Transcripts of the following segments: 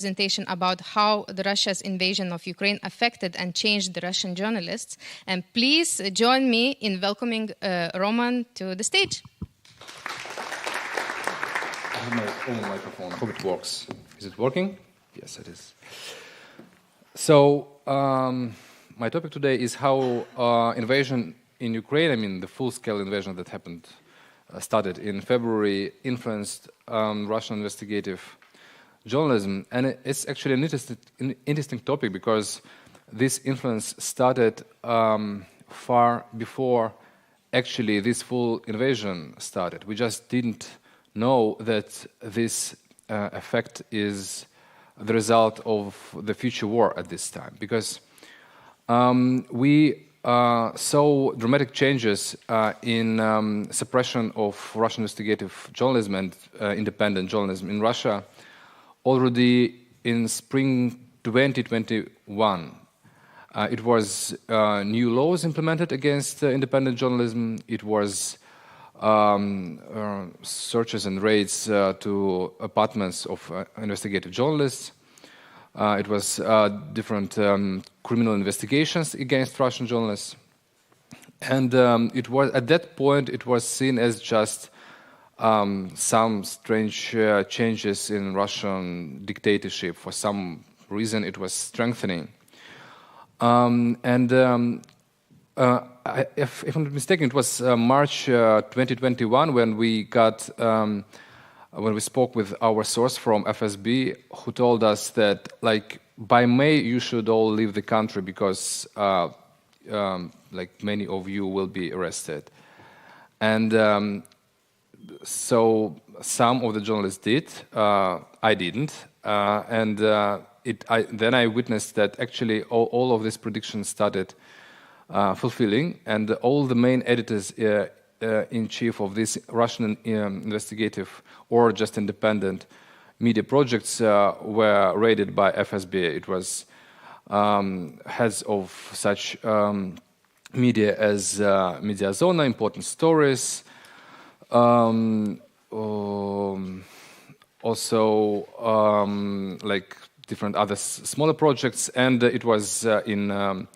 presentation about how the Russia's invasion of Ukraine affected and changed the Russian journalists. And please join me in welcoming Roman to the stage. I have my own microphone. I hope it works. Is it working? Yes, it is. So, my topic today is how invasion in Ukraine, I mean the full-scale invasion that happened, started in February, influenced Russian investigative journalism. And it's actually an interesting topic because this influence started far before actually this full invasion started. We just didn't know that this effect is the result of the future war at this time, because we saw dramatic changes in suppression of Russian investigative journalism and independent journalism in Russia already in spring 2021. It was new laws implemented against independent journalism. It was searches and raids to apartments of investigative journalists. It was different criminal investigations against Russian journalists. And it was at that point it was seen as just some strange changes in Russian dictatorship. For some reason it was strengthening. If I'm not mistaken, it was March 2021 when we got when we spoke with our source from FSB, who told us that like by May you should all leave the country because like many of you will be arrested. And so some of the journalists did. I didn't, and then I witnessed that actually all of these predictions started fulfilling, and all the main editors in chief of these Russian investigative or just independent media projects were raided by FSB. It was heads of such media as Media Zona, Important Stories, also like different other smaller projects, and it was in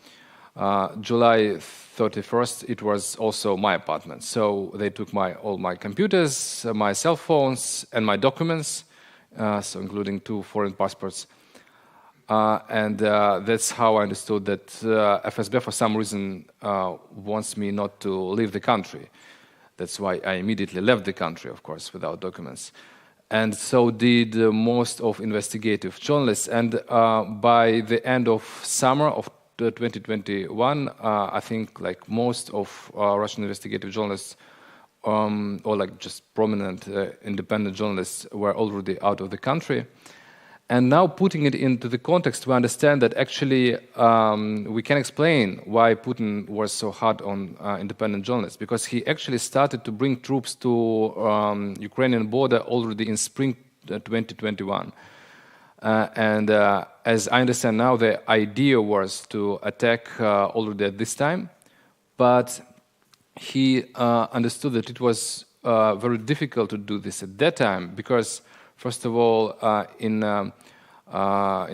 July 31st, it was also my apartment. So they took all my computers, my cell phones, and my documents, so including 2 foreign passports. And that's how I understood that FSB, for some reason, wants me not to leave the country. That's why I immediately left the country, of course, without documents. And so did most of investigative journalists. And by the end of summer of 2021, I think like most of Russian investigative journalists or like just prominent independent journalists were already out of the country. And now putting it into the context, we understand that actually we can explain why Putin was so hard on independent journalists, because he actually started to bring troops to Ukrainian border already in spring 2021. And as I understand now, the idea was to attack already at this time, but he understood that it was very difficult to do this at that time because, first of all, in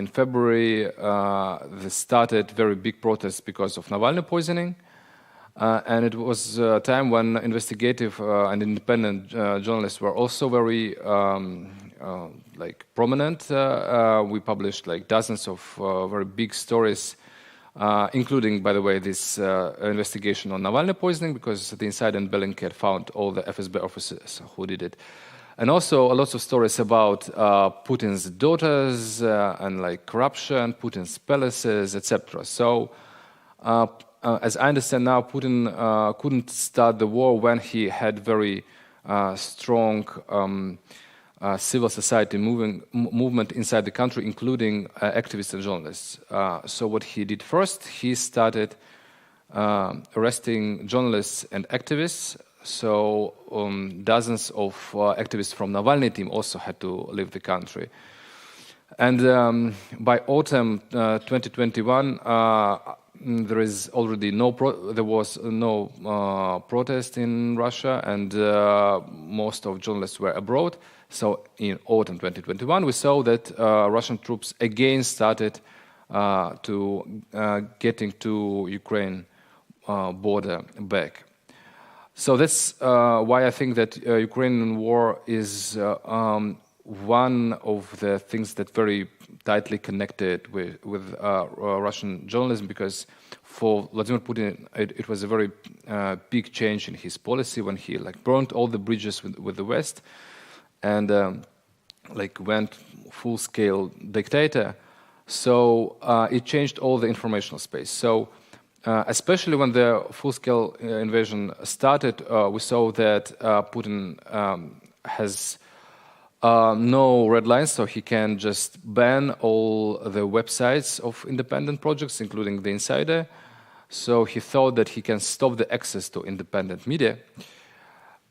February, there started very big protests because of Navalny poisoning, and it was a time when investigative and independent journalists were also very like prominent. We published like dozens of very big stories, including, by the way, this investigation on Navalny poisoning, because the inside in Bellingcat found all the FSB officers who did it. And also lots of stories about Putin's daughters and like corruption, Putin's palaces, etc. So, as I understand now, Putin couldn't start the war when he had very strong civil society movement inside the country, including activists and journalists. So what he did first, he started arresting journalists and activists. So dozens of activists from Navalny team also had to leave the country. And by autumn 2021, there was no protest in Russia, and most of journalists were abroad. So in autumn 2021, we saw that Russian troops again started to getting to Ukraine border back. So that's why I think that Ukrainian war is one of the things that very tightly connected with Russian journalism, because for Vladimir Putin it was a very big change in his policy when he burned all the bridges with the West and went full-scale dictator. So it changed all the informational space. So especially when the full-scale invasion started, we saw that Putin has no red lines, so he can just ban all the websites of independent projects, including The Insider. So he thought that he can stop the access to independent media.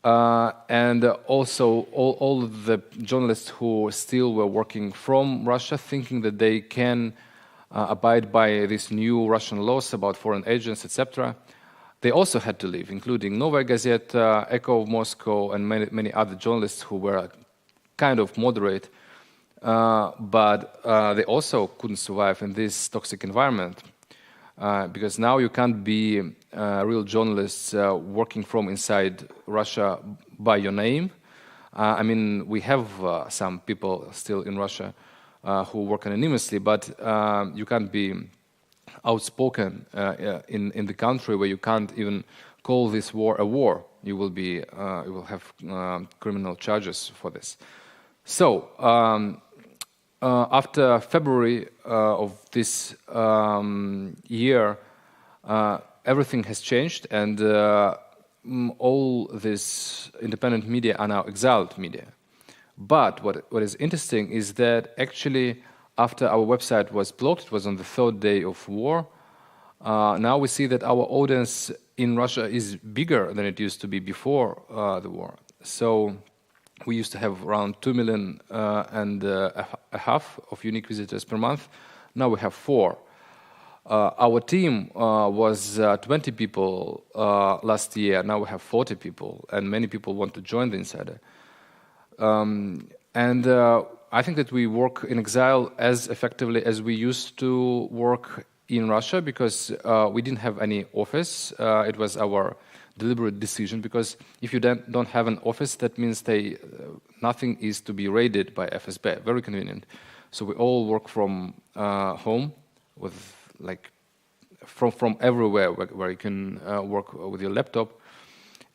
And also all the journalists who still were working from Russia, thinking that they can abide by these new Russian laws about foreign agents, etc., they also had to leave, including Novaya Gazeta, Echo of Moscow, and many other journalists who were kind of moderate, but they also couldn't survive in this toxic environment, because now you can't be real journalists working from inside Russia by your name. I mean, we have some people still in Russia who work anonymously, but you can't be outspoken in the country where you can't even call this war a war. You will have criminal charges for this. So after February of this year, everything has changed, and all this independent media are now exiled media. But what is interesting is that actually after our website was blocked, it was on the third day of war, now we see that our audience in Russia is bigger than it used to be before the war. So we used to have around 2 million and a half of unique visitors per month. Now we have 4. Our team was 20 people last year. Now we have 40 people, and many people want to join The Insider. I think that we work in exile as effectively as we used to work in Russia, because we didn't have any office. It was our deliberate decision, because if you don't have an office, that means nothing is to be raided by FSB. Very convenient. So we all work from home, with from everywhere where you can work with your laptop.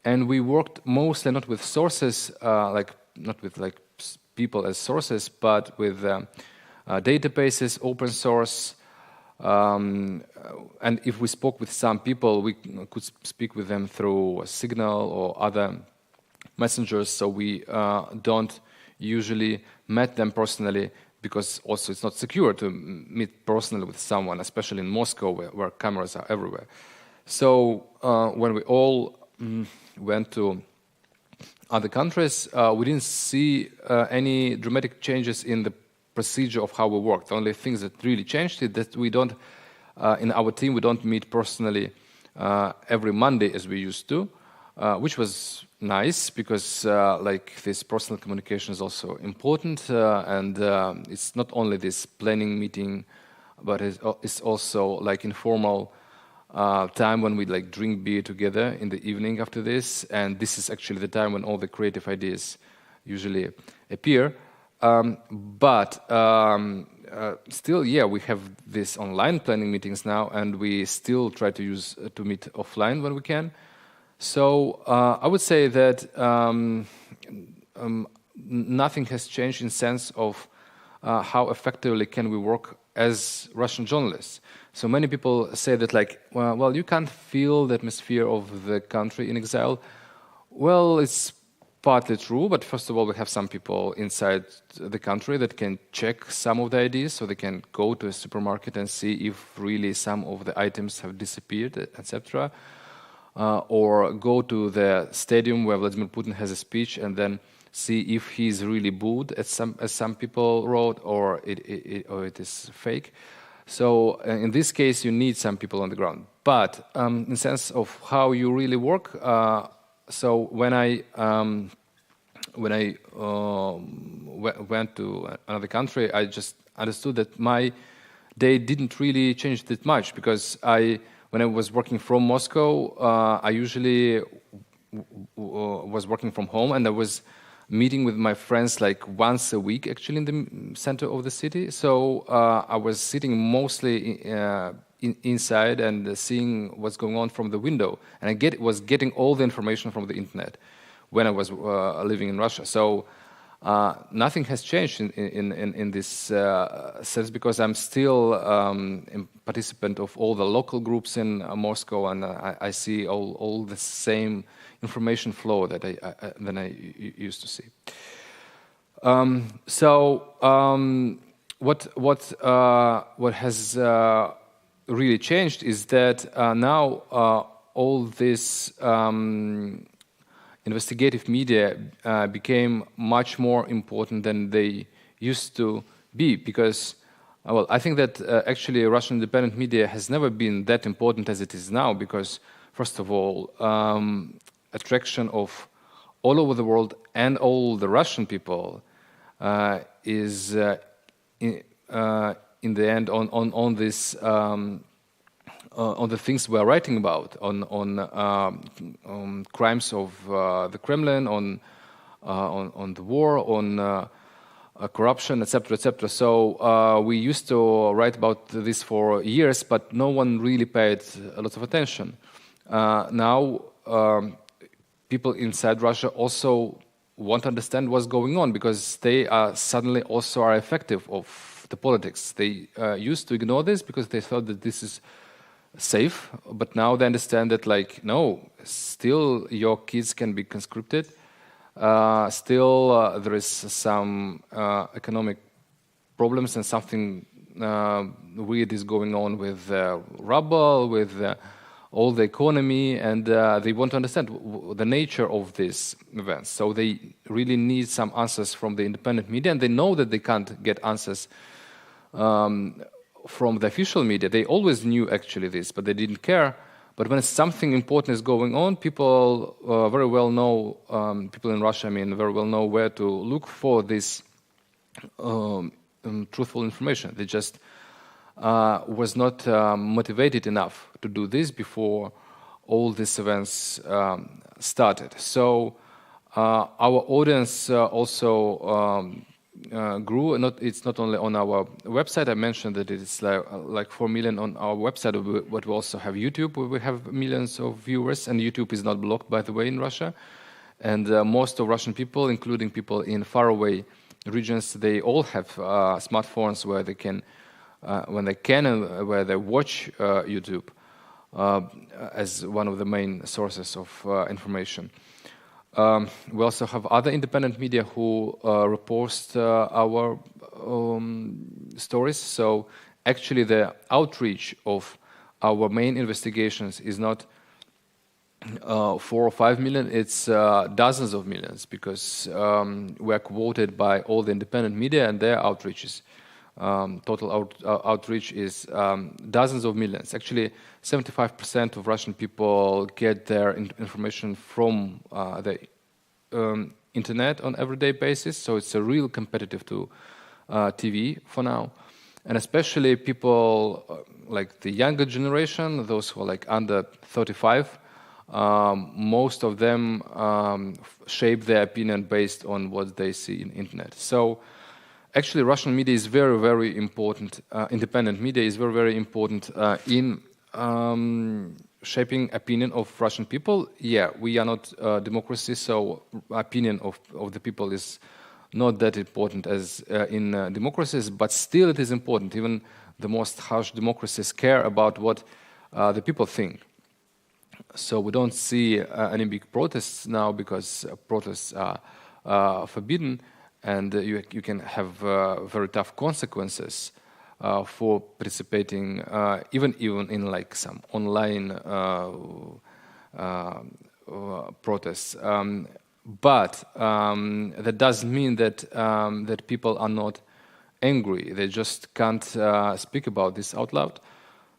And we worked mostly not with sources, not with people as sources, but with databases, open source. And if we spoke with some people, we could speak with them through Signal or other messengers. So we don't usually meet them personally, because also it's not secure to meet personally with someone, especially in Moscow where cameras are everywhere. So when we all went to other countries, we didn't see any dramatic changes in the procedure of how we work. The only things that really changed is that we don't, in our team, we don't meet personally every Monday as we used to, which was nice, because this personal communication is also important, and it's not only this planning meeting, but it's also informal time when we drink beer together in the evening after this, and this is actually the time when all the creative ideas usually appear. But still, yeah, we have these online planning meetings now, and we still try to meet offline when we can. So I would say that nothing has changed in sense of how effectively can we work as Russian journalists. So many people say that well, you can't feel the atmosphere of the country in exile. Well, it's partly true, but first of all, we have some people inside the country that can check some of the ideas, so they can go to a supermarket and see if really some of the items have disappeared, etc. Or go to the stadium where Vladimir Putin has a speech and then see if he's really booed, as some people wrote, or it is fake. So in this case, you need some people on the ground. But in the sense of how you really work, so when I when I went to another country, I just understood that my day didn't really change that much, because when I was working from Moscow, I usually was working from home, and I was meeting with my friends like once a week, actually, in the center of the city. So I was sitting mostly inside and seeing what's going on from the window, and I was getting all the information from the internet when I was living in Russia. So nothing has changed in this sense, because I'm still a participant of all the local groups in Moscow, and I see all the same information flow that I used to see. What has really changed is that now all this investigative media became much more important than they used to be, because I think that actually Russian independent media has never been that important as it is now, because first of all, attraction of all over the world and all the Russian people is in the end on this on the things we are writing about, on crimes of the Kremlin, on the war, on corruption, etc., etc. So we used to write about this for years, but no one really paid a lot of attention. Now people inside Russia also want to understand what's going on, because they suddenly also are effective of the politics. They used to ignore this because they thought that this is safe, but now they understand that, like, no, still your kids can be conscripted. Still there is some economic problems, and something weird is going on with ruble, with all the economy, and they want to understand the nature of these events. So they really need some answers from the independent media, and they know that they can't get answers from the official media. They always knew actually this, but they didn't care. But when something important is going on, people very well know, people in Russia, I mean, very well know where to look for this truthful information. They just was not motivated enough to do this before all these events started. So our audience also grew. It's not only on our website. I mentioned that it's like 4 million on our website, but we also have YouTube, where we have millions of viewers, and YouTube is not blocked, by the way, in Russia. And most of Russian people, including people in faraway regions, they all have smartphones where they can, when they can, and where they watch YouTube as one of the main sources of information. We also have other independent media who repost our stories. So actually the outreach of our main investigations is not 4 or 5 million, it's dozens of millions, because we're quoted by all the independent media, and their outreach is total outreach is dozens of millions. Actually, 75% of Russian people get their information from the internet on everyday basis. So it's a real competitive to TV for now. And especially people like the younger generation, those who are like under 35, most of them shape their opinion based on what they see in internet. So actually, Russian media is very, very important. Independent media is very, very important in shaping opinion of Russian people. Yeah, we are not a democracy, so opinion of the people is not that important as in democracies, but still it is important. Even the most harsh democracies care about what the people think. So we don't see any big protests now, because protests are forbidden, and you can have very tough consequences for participating, even in like some online protests. But that doesn't mean that that people are not angry. They just can't speak about this out loud.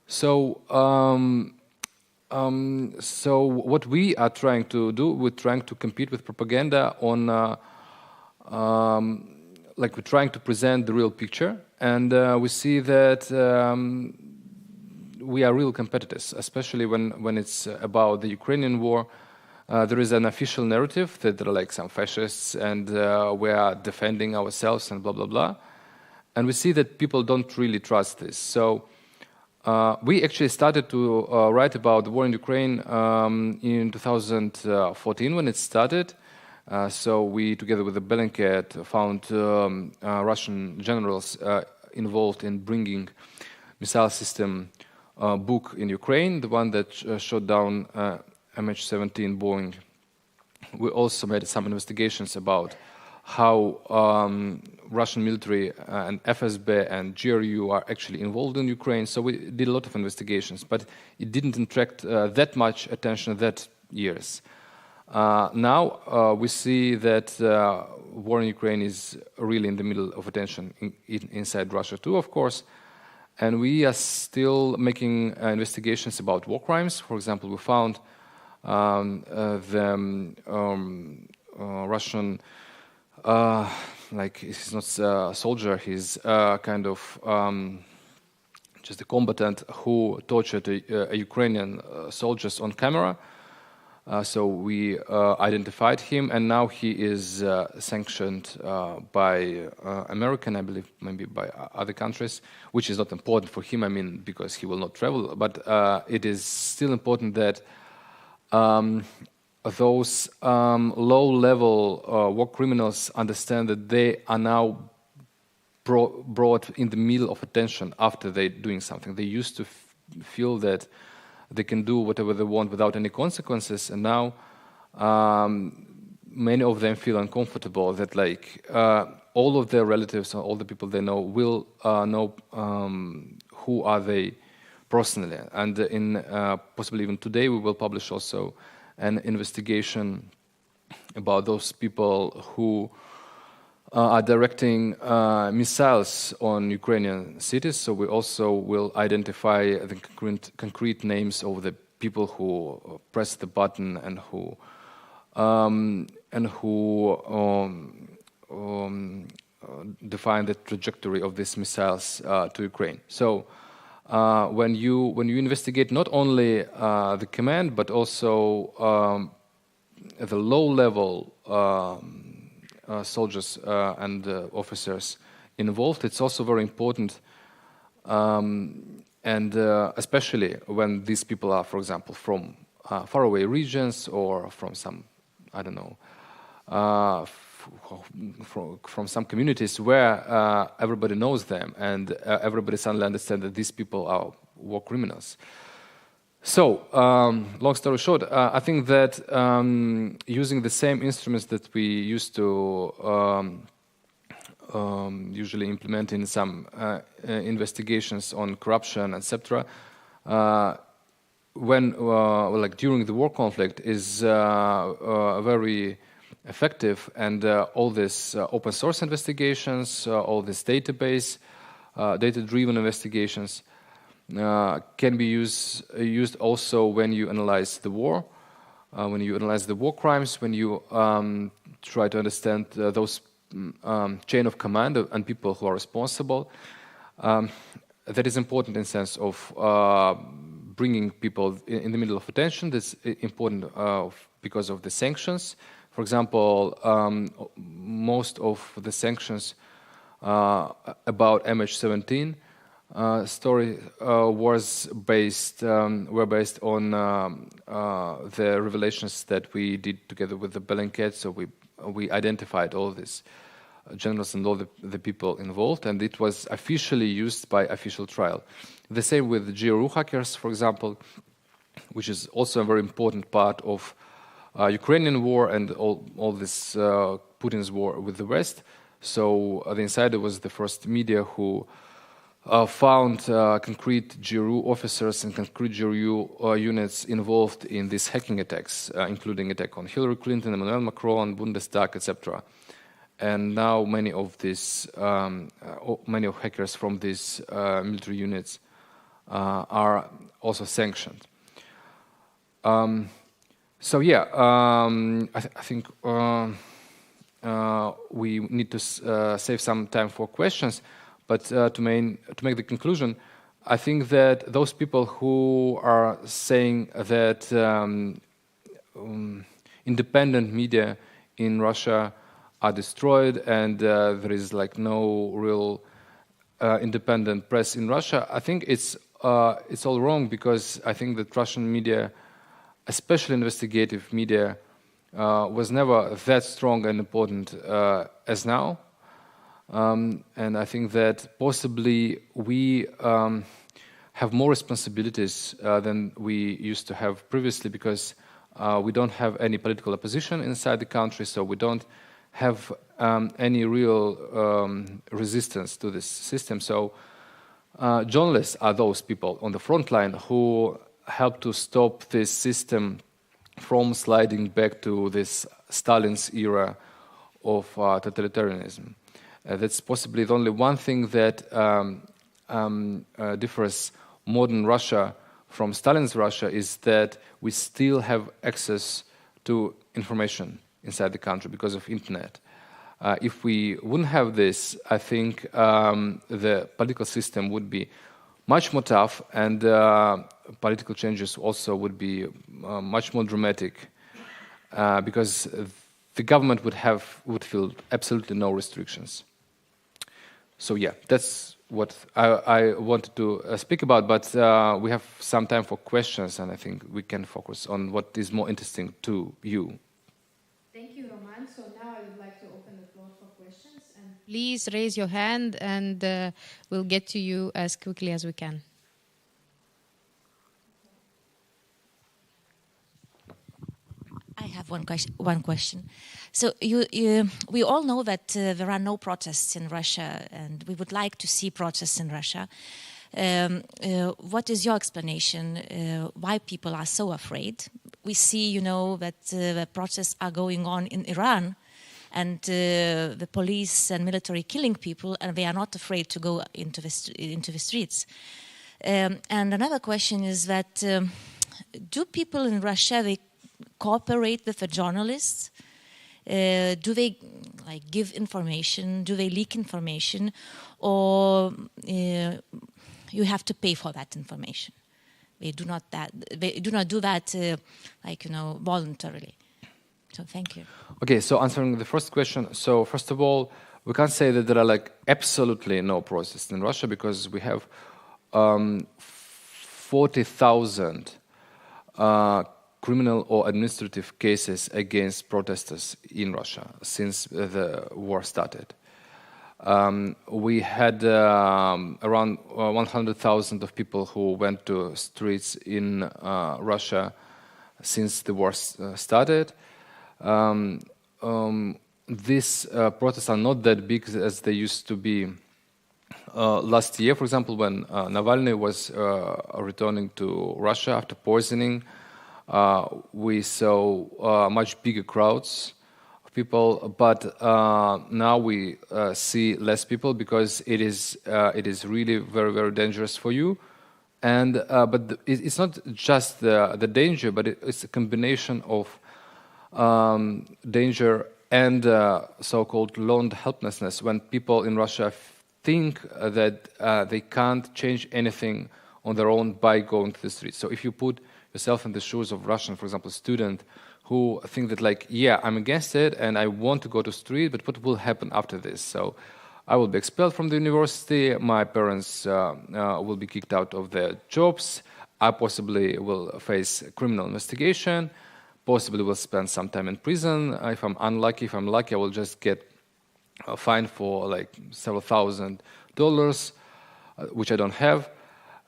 So so what we are trying to do, we're trying to compete with propaganda on like we're trying to present the real picture, and we see that we are real competitors, especially when it's about the Ukrainian war. There is an official narrative that there are like some fascists and we are defending ourselves and blah, blah, blah. And we see that people don't really trust this. So we actually started to write about the war in Ukraine in 2014 when it started. So we, together with the Bellingcat, found Russian generals involved in bringing missile system book in Ukraine, the one that shot down MH17 Boeing. We also made some investigations about how Russian military and FSB and GRU are actually involved in Ukraine. So we did a lot of investigations, but it didn't attract that much attention that years. Now we see that war in Ukraine is really in the middle of attention inside Russia too, of course. And we are still making investigations about war crimes. For example, we found the Russian, like he's not a soldier, he's kind of just a combatant who tortured Ukrainian soldiers on camera. So we identified him, and now he is sanctioned by American, I believe, maybe by other countries, which is not important for him, I mean, because he will not travel. But it is still important that those low-level war criminals understand that they are now brought in the middle of attention after they're doing something. They used to feel that they can do whatever they want without any consequences, and now many of them feel uncomfortable that like all of their relatives or all the people they know will know who are they personally. And in possibly even today we will publish also an investigation about those people who are directing missiles on Ukrainian cities. So we also will identify the concrete names of the people who press the button and who define the trajectory of these missiles to Ukraine. So when you investigate not only the command but also the low-level soldiers and officers involved, it's also very important, and especially when these people are, for example, from faraway regions or from some, I don't know, from some communities where everybody knows them and everybody suddenly understands that these people are war criminals. So, long story short, I think that using the same instruments that we used to usually implement in some investigations on corruption, etc., when like during the war conflict is very effective, and all these open source investigations, all these data-driven investigations can be used also when you analyze the war, when you analyze the war crimes, when you try to understand those chain of command and people who are responsible. That is important in the sense of bringing people in the middle of attention. That's important because of the sanctions. For example, most of the sanctions about MH17 story were based on the revelations that we did together with the Bellingcat. So we identified all these generals and all the people involved, and it was officially used by official trial. The same with the GRU hackers, for example, which is also a very important part of Ukrainian war and all this Putin's war with the West. So the Insider was the first media who found concrete GRU officers and concrete GRU units involved in these hacking attacks, including attack on Hillary Clinton, Emmanuel Macron, Bundestag, etc. And now many of hackers from these military units are also sanctioned. So yeah, I think we need to save some time for questions. But to make the conclusion, I think that those people who are saying that independent media in Russia are destroyed and there is like no real independent press in Russia, I think it's all wrong, because I think that Russian media, especially investigative media, was never that strong and important as now. And I think that possibly we have more responsibilities than we used to have previously, because we don't have any political opposition inside the country, so we don't have any real resistance to this system. So journalists are those people on the front line who help to stop this system from sliding back to this Stalin's era of totalitarianism. That's possibly the only one thing that differs modern Russia from Stalin's Russia, is that we still have access to information inside the country because of internet. If we wouldn't have this, I think the political system would be much more tough, and political changes also would be much more dramatic, because the government would feel absolutely no restrictions. So yeah, that's what I wanted to speak about, but we have some time for questions, and I think we can focus on what is more interesting to you. Thank you, Roman. So now I would like to open the floor for questions, and please raise your hand, and we'll get to you as quickly as we can. I have one question. So we all know that there are no protests in Russia, and we would like to see protests in Russia. What is your explanation why people are so afraid? We see, that the protests are going on in Iran, and the police and military killing people, and they are not afraid to go into the streets. And another question is that do people in Russia, they cooperate with the journalists? Do they give information? Do they leak information? Or you have to pay for that information? They do not do that voluntarily. So thank you. Okay, so answering the first question. So first of all, we can't say that there are absolutely no protests in Russia, because we have 40,000 criminal or administrative cases against protesters in Russia since the war started. We had around 100,000 of people who went to streets in Russia since the war started. These protests are not that big as they used to be last year, for example, when Navalny was returning to Russia after poisoning. We saw much bigger crowds of people, but now we see less people, because it is really very, very dangerous for you. And but it's not just the danger, but it's a combination of danger and so-called learned helplessness, when people in Russia think that they can't change anything on their own by going to the streets. So if you put yourself in the shoes of Russian, for example, student who think that yeah, I'm against it and I want to go to street, but what will happen after this? So I will be expelled from the university, my parents will be kicked out of their jobs, I possibly will face criminal investigation, possibly will spend some time in prison. If I'm unlucky, if I'm lucky, I will just get a fine for several $1,000, which I don't have.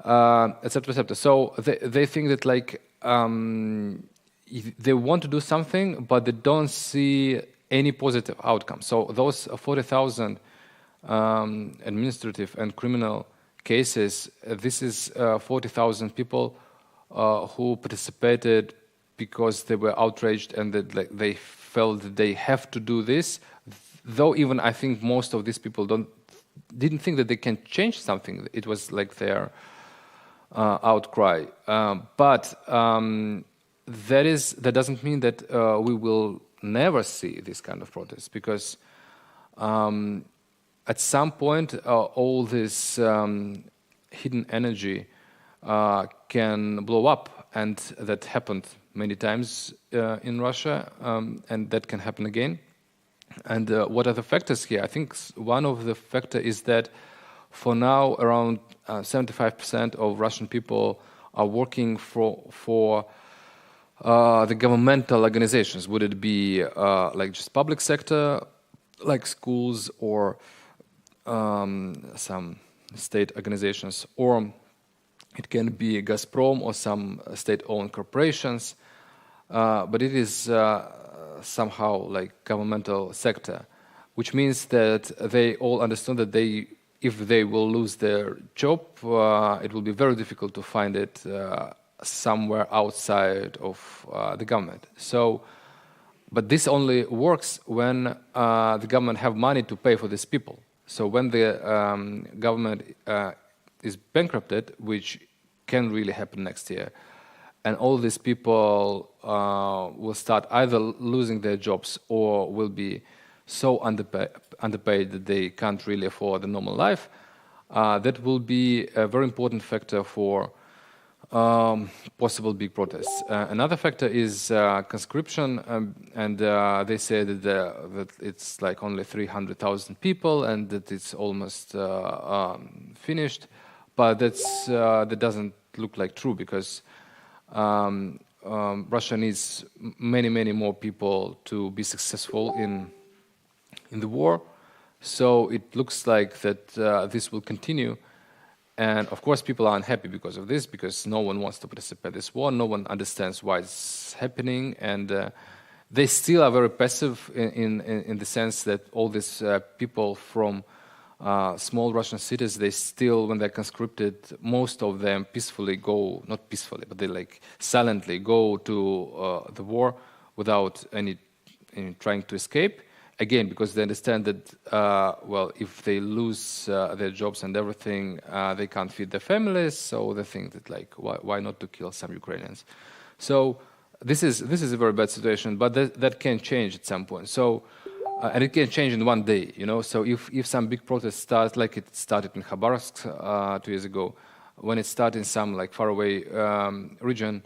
Etc., etc. So they think that they want to do something, but they don't see any positive outcome. So those 40,000 administrative and criminal cases, this is 40,000 people who participated because they were outraged and that they felt that they have to do this. Though even I think most of these people didn't think that they can change something. It was their outcry, but that doesn't mean that we will never see this kind of protest, because at some point all this hidden energy can blow up, and that happened many times in Russia, and that can happen again. And what are the factors here? I think one of the factors is that for now around 75% of Russian people are working for the governmental organizations. Would it be like just public sector, like schools, or some state organizations, or it can be Gazprom or some state-owned corporations, but it is somehow like governmental sector, which means that they all understand that if they will lose their job, it will be very difficult to find it somewhere outside of the government. So, but this only works when the government have money to pay for these people. So when the government is bankrupted, which can really happen next year, and all these people will start either losing their jobs or will be so underpaid that they can't really afford a normal life, that will be a very important factor for possible big protests. Another factor is conscription, and they say that it's like only 300,000 people and that it's almost finished, but that doesn't look like true, because Russia needs many more people to be successful in the war. So it looks like that this will continue. And of course, people are unhappy because of this, because no one wants to participate in this war. No one understands why it's happening. And they still are very passive in the sense that all these people from small Russian cities, they still, when they're conscripted, most of them peacefully go, not peacefully, but they like silently go to the war without any trying to escape. Again, because they understand that, well, if they lose their jobs and everything, they can't feed their families, so they think that, like, why not to kill some Ukrainians? So this is a very bad situation, but that can change at some point. So, and it can change in one day, you know. So if some big protest starts, like it started in Khabarovsk 2 years ago, when it started in some like faraway region,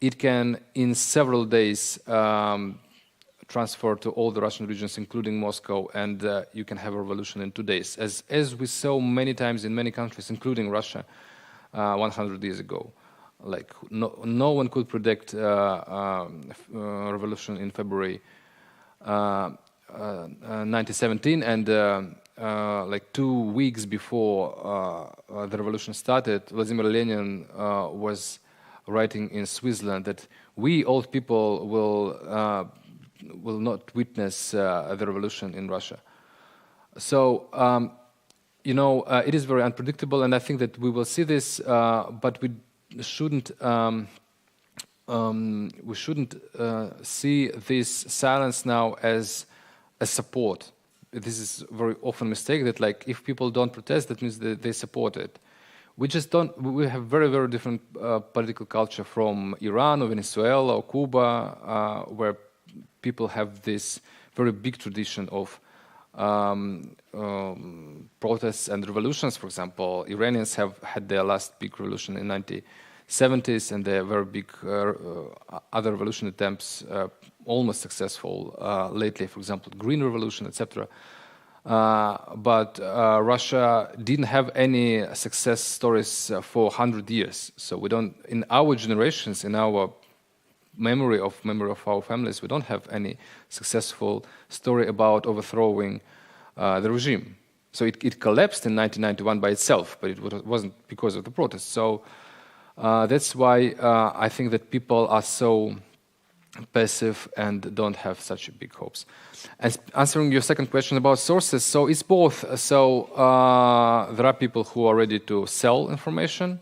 it can in several days transfer to all the Russian regions, including Moscow, and you can have a revolution in 2 days, as we saw many times in many countries, including Russia, 100 years ago. Like no one could predict revolution in February 1917, and like 2 weeks before the revolution started, Vladimir Lenin was writing in Switzerland that we old people will not witness the revolution in Russia. So, you know, it is very unpredictable, and I think that we will see this, but we shouldn't see this silence now as a support. This is very often a mistake, that like if people don't protest, that means that they support it. We just don't. We have very different political culture from Iran or Venezuela or Cuba, where people have this very big tradition of protests and revolutions. For example, Iranians have had their last big revolution in 1970s, and their very big other revolution attempts almost successful lately. For example, Green Revolution, etc. But Russia didn't have any success stories for 100 years. So we don't, in our generations, in our memory of our families, we don't have any successful story about overthrowing the regime. So it collapsed in 1991 by itself, but it wasn't because of the protests. So that's why I think that people are so passive and don't have such big hopes. And answering your second question about sources, so it's both. So there are people who are ready to sell information.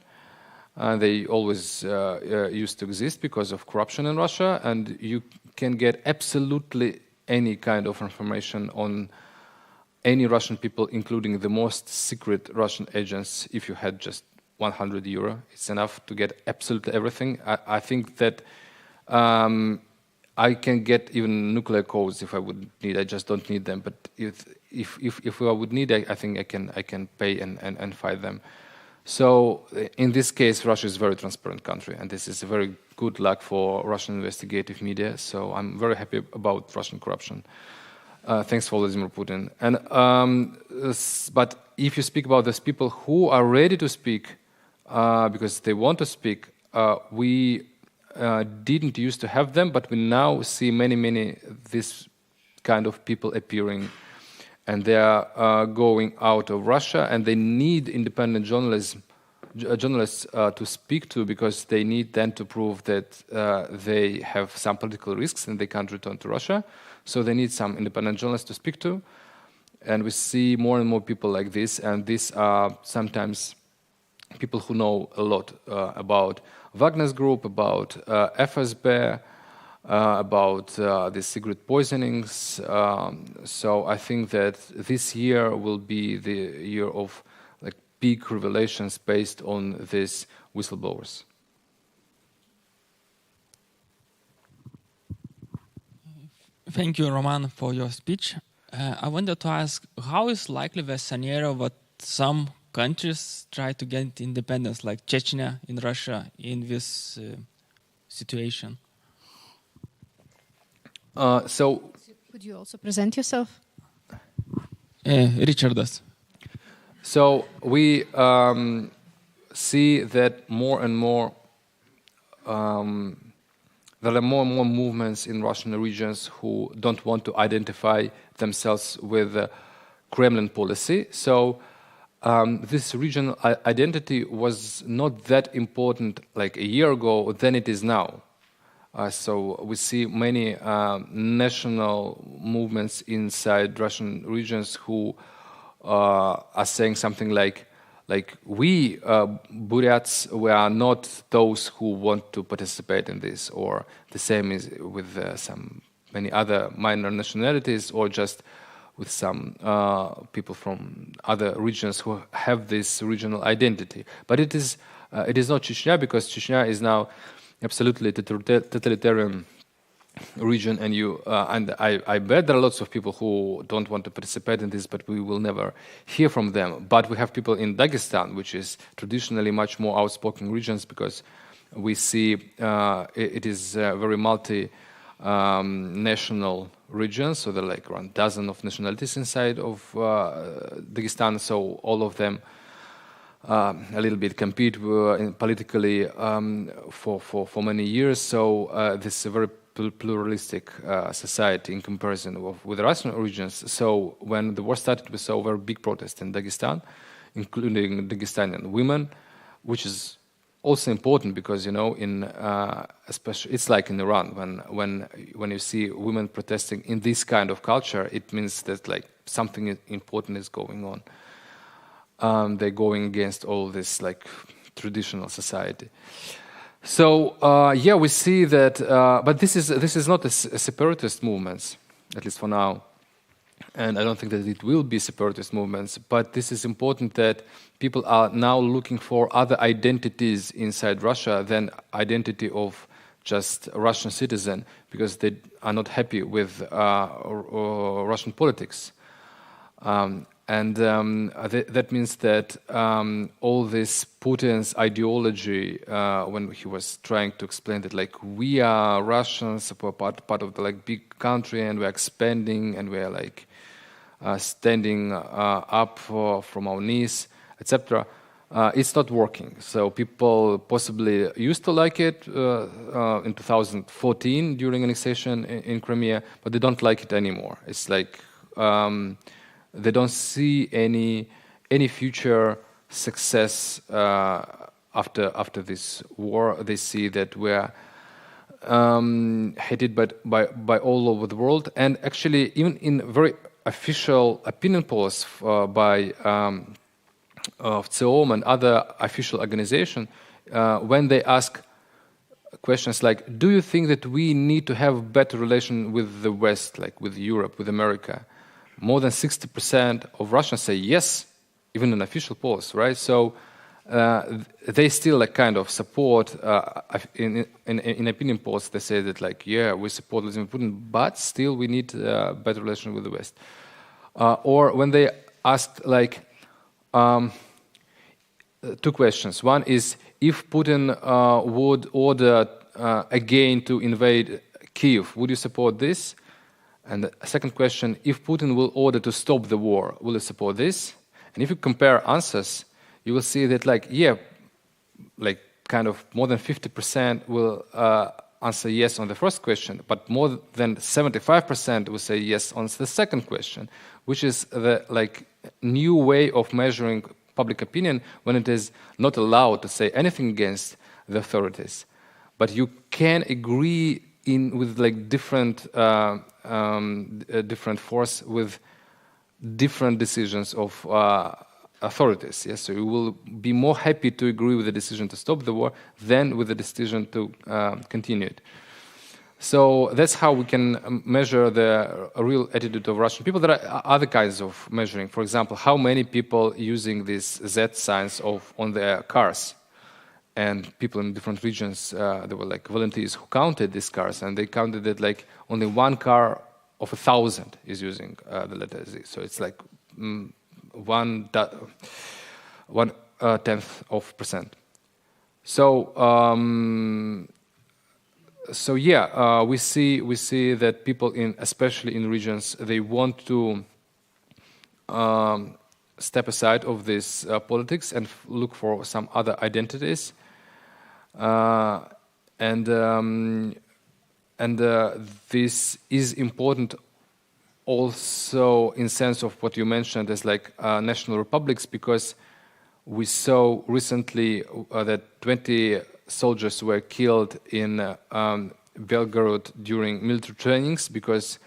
They always used to exist because of corruption in Russia, and you can get absolutely any kind of information on any Russian people, including the most secret Russian agents. If you had just 100 euro, it's enough to get absolutely everything. I think that I can get even nuclear codes if I would need. I just don't need them. But if I would need, I think I can pay and fight them. So in this case, Russia is a very transparent country, and this is a very good luck for Russian investigative media. So I'm very happy about Russian corruption. Thanks for Vladimir Putin. And but if you speak about those people who are ready to speak because they want to speak, we didn't used to have them, but we now see many this kind of people appearing, and they are going out of Russia, and they need independent journalists to speak to, because they need then to prove that they have some political risks and they can't return to Russia. So they need some independent journalists to speak to, and we see more and more people like this, and these are sometimes people who know a lot about Wagner's group, about FSB, about the secret poisonings. So I think that this year will be the year of like big revelations based on these whistleblowers. Thank you, Roman, for your speech. I wanted to ask, how is likely the scenario that some countries try to get independence, like Chechnya in Russia, in this situation? So, could you also present yourself? Richardas. So we see that more and more there are more and more movements in Russian regions who don't want to identify themselves with Kremlin policy. So this regional identity was not that important like a year ago than it is now. So we see many national movements inside Russian regions who are saying something like we Buryats, we are not those who want to participate in this, or the same is with some many other minor nationalities, or just with some people from other regions who have this regional identity. But it is not Chechnya, because Chechnya is now absolutely totalitarian region, and I bet there are lots of people who don't want to participate in this, but we will never hear from them. But we have people in Dagestan, which is traditionally much more outspoken regions, because we see it is a very multi-national region, so there are like around a dozen of nationalities inside of Dagestan, so all of them a little bit compete politically for many years. So this is a very pluralistic society in comparison with the Russian regions. So when the war started, we saw very big protests in Dagestan, including Dagestanian women, which is also important because, you know, in especially it's like in Iran, when you see women protesting in this kind of culture, it means that like something important is going on. They're going against all this like traditional society. So yeah, we see that, but this is not a separatist movement, at least for now, and I don't think that it will be separatist movements. But this is important that people are now looking for other identities inside Russia than identity of just a Russian citizen, because they are not happy with Russian politics. And that means that all this Putin's ideology, when he was trying to explain that, like, we are Russians, we're part of the like big country, and we're expanding, and we're like standing up from our knees, etc. It's not working. So people possibly used to like it in 2014 during annexation in Crimea, but they don't like it anymore. It's like they don't see any future success after this war. They see that we're hated by all over the world, and actually even in very official opinion polls by CEOM and other official organizations, when they ask questions like, "Do you think that we need to have better relation with the West, like with Europe, with America?" More than 60% of Russians say yes, even in official polls, right? So they still like kind of support. In opinion polls, they say that like, yeah, we support Vladimir Putin, but still we need better relation with the West. Or when they asked like 2 questions. One is if Putin would order again to invade Kyiv, would you support this? And the second question, if Putin will order to stop the war, will you support this? And if you compare answers, you will see that like, yeah, like kind of more than 50% will answer yes on the first question, but more than 75% will say yes on the second question, which is the like new way of measuring public opinion when it is not allowed to say anything against the authorities. But you can agree with like different force with different decisions of authorities. Yes, so you will be more happy to agree with the decision to stop the war than with the decision to continue it. So that's how we can measure the real attitude of Russian people. There are other kinds of measuring. For example, how many people using these Z signs on their cars. And people in different regions, there were like volunteers who counted these cars, and they counted that like only 1 car of 1,000 is using the letter Z. So it's like 0.1%. So yeah, we see that people especially in regions, they want to step aside of this politics and look for some other identities. This is important also in sense of what you mentioned as like national republics, because we saw recently that 20 soldiers were killed in Belgorod during military trainings, because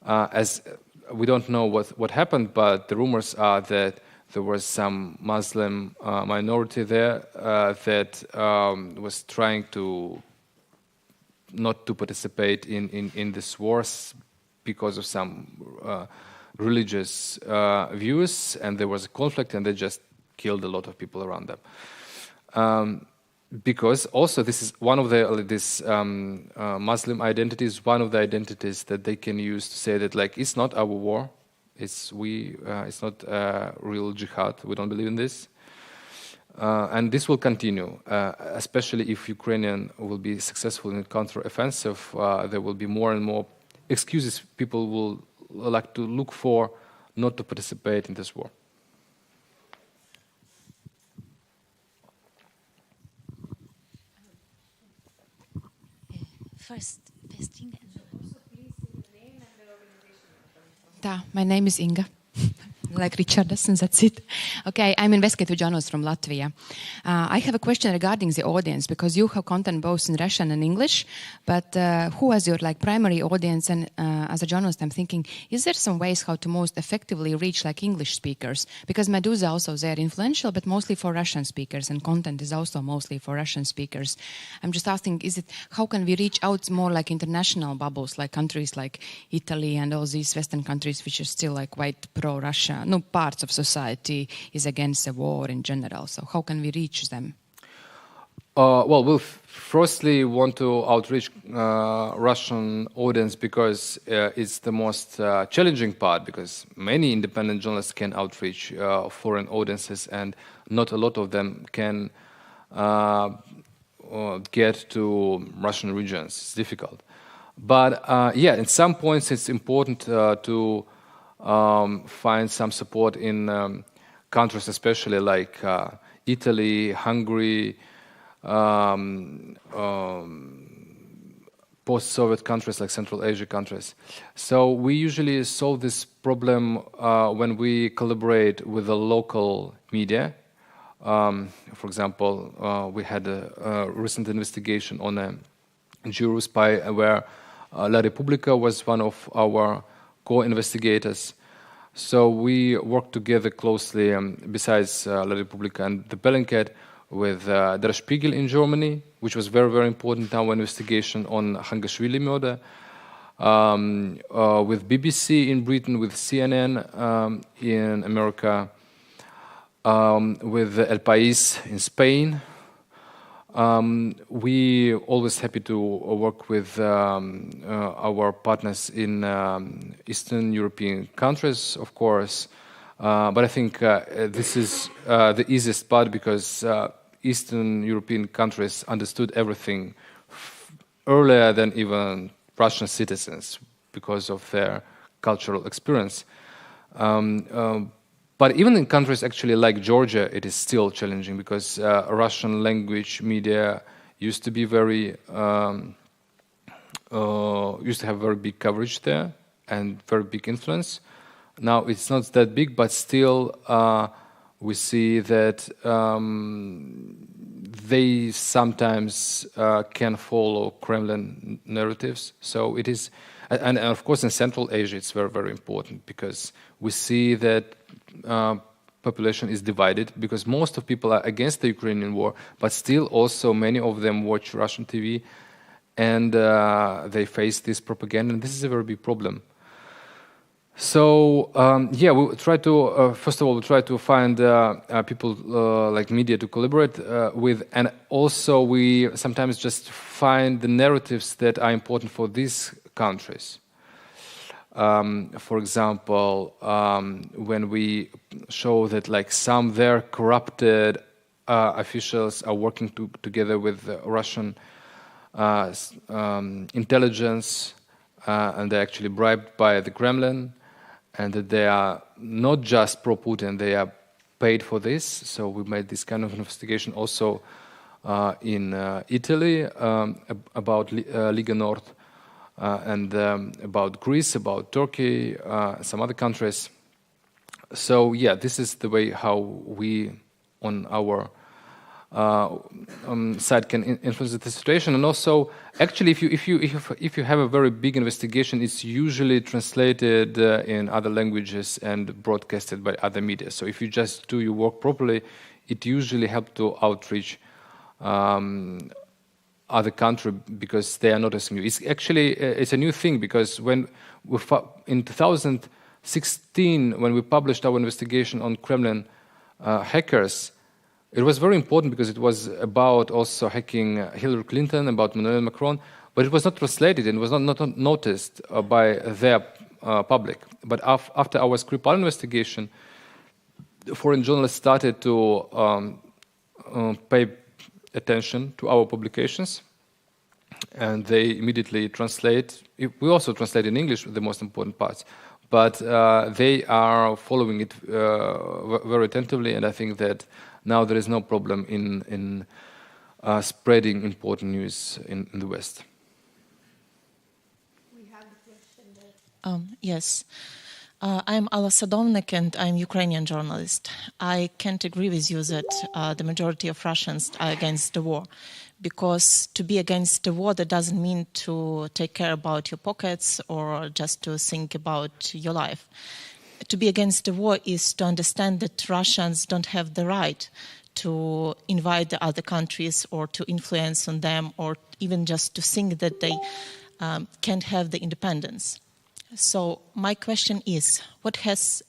as we don't know what happened, but the rumors are that there was some Muslim minority there that was trying to not to participate in these wars because of some religious views, and there was a conflict, and they just killed a lot of people around them. Because also this is one of Muslim identities, one of the identities that they can use to say that like it's not our war. It's not real jihad. We don't believe in this, and this will continue, especially if Ukrainian will be successful in a counter-offensive. There will be more and more excuses people will like to look for not to participate in this war. First thing. My name is Inga, like Richard, and that's it. Okay, I'm investigative journalist from Latvia. I have a question regarding the audience, because you have content both in Russian and English, but who is your like primary audience? And as a journalist, I'm thinking, is there some ways how to most effectively reach like English speakers? Because Medusa also, they're influential, but mostly for Russian speakers, and content is also mostly for Russian speakers. I'm just asking, how can we reach out more like international bubbles, like countries like Italy and all these Western countries, which are still like quite pro-Russia? No, parts of society is against the war in general. So how can we reach them? Well, we'll firstly want to outreach Russian audience, because it's the most challenging part, because many independent journalists can outreach foreign audiences, and not a lot of them can get to Russian regions. It's difficult. But yeah, at some points it's important to find some support in countries, especially like Italy, Hungary, post-Soviet countries like Central Asia countries. So we usually solve this problem when we collaborate with the local media. For example, we had a recent investigation on a Jew spy where La Repubblica was one of our co-investigators. So we worked together closely, besides La Repubblica and the Bellingcat, with Der Spiegel in Germany, which was very, very important in our investigation on Hangashvili murder, with BBC in Britain, with CNN in America, with El País in Spain. We always happy to work with our partners in Eastern European countries, of course. But I think this is the easiest part because Eastern European countries understood everything earlier than even Russian citizens because of their cultural experience. But even in countries actually like Georgia, it is still challenging because Russian language media used to be used to have very big coverage there and very big influence. Now it's not that big, but still we see that they sometimes can follow Kremlin narratives. So it is, and of course in Central Asia it's very, very important because we see that population is divided because most of people are against the Ukrainian war, but still also many of them watch Russian TV and they face this propaganda, and this is a very big problem. So yeah, we try to first of all we try to find people like media to collaborate with, and also we sometimes just find the narratives that are important for these countries. For example, when we show that like some their corrupted officials are working together with Russian intelligence, and they're actually bribed by the Kremlin, and that they are not just pro-Putin, they are paid for this. So we made this kind of investigation also in Italy about Liga Nord, and about Greece, about Turkey, some other countries. So yeah, this is the way how we on our side can influence the situation. And also, actually, if you have a very big investigation, it's usually translated in other languages and broadcasted by other media. So if you just do your work properly, it usually helps to outreach other country because they are noticing you. It's actually it's a new thing because when we in 2016 when we published our investigation on Kremlin hackers. It was very important because it was about also hacking Hillary Clinton, about Emmanuel Macron, but it was not translated and was not noticed by their public. But after our Skripal investigation, foreign journalists started to pay attention to our publications, and they immediately translate. We also translate in English the most important parts, but they are following it very attentively, and I think that now there is no problem in spreading important news in the West. We have the question there. Yes. I'm Alla Sadovnik and I'm Ukrainian journalist. I can't agree with you that the majority of Russians are against the war, because to be against the war, that doesn't mean to take care about your pockets or just to think about your life. To be against the war is to understand that Russians don't have the right to invade the other countries or to influence on them, or even just to think that they can't have the independence. So my question is, what has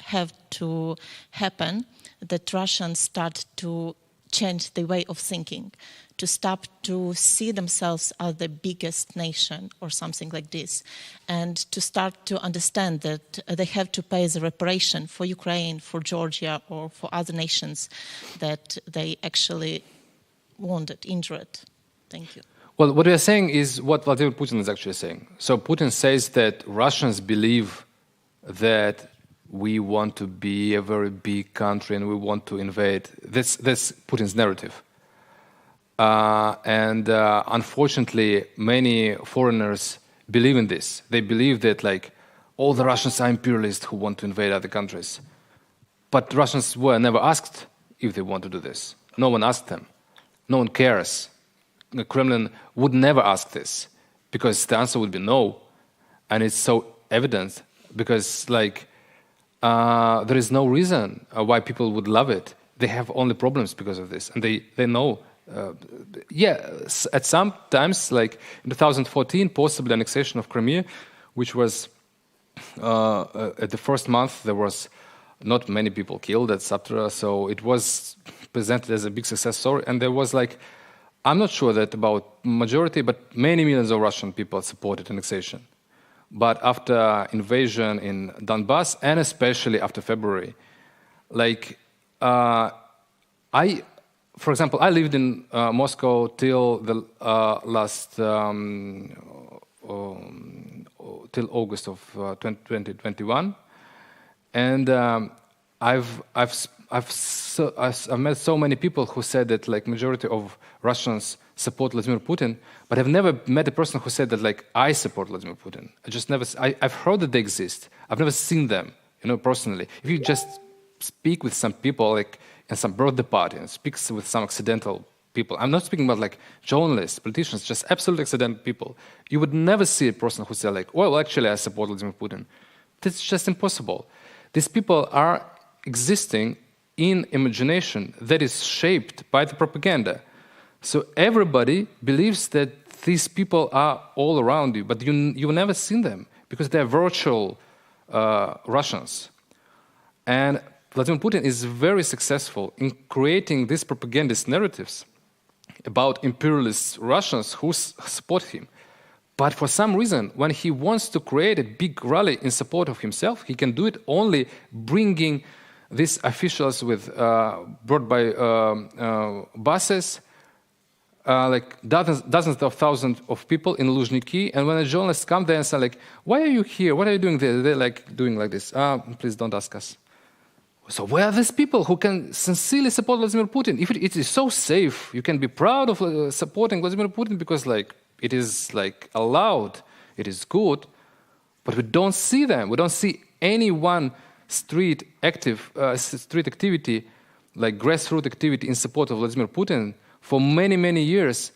to happen that Russians start to change the way of thinking, to stop to see themselves as the biggest nation or something like this, and to start to understand that they have to pay the reparation for Ukraine, for Georgia, or for other nations that they actually wounded, injured? Thank you. Well, what we are saying is what Vladimir Putin is actually saying. So Putin says that Russians believe that we want to be a very big country and we want to invade. That's Putin's narrative. And unfortunately, many foreigners believe in this. They believe that like all the Russians are imperialists who want to invade other countries. But Russians were never asked if they want to do this. No one asked them. No one cares. The Kremlin would never ask this because the answer would be no. And it's so evident because like there is no reason why people would love it. They have only problems because of this. And they know. At some times, like in 2014, possibly annexation of Crimea, which was at the first month, there was not many people killed, etc. So it was presented as a big success story, and there was like, I'm not sure that about majority, but many millions of Russian people supported annexation. But after invasion in Donbass, and especially after February, like for example, I lived in Moscow till the till August of 2021, and I've met so many people who said that like majority of Russians support Vladimir Putin, but I've never met a person who said that like I support Vladimir Putin. I've heard that they exist. I've never seen them, personally. If you just speak with some people like in some birthday party and speak with some accidental people, I'm not speaking about like journalists, politicians, just absolute accidental people. You would never see a person who say like, well, actually I support Vladimir Putin. That's just impossible. These people are existing in imagination that is shaped by the propaganda. So everybody believes that these people are all around you, but you've never seen them because they're virtual Russians. And Vladimir Putin is very successful in creating these propagandist narratives about imperialist Russians who support him. But for some reason, when he wants to create a big rally in support of himself, he can do it only bringing these officials brought by buses, like dozens of thousands of people in Luzhniki, and when a journalist comes there and say like, why are you here? What are you doing there? They're like doing like this. Please don't ask us. So where are these people who can sincerely support Vladimir Putin? If it is so safe, you can be proud of supporting Vladimir Putin because like it is like allowed, it is good, but we don't see them. We don't see anyone street activity, like grassroots activity in support of Vladimir Putin for many, many years,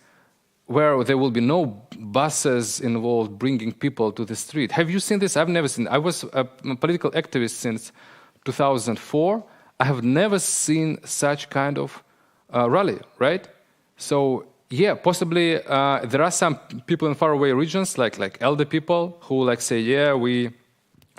where there will be no buses involved bringing people to the street. Have you seen this? I've never seen it. I was a political activist since 2004. I have never seen such kind of rally, right? So yeah, possibly there are some people in faraway regions, like elder people, who like say, yeah, we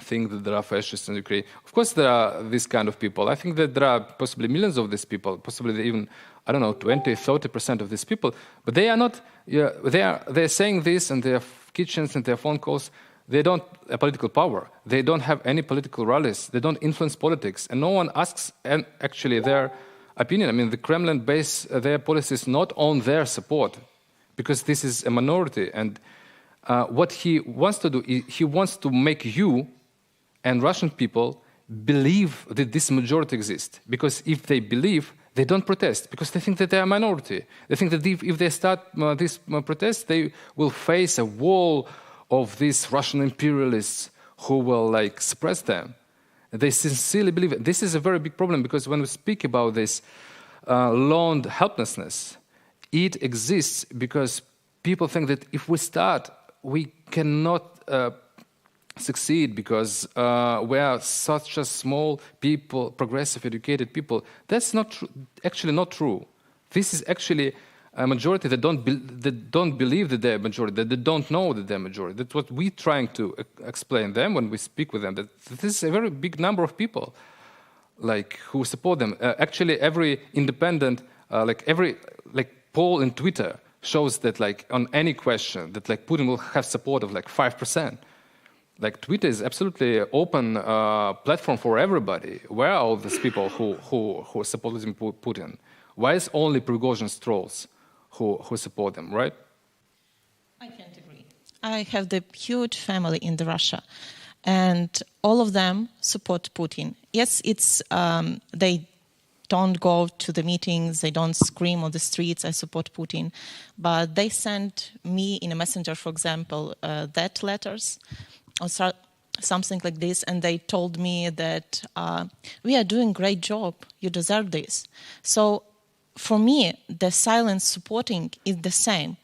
think that there are fascists in Ukraine. Of course, there are these kind of people. I think that there are possibly millions of these people, possibly even, I don't know, 20, 30% of these people. But they are not. Yeah, they're saying this in their kitchens and their phone calls. They don't have political power. They don't have any political rallies. They don't influence politics. And no one asks actually their opinion. I mean, the Kremlin base their policies not on their support, because this is a minority. And what he wants to do, he wants to make you and Russian people believe that this majority exists. Because if they believe, they don't protest, because they think that they are a minority. They think that if they start this protest, they will face a wall of these Russian imperialists who will like suppress them. They sincerely believe it. This is a very big problem, because when we speak about this learned helplessness, it exists because people think that if we start, we cannot succeed because we are such a small people, progressive, educated people. That's not actually not true. This is actually a majority that don't believe that they're a majority, that they don't know that they're a majority. That's what we're trying to explain them when we speak with them, that this is a very big number of people like who support them. Actually, every independent, every poll in Twitter shows that like on any question that like Putin will have support of like 5%. Like Twitter is absolutely open platform for everybody. Where are all these people who support Putin? Why is only Prigozhin's trolls who support them, right? I can't agree. I have the huge family in Russia, and all of them support Putin. Yes, it's they don't go to the meetings, they don't scream on the streets, I support Putin, but they send me in a messenger, for example, that letters or something like this, and they told me that we are doing a great job, you deserve this. So for me, the silent supporting is the same.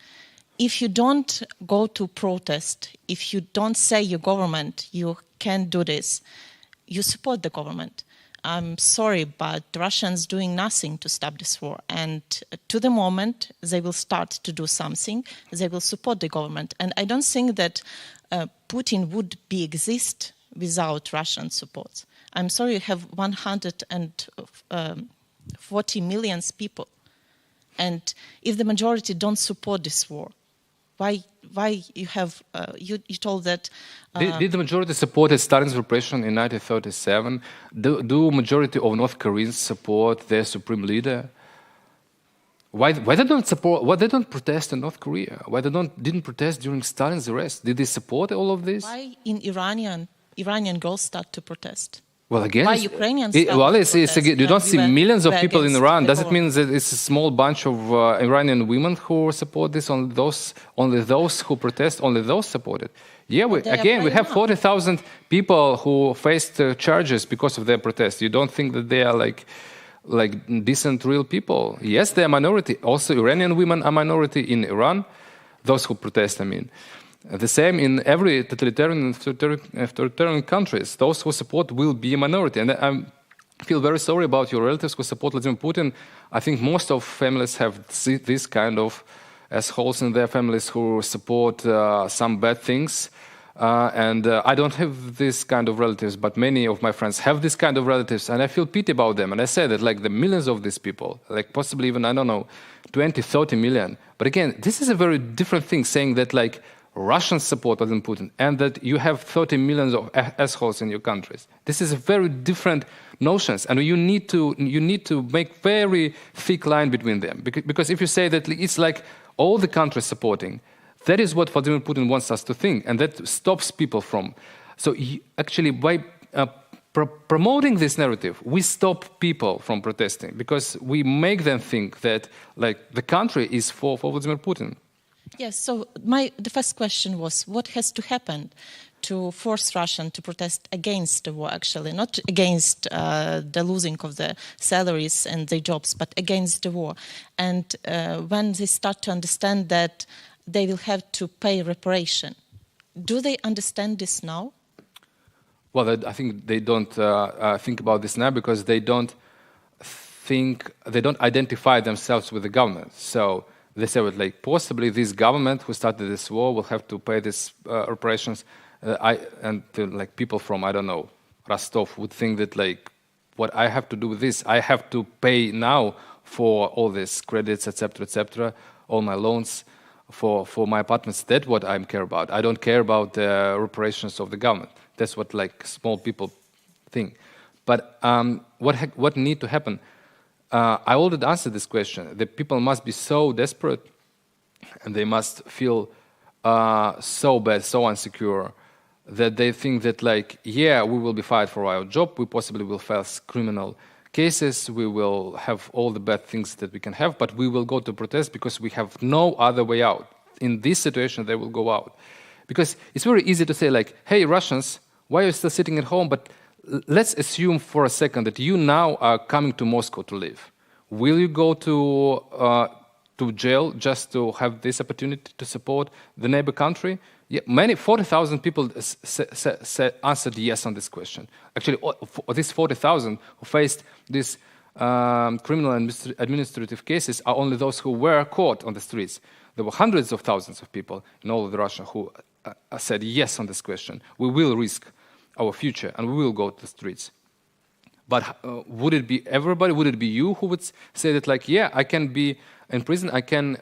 If you don't go to protest, if you don't say your government, you can't do this, you support the government. I'm sorry, but the Russians doing nothing to stop this war. And to the moment they will start to do something, they will support the government. And I don't think that Putin would exist without Russian support. I'm sorry, you have 140 million people. And if the majority don't support this war, why you have, you told that... Did the majority support Stalin's repression in 1937? Do majority of North Koreans support their supreme leader? Why they don't support? Why they don't protest in North Korea? Why they didn't protest during Stalin's arrest? Did they support all of this? Why in Iranian girls start to protest? Well, again, why Ukrainians? you don't see millions of people in Iran. Does it mean that it's a small bunch of Iranian women who support this? Only those who protest, only those support it. Yeah, we have 40,000 people who faced charges because of their protest. You don't think that they are like decent, real people? Yes, they are minority. Also, Iranian women are minority in Iran. Those who protest, I mean. The same in every totalitarian countries. Those who support will be a minority. And I feel very sorry about your relatives who support Vladimir Putin. I think most of families have this kind of assholes in their families who support some bad things. And I don't have this kind of relatives, but many of my friends have this kind of relatives, and I feel pity about them. And I say that, like, the millions of these people, like possibly even, I don't know, 20, 30 million. But again, this is a very different thing, saying that, like, Russians support Vladimir Putin and that you have 30 million of assholes in your countries. This is a very different notions, and you need to make very thick line between them. Because if you say that it's like all the countries supporting, that is what Vladimir Putin wants us to think, and that stops people from. So actually, by promoting this narrative, we stop people from protesting, because we make them think that, like, the country is for Vladimir Putin. Yes, so the first question was, what has to happen to force Russians to protest against the war, actually, not against the losing of the salaries and their jobs, but against the war. And when they start to understand that they will have to pay reparation, do they understand this now? Well, I think they don't think about this now, because they don't identify themselves with the government. So they say, well, like, possibly this government who started this war will have to pay these reparations. Like, people from, I don't know, Rostov would think that, like, what I have to do with this? I have to pay now for all these credits, etc., all my loans for my apartments. That's what I care about. I don't care about the reparations of the government. That's what, like, small people think. But what need to happen? I already answered this question. The people must be so desperate, and they must feel so bad, so insecure, that they think that, like, yeah, we will be fired for our job, we possibly will face criminal cases, we will have all the bad things that we can have, but we will go to protest because we have no other way out. In this situation, they will go out. Because it's very easy to say, like, hey, Russians, why are you still sitting at home? But let's assume for a second that you now are coming to Moscow to live. Will you go to jail just to have this opportunity to support the neighbor country? Yeah, 40,000 people answered yes on this question. Actually, these 40,000 who faced these criminal and administrative cases are only those who were caught on the streets. There were hundreds of thousands of people in all of Russia who said yes on this question. We will risk our future, and we will go to the streets. But would it be everybody? Would it be you who would say that, like, yeah, I can be in prison, I can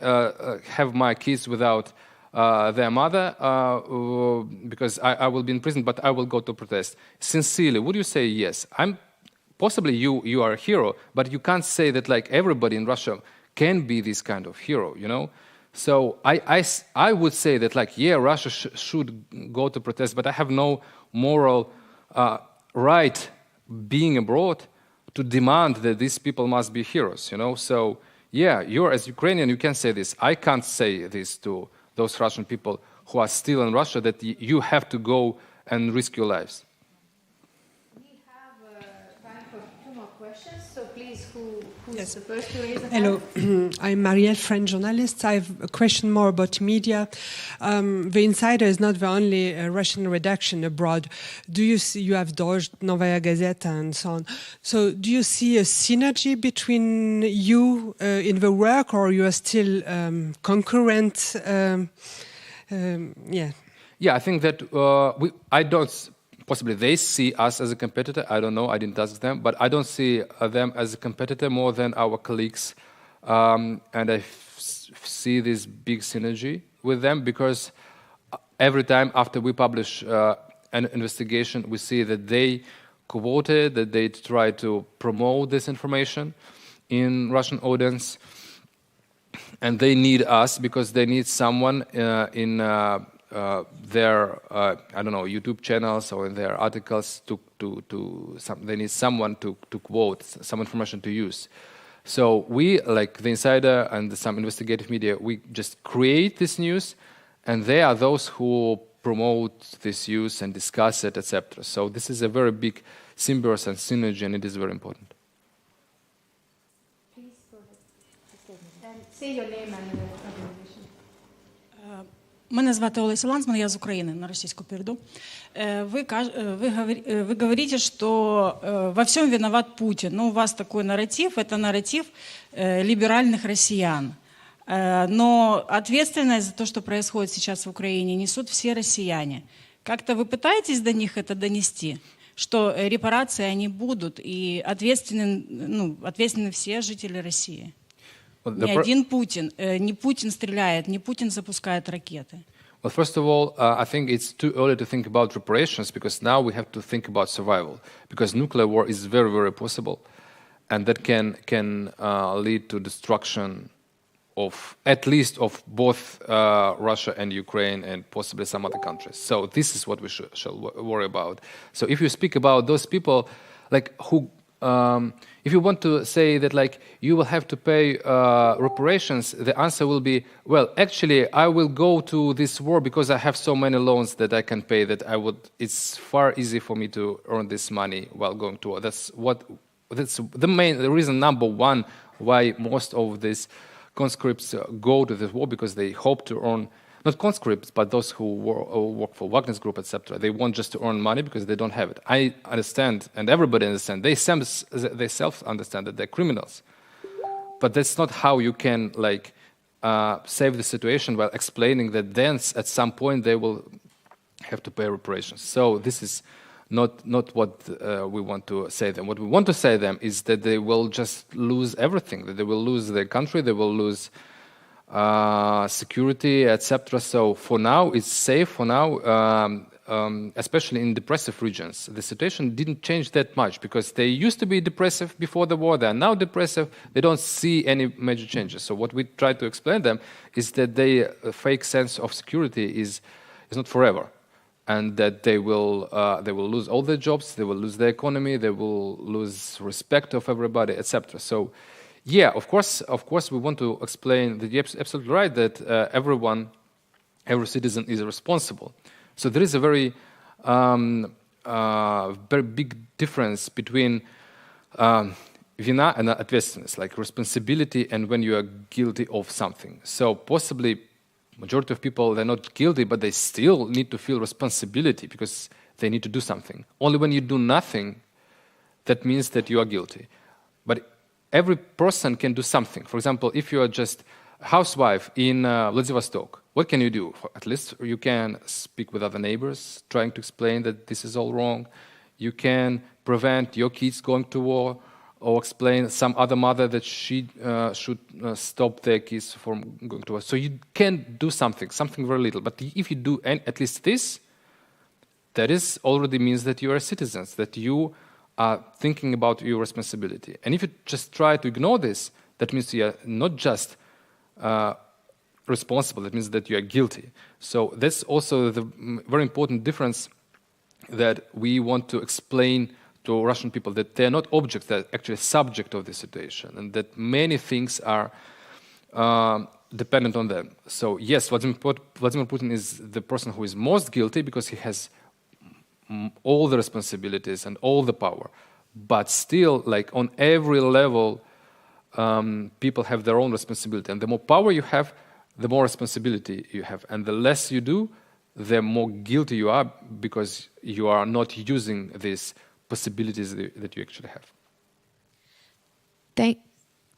have my kids without their mother because I will be in prison, but I will go to protest? Sincerely, would you say yes? Possibly you are a hero, but you can't say that, like, everybody in Russia can be this kind of hero, you know? So I would say that, like, yeah, Russia should go to protest, but I have no moral right being abroad to demand that these people must be heroes, you know? So, yeah, you're, as Ukrainian, you can say this. I can't say this to those Russian people who are still in Russia, that you have to go and risk your lives. We have time for 2 more questions, so please, who's yes. the first to raise a hand? Hello, I'm Marielle, French journalist. I have a question more about media. The Insider is not the only Russian redaction abroad. Do you see, you have Dosje, Novaya Gazeta, and so on. So do you see a synergy between you in the work, or you are still concurrent? Yeah, I think that I don't possibly they see us as a competitor. I don't know. I didn't ask them, but I don't see them as a competitor more than our colleagues, and I see this big synergy with them because every time after we publish an investigation, we see that they quoted, that they try to promote this information in Russian audience, and they need us because they need someone in their I don't know, YouTube channels or in their articles they need someone to quote, some information to use. So we, like the Insider and some investigative media, we just create this news, and they are those who promote this use and discuss it, etc. So this is a very big symbiosis and synergy, and it is very important. Please go ahead. Say your name and organization. Мене звати Олеся Лансман, я з України, на российскую перейду. Вы говорите, что во всем виноват Путин. Но у вас такой нарратив, это нарратив либеральных россиян. Но ответственность за то, что происходит сейчас в Украине, несут все россияне. Как-то вы пытаетесь до них это донести, что репарации они будут, и ответственны все жители России? Не один Путин, не Путин стреляет, не Путин запускает ракеты. Well, first of all, I think it's too early to think about reparations because now we have to think about survival. Because nuclear war is very, very possible, and that can lead to destruction of at least of both Russia and Ukraine and possibly some other countries. So this is what we shall worry about. So if you speak about those people, like who. If you want to say that, like, you will have to pay reparations, the answer will be, well, actually, I will go to this war because I have so many loans that I can pay that it's far easier for me to earn this money while going to war. That's the reason number one why most of these conscripts go to this war, because they hope to earn, not conscripts, but those who work for Wagner's group, etc. They want just to earn money because they don't have it. I understand, and everybody understands. They self-understand that they're criminals. But that's not how you can, like, save the situation while explaining that then at some point they will have to pay reparations. So this is not what we want to say them. What we want to say them is that they will just lose everything, that they will lose their country, they will lose security, etc. So for now, it's safe. For now, especially in depressive regions, the situation didn't change that much because they used to be depressive before the war. They are now depressive. They don't see any major changes. So what we try to explain them is that their fake sense of security is not forever, and that they will lose all their jobs, they will lose their economy, they will lose respect of everybody, etc. So. Yeah, of course, we want to explain that you're absolutely right that every citizen is responsible. So there is a very big difference between vina and ответственность, like responsibility and when you are guilty of something. So possibly majority of people, they're not guilty, but they still need to feel responsibility because they need to do something. Only when you do nothing, that means that you are guilty. But every person can do something. For example, if you are just a housewife in Vladivostok, what can you do? At least you can speak with other neighbors, trying to explain that this is all wrong. You can prevent your kids going to war, or explain some other mother that she should stop their kids from going to war. So you can do something very little. But if you do at least this, that is already means that you are citizens, that you are thinking about your responsibility. And if you just try to ignore this, that means you are not just responsible, that means that you are guilty. So that's also the very important difference that we want to explain to Russian people, that they're not objects, they're actually subject of the situation, and that many things are dependent on them. So yes, Vladimir Putin is the person who is most guilty because he has all the responsibilities and all the power, but still, like, on every level, people have their own responsibility, and the more power you have, the more responsibility you have, and the less you do, the more guilty you are because you are not using these possibilities that you actually have.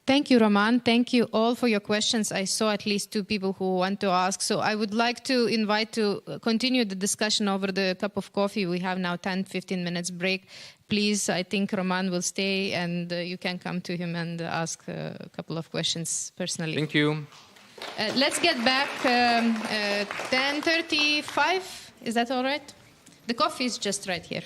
Thank you, Roman. Thank you all for your questions. I saw at least 2 people who want to ask. So I would like to invite to continue the discussion over the cup of coffee. We have now 10-15 minutes break. Please, I think Roman will stay and you can come to him and ask a couple of questions personally. Thank you. Let's get back 10:35. Is that all right? The coffee is just right here.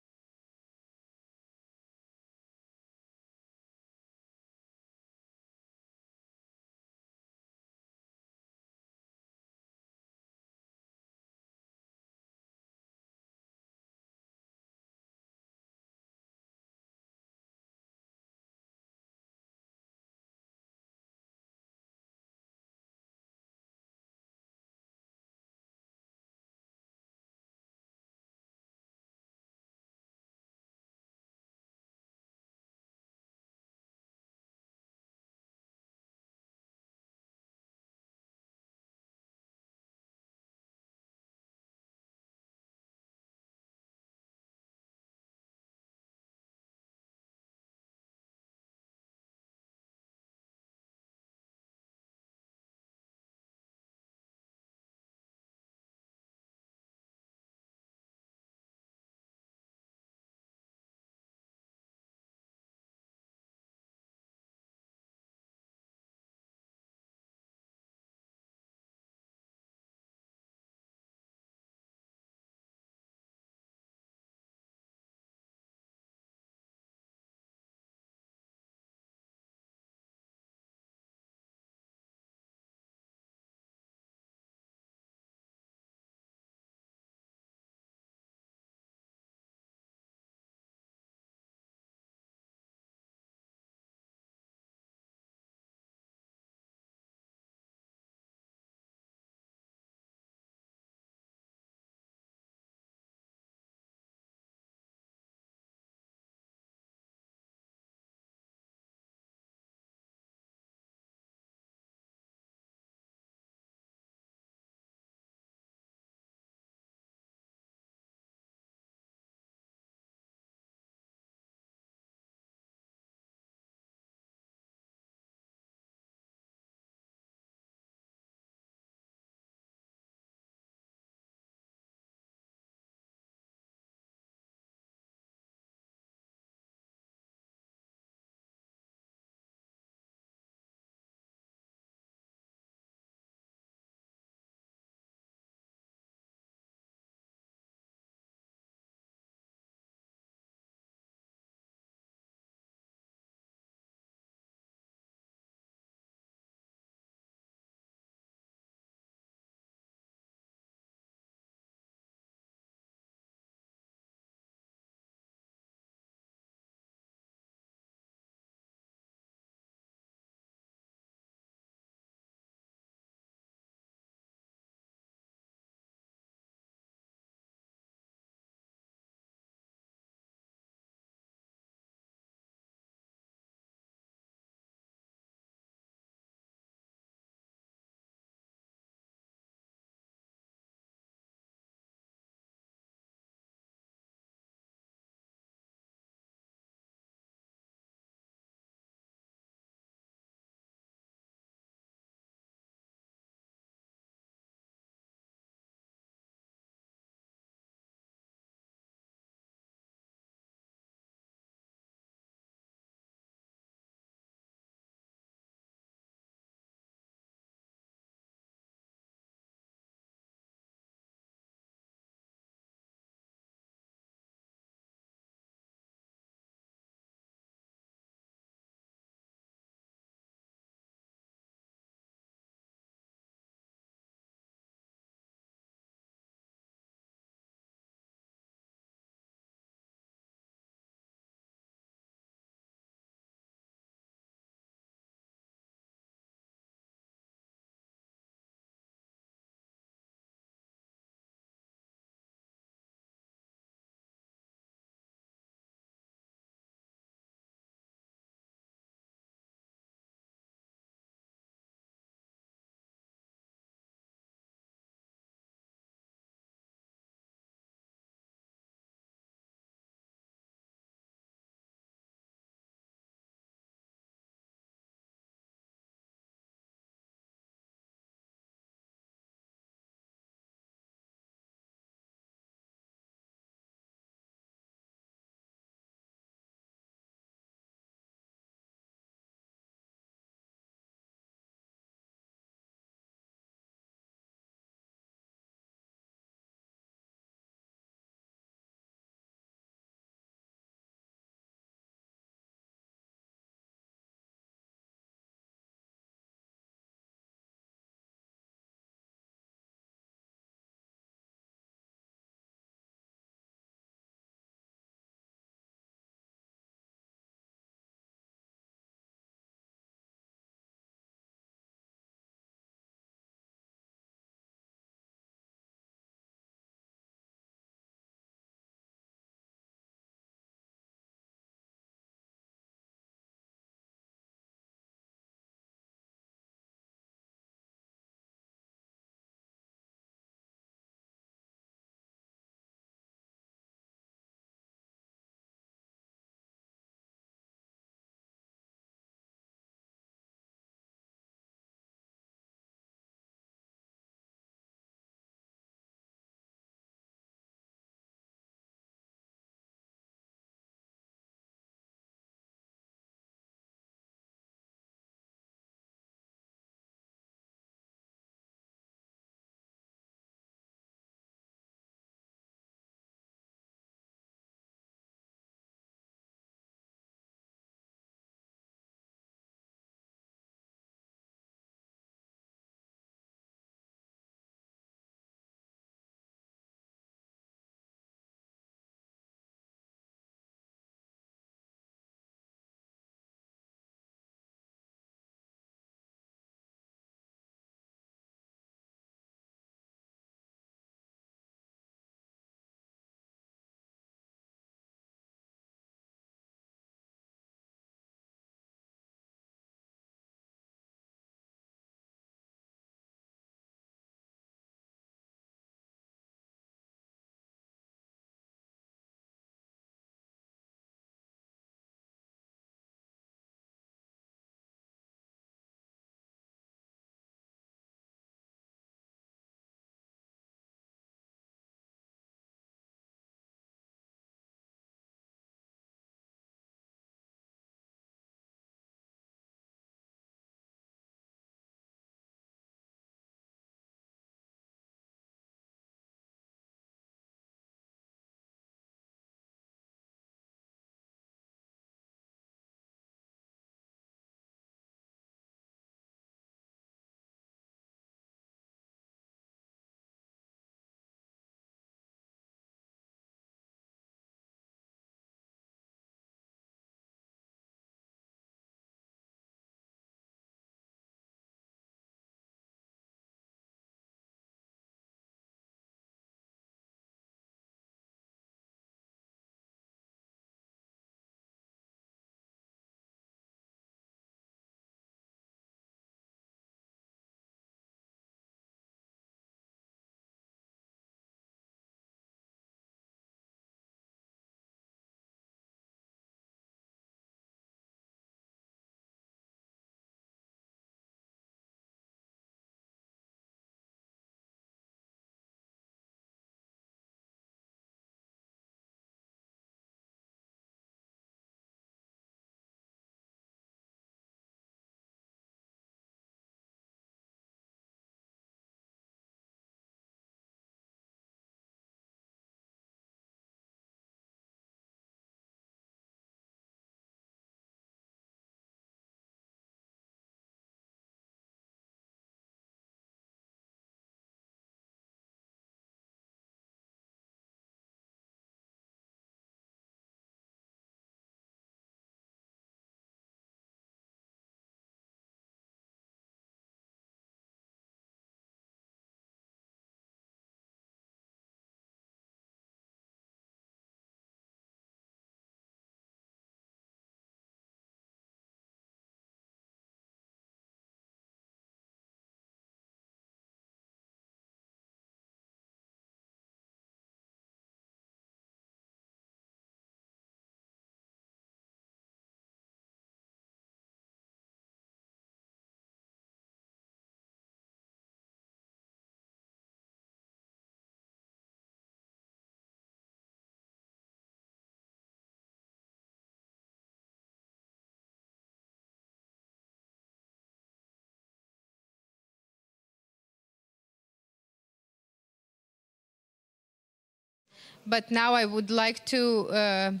But now I would like to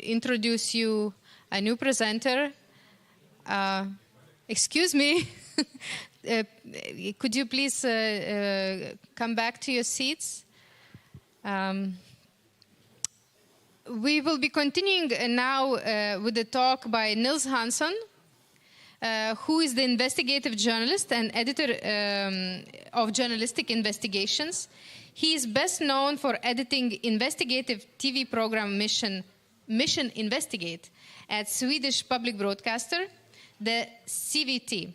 introduce you a new presenter. Excuse me. Could you please come back to your seats? We will be continuing now with the talk by Nils Hanson, who is the investigative journalist and editor of journalistic investigations. He is best known for editing investigative TV program Mission Investigate at Swedish public broadcaster, the CVT.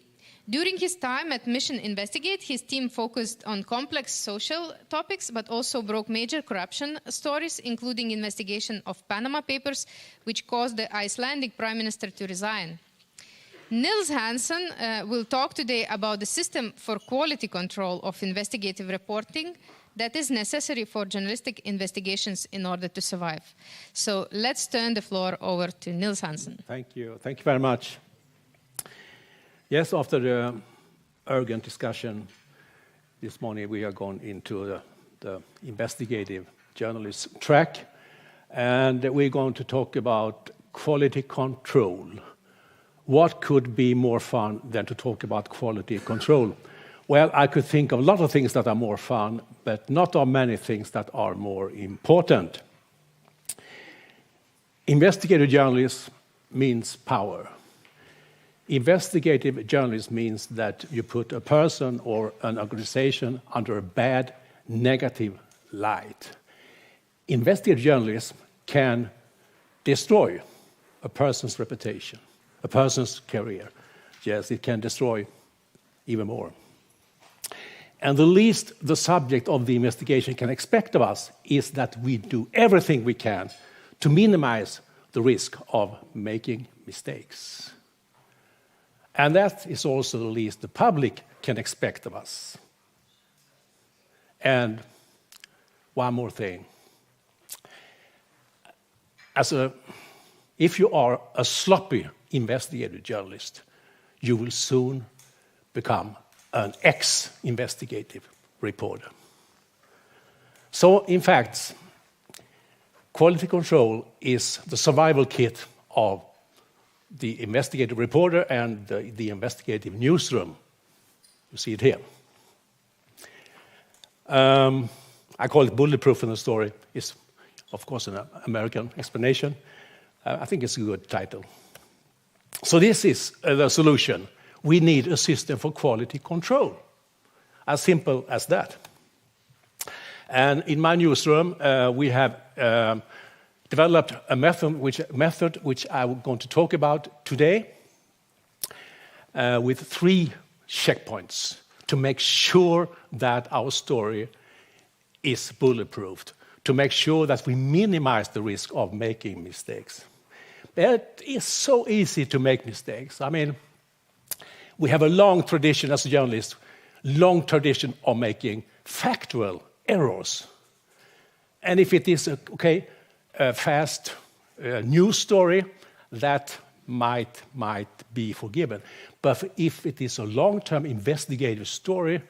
During his time at Mission Investigate, his team focused on complex social topics, but also broke major corruption stories, including investigation of Panama Papers, which caused the Icelandic Prime Minister to resign. Nils Hanson will talk today about the system for quality control of investigative reporting that is necessary for journalistic investigations in order to survive. So let's turn the floor over to Nils Hanson. Thank you. Thank you very much. Yes, after the urgent discussion this morning, we are going into the investigative journalist track, and we're going to talk about quality control. What could be more fun than to talk about quality control? Well, I could think of a lot of things that are more fun, but not of many things that are more important. Investigative journalism means power. Investigative journalism means that you put a person or an organization under a bad, negative light. Investigative journalism can destroy a person's reputation, a person's career. Yes, it can destroy even more. And the least the subject of the investigation can expect of us is that we do everything we can to minimize the risk of making mistakes. And that is also the least the public can expect of us. And one more thing. If you are a sloppy investigative journalist, you will soon become an ex-investigative reporter. So, in fact, quality control is the survival kit of the investigative reporter and the investigative newsroom. You see it here. I call it bulletproof in the story. It's, of course, an American explanation. I think it's a good title. So this is the solution. We need a system for quality control. As simple as that. And in my newsroom, we have developed a method which I'm going to talk about today with 3 checkpoints to make sure that our story is bulletproofed, to make sure that we minimize the risk of making mistakes. It is so easy to make mistakes. I mean, we have a long tradition as a journalist, long tradition of making factual errors. And if it is a fast news story, that might be forgiven. But if it is a long-term investigative story,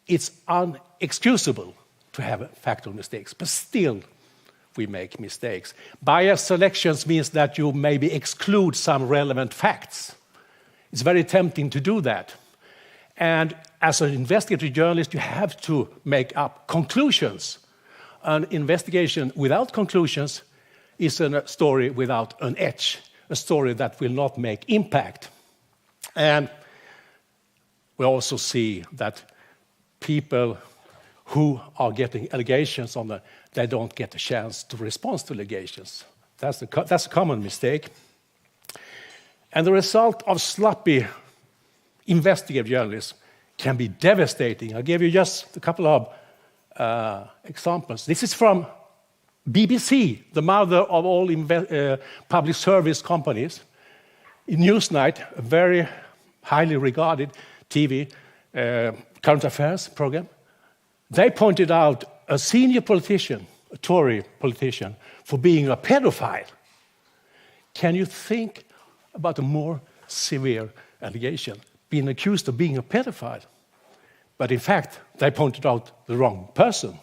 it's unexcusable to have factual mistakes. But still, we make mistakes. Bias selections means that you maybe exclude some relevant facts. It's very tempting to do that. And as an investigative journalist, you have to make up conclusions. An investigation without conclusions is a story without an edge, a story that will not make impact. And we also see that people who are getting allegations on them, they don't get a chance to respond to allegations. That's a common mistake. And the result of sloppy investigative journalism can be devastating. I'll give you just a couple of examples. This is from BBC, the mother of all public service companies. In Newsnight, a very highly regarded TV current affairs program, they pointed out a senior politician, a Tory politician, for being a pedophile. Can you think about a more severe allegation? Being accused of being a pedophile. But in fact, they pointed out the wrong person.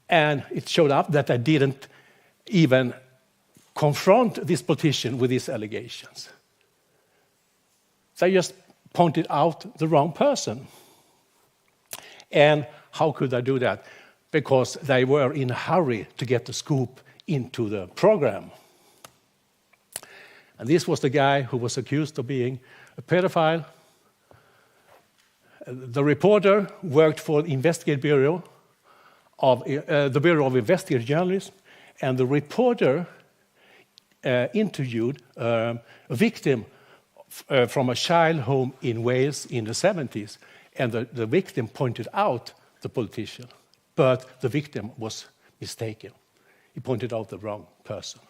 And it showed up that I didn't even confront this politician with these allegations. They just pointed out the wrong person. And how could I do that? Because they were in a hurry to get the scoop into the program. And this was the guy who was accused of being a pedophile. The reporter worked for the Investigative Bureau of the Bureau of Investigative Journalism, and the reporter interviewed a victim from a child home in Wales in the 70s, and the victim pointed out the politician, but the victim was mistaken. He pointed out the wrong person.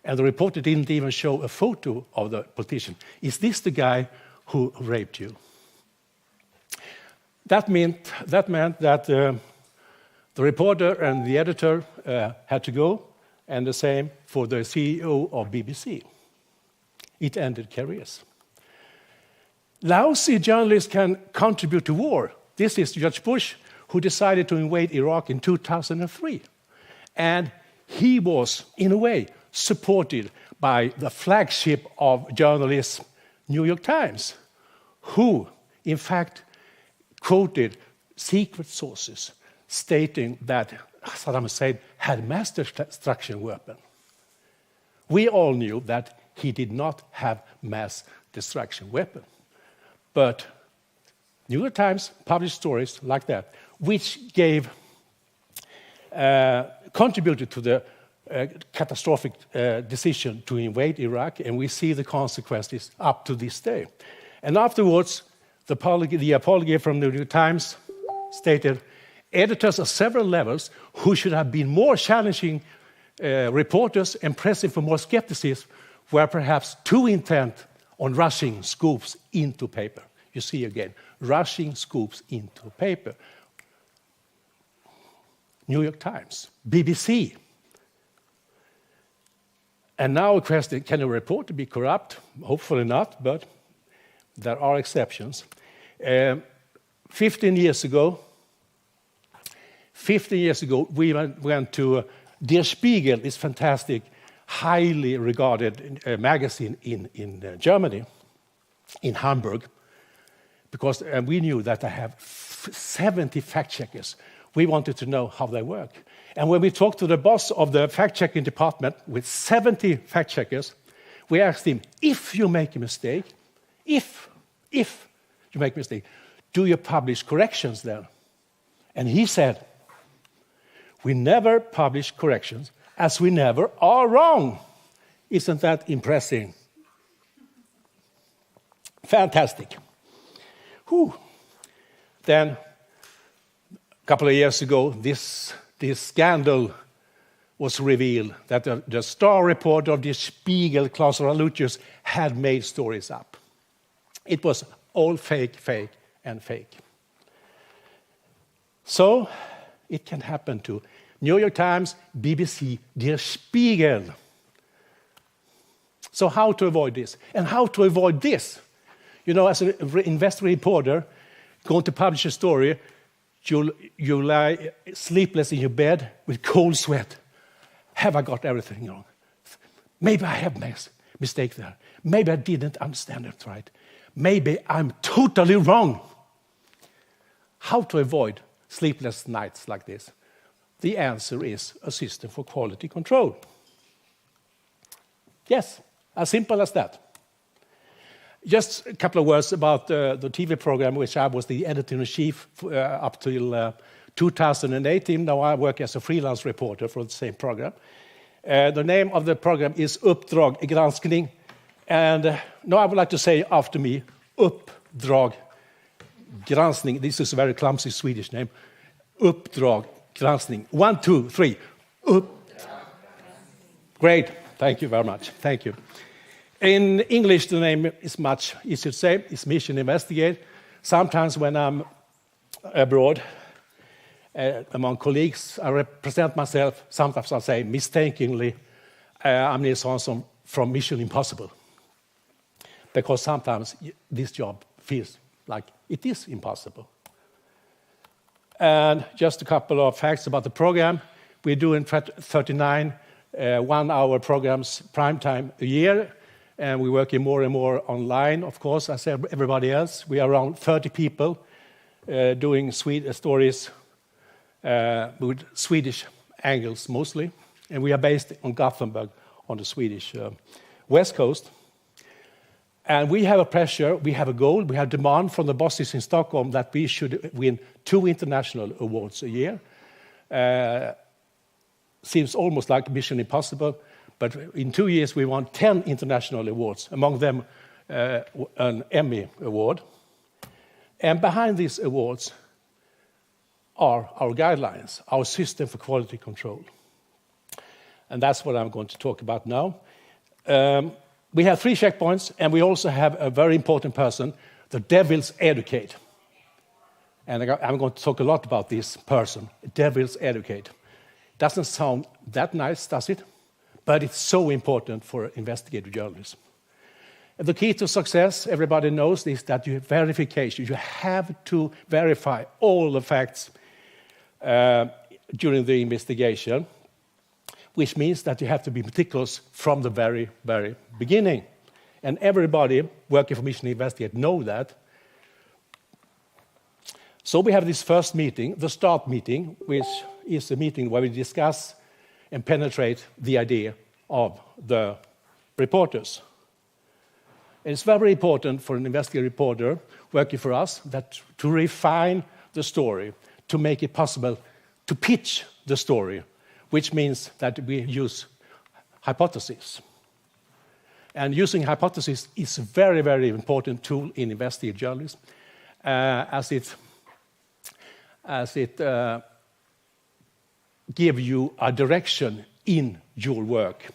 And the reporter didn't even show a photo of the politician. Is this the guy who raped you? That meant that the reporter and the editor had to go, and the same for the CEO of BBC. It ended careers. Lousy journalists can contribute to war. This is George Bush, who decided to invade Iraq in 2003. And he was, in a way, supported by the flagship of journalists, New York Times, who, in fact, quoted secret sources stating that Saddam Hussein had mass destruction weapon. We all knew that he did not have mass destruction weapon. But New York Times published stories like that, which contributed to the catastrophic decision to invade Iraq, and we see the consequences up to this day. And afterwards, the apology from the New York Times stated, editors at several levels who should have been more challenging reporters and pressing for more skepticism were perhaps too intent on rushing scoops into paper. You see again, rushing scoops into paper. New York Times, BBC. And now a question, can a reporter be corrupt? Hopefully not, but there are exceptions. 15 years ago, we went to Der Spiegel, this fantastic, highly regarded magazine in Germany, in Hamburg, because we knew that they have 70 fact-checkers. We wanted to know how they work. And when we talked to the boss of the fact-checking department with 70 fact-checkers, we asked him, if you make a mistake, if you make a mistake, do you publish corrections then? And he said, we never publish corrections as we never are wrong. Isn't that impressive? Fantastic. Whew. Then, a couple of years ago, this scandal was revealed that the star reporter of the Spiegel, Klaus Ralucius, had made stories up. It was all fake, and fake. So, it can happen to New York Times, BBC, Der Spiegel. So how to avoid this? And how to avoid this? You know, as an investigative reporter, going to publish a story, you lie sleepless in your bed with cold sweat. Have I got everything wrong? Maybe I have made a mistake there. Maybe I didn't understand it right. Maybe I'm totally wrong. How to avoid sleepless nights like this? The answer is a system for quality control. Yes, as simple as that. Just a couple of words about the TV program, which I was the editor-in-chief up till 2018. Now I work as a freelance reporter for the same program. The name of the program is Uppdrag Granskning. And now I would like to say after me, Uppdrag Granskning. This is a very clumsy Swedish name. Uppdrag Granskning. 1, 2, 3. Great. Thank you very much. Thank you. In English, the name is much easier to say. It's Mission Investigate. Sometimes when I'm abroad, among colleagues, I represent myself. Sometimes I say mistakenly, I'm Nils Hanson from Mission Impossible. Because sometimes this job feels like it is impossible. And just a couple of facts about the program. We're doing 39 one-hour programs, prime time a year, and we're working more and more online, of course, as everybody else. We are around 30 people doing stories with Swedish angles mostly, and we are based on Gothenburg on the Swedish west coast. And we have a pressure, we have a goal, we have demand from the bosses in Stockholm that we should win 2 international awards a year. Seems almost like mission impossible, but in 2 years we won 10 international awards, among them an Emmy award. And behind these awards are our guidelines, our system for quality control. And that's what I'm going to talk about now. We have 3 checkpoints, and we also have a very important person, the devil's advocate. And I'm going to talk a lot about this person, devil's advocate. Doesn't sound that nice, does it? But it's so important for investigative journalism. And the key to success, everybody knows, is that you have verification. You have to verify all the facts during the investigation, which means that you have to be meticulous from the very, very beginning. And everybody working for Mission Investigate know that. So we have this first meeting, the start meeting, which is a meeting where we discuss and penetrate the idea of the reporters. And it's very important for an investigative reporter working for us that to refine the story, to make it possible to pitch the story, which means that we use hypotheses. And using hypotheses is a very, very important tool in investigative journalism, as it gives you a direction in your work.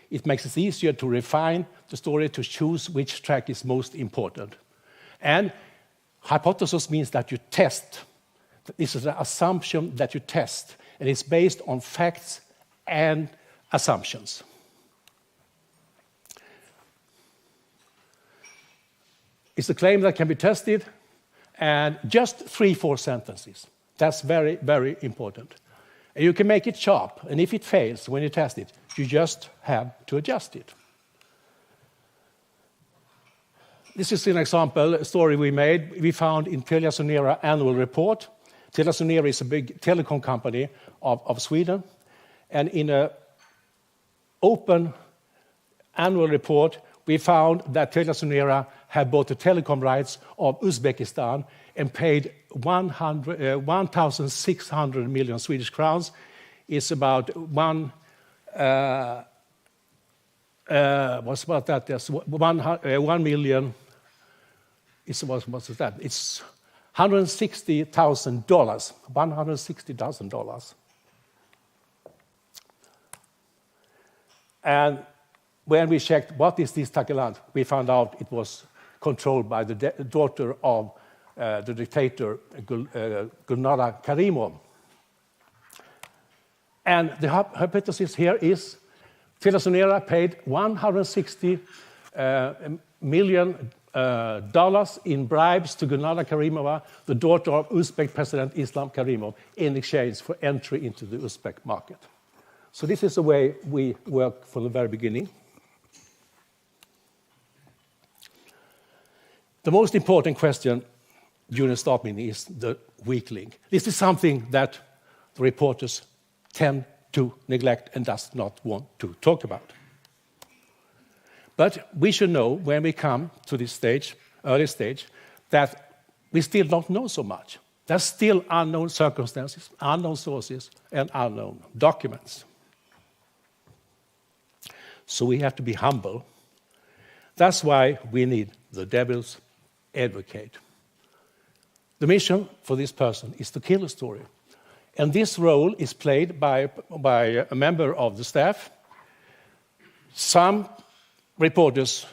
It makes it easier to refine the story, to choose which track is most important. And hypothesis means that you test. This is an assumption that you test, and it's based on facts and assumptions. It's a claim that can be tested, and just 3-4 sentences. That's very, very important. And you can make it sharp, and if it fails when you test it, you just have to adjust it. This is an example, a story we made. We found in TeliaSonera annual report. TeliaSonera is a big telecom company of Sweden. And in an open annual report, we found that TeliaSonera had bought the telecom rights of Uzbekistan and paid 1,600 million Swedish crowns. It's about what's about that? There's 1 million. What's that? It's $160,000. $160,000. And when we checked what is this Takiland, we found out it was controlled by the daughter of the dictator Gulnara Karimov. And the hypothesis here is TeliaSonera paid $160 million in bribes to Gulnara Karimova, the daughter of Uzbek President Islam Karimov, in exchange for entry into the Uzbek market. So this is the way we work from the very beginning. The most important question during the start meeting is the weak link. This is something that the reporters tend to neglect and does not want to talk about. But we should know when we come to this stage, early stage, that we still don't know so much. There's still unknown circumstances, unknown sources, and unknown documents. So we have to be humble. That's why we need the devil's advocate. The mission for this person is to kill a story. And this role is played by a member of the staff. Some reporters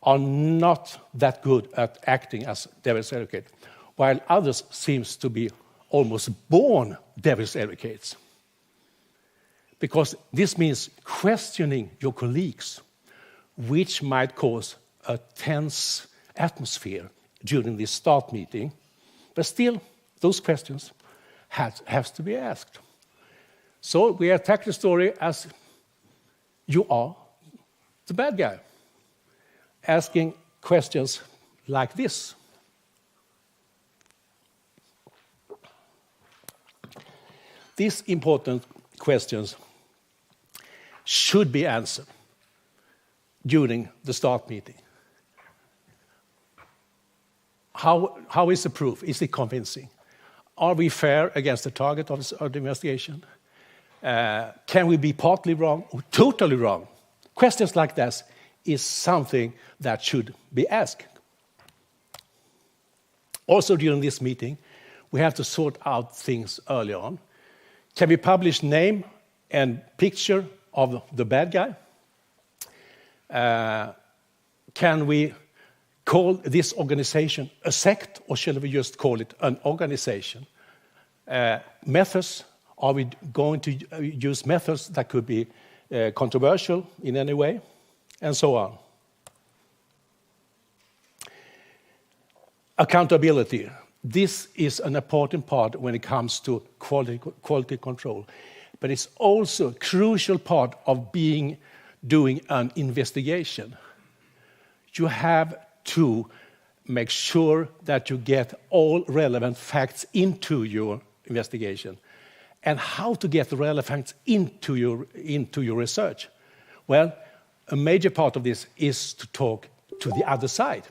are not that good at acting as devil's advocate, while others seem to be almost born devil's advocates. Because this means questioning your colleagues, which might cause a tense atmosphere during this start meeting. But still, those questions has to be asked. So we attack the story as you are the bad guy, asking questions like this. These important questions should be answered during the start meeting. How is the proof? Is it convincing? Are we fair against the target of the investigation? Can we be partly wrong or totally wrong? Questions like this is something that should be asked. Also during this meeting, we have to sort out things early on. Can we publish name and picture of the bad guy? Can we call this organization a sect, or shall we just call it an organization? Methods, are we going to use methods that could be controversial in any way? And so on. Accountability. This is an important part when it comes to quality control. But it's also a crucial part of doing an investigation. You have to make sure that you get all relevant facts into your investigation. And how to get the relevant facts into your research? Well, a major part of this is to talk to the other side.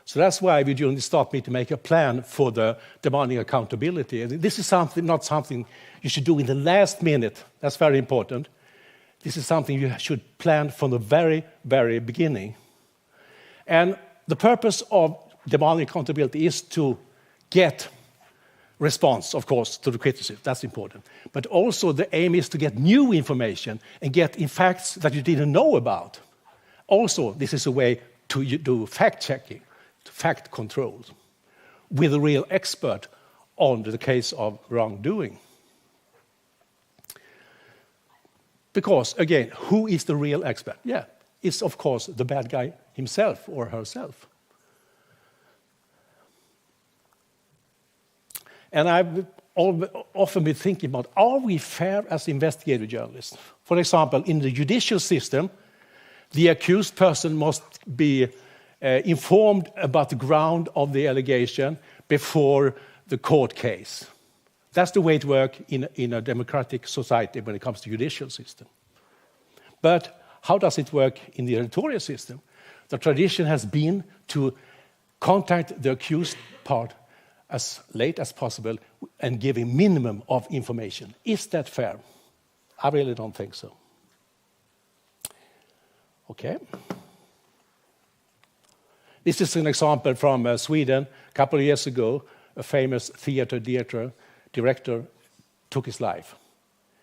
So that's why we, during the start meeting, make a plan for the demanding accountability. This is not something you should do in the last minute. That's very important. This is something you should plan from the very, very beginning. And the purpose of demanding accountability is to get response, of course, to the criticism. That's important. But also the aim is to get new information and get in facts that you didn't know about. Also, this is a way to do fact-checking, fact control, with a real expert on the case of wrongdoing. Because, again, who is the real expert? Yeah, it's, of course, the bad guy himself or herself. And I've often been thinking about, are we fair as investigative journalists? For example, in the judicial system, the accused person must be informed about the ground of the allegation before the court case. That's the way it works in a democratic society when it comes to judicial system. But how does it work in the editorial system? The tradition has been to contact the accused part as late as possible and give a minimum of information. Is that fair? I really don't think so. Okay. This is an example from Sweden. A couple of years ago, a famous theater director took his life.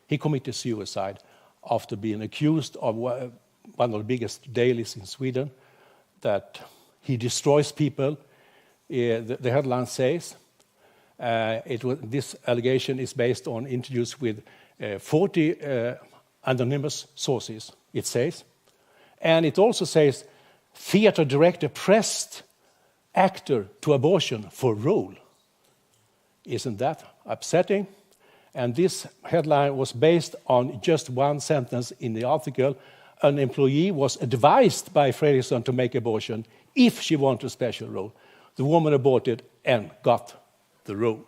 He committed suicide after being accused of one of the biggest dailies in Sweden, that he destroys people. The headline says this allegation is based on interviews with 40 anonymous sources, it says. And it also says, theater director pressed actor to abortion for role. Isn't that upsetting? And this headline was based on just one sentence in the article. An employee was advised by Fredriksson to make abortion if she wanted a special role. The woman aborted and got the role.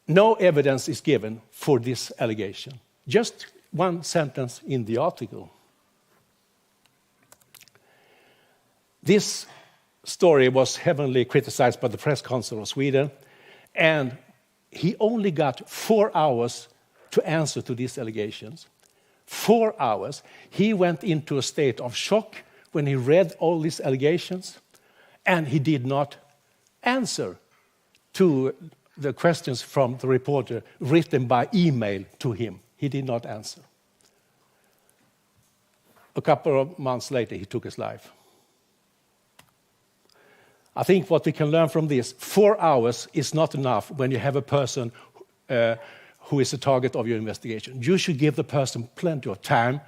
No evidence is given for this allegation. Just one sentence in the article. This story was heavily criticized by the press council of Sweden, and he only got 4 hours to answer to these allegations. 4 hours. He went into a state of shock when he read all these allegations, and he did not answer to the questions from the reporter written by email to him. He did not answer. A couple of months later, he took his life. I think what we can learn from this, 4 hours is not enough when you have a person who is the target of your investigation. You should give the person plenty of time.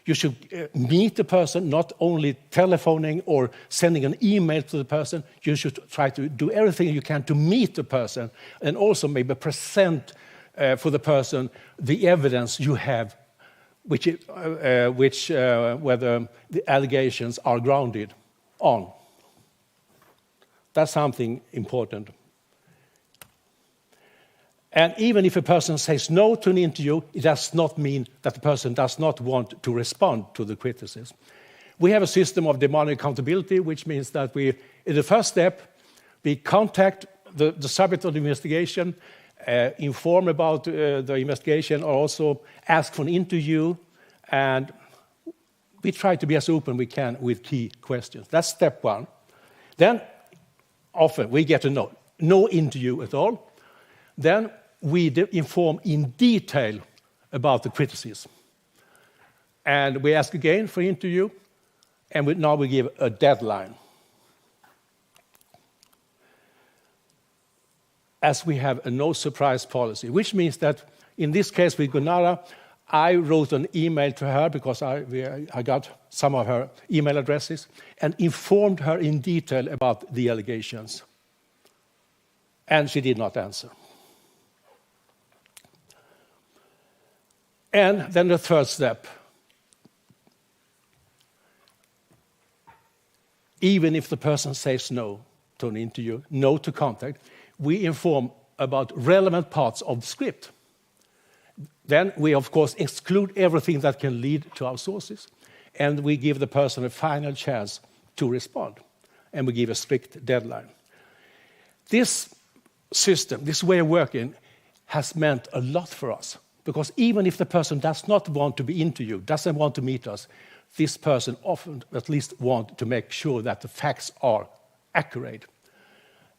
You should meet the person, not only telephoning or sending an email to the person. You should try to do everything you can to meet the person and also maybe present for the person the evidence you have, whether the allegations are grounded on. That's something important. And even if a person says no to an interview, it does not mean that the person does not want to respond to the criticism. We have a system of demanding accountability, which means that we, in the first step, we contact the subject of the investigation, inform about the investigation, or also ask for an interview, and we try to be as open as we can with key questions. That's step one. Then, often, we get a no interview at all. Then we inform in detail about the criticism. And we ask again for interview, and now we give a deadline. As we have a no-surprise policy, which means that in this case with Gunara, I wrote an email to her because I got some of her email addresses and informed her in detail about the allegations. And she did not answer. And then the third step. Even if the person says no to an interview, no to contact, we inform about relevant parts of the script. Then we, of course, exclude everything that can lead to our sources, and we give the person a final chance to respond, and we give a strict deadline. This system, this way of working, has meant a lot for us. Because even if the person does not want to be interviewed, doesn't want to meet us, this person often at least wants to make sure that the facts are accurate.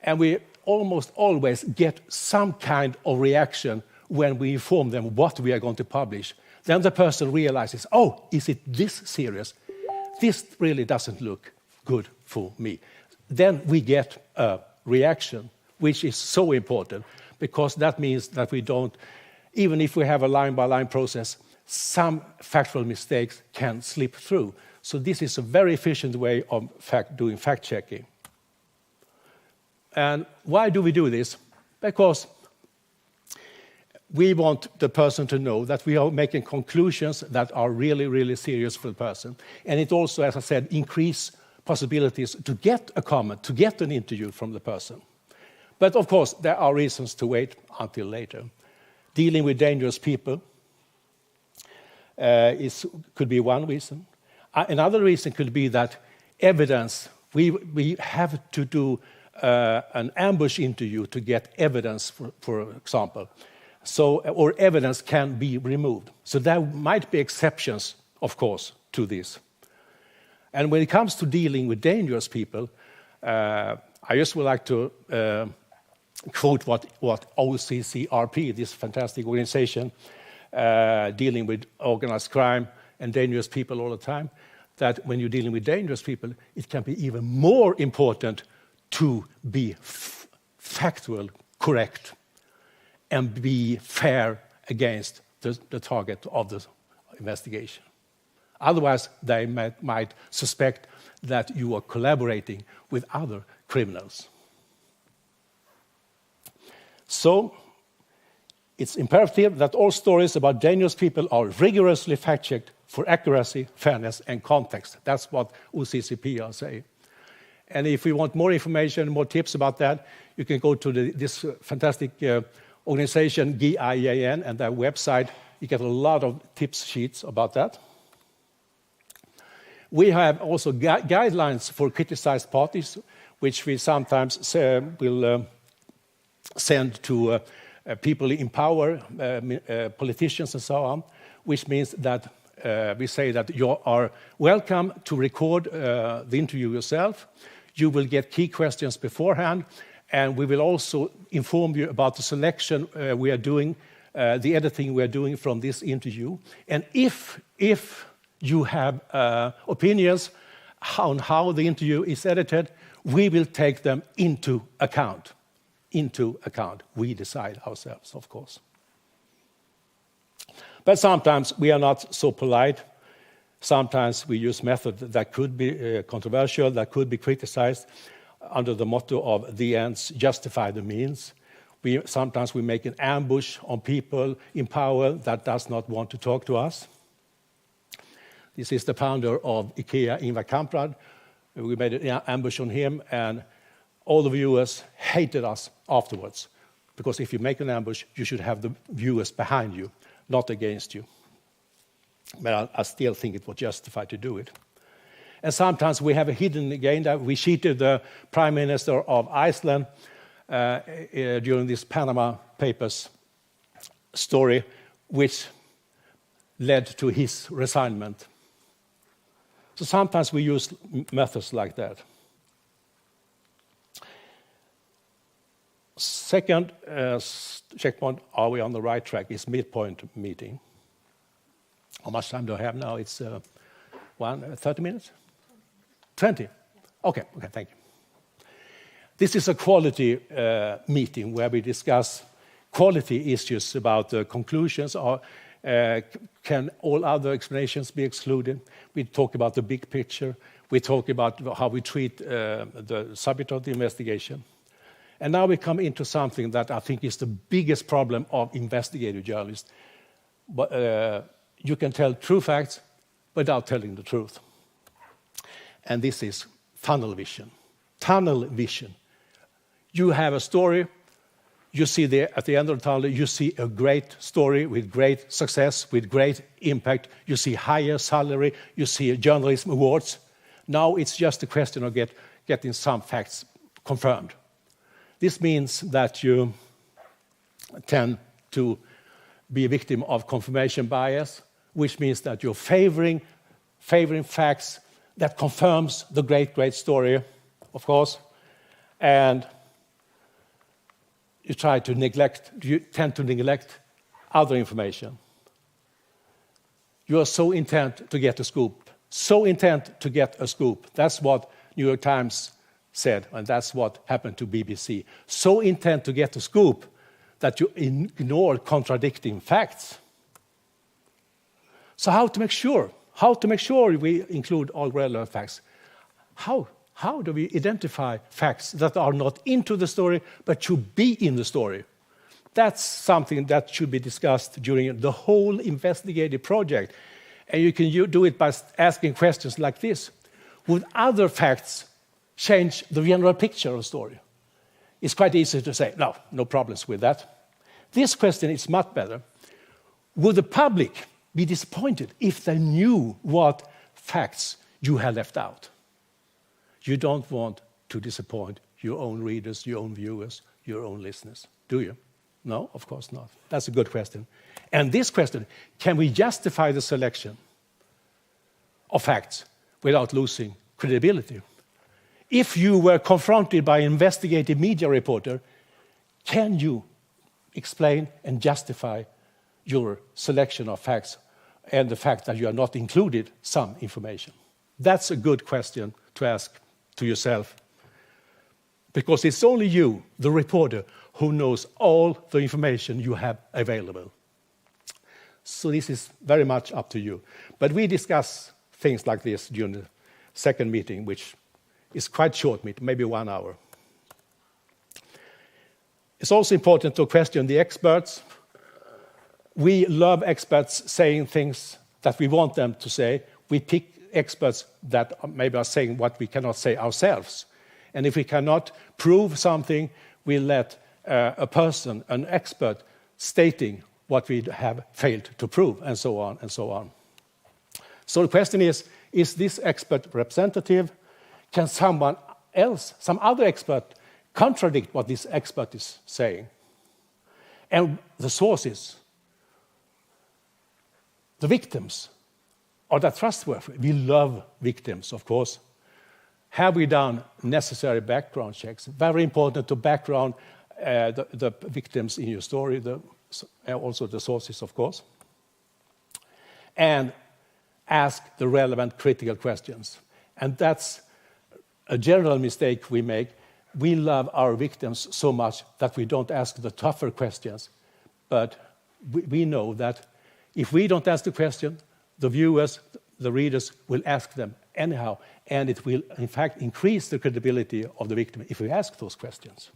And we almost always get some kind of reaction when we inform them what we are going to publish. Then the person realizes, oh, is it this serious? This really doesn't look good for me. Then we get a reaction, which is so important, because that means that we don't, even if we have a line-by-line process, some factual mistakes can slip through. So this is a very efficient way of doing fact-checking. And why do we do this? Because we want the person to know that we are making conclusions that are really, really serious for the person. And it also, as I said, increases possibilities to get a comment, to get an interview from the person. But of course, there are reasons to wait until later. Dealing with dangerous people could be one reason. Another reason could be that evidence, we have to do an ambush interview to get evidence, for example. Or evidence can be removed. So there might be exceptions, of course, to this. And when it comes to dealing with dangerous people, I just would like to quote what OCCRP, this fantastic organization dealing with organized crime and dangerous people all the time, that when you're dealing with dangerous people, it can be even more important to be factual, correct, and be fair against the target of the investigation. Otherwise, they might suspect that you are collaborating with other criminals. So, it's imperative that all stories about dangerous people are rigorously fact-checked for accuracy, fairness, and context. That's what OCCP are saying. And if you want more information, more tips about that, you can go to this fantastic organization, GIAN, and their website. You get a lot of tips sheets about that. We have also guidelines for criticized parties, which we sometimes will send to people in power, politicians and so on, which means that we say that you are welcome to record the interview yourself. You will get key questions beforehand, and we will also inform you about the selection we are doing, the editing we are doing from this interview. And if you have opinions on how the interview is edited, we will take them into account. We decide ourselves, of course. But sometimes we are not so polite. Sometimes we use methods that could be controversial, that could be criticized under the motto of the ends justify the means. Sometimes we make an ambush on people in power that does not want to talk to us. This is the founder of IKEA, Ingvar Kamprad. We made an ambush on him, and all the viewers hated us afterwards. Because if you make an ambush, you should have the viewers behind you, not against you. But I still think it was justified to do it. And sometimes we have a hidden agenda. We cheated the Prime Minister of Iceland during this Panama Papers story, which led to his resignation. So sometimes we use methods like that. Second checkpoint, are we on the right track, is midpoint meeting. How much time do I have now? It's 30 minutes? 20? Okay, thank you. This is a quality meeting where we discuss quality issues about the conclusions, or can all other explanations be excluded? We talk about the big picture. We talk about how we treat the subject of the investigation. And now we come into something that I think is the biggest problem of investigative journalists. But, you can tell true facts without telling the truth. And this is tunnel vision. Tunnel vision. You have a story, you see at the end of the tunnel, you see a great story with great success, with great impact. You see higher salary, you see journalism awards. Now it's just a question of getting some facts confirmed. This means that you tend to be a victim of confirmation bias, which means that you're favoring facts that confirms the great story, of course, and you tend to neglect other information. You are so intent to get a scoop, That's what New York Times said, and that's what happened to BBC. So intent to get a scoop that you ignore contradicting facts. So how to make sure we include all relevant facts? How do we identify facts that are not into the story but should be in the story? That's something that should be discussed during the whole investigative project. And you can do it by asking questions like this. Would other facts change the general picture of the story? It's quite easy to say, no problems with that. This question is much better. Would the public be disappointed if they knew what facts you had left out? You don't want to disappoint your own readers, your own viewers, your own listeners, do you? No, of course not. That's a good question. And this question, can we justify the selection of facts without losing credibility? If you were confronted by an investigative media reporter, can you explain and justify your selection of facts and the fact that you have not included some information? That's a good question to ask to yourself, because it's only you, the reporter, who knows all the information you have available. So this is very much up to you. But we discuss things like this during the second meeting, which is quite short meeting, maybe 1 hour. It's also important to question the experts. We love experts saying things that we want them to say. We pick experts that maybe are saying what we cannot say ourselves. And if we cannot prove something, we let a person, an expert, stating what we have failed to prove, and so on and so on. So the question is this expert representative? Can someone else, some other expert, contradict what this expert is saying? And the sources, the victims, are they trustworthy? We love victims, of course. Have we done necessary background checks? Very important to background the victims in your story, also the sources, of course. And ask the relevant critical questions. And that's a general mistake we make. We love our victims so much that we don't ask the tougher questions. But we know that if we don't ask the question, the viewers, the readers will ask them anyhow, and it will, in fact, increase the credibility of the victim if we ask those questions.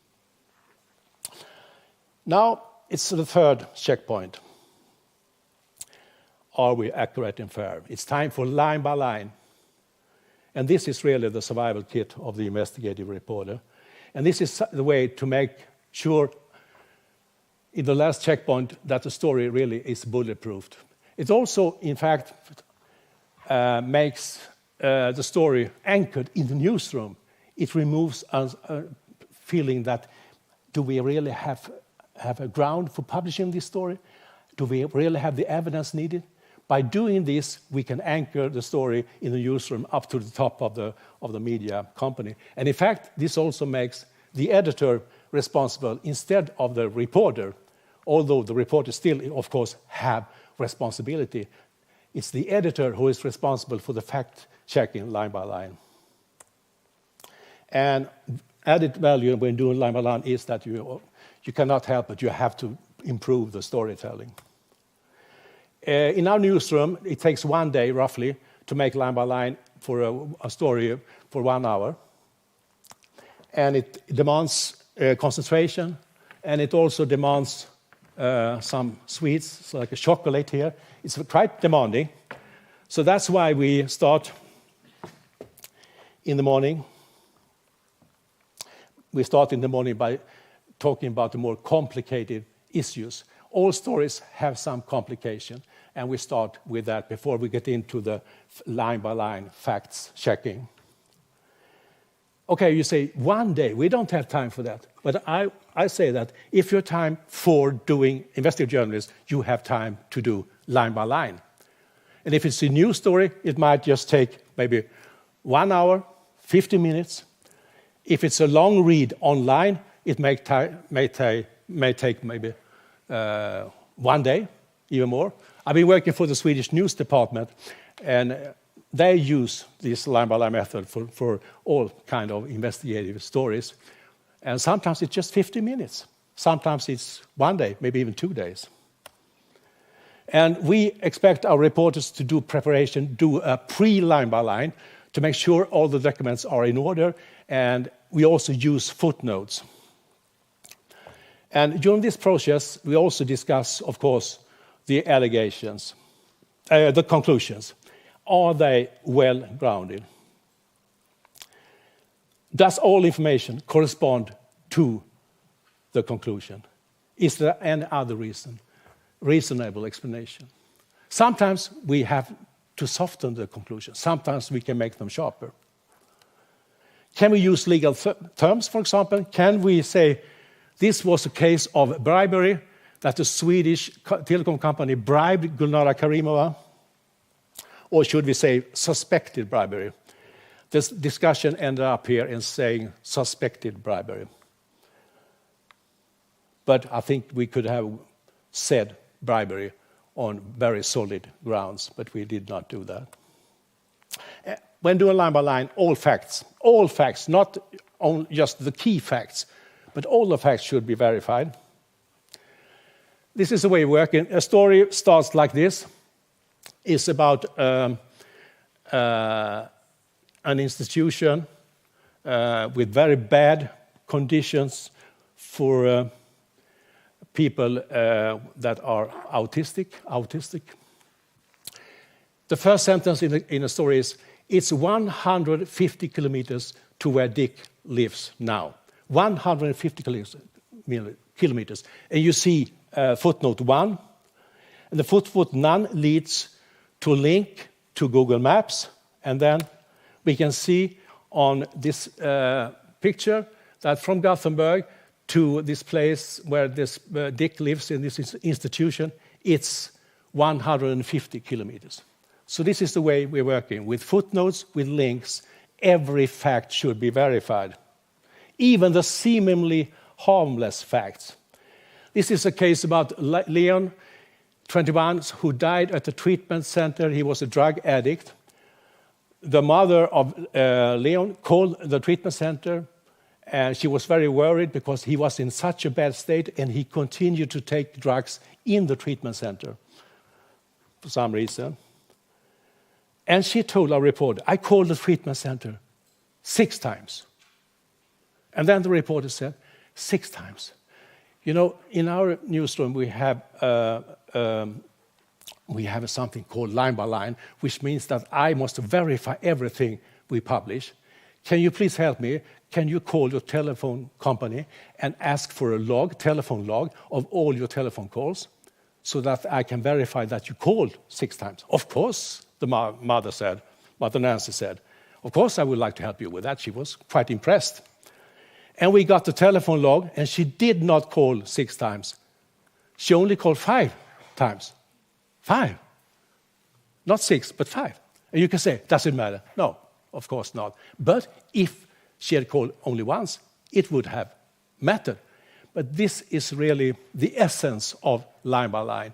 Now, it's the third checkpoint. Are we accurate and fair? It's time for line by line. And this is really the survival kit of the investigative reporter. And this is the way to make sure in the last checkpoint that the story really is bulletproof. It also, in fact, makes the story anchored in the newsroom. It removes us feeling that, do we really have a ground for publishing this story? Do we really have the evidence needed? By doing this, we can anchor the story in the newsroom up to the top of the media company. And in fact, this also makes the editor responsible instead of the reporter, although the reporter still, of course, have responsibility. It's the editor who is responsible for the fact-checking line by line. And added value when doing line by line is that you cannot help it. You have to improve the storytelling. In our newsroom, it takes 1 day, roughly, to make line by line for a story for 1 hour. And it demands concentration, and it also demands some sweets, so like a chocolate here. It's quite demanding. So that's why we start in the morning. We start in the morning by talking about the more complicated issues. All stories have some complication, and we start with that before we get into the line-by-line facts checking. Okay, you say, 1 day, we don't have time for that. But I say that if you have time for doing investigative journalism, you have time to do line-by-line. And if it's a news story, it might just take maybe 1 hour, 50 minutes. If it's a long read online, it may take maybe 1 day, even more. I've been working for the Swedish news department, and they use this line-by-line method for all kind of investigative stories. And sometimes it's just 50 minutes. Sometimes it's 1 day, maybe even 2 days. And we expect our reporters to do preparation, do a pre-line-by-line to make sure all the documents are in order, and we also use footnotes. And during this process, we also discuss, of course, the allegations, the conclusions. Are they well-grounded? Does all information correspond to the conclusion? Is there any other reasonable explanation? Sometimes we have to soften the conclusion. Sometimes we can make them sharper. Can we use legal terms, for example? Can we say, this was a case of bribery, that the Swedish telecom company bribed Gulnara Karimova? Or should we say suspected bribery? This discussion ended up here in saying suspected bribery. But I think we could have said bribery on very solid grounds, but we did not do that. When doing line by line, all facts, not just the key facts, but all the facts should be verified. This is the way of working. A story starts like this. It's about an institution with very bad conditions for people that are autistic. The first sentence in the story is, it's 150 kilometers to where Dick lives now. 150 kilometers. And you see footnote 1. And the footnote 1 leads to a link to Google Maps. And then we can see on this picture that from Gothenburg to this place where this Dick lives in this institution, it's 150 kilometers. So this is the way we're working. With footnotes, with links, every fact should be verified. Even the seemingly harmless facts. This is a case about Leon, 21, who died at a treatment center. He was a drug addict. The mother of Leon called the treatment center, and she was very worried because he was in such a bad state, and he continued to take drugs in the treatment center for some reason. And she told our reporter, I called the treatment center 6 times. And then the reporter said, 6 times. You know, in our newsroom we have something called line by line, which means that I must verify everything we publish. Can you please help me? Can you call your telephone company and ask for a telephone log of all your telephone calls so that I can verify that you called 6 times? Of course, the Mother Nancy said. Of course, I would like to help you with that. She was quite impressed. And we got the telephone log, and she did not call 6 times. She only called 5 times. 5. Not 6, but 5. And you can say, does it matter? No, of course not. But if she had called only once, it would have mattered. But this is really the essence of line by line,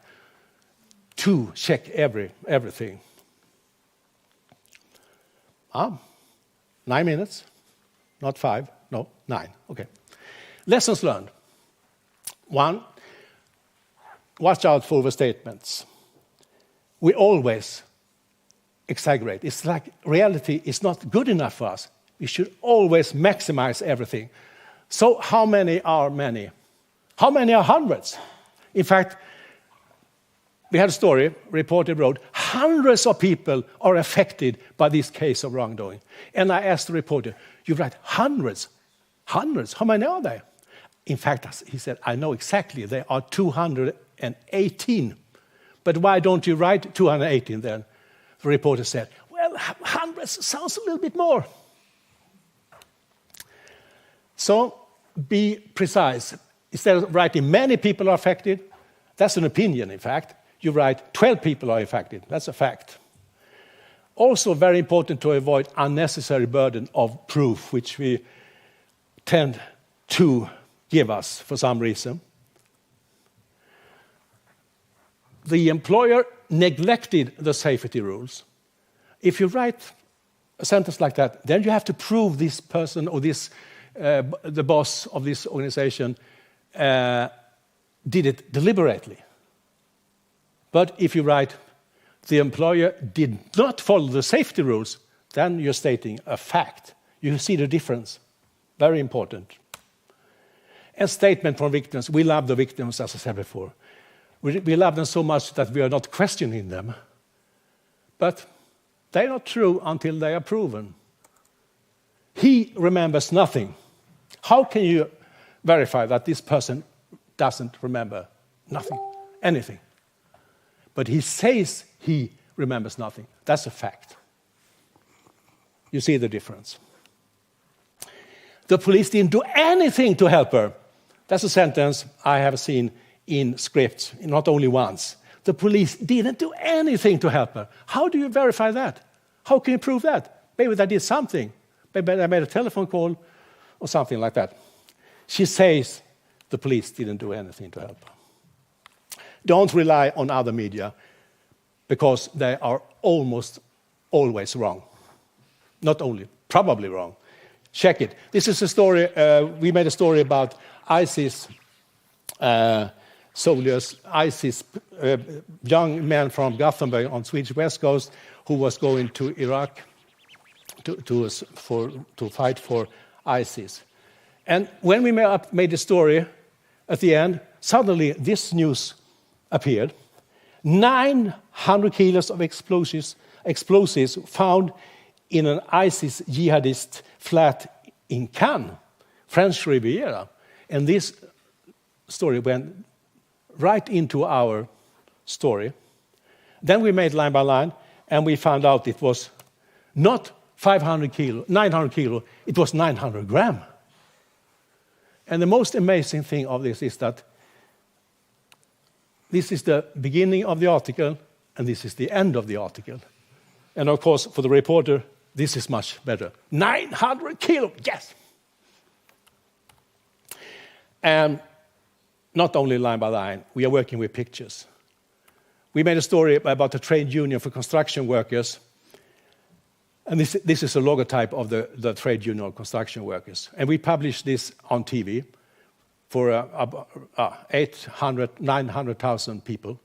to check everything. 9 minutes, not 5, no, 9. Okay. Lessons learned. 1, watch out for overstatements. We always exaggerate. It's like reality is not good enough for us. We should always maximize everything. So how many are many? How many are hundreds? In fact, we had a story, reporter wrote, hundreds of people are affected by this case of wrongdoing. And I asked the reporter, you write hundreds? Hundreds? How many are there? In fact, he said, I know exactly, there are 218. But why don't you write 218 then? The reporter said, well, hundreds sounds a little bit more. So be precise. Instead of writing many people are affected, that's an opinion, in fact. You write 12 people are affected. That's a fact. Also very important to avoid unnecessary burden of proof, which we tend to give us for some reason. The employer neglected the safety rules. If you write a sentence like that, then you have to prove this person or the boss of this organization did it deliberately. But if you write, the employer did not follow the safety rules, then you're stating a fact. You see the difference. Very important. And statement from victims. We love the victims, as I said before. We love them so much that we are not questioning them. But they're not true until they are proven. He remembers nothing. How can you verify that this person doesn't remember nothing, anything? But he says he remembers nothing. That's a fact. You see the difference. The police didn't do anything to help her. That's a sentence I have seen in scripts, not only once. The police didn't do anything to help her. How do you verify that? How can you prove that? Maybe they did something. Maybe they made a telephone call or something like that. She says the police didn't do anything to help her. Don't rely on other media because they are almost always wrong. Not only, probably wrong. Check it. This is a story, we made a story about ISIS soldiers, ISIS young man from Gothenburg on Swedish west coast who was going to Iraq to fight for ISIS. And when we made the story at the end, suddenly this news appeared. 900 kilos of explosives found in an ISIS jihadist flat in Cannes, French Riviera. And this story went right into our story. Then we made line by line, and we found out it was not 900 kilo, it was 900 grams. And the most amazing thing of this is that this is the beginning of the article, and this is the end of the article. And of course, for the reporter, this is much better. 900 kilo, yes! And not only line by line, we are working with pictures. We made a story about the trade union for construction workers. And this is a logotype of the trade union of construction workers. And we published this on TV for 900,000 people.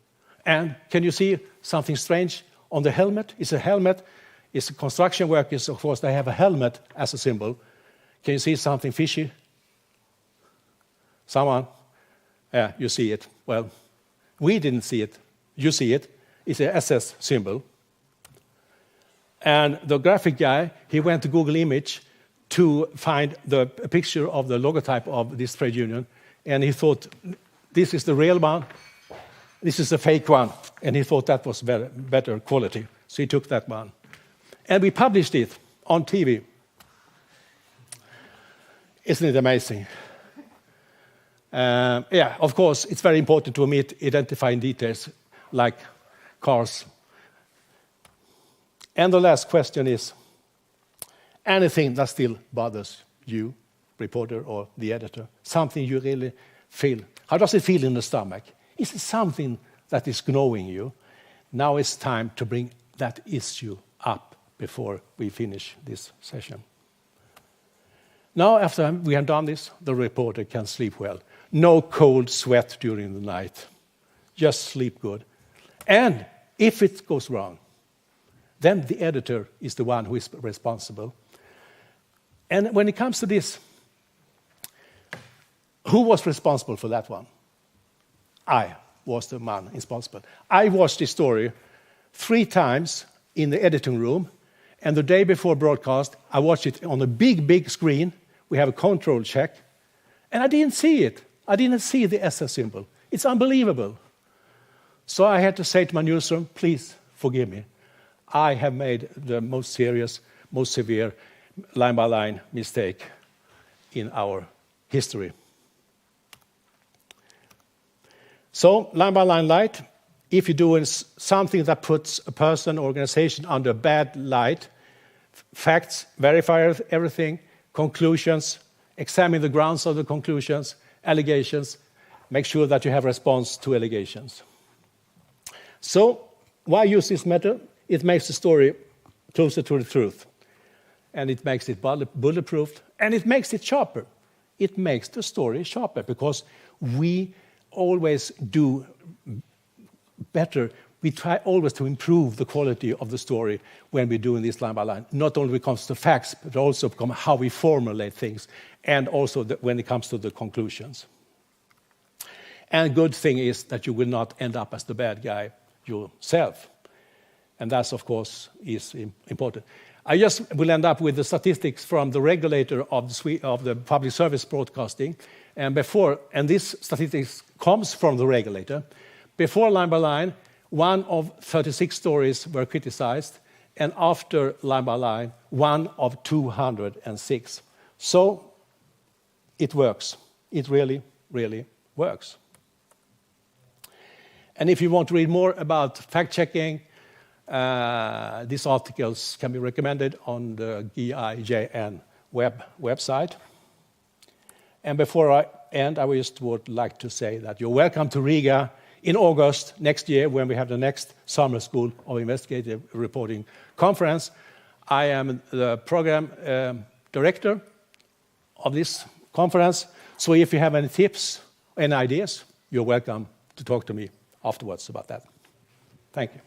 And can you see something strange On the helmet, it's a helmet. It's construction workers, of course, they have a helmet as a symbol. Can you see something fishy? Someone? Yeah, you see it. Well, we didn't see it. You see it. It's an SS symbol. And the graphic guy, he went to Google Image to find a picture of the logotype of this trade union. And he thought, this is the real one. This is a fake one. And he thought that was better quality. So he took that one. And we published it on TV. Isn't it amazing? Yeah, of course, it's very important to omit identifying details like cars. And the last question is, anything that still bothers you, reporter or the editor, something you really feel. How does it feel in the stomach? Is it something that is gnawing you? Now it's time to bring that issue up before we finish this session. Now, after we have done this, the reporter can sleep well. No cold sweat during the night. Just sleep good. And if it goes wrong, then the editor is the one who is responsible. And when it comes to this, who was responsible for that one? I was the man responsible. I watched this story 3 times in the editing room, and the day before broadcast, I watched it on a big, big screen. We have a control check, and I didn't see it. I didn't see the SS symbol. It's unbelievable. So I had to say to my newsroom, please forgive me. I have made the most serious, most severe line-by-line mistake in our history. So, line-by-line light, if you're doing something that puts a person or organization under a bad light, facts, verify everything, conclusions, examine the grounds of the conclusions, allegations, make sure that you have response to allegations. So, why use this method? It makes the story closer to the truth. And it makes it bulletproof, and it makes it sharper. It makes the story sharper, because we always do better. We try always to improve the quality of the story when we're doing this line by line. Not only when it comes to facts, but also how we formulate things, and also when it comes to the conclusions. And good thing is that you will not end up as the bad guy yourself. And that, of course, is important. I just will end up with the statistics from the regulator of the public service broadcasting. And this statistics comes from the regulator. Before line by line, 1 of 36 stories were criticized, and after line by line, 1 of 206. So it works. It really, really works. And if you want to read more about fact-checking, these articles can be recommended on the GIJN website. And before I end, I just would like to say that you're welcome to Riga in August next year, when we have the next Summer School of Investigative Reporting Conference. I am the program director of this conference. So if you have any tips and ideas, you're welcome to talk to me afterwards about that. Thank you.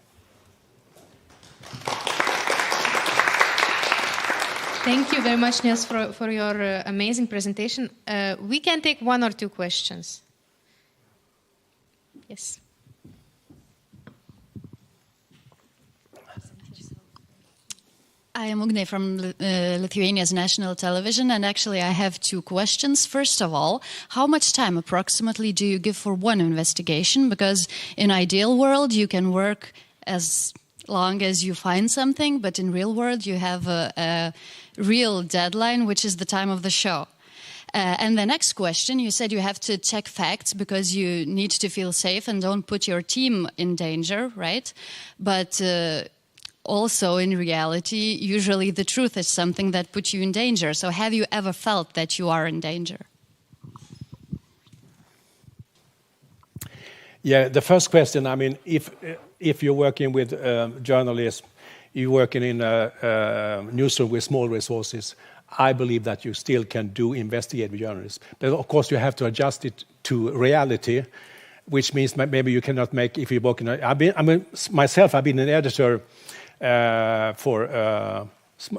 Thank you very much, Nils, for your amazing presentation. We can take 1 or 2 questions. Yes. I am Ugne from Lithuania's national television, and actually I have 2 questions. First of all, how much time approximately do you give for one investigation? Because in ideal world, you can work as long as you find something, but in real world, you have a real deadline, which is the time of the show. And the next question, you said you have to check facts because you need to feel safe and don't put your team in danger, right? But also in reality, usually the truth is something that puts you in danger. So have you ever felt that you are in danger? Yeah, the first question, I mean, if you're working with journalists, you're working in a newsroom with small resources, I believe that you still can do investigative journalism. But of course, you have to adjust it to reality. which means maybe you cannot make if you work in I've been an editor for a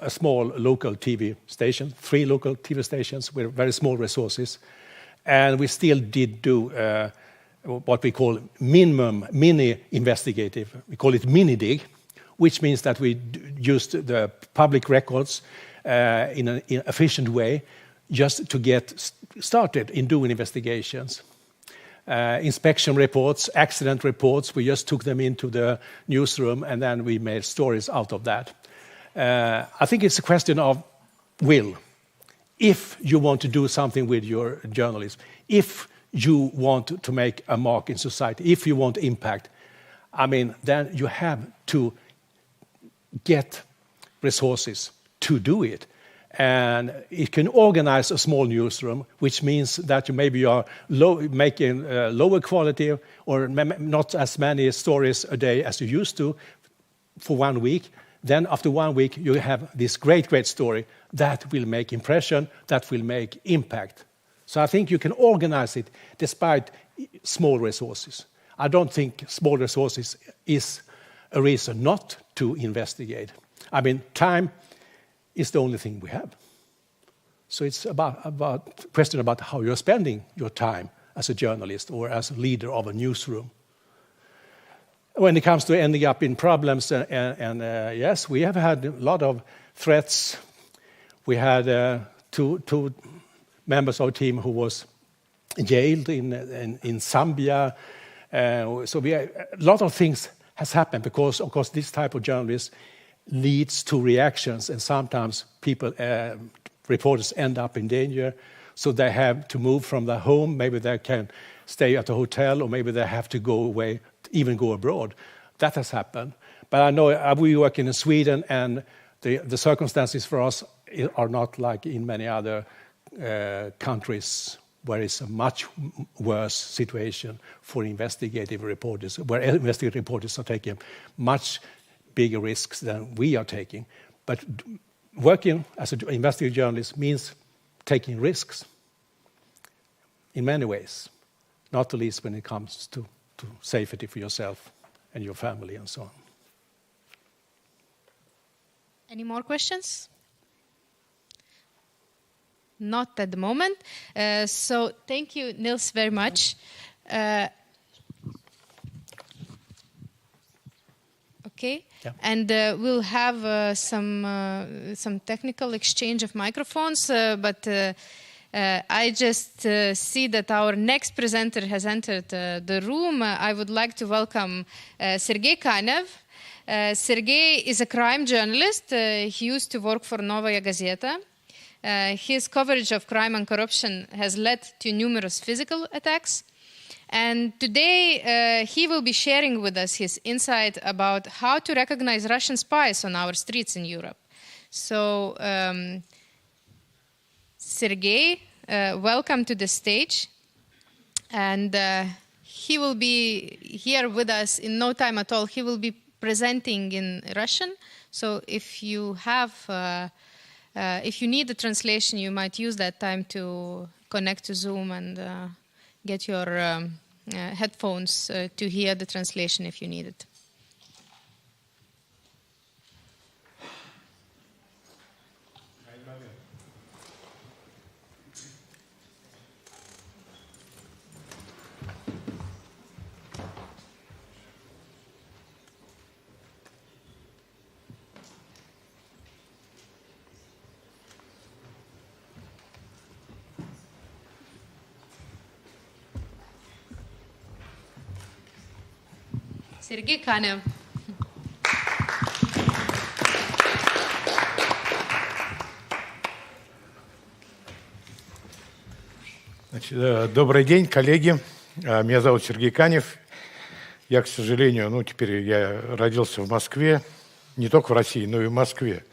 small local TV station, 3 local TV stations with very small resources, and we still did do what we call mini investigative. We call it mini dig, which means that we used the public records in an efficient way just to get started in doing investigations. Inspection reports, accident reports, we just took them into the newsroom and then we made stories out of that. I think it's a question of will. If you want to do something with your journalism, if you want to make a mark in society, if you want impact, then you have to get resources to do it. And it can organize a small newsroom, which means that maybe you are making lower quality or not as many stories a day as you used to for 1 week. Then after 1 week, you have this great story that will make impression, that will make impact. So I think you can organize it despite small resources. I don't think small resources is a reason not to investigate. Time is the only thing we have. So it's about question about how you're spending your time as a journalist or as a leader of a newsroom. When it comes to ending up in problems, yes, we have had a lot of threats. We had two members of our team who was jailed in Zambia. So a lot of things has happened because, of course, this type of journalism leads to reactions, and sometimes reporters end up in danger, so they have to move from their home. Maybe they can stay at a hotel, or maybe they have to go away, even go abroad. That has happened. But I know we work in Sweden, and the circumstances for us are not like in many other countries where it's a much worse situation for investigative reporters, where investigative reporters are taking much bigger risks than we are taking. But working as an investigative journalist means taking risks in many ways, not the least when it comes to safety for yourself and your family and so on. Any more questions? Not at the moment. So thank you, Nils, very much. Okay. Yeah. And we'll have some technical exchange of microphones, but I just see that our next presenter has entered the room. I would like to welcome Sergej Kanev. Sergej is a crime journalist. He used to work for Novaya Gazeta. His coverage of crime and corruption has led to numerous physical attacks. And today he will be sharing with us his insight about how to recognize Russian spies on our streets in Europe. So, Sergej, welcome to the stage. And he will be here with us in no time at all. He will be presenting in Russian. So if you have, if you need the translation, you might use that time to connect to Zoom and get your headphones to hear the translation if you need it. Sergej Kanev. Добрый день, коллеги. Меня зовут Сергей Канев. Я, к сожалению, теперь я родился в Москве, не только в России, но и в Москве.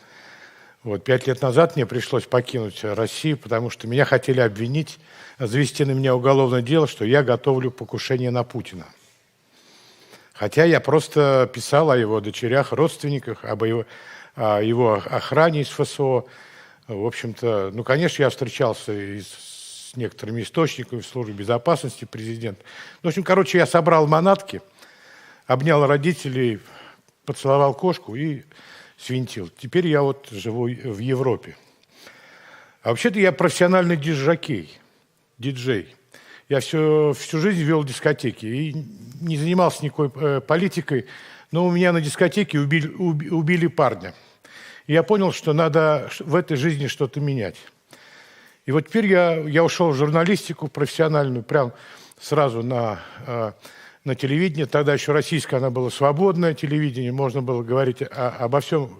5 лет назад мне пришлось покинуть Россию, потому что меня хотели обвинить, завести на меня уголовное дело, что я готовлю покушение на Путина. Хотя я просто писал о его дочерях, родственниках, об его охране из ФСО. В общем-то, конечно, я встречался и с с некоторыми источниками в службе безопасности президента. В общем, короче, я собрал манатки, обнял родителей, поцеловал кошку и свинтил. Теперь я вот живу в Европе. А вообще-то я профессиональный диджей. Я всю жизнь вел дискотеки и не занимался никакой политикой, но у меня на дискотеке убили парня. И я понял, что надо в этой жизни что-то менять. И вот теперь я ушел в журналистику профессиональную, прям сразу на телевидение. Тогда еще российское, оно было свободное телевидение, можно было говорить обо всем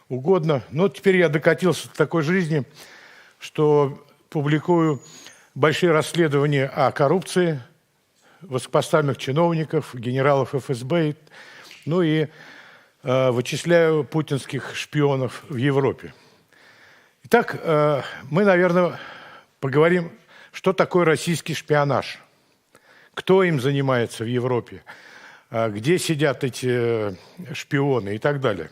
угодно. Но теперь я докатился до такой жизни, что публикую большие расследования о коррупции высокопоставленных чиновников, генералов ФСБ, ну и вычисляю путинских шпионов в Европе. Итак, мы, наверное, поговорим, что такое российский шпионаж, кто им занимается в Европе, где сидят эти шпионы и так далее.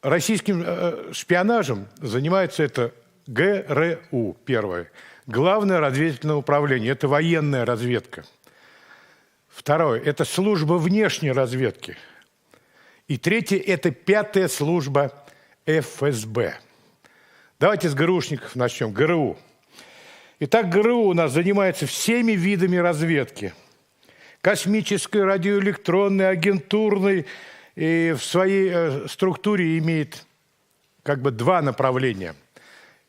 Российским шпионажем занимается это ГРУ, первое. Главное разведывательное управление, это военная разведка. Второе, это служба внешней разведки. И третье, это 5-я служба ФСБ. Давайте с ГРУшников начнем. ГРУ. Итак, ГРУ у нас занимается всеми видами разведки. Космической, радиоэлектронной, агентурной. И в своей структуре имеет как бы два направления.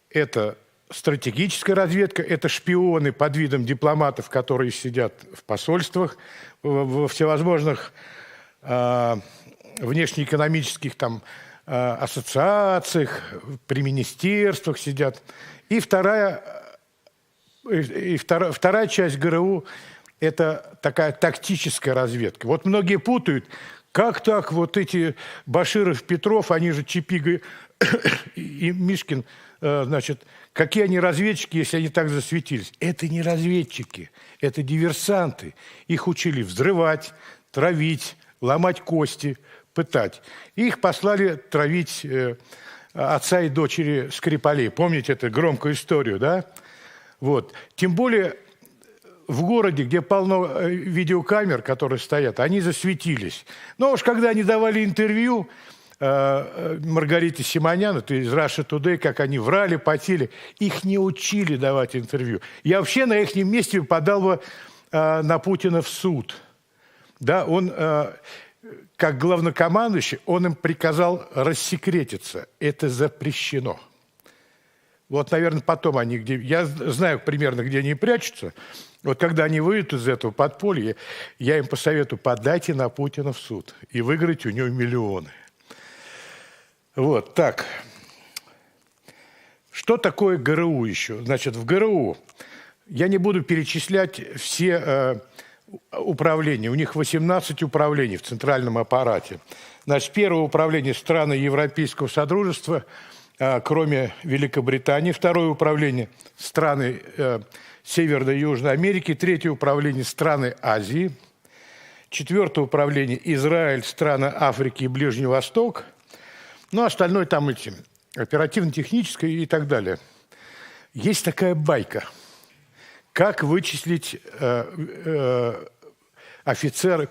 Это стратегическая разведка, это шпионы под видом дипломатов, которые сидят в посольствах, во всевозможных внешнеэкономических там ассоциациях, при министерствах сидят. И вторая часть ГРУ – это такая тактическая разведка. Вот многие путают, как так вот эти Баширов, Петров, они же Чипига и Мишкин, значит, какие они разведчики, если они так засветились? Это не разведчики, это диверсанты. Их учили взрывать, травить, ломать кости, пытать. Их послали травить отца и дочери Скрипалей. Помните эту громкую историю, да? Вот. Тем более в городе, где полно видеокамер, которые стоят, они засветились. Но уж когда они давали интервью Маргарите Симонян, это из Russia Today, как они врали, потели, их не учили давать интервью. Я вообще на их месте подал бы на Путина в суд. Да, он, как главнокомандующий, он им приказал рассекретиться. Это запрещено. Вот, наверное, потом они где... Я знаю примерно, где они прячутся. Вот когда они выйдут из этого подполья, я им посоветую, подайте на Путина в суд и выиграть у него миллионы. Вот, так. Что такое ГРУ еще? Значит, в ГРУ я не буду перечислять все управления. У них 18 управлений в центральном аппарате. Значит, первое управление – страны Европейского Содружества, кроме Великобритании. Второе управление – страны Северной и Южной Америки. Третье управление – страны Азии. Четвертое управление – Израиль, страны Африки и Ближний Восток. Ну, остальное там эти оперативно-техническое и так далее. Есть такая байка. Как вычислить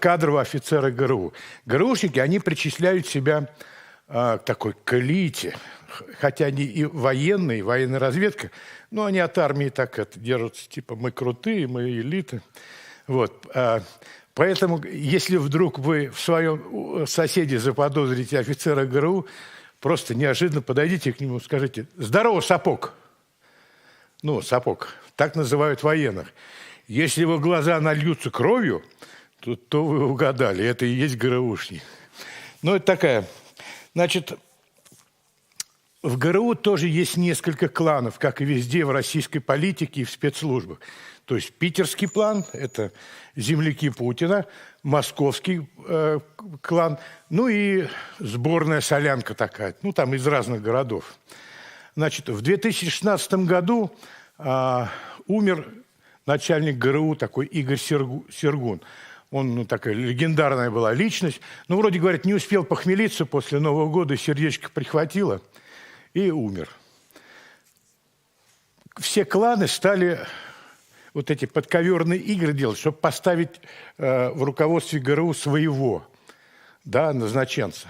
кадрового офицера ГРУ? ГРУшники, они причисляют себя к такой к элите. Хотя они и военная разведка, но они от армии так это держатся, типа мы крутые, мы элиты. Вот. Поэтому, если вдруг вы в своем соседе заподозрите офицера ГРУ, просто неожиданно подойдите к нему и скажите: «Здорово, сапог!» Ну, сапог. Так называют военных. Если его глаза нальются кровью, то вы угадали. Это и есть ГРУшник. Ну, это такая... Значит, в ГРУ тоже есть несколько кланов, как и везде в российской политике и в спецслужбах. То есть питерский клан – это земляки Путина, московский клан, ну и сборная солянка такая, ну там из разных городов. Значит, в 2016 году умер начальник ГРУ, такой Игорь Сергун. Он, ну, такая легендарная была личность. Ну, вроде, говорят, не успел похмелиться после Нового года, сердечко прихватило и умер. все кланы стали вот эти подковерные игры делать, чтобы поставить в руководстве ГРУ своего, да, назначенца.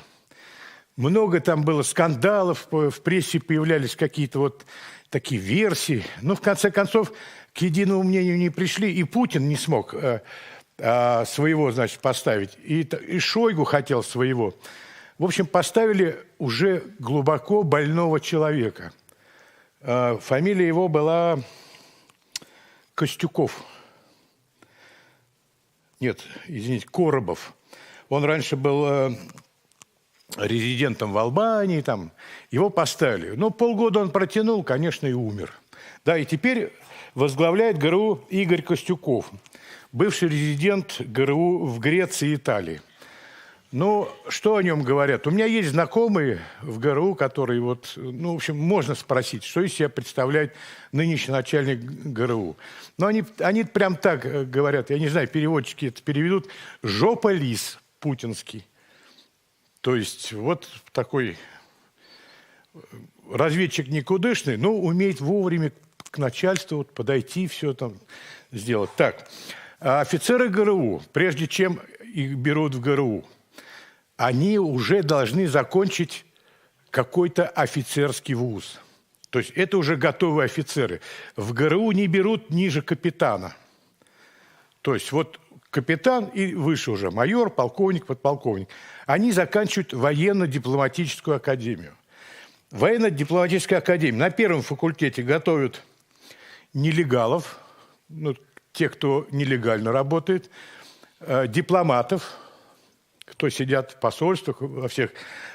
Много там было скандалов, в прессе появлялись какие-то вот такие версии. Но в конце концов к единому мнению не пришли, и Путин не смог своего, значит, поставить, и Шойгу хотел своего. В общем, поставили уже глубоко больного человека. Фамилия его была Костюков. Нет, извините, Коробов. Он раньше был резидентом в Албании, там. Его поставили. Но полгода он протянул, конечно, и умер. Да, и теперь возглавляет ГРУ Игорь Костюков, бывший резидент ГРУ в Греции и Италии. Ну, что о нем говорят? У меня есть знакомые в ГРУ, которые вот, ну, в общем, можно спросить, что из себя представляет нынешний начальник ГРУ. Но они прям так говорят, я не знаю, переводчики это переведут, жопа лис путинский. То есть вот такой разведчик никудышный, но умеет вовремя к начальству вот подойти, все там сделать. Так, а офицеры ГРУ, прежде чем их берут в ГРУ, они уже должны закончить какой-то офицерский вуз. То есть это уже готовые офицеры. В ГРУ не берут ниже капитана. То есть вот капитан и выше уже майор, полковник, подполковник. Они заканчивают военно-дипломатическую академию. Военно-дипломатическая академия. На первом факультете готовят нелегалов, ну, те, кто нелегально работает, дипломатов, кто сидят в посольствах, во всех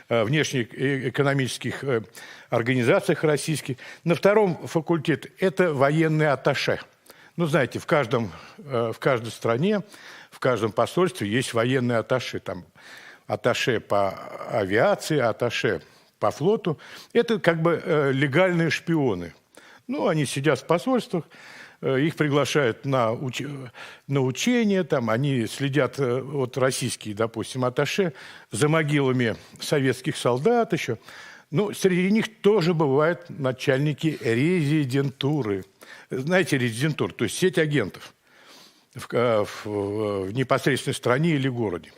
внешнеэкономических организациях российских. На втором факультете это военные атташе. Ну, знаете, в каждой стране, в каждом посольстве есть военные атташе. Там атташе по авиации, атташе по флоту. Это как бы легальные шпионы. Ну, они сидят в посольствах, их приглашают на учения, там, они следят, вот российские, допустим, атташе, за могилами советских солдат еще. Ну, среди них тоже бывают начальники резидентуры. Знаете, резидентура, то есть сеть агентов в непосредственной стране или городе.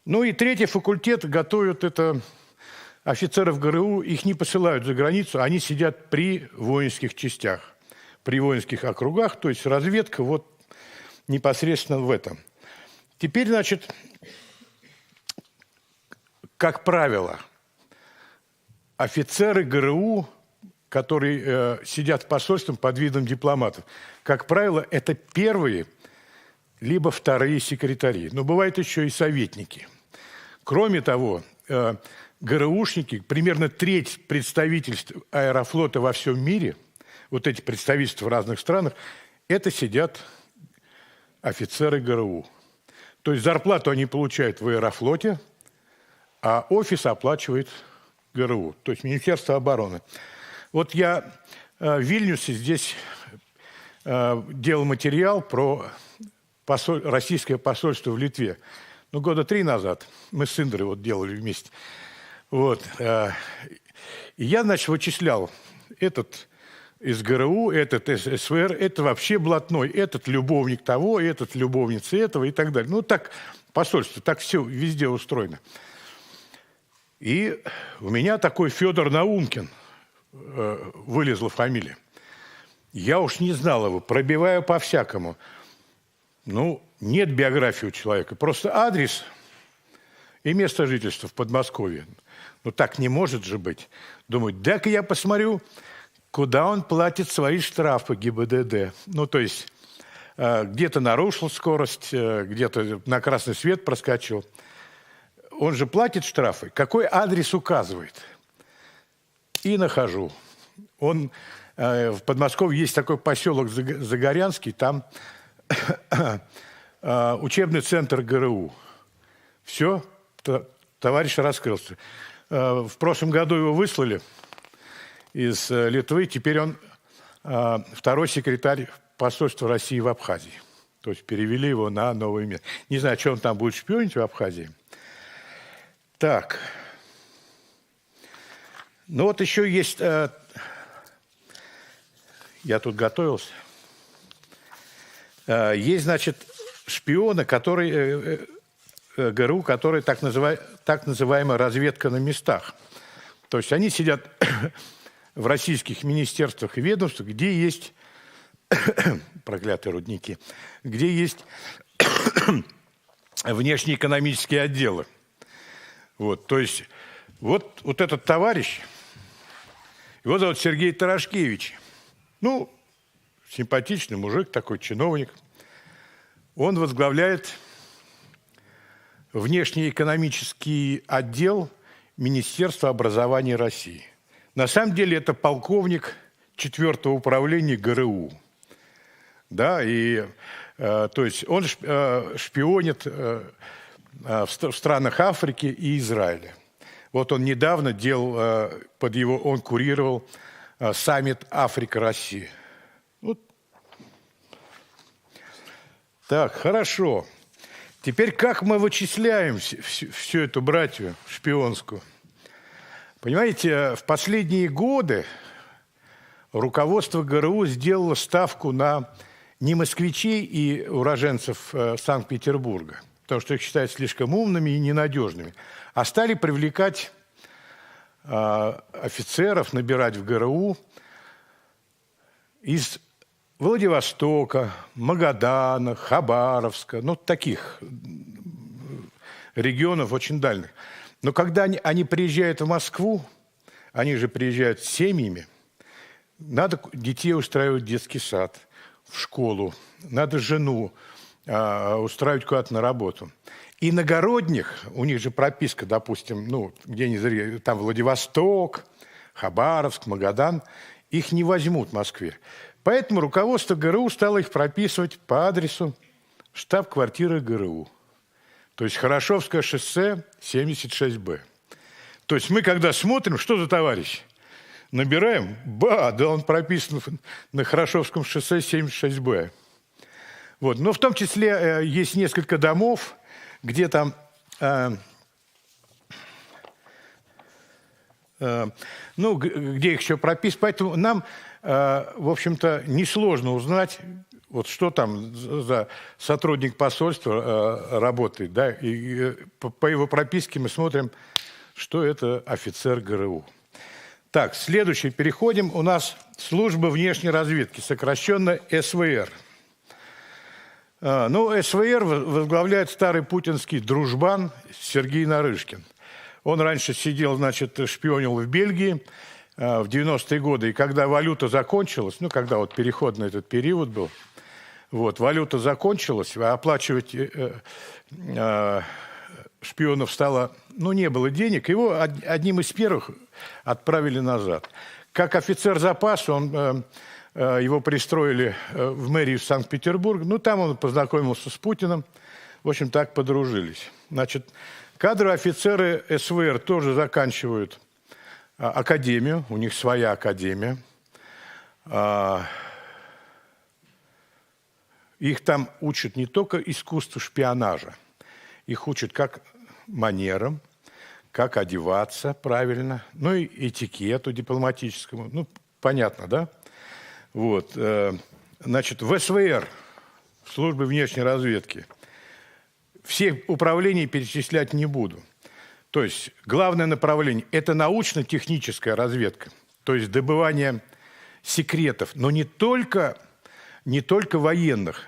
Ну и третий факультет готовят это офицеров ГРУ, их не посылают за границу, они сидят при воинских частях, при воинских округах, то есть разведка вот непосредственно в этом. Теперь, значит, как правило, офицеры ГРУ, которые сидят в посольстве под видом дипломатов, как правило, это первые либо вторые секретари. Но бывают еще и советники. Кроме того, ГРУшники, примерно треть представительств аэрофлота во всем мире, вот эти представительства в разных странах, это сидят офицеры ГРУ. То есть зарплату они получают в аэрофлоте, а офис оплачивает ГРУ, то есть Министерство обороны. Вот я в Вильнюсе здесь делал материал про российское посольство в Литве. Ну, года 3 назад мы с Индрой вот делали вместе. Вот. И я, значит, вычислял этот из ГРУ, этот из СВР, это вообще блатной, этот любовник того, этот любовница этого и так далее. Ну, так посольство, так все везде устроено. И у меня такой Федор Наумкин вылезла фамилия. Я уж не знал его, пробиваю по-всякому. Ну, нет биографии у человека, просто адрес и место жительства в Подмосковье. Ну, так не может же быть. Думаю, дай-ка я посмотрю, куда он платит свои штрафы ГИБДД. Ну, то есть, где-то нарушил скорость, где-то на красный свет проскочил. Он же платит штрафы. Какой адрес указывает? И нахожу. Он, в Подмосковье есть такой поселок Загорянский, там учебный центр ГРУ. Все, товарищ раскрылся. В прошлом году его выслали из Литвы, теперь он второй секретарь посольства России в Абхазии. То есть перевели его на новое место. Не знаю, что он там будет шпионить в Абхазии. Так. Ну вот еще есть Я тут готовился. Есть, значит, шпионы, которые, ГРУ, которые так называемая разведка на местах. То есть они сидят в российских министерствах и ведомствах, где есть проклятые рудники, где есть внешнеэкономические отделы. Вот, то есть вот этот товарищ, его зовут Сергей Тарашкевич. Ну, симпатичный мужик, такой чиновник. Он возглавляет внешнеэкономический отдел Министерства образования России. На самом деле это полковник 4-го управления ГРУ. Да, и то есть он шпионит в странах Африки и Израиля. Вот он недавно делал, он курировал саммит Африка-Россия. Вот. Так, хорошо. Теперь как мы вычисляем всю эту братью шпионскую? Понимаете, в последние годы руководство ГРУ сделало ставку на не москвичей и уроженцев Санкт-Петербурга, потому что их считают слишком умными и ненадежными, а стали привлекать офицеров, набирать в ГРУ из Владивостока, Магадана, Хабаровска, ну, таких регионов очень дальних. Но когда они приезжают в Москву, они же приезжают с семьями, надо детей устраивать в детский сад, в школу, надо жену устраивать куда-то на работу. Иногородних, у них же прописка, допустим, ну, где они, там Владивосток, Хабаровск, Магадан, их не возьмут в Москве. Поэтому руководство ГРУ стало их прописывать по адресу штаб-квартиры ГРУ. То есть Хорошевское шоссе, 76Б. То есть мы, когда смотрим, что за товарищ, набираем, да он прописан на Хорошевском шоссе, 76Б. Вот. Но в том числе есть несколько домов, где там, где их еще прописано. Поэтому нам, в общем-то, несложно узнать, вот что там за сотрудник посольства работает. Да? И по его прописке мы смотрим, что это офицер ГРУ. Так, следующий. Переходим. У нас служба внешней разведки, сокращенно СВР. СВР возглавляет старый путинский дружбан Сергей Нарышкин. Он раньше сидел, значит, шпионил в Бельгии в 90-е годы. И когда валюта закончилась, когда вот переходный этот период был, вот, валюта закончилась, а оплачивать шпионов стало, не было денег, его одним из первых отправили назад. Как офицер запаса его пристроили в мэрию Санкт-Петербурга. Там он познакомился с Путиным. В общем, так подружились. Значит, кадровые офицеры СВР тоже заканчивают академию. У них своя академия. Их там учат не только искусству шпионажа. Их учат как манерам, как одеваться правильно, и этикету дипломатическому. Понятно, да? Вот, значит, в СВР, в службе внешней разведки, все управления перечислять не буду. То есть главное направление – это научно-техническая разведка, то есть добывание секретов, но не только военных.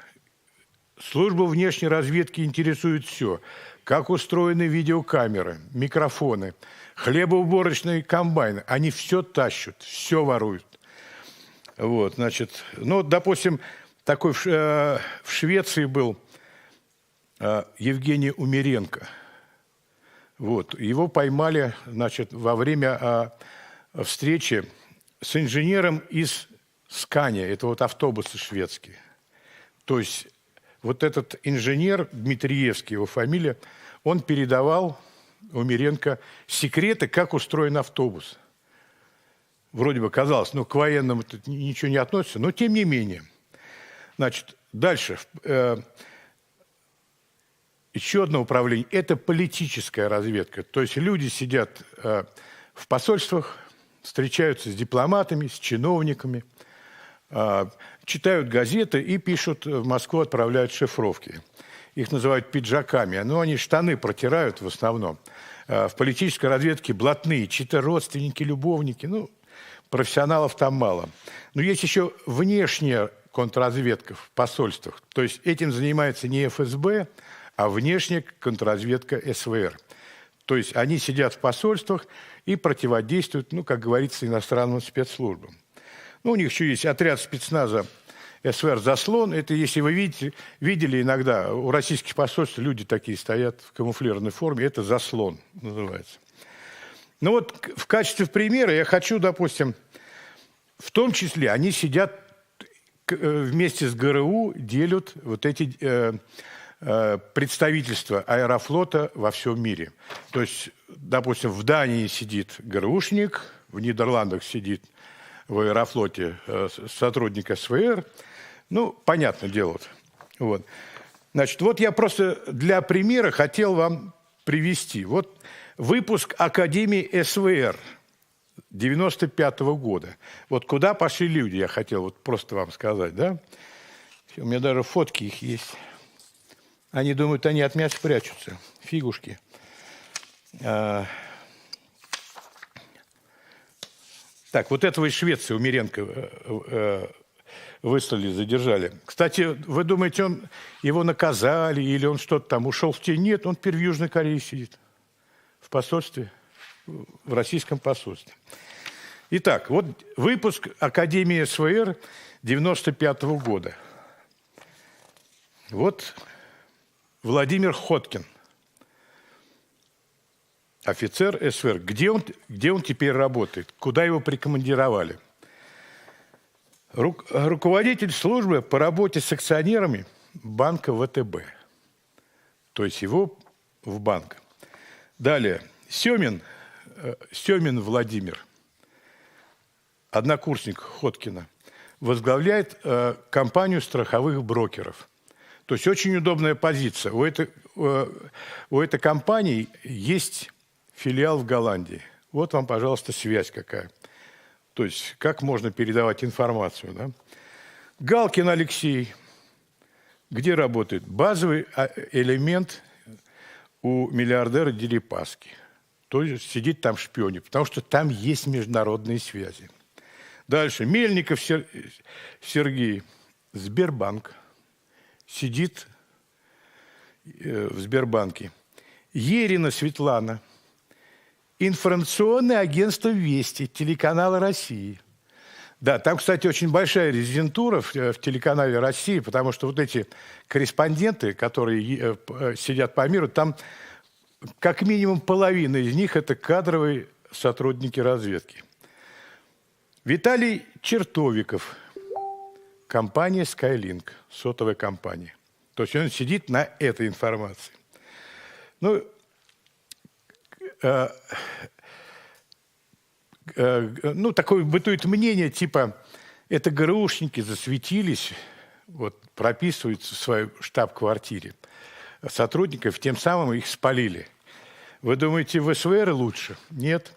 Службу внешней разведки интересует все. Как устроены видеокамеры, микрофоны, хлебоуборочные комбайны. Они все тащат, все воруют. Вот, значит, допустим, такой в Швеции был Евгений Умеренко. Вот, его поймали, значит, во время встречи с инженером из Скания. Это вот автобусы шведские. То есть вот этот инженер, Дмитриевский его фамилия, он передавал Умеренко секреты, как устроен автобус. Вроде бы казалось, к военным это ничего не относится, но тем не менее. Значит, дальше. Еще одно управление – это политическая разведка. То есть люди сидят в посольствах, встречаются с дипломатами, с чиновниками, читают газеты и пишут, в Москву отправляют шифровки. Их называют пиджаками. Но они штаны протирают в основном. В политической разведке блатные, чьи-то родственники, любовники. Ну, профессионалов там мало. Но есть еще внешняя контрразведка в посольствах. То есть этим занимается не ФСБ, а внешняя контрразведка СВР. То есть они сидят в посольствах и противодействуют, ну, как говорится, иностранным спецслужбам. Ну, у них еще есть отряд спецназа СВР «Заслон». Это, если вы видели иногда, у российских посольств люди такие стоят в камуфлированной форме. Это «Заслон» называется. Ну вот в качестве примера я хочу, допустим, в том числе они сидят вместе с ГРУ, делят вот эти представительства аэрофлота во всем мире. То есть, допустим, в Дании сидит ГРУшник, в Нидерландах сидит в аэрофлоте сотрудник СВР. Ну, понятное дело. Вот. Значит, вот я просто для примера хотел вам привести. Вот выпуск Академии СВР 95-го года. Вот куда пошли люди, я хотел вот просто вам сказать, да? У меня даже фотки их есть. Они думают, они от меня спрячутся. Фигушки. Так, вот этого из Швеции, Умеренко, выслали, задержали. Кстати, вы думаете, его наказали или он что-то там ушел в тень? Нет, он теперь в Южной Корее сидит. В посольстве, в российском посольстве. Итак, вот выпуск Академии СВР 95-го года. Вот Владимир Хоткин, офицер СВР. Где он теперь работает? Куда его прикомандировали? Руководитель службы по работе с акционерами банка ВТБ. То есть его в банк. Далее. Семин Владимир, однокурсник Хоткина, возглавляет компанию страховых брокеров. То есть очень удобная позиция. У этой компании есть филиал в Голландии. Вот вам, пожалуйста, связь какая. То есть как можно передавать информацию. Да? Галкин Алексей. Где работает? Базовый элемент у миллиардера Дерипаски. То есть сидит там шпионит, потому что там есть международные связи. Дальше. Мельников Сергей. Сбербанк. Сидит в Сбербанке. Ерина Светлана. Информационное агентство «Вести», телеканала «России». Да, там, кстати, очень большая резидентура в телеканале «России», потому что вот эти корреспонденты, которые сидят по миру, там как минимум половина из них – это кадровые сотрудники разведки. Виталий Чертовиков, компания Skylink, сотовая компания. То есть он сидит на этой информации. Такое бытует мнение, типа, это ГРУшники засветились, вот, прописываются в своей штаб-квартире сотрудников, тем самым их спалили. Вы думаете, в СВР лучше? Нет.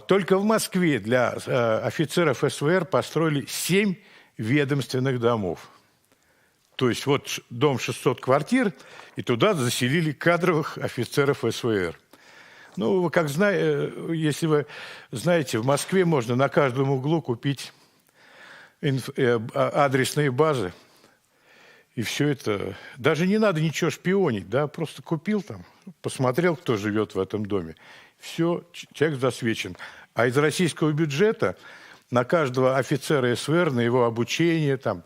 Только в Москве для офицеров СВР построили 7 ведомственных домов. То есть вот дом 600 квартир, и туда заселили кадровых офицеров СВР. Ну, как если вы знаете, в Москве можно на каждом углу купить адресные базы. И все это... Даже не надо ничего шпионить, да, просто купил там, посмотрел, кто живет в этом доме. Все, человек засвечен. А из российского бюджета на каждого офицера СВР, на его обучение, там,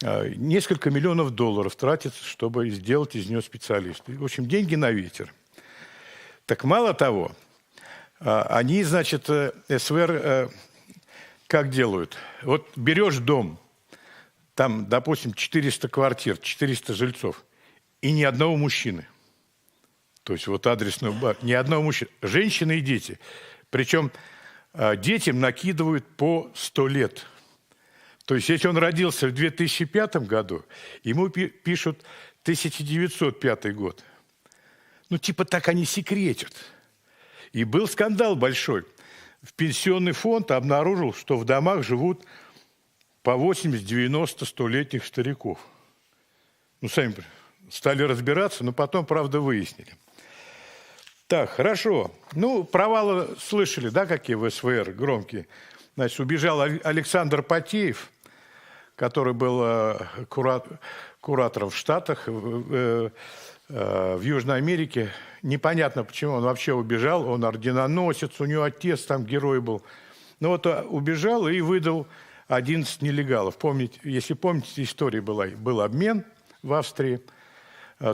несколько миллионов долларов тратится, чтобы сделать из него специалиста. В общем, деньги на ветер. Так мало того, они, значит, СВР как делают? Вот берешь дом, там, допустим, 400 квартир, 400 жильцов, и ни одного мужчины. То есть вот адресную базу, ни одного мужчины. Женщины и дети. Причем детям накидывают по 100 лет. То есть если он родился в 2005 году, ему пишут 1905 год. Ну, типа так они секретят. И был скандал большой. В пенсионный фонд обнаружил, что в домах живут по 80, 90, 100-летних стариков. Ну, сами стали разбираться, но потом, правда, выяснили. Так, хорошо. Ну, провалы слышали, да, какие в СВР громкие? Значит, убежал Александр Потеев, который был куратором в Штатах, в Южной Америке. Непонятно, почему он вообще убежал. Он орденоносец, у него отец там герой был. Ну вот убежал и выдал 11 нелегалов. Помните, если помните, история была, был обмен в Австрии.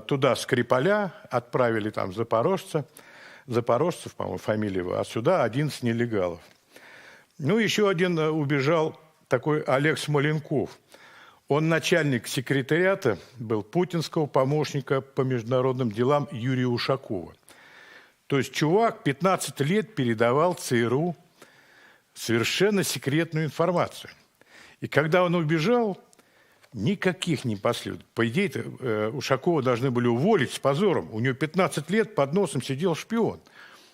Туда Скрипаля отправили там запорожцев, по-моему, фамилия его, а сюда 11 нелегалов. Ну, еще один убежал, такой Олег Смоленков. Он начальник секретариата был путинского помощника по международным делам Юрия Ушакова. То есть чувак 15 лет передавал ЦРУ совершенно секретную информацию. И когда он убежал, никаких не последовало. По идее, Ушакова должны были уволить с позором. У него 15 лет под носом сидел шпион.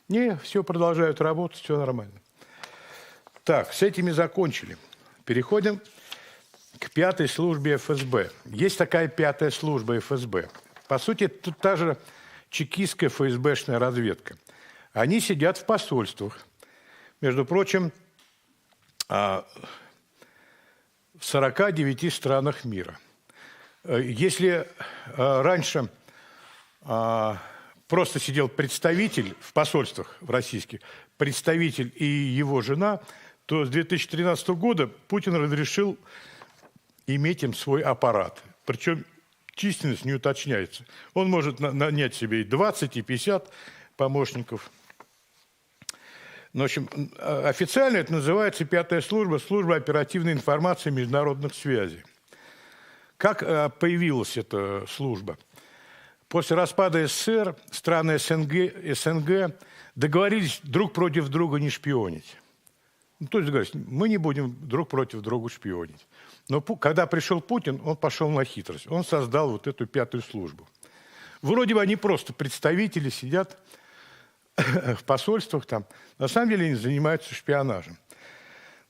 Не, все продолжают работать, все нормально. Так, с этими закончили. Переходим к 5-й службе ФСБ. Есть такая 5-я служба ФСБ. По сути, тут та же чекистская ФСБшная разведка. Они сидят в посольствах. Между прочим, в 49 странах мира. Если раньше просто сидел представитель в посольствах в российских, представитель и его жена, то с 2013 года Путин разрешил иметь им свой аппарат. Причем численность не уточняется. Он может нанять себе и 20, и 50 помощников. В общем, официально это называется 5-я служба, служба оперативной информации и международных связей. Как появилась эта служба? После распада СССР страны СНГ договорились друг против друга не шпионить. Ну, то есть договорились, мы не будем друг против друга шпионить. Но когда пришел Путин, он пошел на хитрость. Он создал вот эту 5-ю службу. Вроде бы они просто представители сидят в посольствах там. На самом деле они занимаются шпионажем.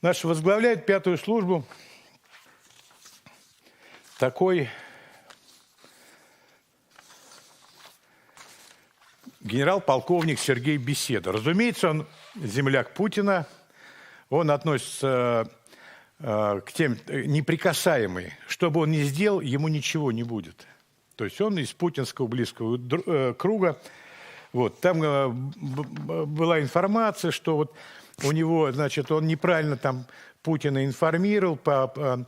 Значит, возглавляет 5-ю службу такой генерал-полковник Сергей Беседа. Разумеется, он земляк Путина. Он относится к тем неприкасаемый. Что бы он ни сделал, ему ничего не будет. То есть он из путинского близкого круга. Вот, там была информация, что вот у него, значит, он неправильно там Путина информировал по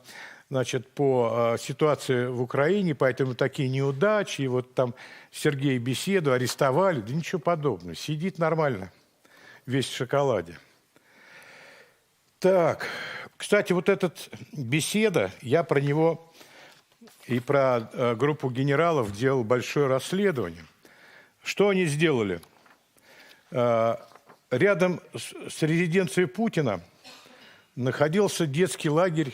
ситуации в Украине, поэтому такие неудачи. И вот там Сергея Беседу арестовали. Да ничего подобного. Сидит нормально, весь в шоколаде. Так, кстати, вот этот Беседа, я про него и про группу генералов делал большое расследование. Что они сделали? Рядом с резиденцией Путина находился детский лагерь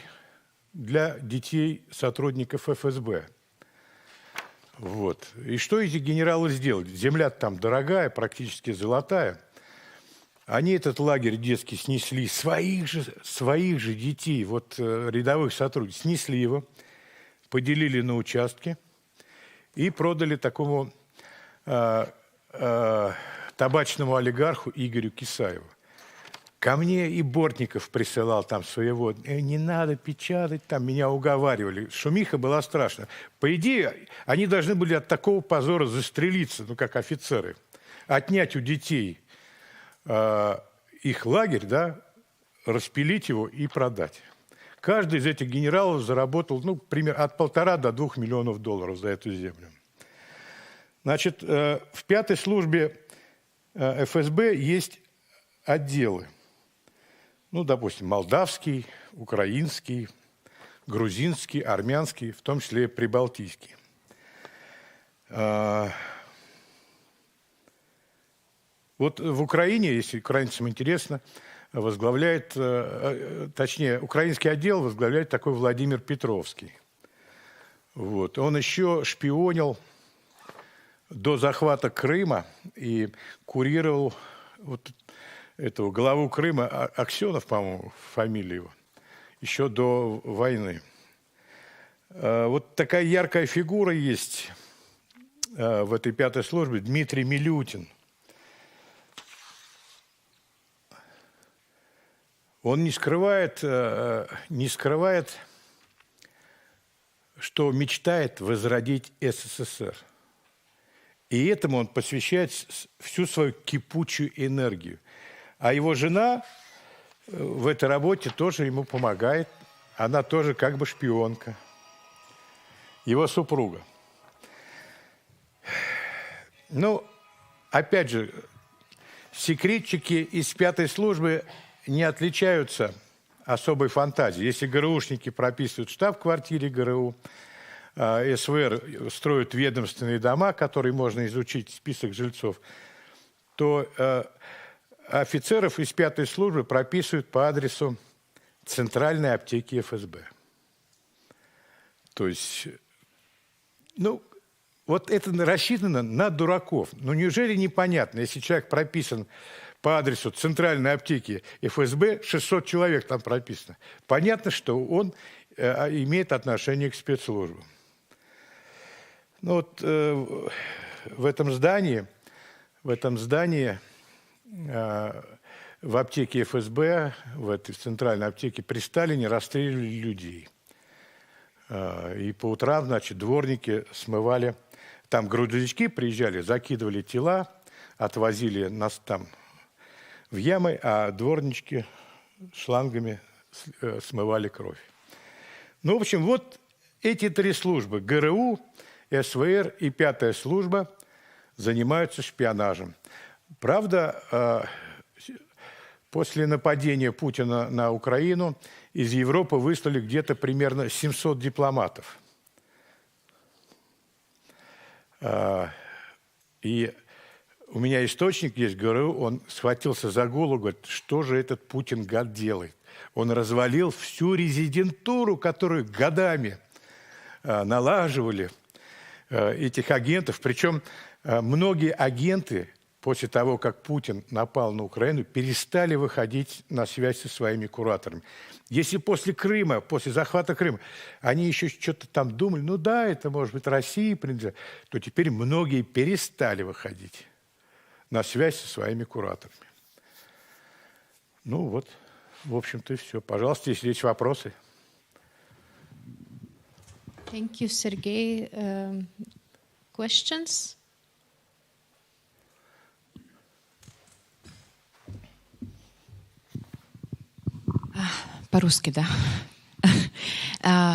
для детей сотрудников ФСБ. Вот. И что эти генералы сделали? Земля там дорогая, практически золотая. Они этот лагерь детский снесли, своих же детей, вот рядовых сотрудников, снесли его, поделили на участки и продали такому табачному олигарху Игорю Кисаеву. Ко мне и Бортников присылал там своего, не надо печатать, там меня уговаривали. Шумиха была страшная. По идее, они должны были от такого позора застрелиться, ну, как офицеры, отнять у детей их лагерь, да, распилить его и продать. Каждый из этих генералов заработал, ну, примерно от 1,5 до 2 миллионов долларов за эту землю. Значит, в 5-й службе ФСБ есть отделы. Ну, допустим, молдавский, украинский, грузинский, армянский, в том числе и прибалтийский. Вот в Украине, если украинцам интересно, возглавляет, точнее, украинский отдел возглавляет такой Владимир Петровский. Вот. Он еще шпионил до захвата Крыма и курировал вот этого главу Крыма, Аксенов, по-моему, фамилия его. еще до войны. Вот такая яркая фигура есть в этой пятой службе, Дмитрий Милютин. Он не скрывает, что мечтает возродить СССР. И этому он посвящает всю свою кипучую энергию. А его жена в этой работе тоже ему помогает. Она тоже как бы шпионка. Его супруга. Ну, опять же, секретчики из пятой службы не отличаются особой фантазией. Если ГРУшники прописывают в штаб-квартире ГРУ, СВР строят ведомственные дома, которые можно изучить, список жильцов, то офицеров из пятой службы прописывают по адресу центральной аптеки ФСБ. То есть, ну, вот это рассчитано на дураков. Ну, неужели непонятно, если человек прописан по адресу центральной аптеки ФСБ, 600 человек там прописано. Понятно, что он имеет отношение к спецслужбам. Ну вот в этом здании, в аптеке ФСБ, в этой центральной аптеке при Сталине расстреливали людей. И по утрам, значит, дворники смывали, там грузовички приезжали, закидывали тела, отвозили нас там в ямы, а дворнички шлангами смывали кровь. Ну, в общем, вот эти три службы, ГРУ, СВР и пятая служба, занимаются шпионажем. Правда, после нападения Путина на Украину из Европы выслали где-то примерно 700 дипломатов. И у меня источник есть, ГРУ, он схватился за голову, говорит, что же этот Путин, гад, делает? Он развалил всю резидентуру, которую годами налаживали этих агентов. Причем многие агенты после того, как Путин напал на Украину, перестали выходить на связь со своими кураторами. Если после Крыма, после захвата Крыма, они еще что-то там думали, ну да, это может быть России принадлежит, то теперь многие перестали выходить на связь со своими кураторами. Ну вот, в общем-то и все. Пожалуйста, если есть вопросы. Thank you, Sergey. Questions? По-русски, да.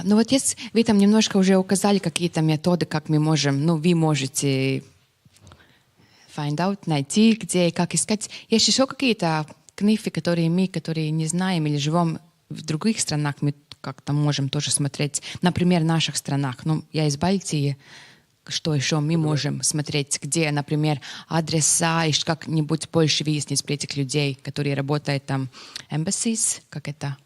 Ну вот есть, вы там немножко уже указали какие-то методы, как мы можем, ну вы можете find out, найти, где и как искать. Есть еще какие-то книги, которые мы, которые не знаем или живем в других странах, мы как-то можем тоже смотреть, например, в наших странах. Ну, я из Балтии, что еще мы можем смотреть, где, например, адреса, и как-нибудь больше выяснить про этих людей, которые работают там, embassies, как это?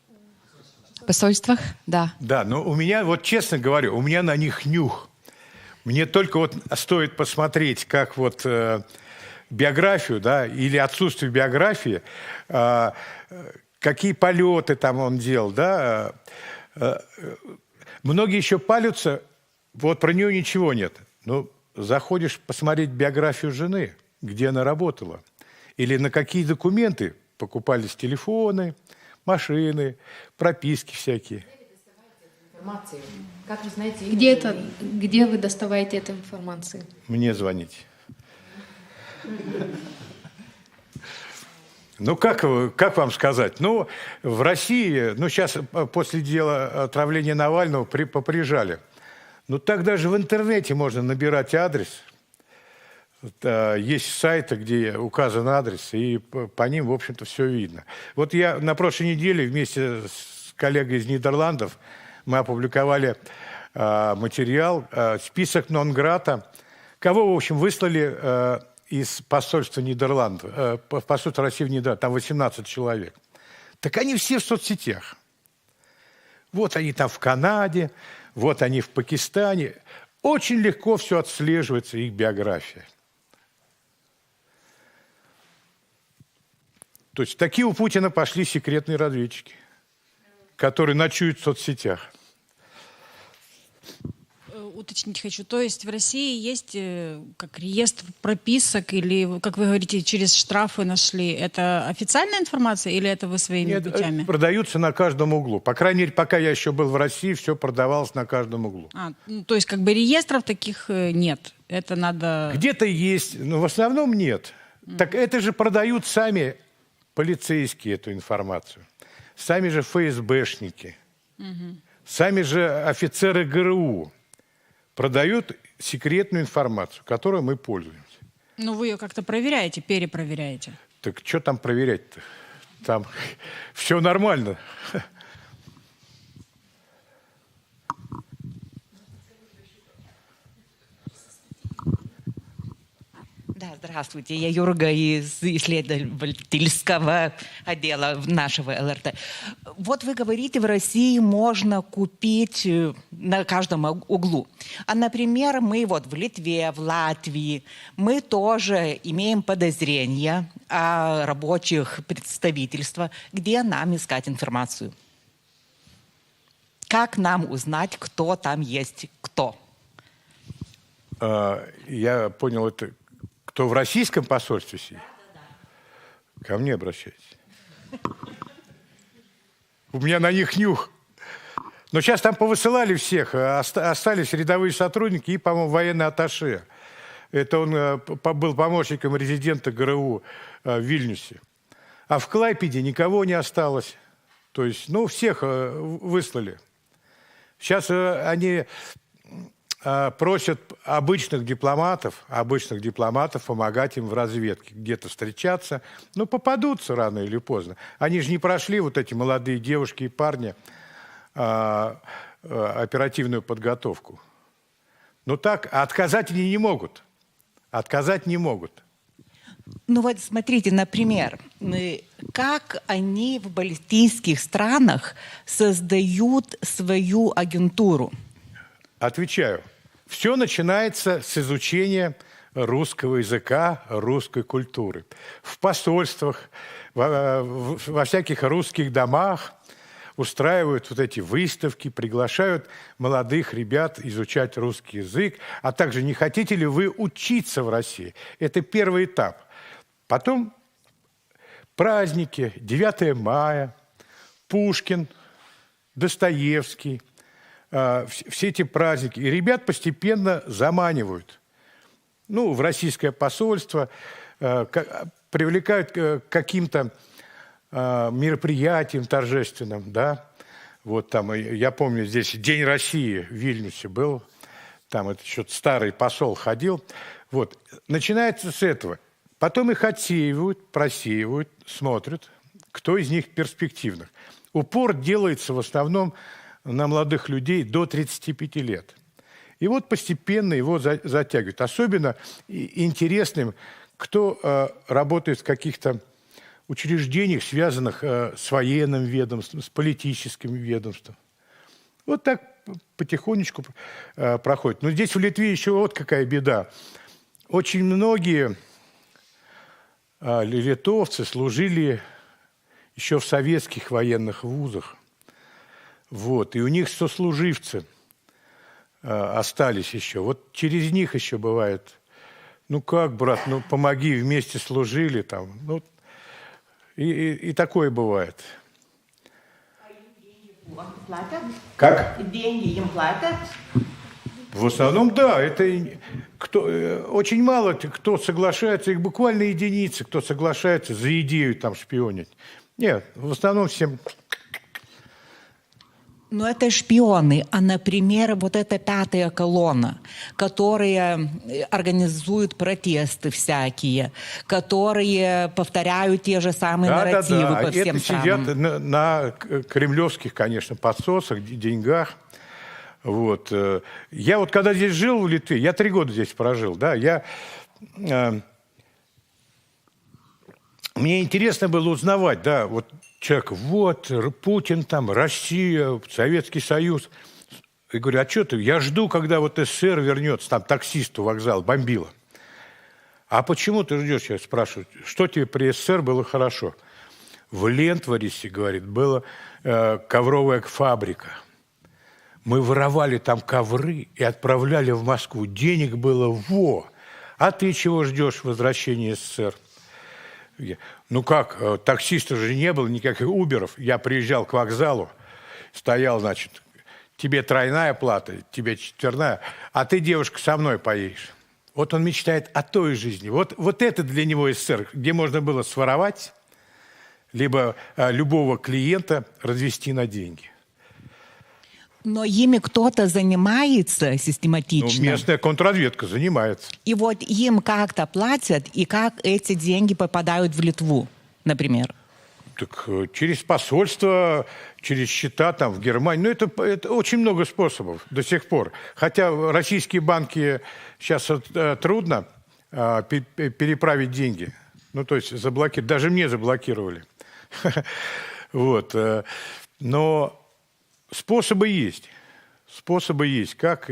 В посольствах, да. Да, но у меня, вот честно говорю, у меня на них нюх. Мне только вот стоит посмотреть, как вот биографию, да, или отсутствие биографии, какие полеты там он делал, да. Многие еще палятся, вот про нее ничего нет. Ну, заходишь посмотреть биографию жены, где она работала, или на какие документы покупались телефоны, машины, прописки всякие. Как вы знаете, Где вы доставаете эту информацию? Мне звоните. Ну, как вам сказать? Ну, в России, ну, сейчас после дела отравления Навального поприжали. Ну, так даже в интернете можно набирать адрес. Есть сайты, где указан адрес, и по ним, в общем-то, все видно. Вот я на прошлой неделе вместе с коллегой из Нидерландов мы опубликовали материал, список нон-грата, кого, в общем, выслали из посольства Нидерландов, посольства России в Нидерландах, там 18 человек. Так они все в соцсетях. Вот они там в Канаде, вот они в Пакистане. Очень легко все отслеживается, их биография. То есть такие у Путина пошли секретные разведчики. которые ночуют в соцсетях. Уточнить хочу. То есть в России есть как реестр прописок или, как вы говорите, через штрафы нашли? Это официальная информация или это вы своими путями? Продаются на каждом углу. По крайней мере, пока я еще был в России, все продавалось на каждом углу. То есть как бы реестров таких нет? Это надо... Где-то есть, но в основном нет. Так это же продают сами полицейские эту информацию. Сами же ФСБшники. Сами же офицеры ГРУ. Продают секретную информацию, которой мы пользуемся. Ну, вы ее как-то проверяете, перепроверяете. Так что там проверять-то? Там все нормально. Да, здравствуйте, я Юрга из исследовательского отдела нашего ЛРТ. Вот вы говорите, в России можно купить на каждом углу. А, например, мы вот в Литве, в Латвии, мы тоже имеем подозрения о рабочих представительствах, где нам искать информацию. Как нам узнать, кто там есть кто? Я понял это... Кто в российском посольстве сидит? Ко мне обращайтесь. У меня на них нюх. Но сейчас там повысылали всех. Остались рядовые сотрудники и, по-моему, военный атташе. Это он был помощником резидента ГРУ в Вильнюсе. А в Клайпеде никого не осталось. То есть, ну, всех выслали. Сейчас они... просят обычных дипломатов помогать им в разведке, где-то встречаться. Ну, попадутся рано или поздно. Они же не прошли, вот эти молодые девушки и парни, оперативную подготовку. Ну так, отказать они не могут. Отказать не могут. Ну вот смотрите, например, как они в балтийских странах создают свою агентуру? Отвечаю. Все начинается с изучения русского языка, русской культуры. В посольствах, во всяких русских домах устраивают вот эти выставки, приглашают молодых ребят изучать русский язык, а также не хотите ли вы учиться в России. Это первый этап. Потом праздники, 9 мая, Пушкин, Достоевский, все эти праздники. И ребят постепенно заманивают. Ну, в российское посольство, привлекают к каким-то мероприятиям торжественным, да. Вот там, я помню, здесь День России в Вильнюсе был. Там это еще старый посол ходил. Вот. Начинается с этого. Потом их отсеивают, просеивают, смотрят, кто из них перспективных. Упор делается в основном на молодых людей до 35 лет. И вот постепенно его затягивают. Особенно интересным, кто работает в каких-то учреждениях, связанных с военным ведомством, с политическим ведомством. Вот так потихонечку проходит. Но здесь в Литве еще вот какая беда. Очень многие литовцы служили еще в советских военных вузах. Вот. И у них сослуживцы остались еще. Вот через них еще бывает, ну как, брат, ну помоги, вместе служили там. Ну, и такое бывает. А им деньги платят? Как? Деньги им платят? В основном, да. Это очень мало кто соглашается, их буквально единицы, кто соглашается за идею там шпионить. Нет, в основном всем... Но это шпионы, а, например, вот эта пятая колонна, которая организует протесты всякие, которые повторяют те же самые нарративы по всем странам. Это сидят на кремлевских, конечно, подсосах, деньгах. Вот. Я вот когда здесь жил в Литве, я 3 года здесь прожил, да, мне интересно было узнавать, да, вот человек, вот, Путин там, Россия, Советский Союз. И говорю, а что ты? Я жду, когда вот СССР вернется, там таксист у вокзала бомбило. А почему ты ждешь, я спрашиваю, что тебе при СССР было хорошо? В Лентварисе, говорит, была ковровая фабрика. Мы воровали там ковры и отправляли в Москву. Денег было во! А ты чего ждешь возвращения СССР? Ну как, таксиста же не было, никаких уберов. Я приезжал к вокзалу, стоял, значит, тебе тройная плата, тебе четверная, а ты, девушка, со мной поедешь. Вот он мечтает о той жизни. Вот это для него СССР, где можно было своровать, либо любого клиента развести на деньги. Но ими кто-то занимается систематично. Ну, местная контрразведка занимается. И вот им как-то платят, и как эти деньги попадают в Литву, например? Так через посольство, через счета там в Германии. Ну, это очень много способов до сих пор. Хотя российские банки сейчас трудно переправить деньги. Ну, то есть заблокировать. Даже мне заблокировали. Вот. Но способы есть. Способы есть. Как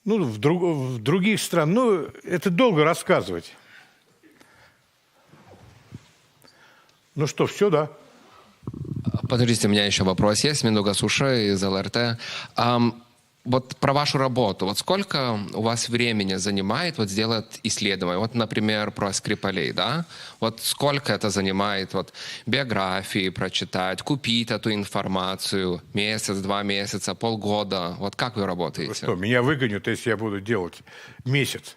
ну, в других странах. Ну, это долго рассказывать. Ну что, все, да? Подождите, у меня еще вопрос есть. Минуга Суша из ЛРТ. Вот про вашу работу. Вот сколько у вас времени занимает вот сделать исследование? Вот, например, про Скрипалей, да? Вот сколько это занимает вот биографии прочитать, купить эту информацию? Месяц, 2 месяца, полгода? Вот как вы работаете? Ну что, меня выгонят, если я буду делать месяц.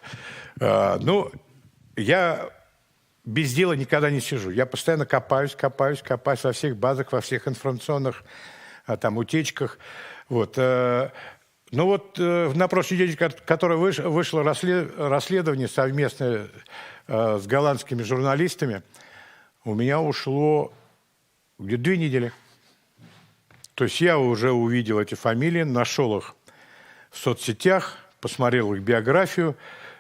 Ну, я без дела никогда не сижу. Я постоянно копаюсь во всех базах, во всех информационных там утечках. Вот. Ну вот на прошлой неделе, которое вышло расследование совместное с голландскими журналистами, у меня ушло где-то 2 недели. То есть я уже увидел эти фамилии, нашел их в соцсетях, посмотрел их биографию,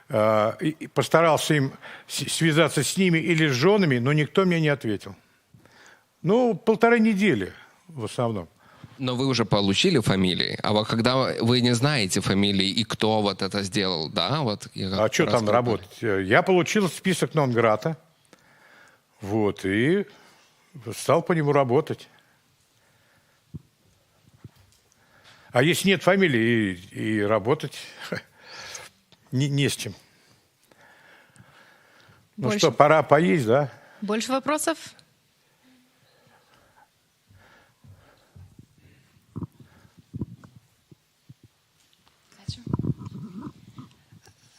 и постарался им связаться с ними или с женами, но никто мне не ответил. Ну, 1,5 недели в основном. Но вы уже получили фамилии, а вот когда вы не знаете фамилии и кто вот это сделал, да? Вот, а что там работать? Я получил список нон-грата, вот, и стал по нему работать. А если нет фамилии, и работать не с чем. Ну что, пора поесть, да? Больше вопросов?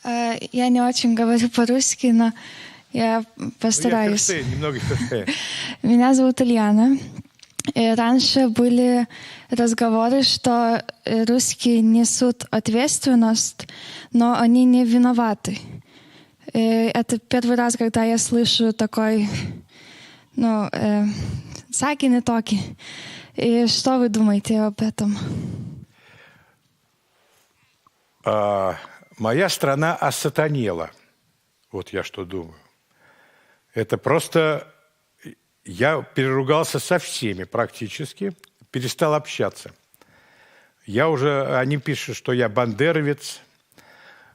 Я не очень говорю по-русски, но я постараюсь. Немного ферштейн. Меня зовут Ильяна. И раньше были разговоры, что русские несут ответственность, но они не виноваты. И это первый раз, когда я слышу такой, ну, сакины токи. И что вы думаете об этом? Моя страна осатанела. Вот я что думаю. Это просто... Я переругался со всеми практически, перестал общаться. Они пишут, что я бандеровец,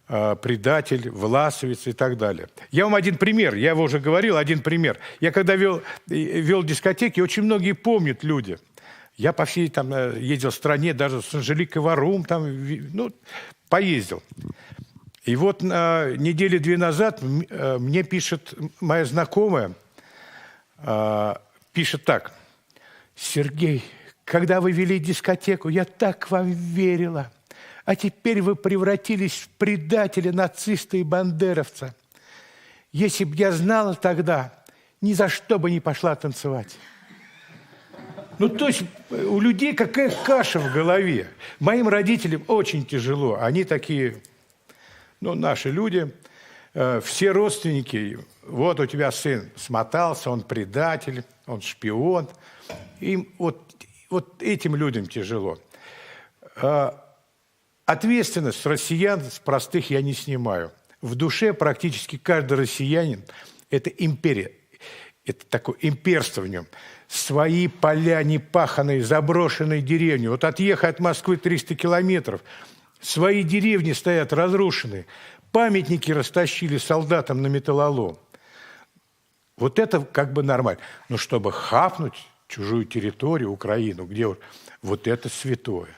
предатель, власовец и так далее. Я вам один пример, я его уже говорил, один пример. Я когда вел дискотеки, очень многие помнят люди. Я по всей там ездил в стране, даже с Анжеликой Варум, там, ну, поездил. И вот недели 2 назад мне пишет моя знакомая, пишет так: «Сергей, когда вы вели дискотеку, я так вам верила, а теперь вы превратились в предателя, нациста и бандеровца. Если бы я знала тогда, ни за что бы не пошла танцевать». Ну, то есть у людей какая каша в голове. Моим родителям очень тяжело. Они такие, ну, наши люди, все родственники. Вот у тебя сын смотался, он предатель, он шпион. Им вот этим людям тяжело. Ответственность с россиян, с простых, я не снимаю. В душе практически каждый россиянин – это империя. Это такое имперство в нем. Свои поля непаханные, заброшенные деревни. Вот отъехать от Москвы 300 километров. Свои деревни стоят разрушенные. Памятники растащили солдатам на металлолом. Вот это как бы нормально. Но чтобы хапнуть чужую территорию, Украину, где вот это святое.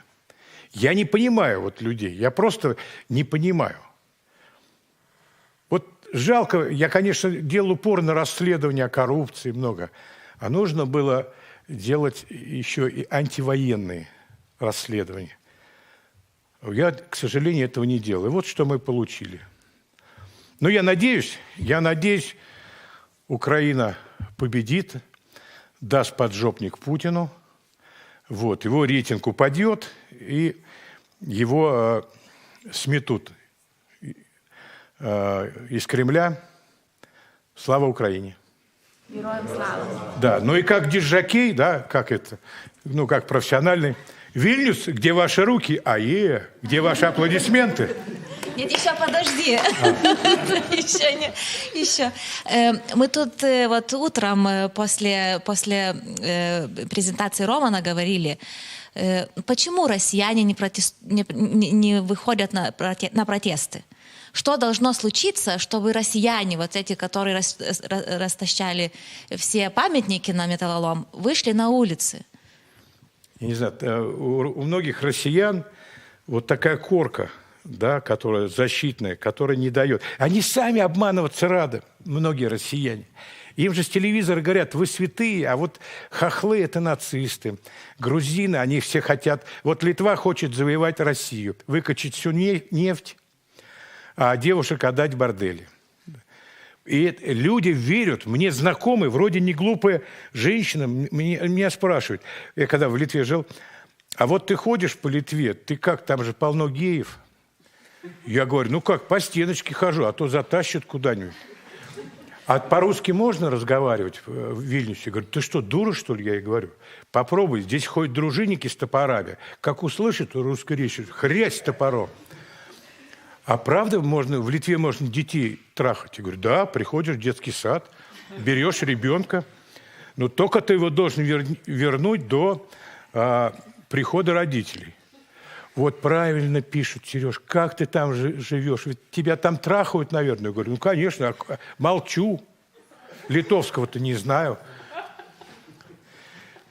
Я не понимаю вот людей, я просто не понимаю. Вот жалко, я, конечно, делал упор на расследование коррупции много, а нужно было делать еще и антивоенные расследования. Я, к сожалению, этого не делал. И вот что мы получили. Но я надеюсь, Украина победит, даст поджопник Путину, вот, его рейтинг упадет, и его сметут из Кремля. Слава Украине! Героям слава! Да, ну и как диджокей, да, как это, ну как профессиональный. Вильнюс, где ваши руки? Где ваши аплодисменты? Нет, еще подожди. Еще. Мы тут вот утром после презентации Романа говорили, почему россияне не выходят на протесты? Что должно случиться, чтобы россияне, вот эти, которые растащали все памятники на металлолом, вышли на улицы? Я не знаю, у многих россиян вот такая корка, да, которая защитная, которая не дает. Они сами обманываться рады, многие россияне. Им же с телевизора говорят, вы святые, а вот хохлы – это нацисты. Грузины, они все хотят… Вот Литва хочет завоевать Россию, выкачать всю нефть, а девушек отдать в бордели. И люди верят, мне знакомые, вроде не глупая женщина, меня спрашивают, я когда в Литве жил, а вот ты ходишь по Литве, ты как, там же полно геев? Я говорю, ну как, по стеночке хожу, а то затащат куда-нибудь. А по-русски можно разговаривать в Вильнюсе? Я говорю, ты что, дура, что ли? Я ей говорю, попробуй, здесь ходят дружинники с топорами. Как услышат русскую речь, хрясь топором. А правда, в Литве можно детей трахать? Я говорю, да, приходишь в детский сад, берешь ребенка, но только ты его должен вернуть до прихода родителей. Вот правильно пишут, Сереж, как ты там живешь? Ведь тебя там трахают, наверное. Я говорю, ну, конечно, молчу. Литовского-то не знаю.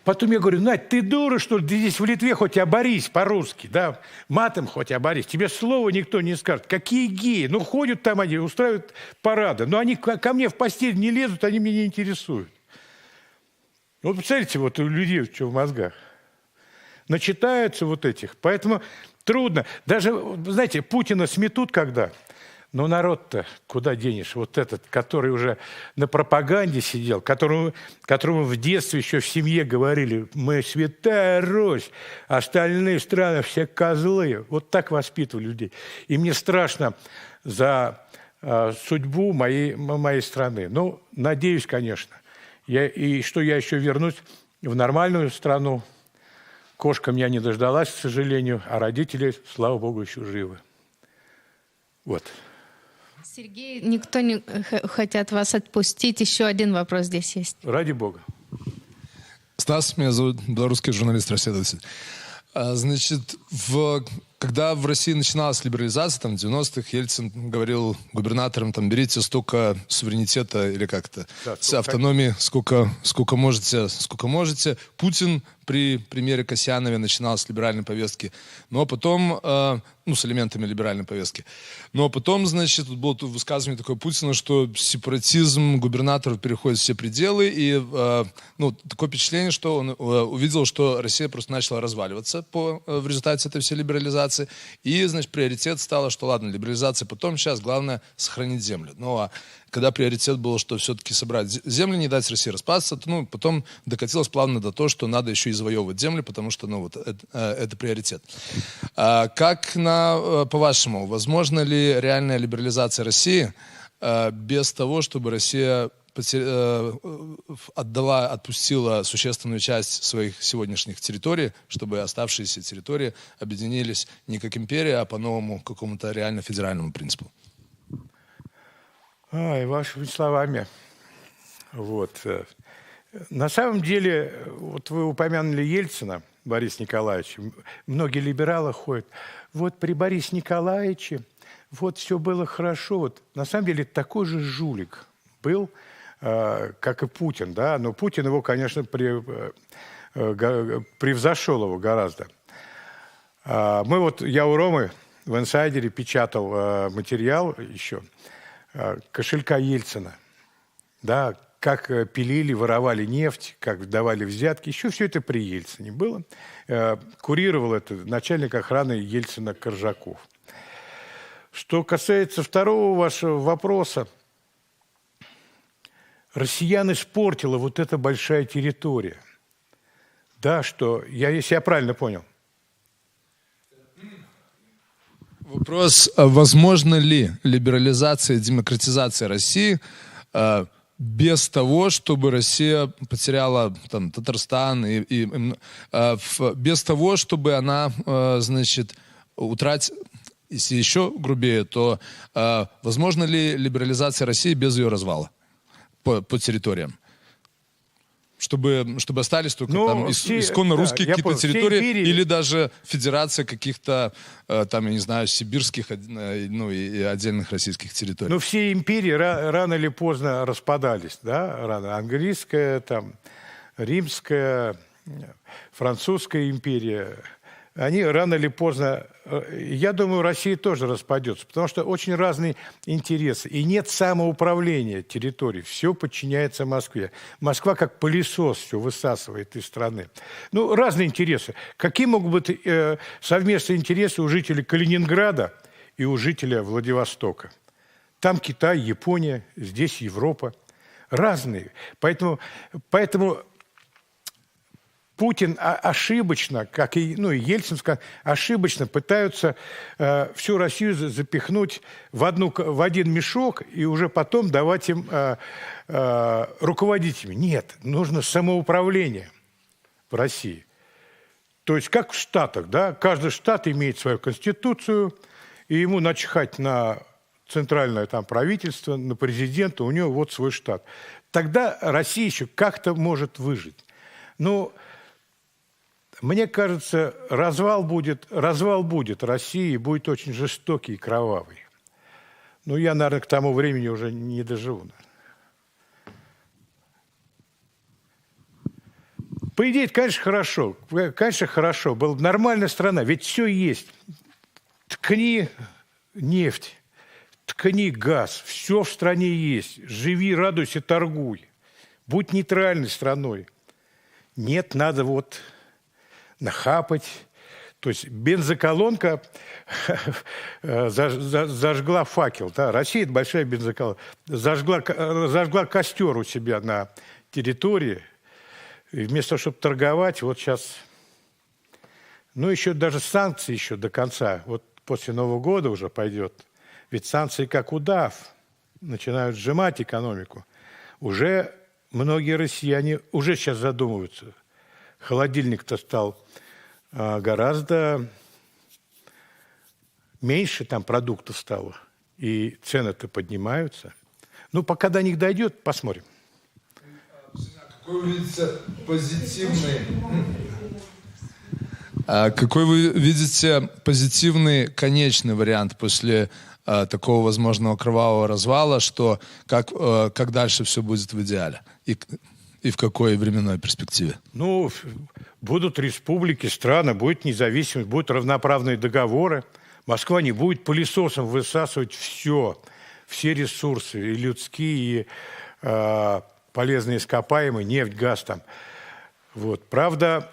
Потом я говорю, Надь, ты дура, что ли? Ты здесь в Литве хоть оборись по-русски, да? Матом хоть оборись. Тебе слова никто не скажет. Какие геи? Ну, ходят там они, устраивают парады. Но они ко мне в постель не лезут, они меня не интересуют. Вот представляете, вот у людей что в мозгах. Начитаются вот этих. Поэтому трудно. Даже, знаете, Путина сметут когда? Но народ-то куда денешь? Вот этот, который уже на пропаганде сидел, которому в детстве еще в семье говорили, мы святая Русь, остальные страны все козлы. Вот так воспитывали людей. И мне страшно за судьбу моей страны. Ну, надеюсь, конечно. Что я еще вернусь в нормальную страну. Кошка меня не дождалась, к сожалению, а родители, слава богу, еще живы. Вот. Сергей, никто не хотят вас отпустить. Еще один вопрос здесь есть. Ради бога. Стас, меня зовут, белорусский журналист-расследователь. Значит, когда в России начиналась либерализация, там, в 90-х, Ельцин говорил губернаторам, там, берите столько суверенитета или как-то, да, автономии, сколько можете. Путин при премьере Касьянове начинал с либеральной повестки, но потом, с элементами либеральной повестки. Но потом, значит, тут было высказывание такое Путина, что сепаратизм губернаторов переходит все пределы, и такое впечатление, что он увидел, что Россия просто начала разваливаться в результате этой всей либерализации, и, значит, приоритет стало, что ладно, либерализация потом, сейчас главное сохранить землю. Ну, а когда приоритет был, что все-таки собрать земли, не дать России распасться, то, потом докатилось плавно до того, что надо еще и завоевывать земли, потому что, это приоритет. По-вашему, возможно ли реальная либерализация России без того, чтобы Россия отпустила существенную часть своих сегодняшних территорий, чтобы оставшиеся территории объединились не как империя, а по новому какому-то реально федеральному принципу? Вашими словами. Вот. На самом деле, вот вы упомянули Ельцина, Бориса Николаевича. Многие либералы ходят. Вот при Борисе Николаевиче вот все было хорошо. Вот, на самом деле такой же жулик был как и Путин, да, но Путин его, конечно, превзошел его гораздо. Я у Ромы в «Инсайдере» печатал материал еще кошелька Ельцина, да, как пилили, воровали нефть, как давали взятки. Еще все это при Ельцине было. Курировал это начальник охраны Ельцина Коржаков. Что касается второго вашего вопроса, россиян испортила вот эта большая территория. Да, что, если я правильно понял. Вопрос, возможно ли либерализация и демократизация России без того, чтобы Россия потеряла там, Татарстан, без того, чтобы она, значит, утратила, если еще грубее, то возможно ли либерализация России без ее развала по территориям? Чтобы остались только там исконно русские какие-то территории или даже федерация каких-то, там, я не знаю, сибирских, ну, и отдельных российских территорий. Ну, все империи рано или поздно распадались, да? Рано. Английская, там, римская, французская империя. Они рано или поздно, я думаю, Россия тоже распадется, потому что очень разные интересы. И нет самоуправления территорий, все подчиняется Москве. Москва как пылесос все высасывает из страны. Ну, разные интересы. Какие могут быть совместные интересы у жителей Калининграда и у жителя Владивостока? Там Китай, Япония, здесь Европа. Разные. Поэтому Путин ошибочно, как и Ельцин сказал, ошибочно пытаются всю Россию запихнуть в один мешок и уже потом давать им руководить ими. Нет, нужно самоуправление в России. То есть как в Штатах, да, каждый штат имеет свою конституцию, и ему начихать на центральное там правительство, на президента, у него вот свой штат. Тогда Россия еще как-то может выжить. Но мне кажется, развал будет России, будет очень жестокий и кровавый. Ну, я, наверное, к тому времени уже не доживу. По идее, это, конечно, хорошо. Конечно, хорошо. Была бы нормальная страна, ведь все есть. Ткни нефть, ткни газ, все в стране есть. Живи, радуйся, торгуй. Будь нейтральной страной. Нет, надо вот нахапать. То есть бензоколонка зажгла факел. Да? Россия – это большая бензоколонка. Зажгла костер у себя на территории. И вместо того, чтобы торговать, вот сейчас... Ну, еще даже санкции еще до конца. Вот после Нового года уже пойдет. Ведь санкции как удав начинают сжимать экономику. Уже многие россияне уже сейчас задумываются. Холодильник-то стал гораздо меньше, там продуктов стало, и цены-то поднимаются. Ну, пока до них дойдет, посмотрим. Какой вы видите позитивный конечный вариант после такого возможного кровавого развала, что как дальше все будет в идеале? И в какой временной перспективе? Ну, будут республики, страны, будет независимость, будут равноправные договоры. Москва не будет пылесосом высасывать все ресурсы, и людские, и полезные ископаемые, нефть, газ там. Вот. Правда,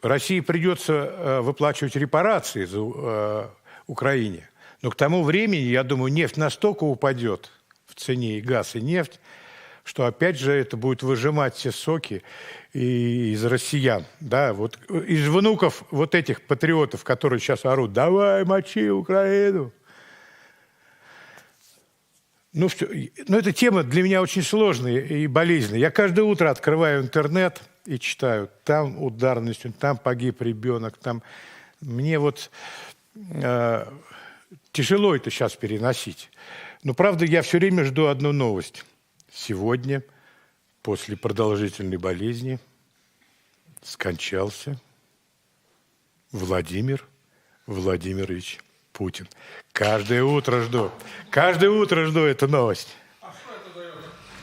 России придется выплачивать репарации за Украине. Но к тому времени, я думаю, нефть настолько упадет в цене, и газ, и нефть, что опять же это будет выжимать все соки из россиян. Да, вот из внуков вот этих патриотов, которые сейчас орут: давай, мочи Украину. Ну, эта тема для меня очень сложная и болезненная. Я каждое утро открываю интернет и читаю: там ударность, там погиб ребенок, там... Мне вот тяжело это сейчас переносить. Но, правда, я все время жду одну новость. Сегодня, после продолжительной болезни, скончался Владимир Владимирович Путин. Каждое утро жду эту новость.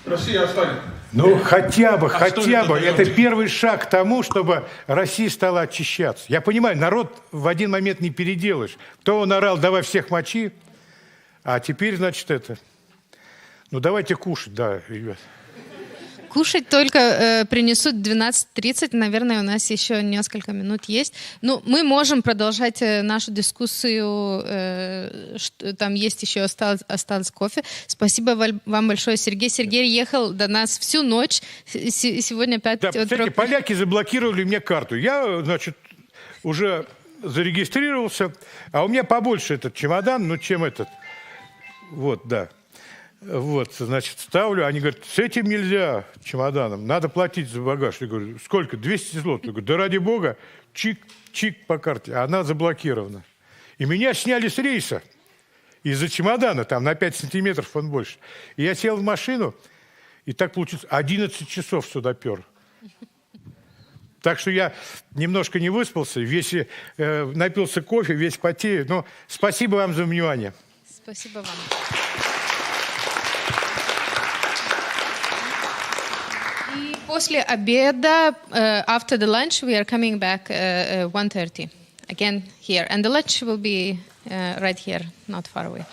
Россия останется. Ну, хотя бы. Это первый шаг к тому, чтобы Россия стала очищаться. Я понимаю, народ в один момент не переделаешь. То он орал, давай всех мочи, а теперь, значит, это... Ну, давайте кушать, да, ребят. Кушать только принесут 12:30. Наверное, у нас еще несколько минут есть. Ну, мы можем продолжать нашу дискуссию. Там есть еще осталось кофе. Спасибо вам большое, Сергей. Сергей ехал до нас всю ночь. Сегодня 5 утра. Кстати, поляки заблокировали мне карту. Я, значит, уже зарегистрировался, а у меня побольше этот чемодан, ну, чем этот. Вот, да. Вот, значит, ставлю, они говорят, с этим нельзя, чемоданом, надо платить за багаж. Я говорю, сколько? 200 злотых. Я говорю, да ради бога, чик по карте, а она заблокирована. И меня сняли с рейса из-за чемодана, там на 5 сантиметров он больше. И я сел в машину, и так получилось, 11 часов сюда пер. Так что я немножко не выспался, весь напился кофе, весь потею. Но спасибо вам за внимание. Спасибо вам. После обеда, after the lunch, we are coming back 1:30 again here, and the lunch will be right here, not far away.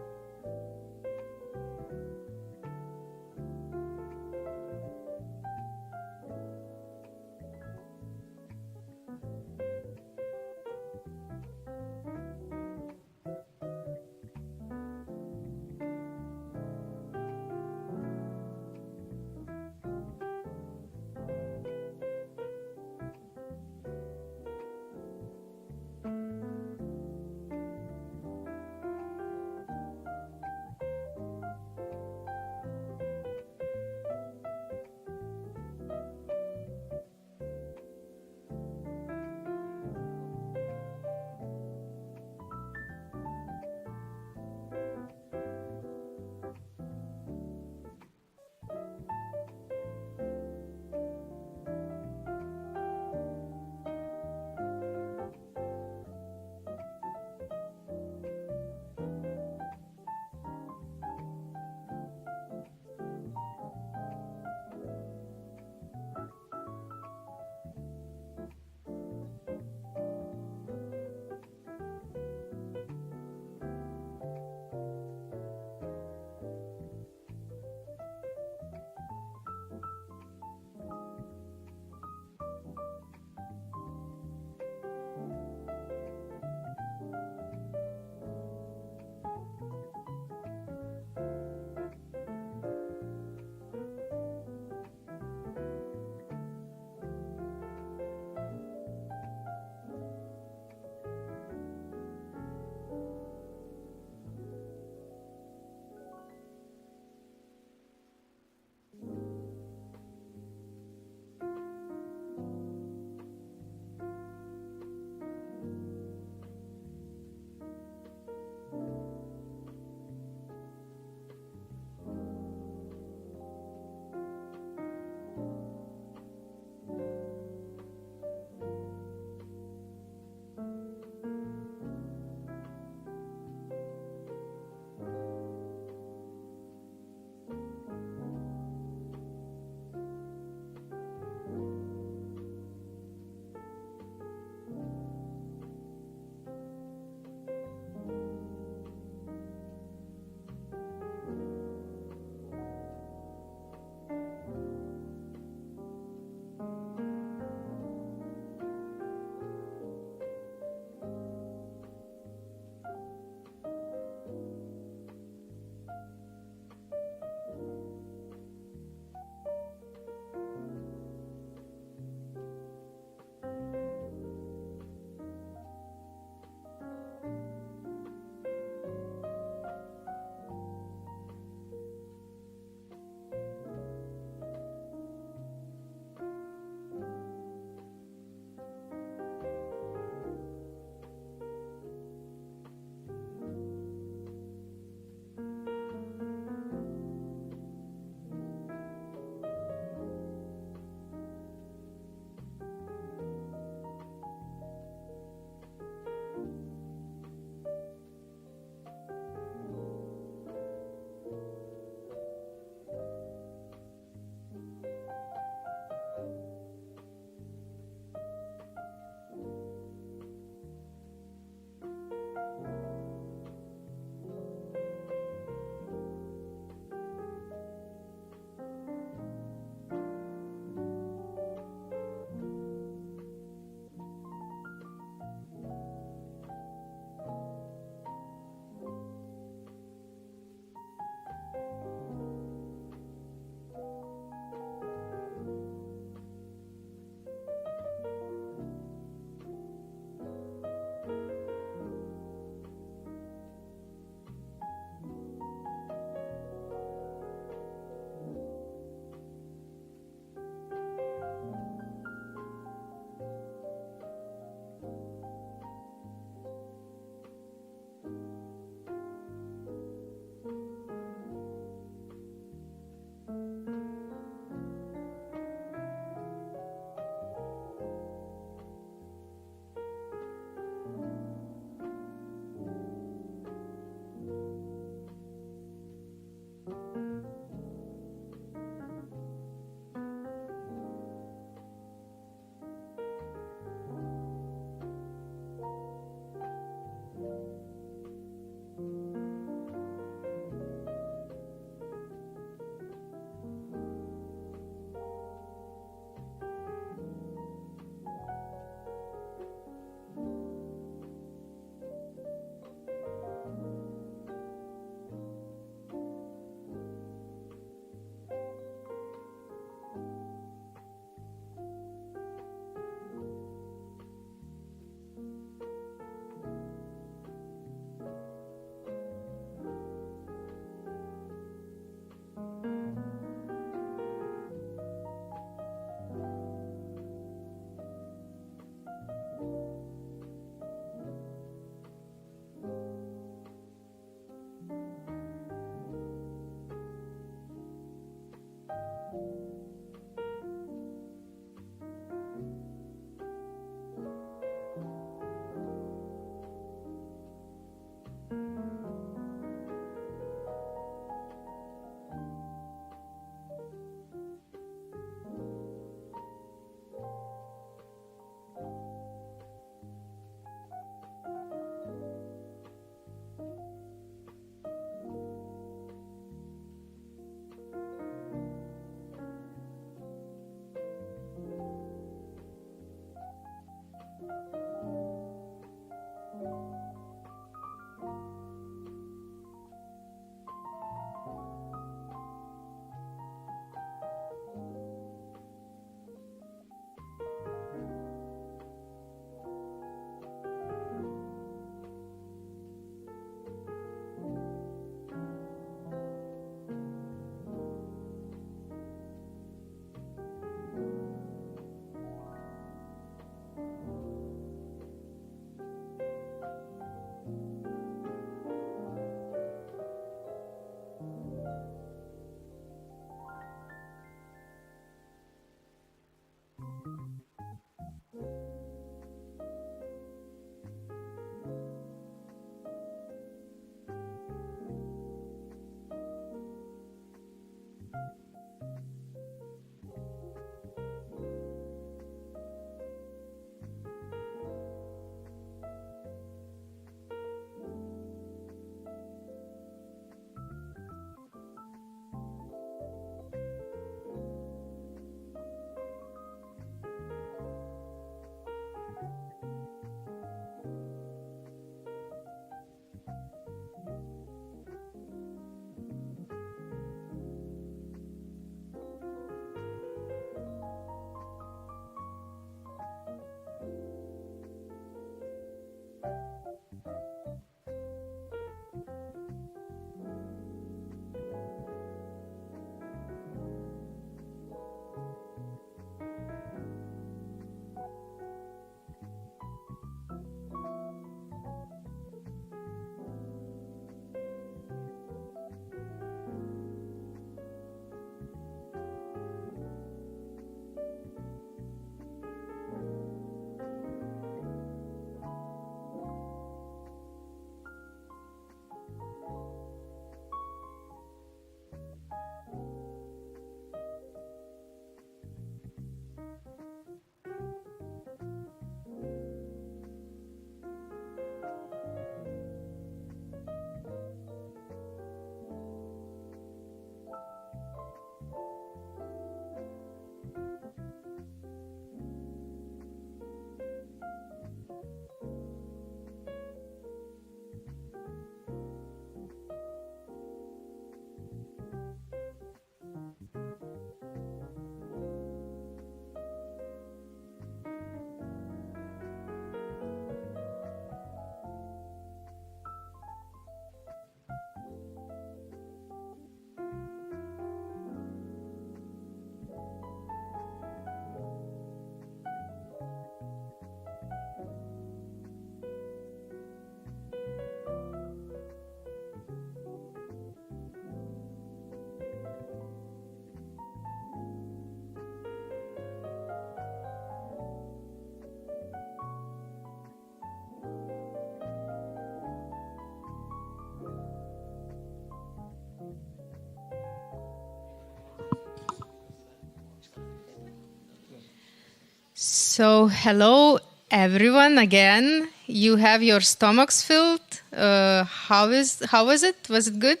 So, hello everyone again. You have your stomachs filled. How was it? Was it good?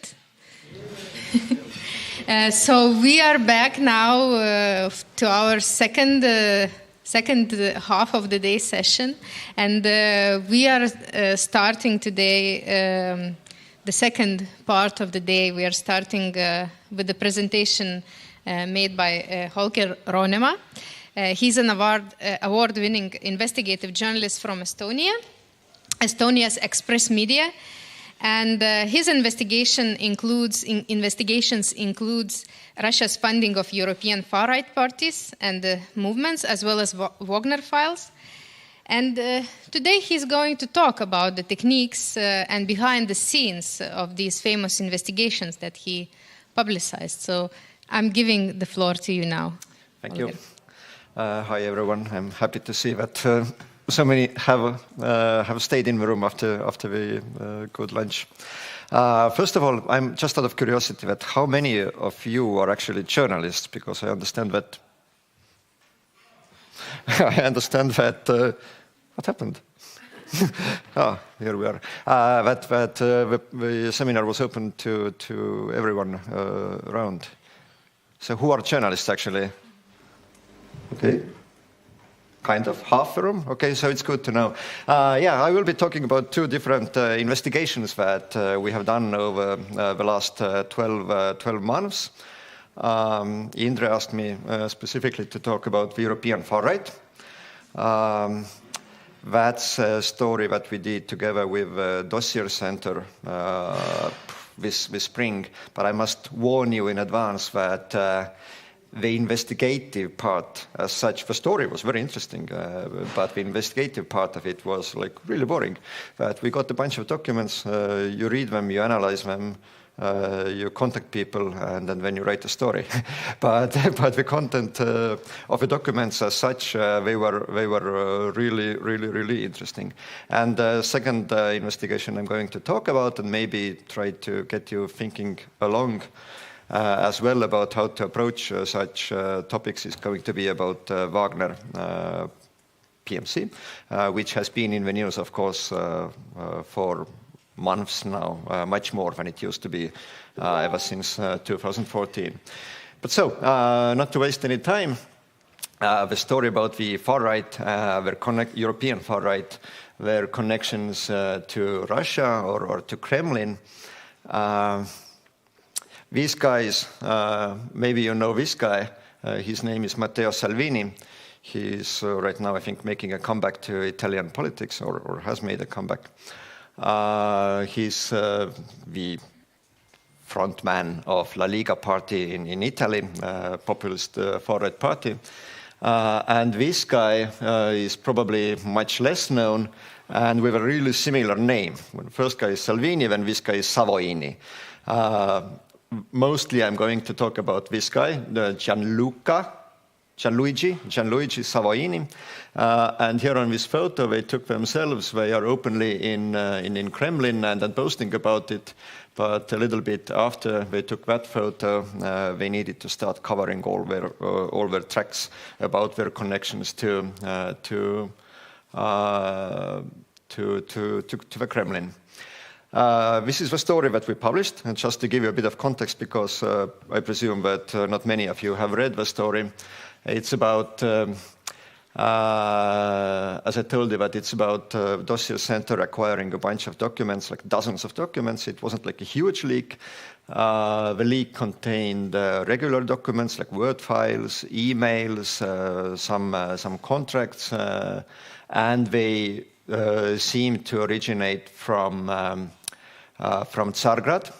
So we are back now to our second half of the day session, and we are starting today the second part of the day. We are starting with the presentation made by Holger Roonemaa. He's an award-winning investigative journalist from Estonia, Estonia's Ekspress Meedia, and his investigations includes Russia's funding of European far-right parties and movements, as well as Wagner files. And today he's going to talk about the techniques and behind the scenes of these famous investigations that he publicized. So I'm giving the floor to you now. Thank you. Hi everyone. I'm happy to see that so many have stayed in the room after the good lunch. First of all, I'm just out of curiosity that how many of you are actually journalists, because I understand that what happened? Here we are. That the seminar was open to everyone around. So who are journalists actually? Okay. Kind of, half the room? Okay, so it's good to know. I will be talking about two different investigations that we have done over the last 12 months. Indre asked me specifically to talk about the European far-right. That's a story that we did together with Dosje Center this spring, but I must warn you in advance that the investigative part as such, the story was very interesting, but the investigative part of it was like really boring. But we got a bunch of documents, you read them, you analyze them, you contact people, and then you write a story. but the content of the documents as such, they were really interesting. And the second investigation I'm going to talk about, and maybe try to get you thinking along as well about how to approach such topics, is going to be about Wagner PMC, which has been in the news, of course, for months now, much more than it used to be ever since 2014. But so, not to waste any time, the story about the far-right, European far-right, their connections to Russia or to Kremlin. These guys, maybe you know this guy, his name is Matteo Salvini. He's right now, I think, making a comeback to Italian politics, or has made a comeback. He's the front man of La Liga party in Italy, populist far-right party. And this guy is probably much less known, and with a really similar name. The first guy is Salvini, then this guy is Savoini. Mostly I'm going to talk about this guy, Gianluigi Savoini. And here on this photo, they took themselves. They are openly in Kremlin and then posting about it. But a little bit after they took that photo, they needed to start covering all their tracks about their connections to the Kremlin. This is the story that we published, and just to give you a bit of context, because I presume that not many of you have read the story. It's about, as I told you, that it's about Dosje Center acquiring a bunch of documents, like dozens of documents. It wasn't like a huge leak. The leak contained regular documents like Word files, emails, some contracts, and they seem to originate from Tsargrad,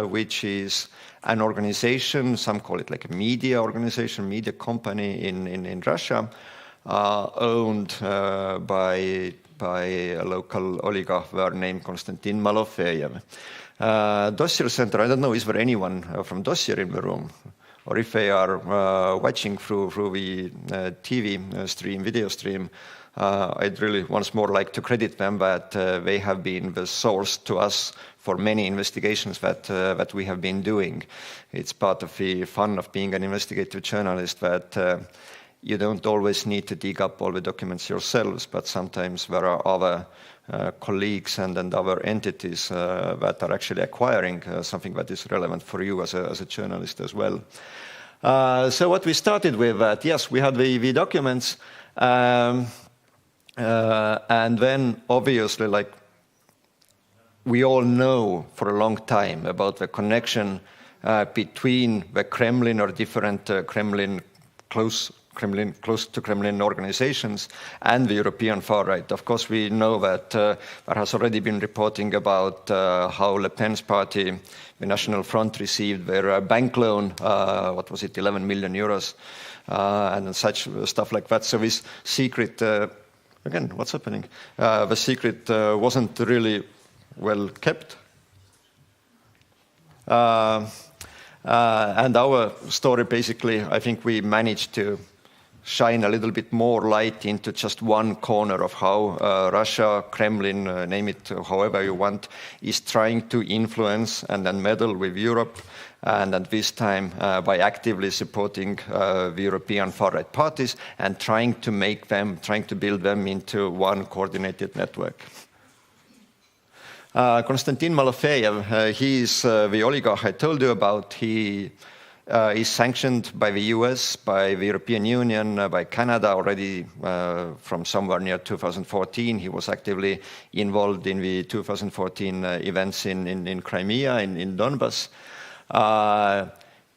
which is an organization, some call it like a media organization, media company in Russia, owned by a local oligarch named Konstantin Malofejev. Dosje Center, I don't know, is there anyone from Dosje in the room? Or if they are watching through the TV stream, video stream, I'd really once more like to credit them that they have been the source to us for many investigations that we have been doing. It's part of the fun of being an investigative journalist that you don't always need to dig up all the documents yourselves, but sometimes there are other colleagues and other entities that are actually acquiring something that is relevant for you as a journalist as well. So what we started with, yes, we had the documents, and then obviously, like, we all know for a long time about the connection between the Kremlin or different close to Kremlin organizations and the European far right. Of course, we know that there has already been reporting about how Le Pen's party, the National Front, received their bank loan, what was it, 11 million euros, and such stuff like that. So this secret, again, what's happening? The secret wasn't really well kept. And our story, basically, I think we managed to shine a little bit more light into just one corner of how Russia, Kremlin, name it however you want, is trying to influence and then meddle with Europe, and at this time by actively supporting the European far-right parties and trying to build them into one coordinated network. Konstantin Malofeyev, he is the oligarch I told you about. He is sanctioned by the US, by the European Union, by Canada already from somewhere near 2014. He was actively involved in the 2014 events in Crimea, in Donbass.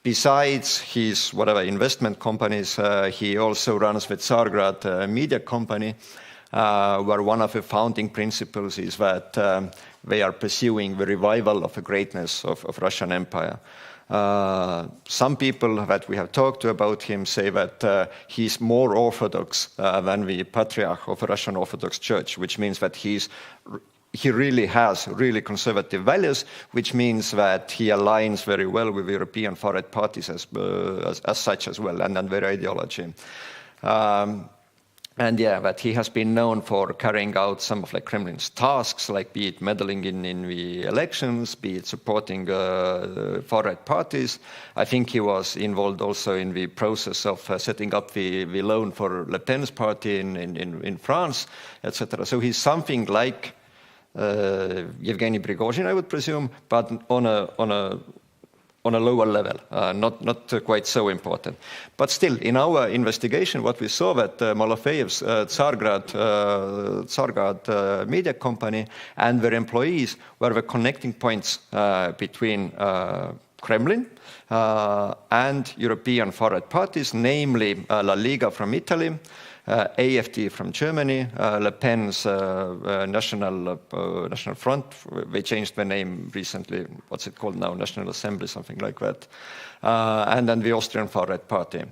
Besides his whatever investment companies, he also runs the Tsargrad media company, where one of the founding principles is that they are pursuing the revival of the greatness of Russian Empire. Some people that we have talked to about him say that he's more orthodox than the Patriarch of the Russian Orthodox Church, which means that he really has really conservative values, which means that he aligns very well with European far-right parties as such as well, and their ideology. And yeah, that he has been known for carrying out some of Kremlin's tasks, like be it meddling in the elections, be it supporting far-right parties. I think he was involved also in the process of setting up the loan for Le Pen's party in France, etc. So he's something like Yevgeny Prigozhin, I would presume, but on a lower level, not quite so important. But still, in our investigation, what we saw that Malofeyev's Tsargrad media company and their employees were the connecting points between Kremlin and European far-right parties, namely La Liga from Italy, AfD from Germany, Le Pen's National Front. They changed the name recently. What's it called now? National Assembly, something like that. And then the Austrian far-right party.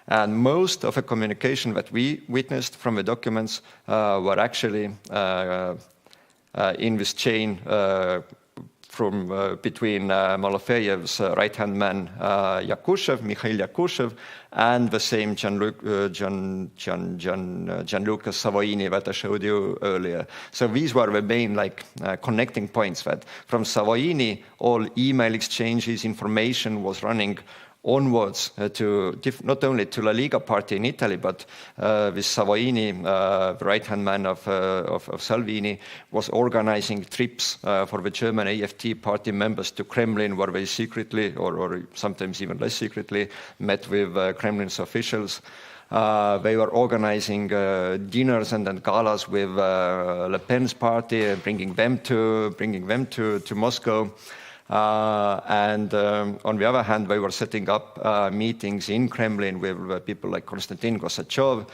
And most of the communication that we witnessed from the documents were actually in this chain between Malofeyev's right-hand man Mikhail Yakushev, and the same Gianluca Savoini that I showed you earlier. So these were the main connecting points, that from Savoini all email exchanges, information was running onwards to not only to La Liga party in Italy, but with Savoini, the right-hand man of Salvini, was organizing trips for the German AfD party members to Kremlin, where they secretly, or sometimes even less secretly, met with Kremlin's officials. They were organizing dinners and then galas with Le Pen's party, bringing them to Moscow. And on the other hand, they were setting up meetings in Kremlin with people like Konstantin Kosachev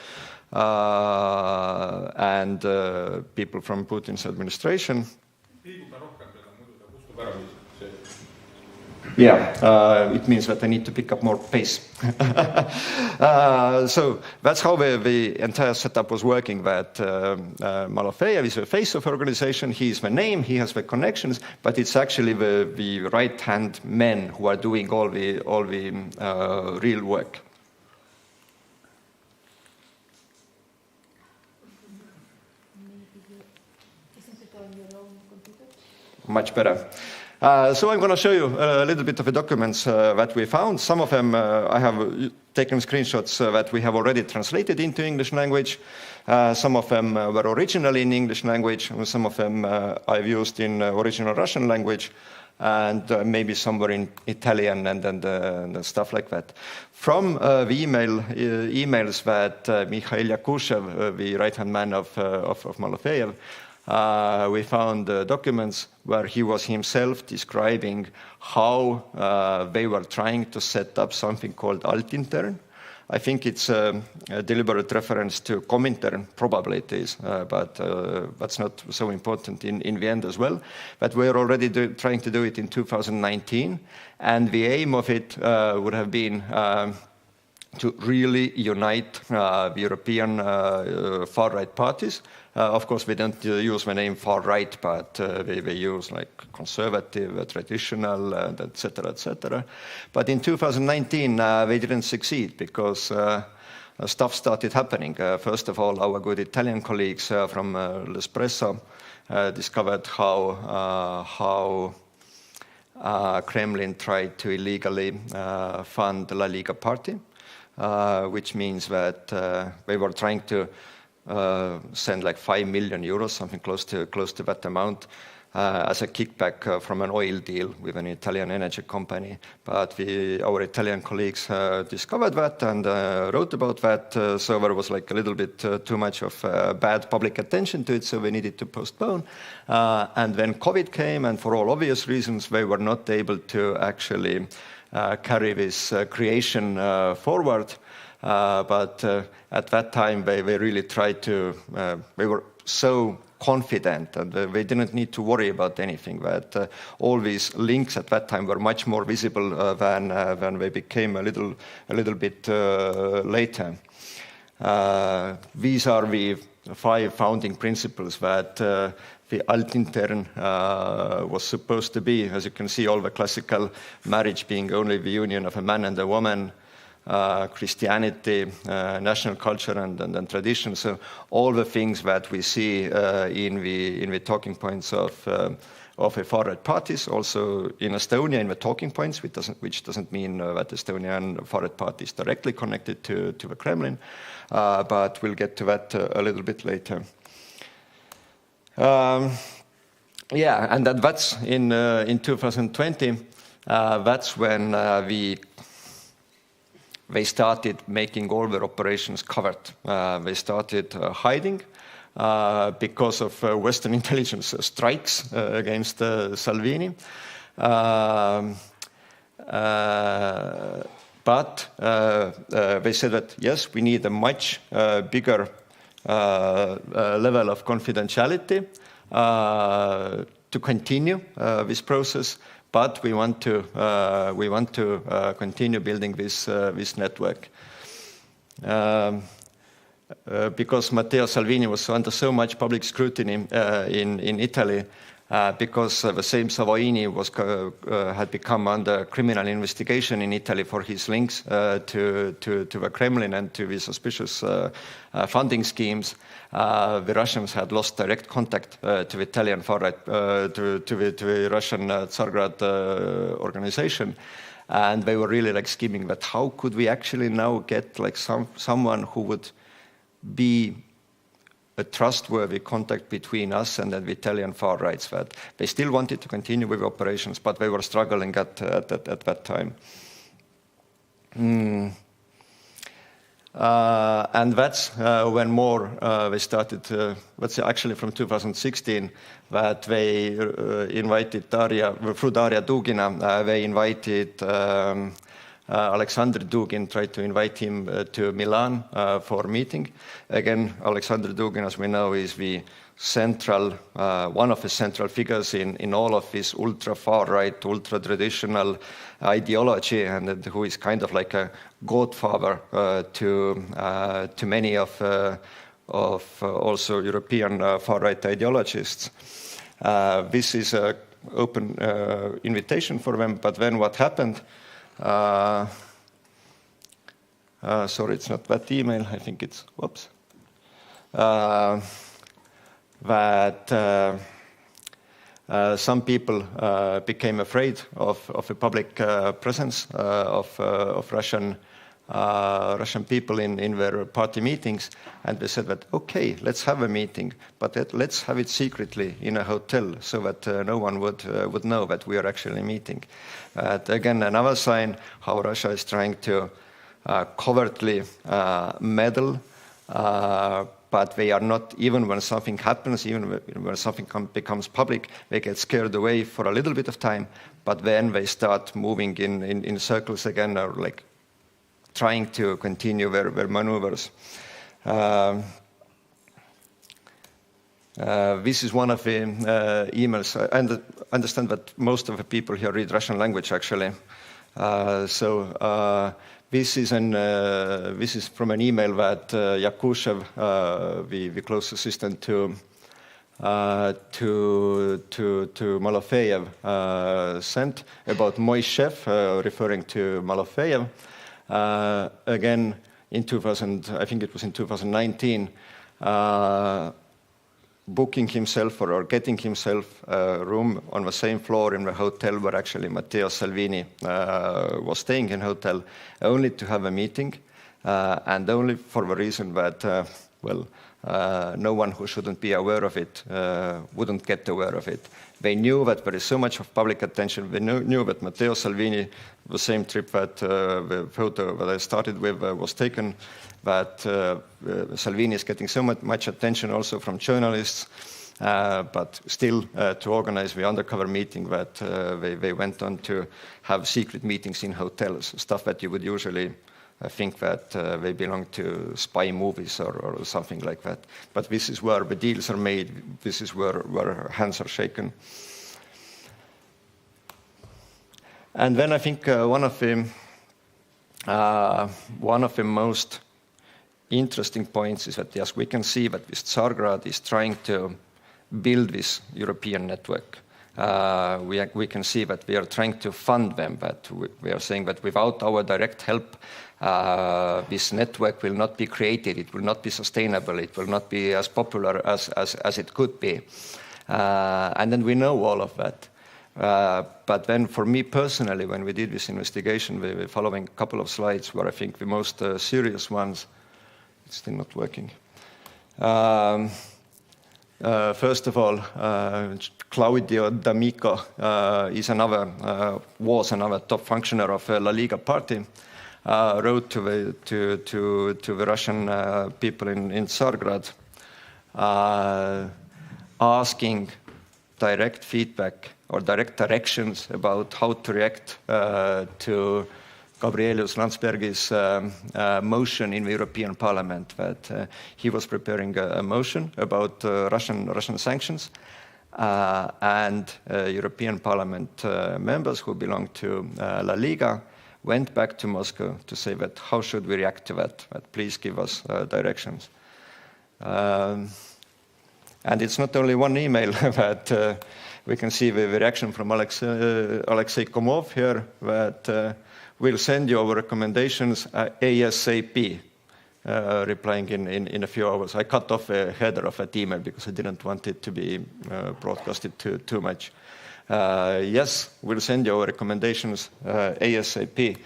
and people from Putin's administration. Yeah, it means that I need to pick up more pace. So that's how the entire setup was working, that Malofeyev is the face of the organization, he is the name, he has the connections, but it's actually the right-hand men who are doing all the real work. much better. So I'm going to show you a little bit of the documents that we found. Some of them I have taken screenshots that we have already translated into English language. Some of them were originally in English language, and some of them I've used in original Russian language, and maybe some were in Italian and stuff like that. From the emails that Mikhail Yakushev, the right-hand man of Malofeyev, we found documents where he was himself describing how they were trying to set up something called Altintern. I think it's a deliberate reference to Comintern, probably it is, but that's not so important in the end as well. But we're already trying to do it in 2019, and the aim of it would have been to really unite the European far-right parties. Of course, we don't use the name far-right, but they use like conservative, traditional, etc., etc. But in 2019, they didn't succeed because stuff started happening. First of all, our good Italian colleagues from L'Espresso discovered how Kremlin tried to illegally fund the La Liga party, which means that they were trying to send like 5 million euros, something close to that amount, as a kickback from an oil deal with an Italian energy company. But our Italian colleagues discovered that and wrote about that, so there was like a little bit too much of bad public attention to it, so we needed to postpone. And then COVID came, and for all obvious reasons, they were not able to actually carry this creation forward. But at that time, they really tried to, they were so confident and they didn't need to worry about anything. That all these links at that time were much more visible than they became a little bit later. These are the 5 founding principles that the Altintern was supposed to be. As you can see, all the classical marriage being only the union of a man and a woman, Christianity, national culture and tradition. So all the things that we see in the talking points of the far-right parties, also in Estonia in the talking points, which doesn't mean that Estonian far-right party is directly connected to the Kremlin, but we'll get to that a little bit later. Yeah, and that's in 2020. That's when they started making all their operations covered. They started hiding because of Western intelligence strikes against Salvini. But they said that, yes, we need a much bigger level of confidentiality to continue this process. But we want to continue building this network because Matteo Salvini was under so much public scrutiny in Italy because the same Savoini had become under criminal investigation in Italy for his links to the Kremlin and to the suspicious funding schemes. The Russians had lost direct contact to the Italian far-right, to the Russian Tsargrad organization, and they were really like scheming that how could we actually now get like someone who would be a trustworthy contact between us and the Italian far rights. That they still wanted to continue with operations, but they were struggling at that time. And that's when more they started, let's say actually from 2016, that they invited through Daria Dugina, they invited Alexander Dugin, tried to invite him to Milan for a meeting. Again, Alexander Dugin, as we know, is the central, one of the central figures in all of this ultra-far-right, ultra-traditional ideology, and who is kind of like a godfather to many of also European far-right ideologists. This is an open invitation for them, but then what happened? Sorry, it's not that email. I think it's, whoops. Some people became afraid of a public presence of Russian people in their party meetings, and they said that, okay, let's have a meeting, but let's have it secretly in a hotel so that no one would know that we are actually meeting. Again, another sign how Russia is trying to covertly meddle, but they are not, even when something happens, even when something becomes public, they get scared away for a little bit of time, but then they start moving in circles again, or like trying to continue their maneuvers. This is one of the emails. I understand that most of the people here read Russian language, actually. This is from an email that Yakushev, the close assistant to Malofeyev, sent about Moishev, referring to Malofeyev. Again, in 2019, booking himself or getting himself a room on the same floor in the hotel where actually Matteo Salvini was staying in hotel, only to have a meeting, and only for the reason that, no one who shouldn't be aware of it wouldn't get aware of it. They knew that there is so much of public attention. They knew that Matteo Salvini, the same trip that the photo that I started with was taken, that Salvini is getting so much attention also from journalists, but still to organize the undercover meeting that they went on to have secret meetings in hotels, stuff that you would usually think that they belong to spy movies or something like that. But this is where the deals are made. This is where hands are shaken. And then I think one of the most interesting points is that, yes, we can see that this Tsargrad is trying to build this European network. We can see that we are trying to fund them, but we are saying that without our direct help, this network will not be created, it will not be sustainable, it will not be as popular as it could be. And then we know all of that. But then for me personally, when we did this investigation, we were following a couple of slides where I think the most serious ones, it's still not working. First of all, Claudio D'Amico was another top functionary of La Liga party, wrote to the Russian people in Tsargrad, asking direct feedback or direct directions about how to react to Gabrielius Landsbergis' motion in the European Parliament that he was preparing a motion about Russian sanctions, and European Parliament members who belong to La Liga went back to Moscow to say that how should we react to that please give us directions. And it's not only one email, but we can see the reaction from Alexei Komov here, that we'll send you our recommendations ASAP, replying in a few hours. I cut off a header of that email because I didn't want it to be broadcasted too much. Yes, we'll send you our recommendations ASAP.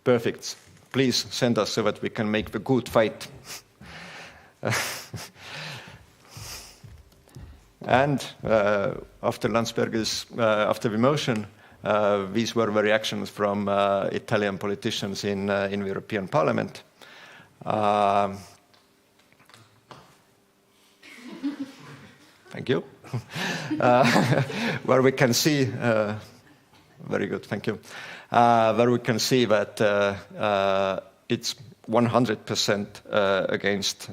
Perfect. Please send us so that we can make the good fight. And after Landsbergis, after the motion, these were the reactions from Italian politicians in the European Parliament. Thank you. Where we can see, very good, thank you. Where we can see that it's 100% against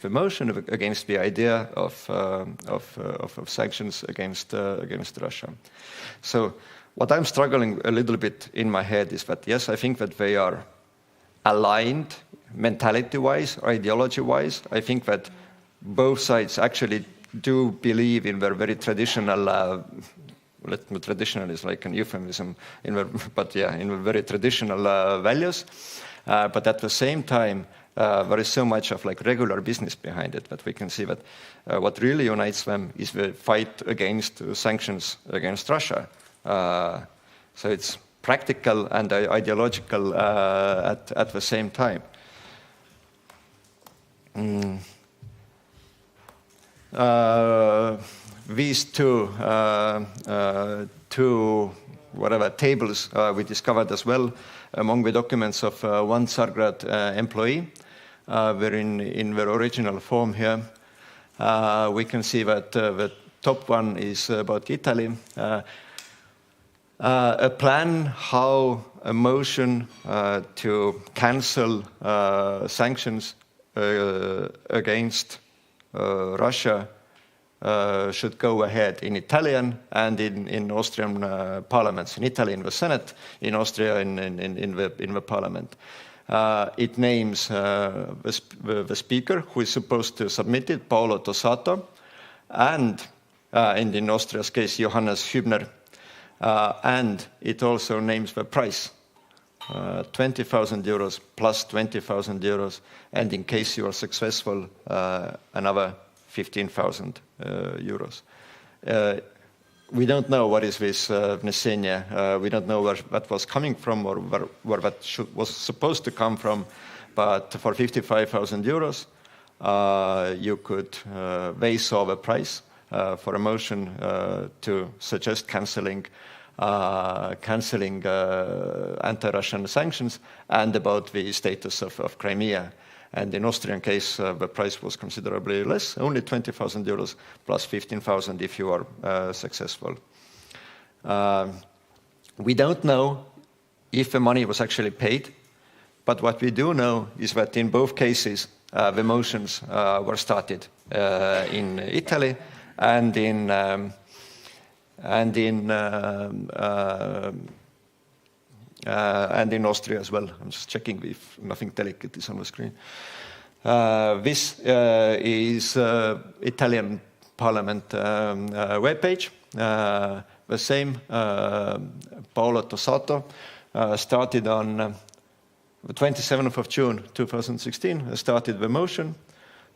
the motion, against the idea of sanctions against Russia. So what I'm struggling a little bit in my head is that, yes, I think that they are aligned mentality-wise, ideology-wise. I think that both sides actually do believe in their very traditional, traditional is like an euphemism, in the very traditional values. But at the same time, there is so much of like regular business behind it that we can see that what really unites them is the fight against sanctions against Russia. So it's practical and ideological at the same time. These two tables we discovered as well among the documents of one Tsargrad employee. They're in their original form here. We can see that the top one is about Italy. A plan how a motion to cancel sanctions against Russia should go ahead in Italian and in Austrian parliaments. In Italy, in the Senate; in Austria, in the parliament. It names the speaker who is supposed to submit it, Paolo Tossato, and in Austria's case, Johannes Hübner. And it also names the price, 20,000 euros plus 20,000 euros, and in case you are successful, another 15,000 euros. We don't know what is this Nesenia. We don't know where that was coming from or where that was supposed to come from, but for 55,000 euros, you could base over price for a motion to suggest cancelling anti-Russian sanctions and about the status of Crimea. And in Austrian case, the price was considerably less, only 20,000 euros plus 15,000 if you are successful. We don't know if the money was actually paid, but what we do know is that in both cases, the motions were started in Italy and in Austria as well. I'm just checking if nothing delicate is on the screen. This is Italian Parliament webpage. The same Paolo Tossato started on the 27th of June 2016. Started the motion.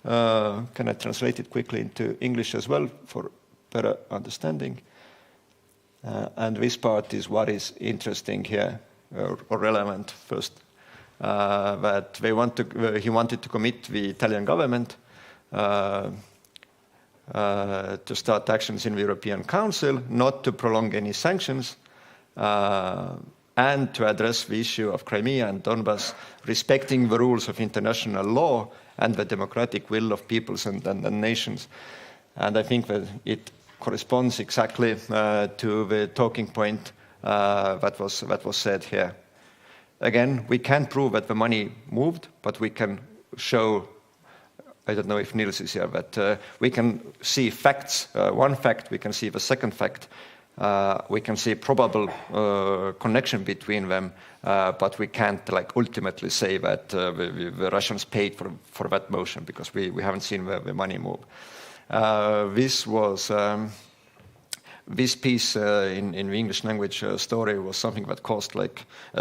Can I translate it quickly into English as well for better understanding? And this part is what is interesting here. Or relevant first, that he wanted to commit the Italian government to start actions in the European Council, not to prolong any sanctions, and to address the issue of Crimea and Donbass, respecting the rules of international law and the democratic will of peoples and nations. And I think that it corresponds exactly to the talking point that was said here. Again, we can't prove that the money moved, but we can show, I don't know if Nils is here, but we can see facts. One fact, we can see the second fact. We can see probable connection between them, but we can't ultimately say that the Russians paid for that motion because we haven't seen the money move. This piece in the English language story was something that caused a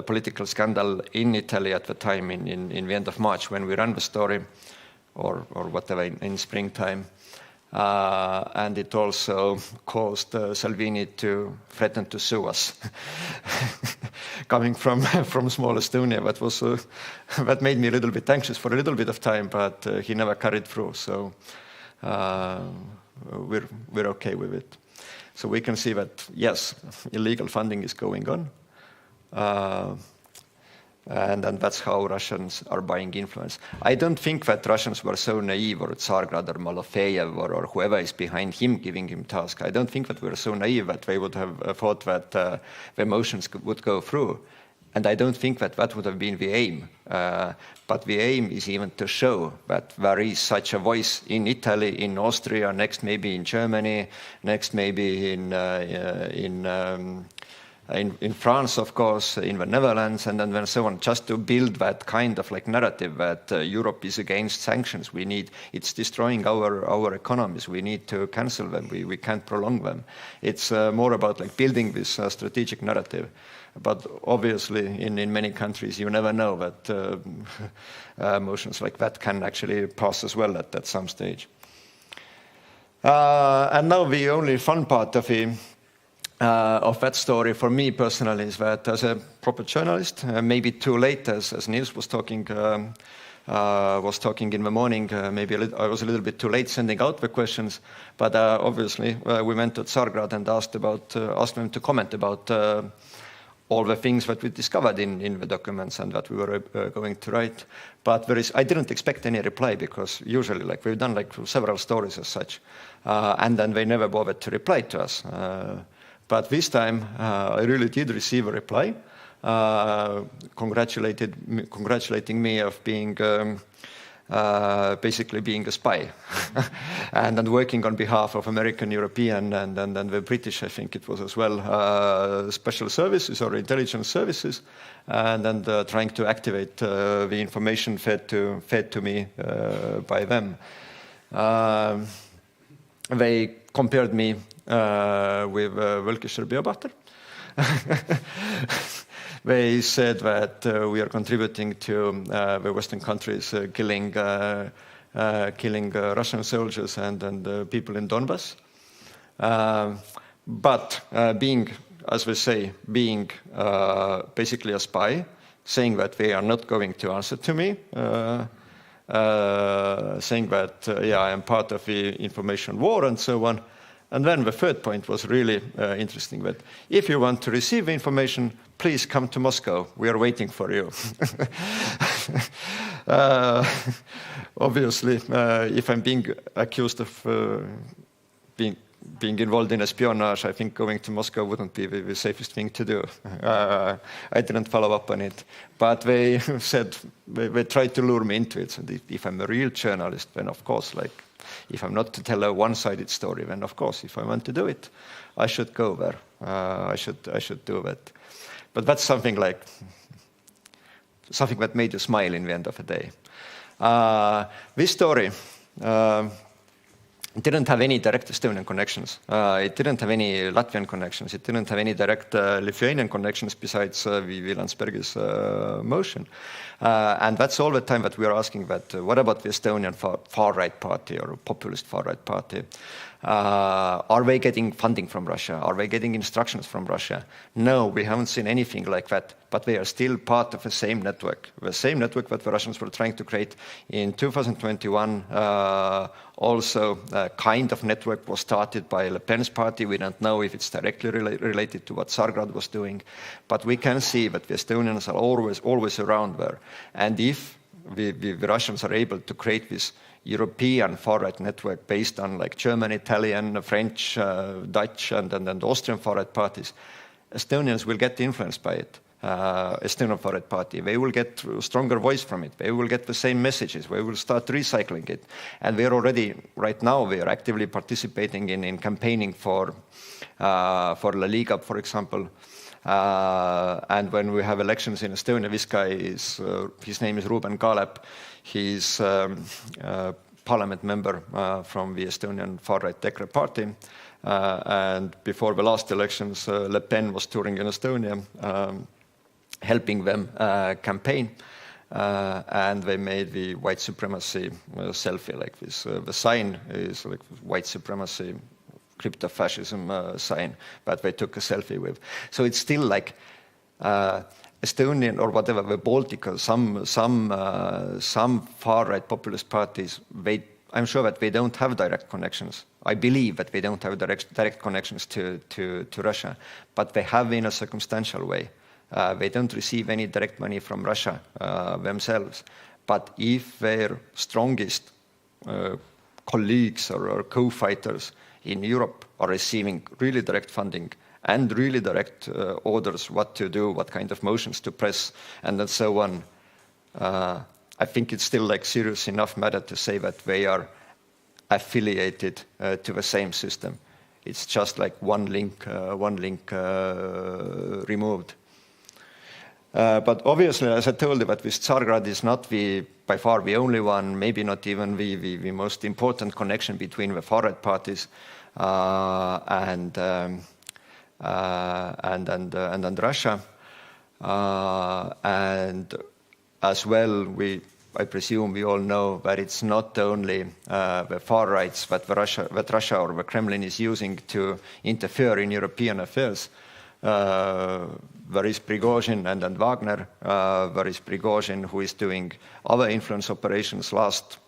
political scandal in Italy at the time in the end of March when we ran the story or whatever in springtime. And it also caused Salvini to threaten to sue us. Coming from small Estonia, that made me a little bit anxious for a little bit of time, but he never carried through. So we're okay with it. So we can see that, yes, illegal funding is going on. And that's how Russians are buying influence. I don't think that Russians were so naive, or Tsargrad or Malofeyev or whoever is behind him giving him task. I don't think that we're so naive that they would have thought that the motions would go through. And I don't think that would have been the aim. But the aim is even to show that there is such a voice in Italy, in Austria, next maybe in Germany, next maybe in in France, of course, in the Netherlands, and then so on, just to build that kind of like narrative that Europe is against sanctions. It's destroying our economies. We need to cancel them. We can't prolong them. It's more about like building this strategic narrative. But obviously, in many countries, you never know that motions like that can actually pass as well at some stage. And now the only fun part of that story for me personally is that as a proper journalist, maybe too late, as Nils was talking in the morning, maybe I was a little bit too late sending out the questions, but obviously we went to Tsargrad and asked them to comment about all the things that we discovered in the documents and that we were going to write. But I didn't expect any reply, because usually like we've done like several stories as such, and then they never bothered to reply to us. But this time I really did receive a reply, congratulating me of being basically being a spy and then working on behalf of American, European, and the British, I think it was as well, special services or intelligence services, and then trying to activate the information fed to me by them. They compared me with Völkischer Beobachter. They said that we are contributing to the Western countries killing Russian soldiers and people in Donbass. But being, as we say, being basically a spy, saying that they are not going to answer to me, saying that, I am part of the information war and so on. And then the third point was really interesting, that if you want to receive information, please come to Moscow. We are waiting for you. Obviously, if I'm being accused of being involved in espionage, I think going to Moscow wouldn't be the safest thing to do. I didn't follow up on it. But they said, they tried to lure me into it. So if I'm a real journalist, then of course, like, if I'm not to tell a one-sided story, then of course, if I want to do it, I should go there. I should do that. But that's something that made you smile in the end of the day. This story didn't have any direct Estonian connections. It didn't have any Latvian connections. It didn't have any direct Lithuanian connections besides the Landsbergis motion. And that's all the time that we are asking that, what about the Estonian far-right party or populist far-right party? Are they getting funding from Russia? Are they getting instructions from Russia? No, we haven't seen anything like that, but they are still part of the same network that the Russians were trying to create in 2021. Also, a kind of network was started by Le Pen's party. We don't know if it's directly related to what Tsargrad was doing, but we can see that the Estonians are always around there. And if the Russians are able to create this European far-right network based on like German, Italian, French, Dutch, and Austrian far-right parties, Estonians will get influenced by it. Estonian far-right party, they will get a stronger voice from it. They will get the same messages. They will start recycling it. And we're already, right now, we are actively participating in campaigning for La Liga, for example. And when we have elections in Estonia, this guy is, his name is Ruben Kaalep. He's parliament member from the Estonian far-right EKRE party. And before the last elections, Le Pen was touring in Estonia, helping them campaign. And they made the white supremacy selfie like this. The sign is like white supremacy, crypto-fascism sign that they took a selfie with. So it's still like Estonian or whatever, the Baltic, or some far-right populist parties, I'm sure that they don't have direct connections. I believe that they don't have direct connections to Russia, but they have in a circumstantial way. They don't receive any direct money from Russia themselves. But if their strongest colleagues or co-fighters in Europe are receiving really direct funding and really direct orders what to do, what kind of motions to press, and then so on, I think it's still like serious enough matter to say that they are affiliated to the same system. It's just like one link removed. But obviously, as I told you, that with Tsargrad is not by far the only one, maybe not even the most important connection between the far-right parties and Russia. And as well, I presume we all know that it's not only the far rights that Russia or the Kremlin is using to interfere in European affairs. There is Prigozhin and Wagner. There is Prigozhin, who is doing other influence operations. Last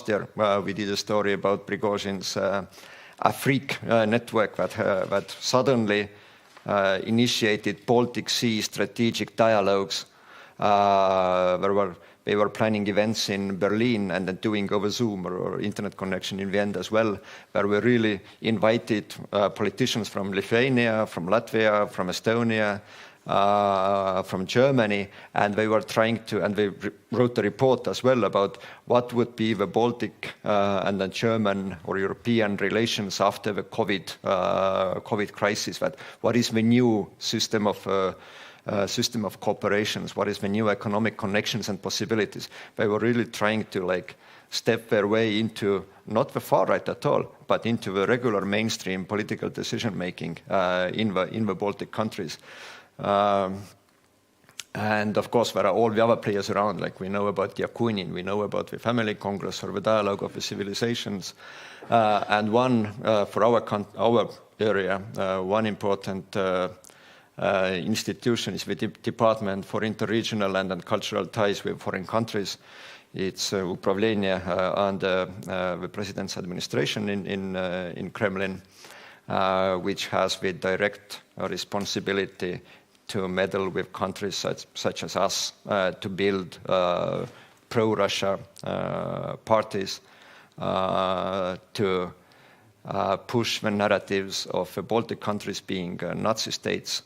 year, we did a story about Prigozhin's Afrik network that suddenly initiated Baltic Sea strategic dialogues. They were planning events in Berlin and then doing over Zoom or internet connection in the end as well, where we really invited politicians from Lithuania, from Latvia, from Estonia, from Germany, and they were trying to, and they wrote a report as well about what would be the Baltic and then German or European relations after the COVID crisis. What is the new system of cooperations? What is the new economic connections and possibilities? They were really trying to step their way into not the far right at all, but into the regular mainstream political decision making in the Baltic countries. And of course, there are all the other players around. Like we know about Yakunin, we know about the Family Congress or the Dialogue of the Civilizations, and one for our area, one important institution is the Department for Interregional and Cultural Ties with Foreign Countries. It's Upravlение under the President's administration in Kremlin, which has the direct responsibility to meddle with countries such as us, to build pro-Russia parties, to push the narratives of the Baltic countries being Nazi states,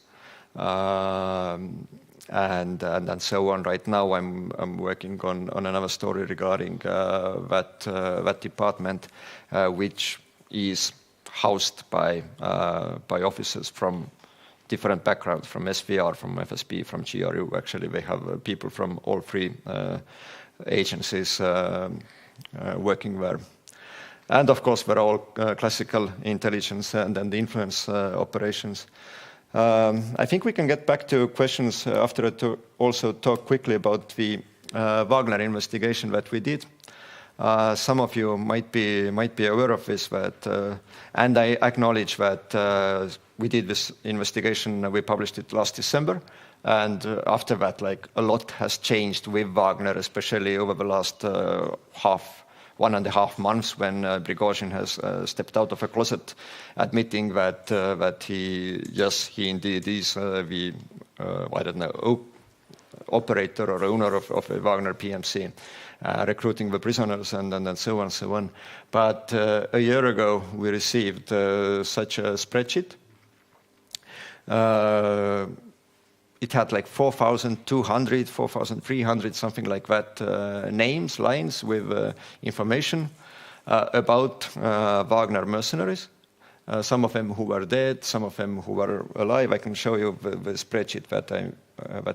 and so on. Right now, I'm working on another story regarding that department, which is housed by officers from different backgrounds, from SVR, from FSB, from GRU. Actually, they have people from all three agencies working there. And of course, they're all classical intelligence and influence operations. I think we can get back to questions after to also talk quickly about the Wagner investigation that we did. Some of you might be aware of this, and I acknowledge that we did this investigation. We published it last December, and after that, a lot has changed with Wagner, especially over the last 1.5 months, when Prigozhin has stepped out of a closet, admitting that he indeed is the operator or owner of the Wagner PMC. Recruiting the prisoners and so on. But a year ago, we received such a spreadsheet. It had 4,200, 4,300, something like that, names, lines with information about Wagner mercenaries. Some of them who were dead, some of them who were alive. I can show you the spreadsheet that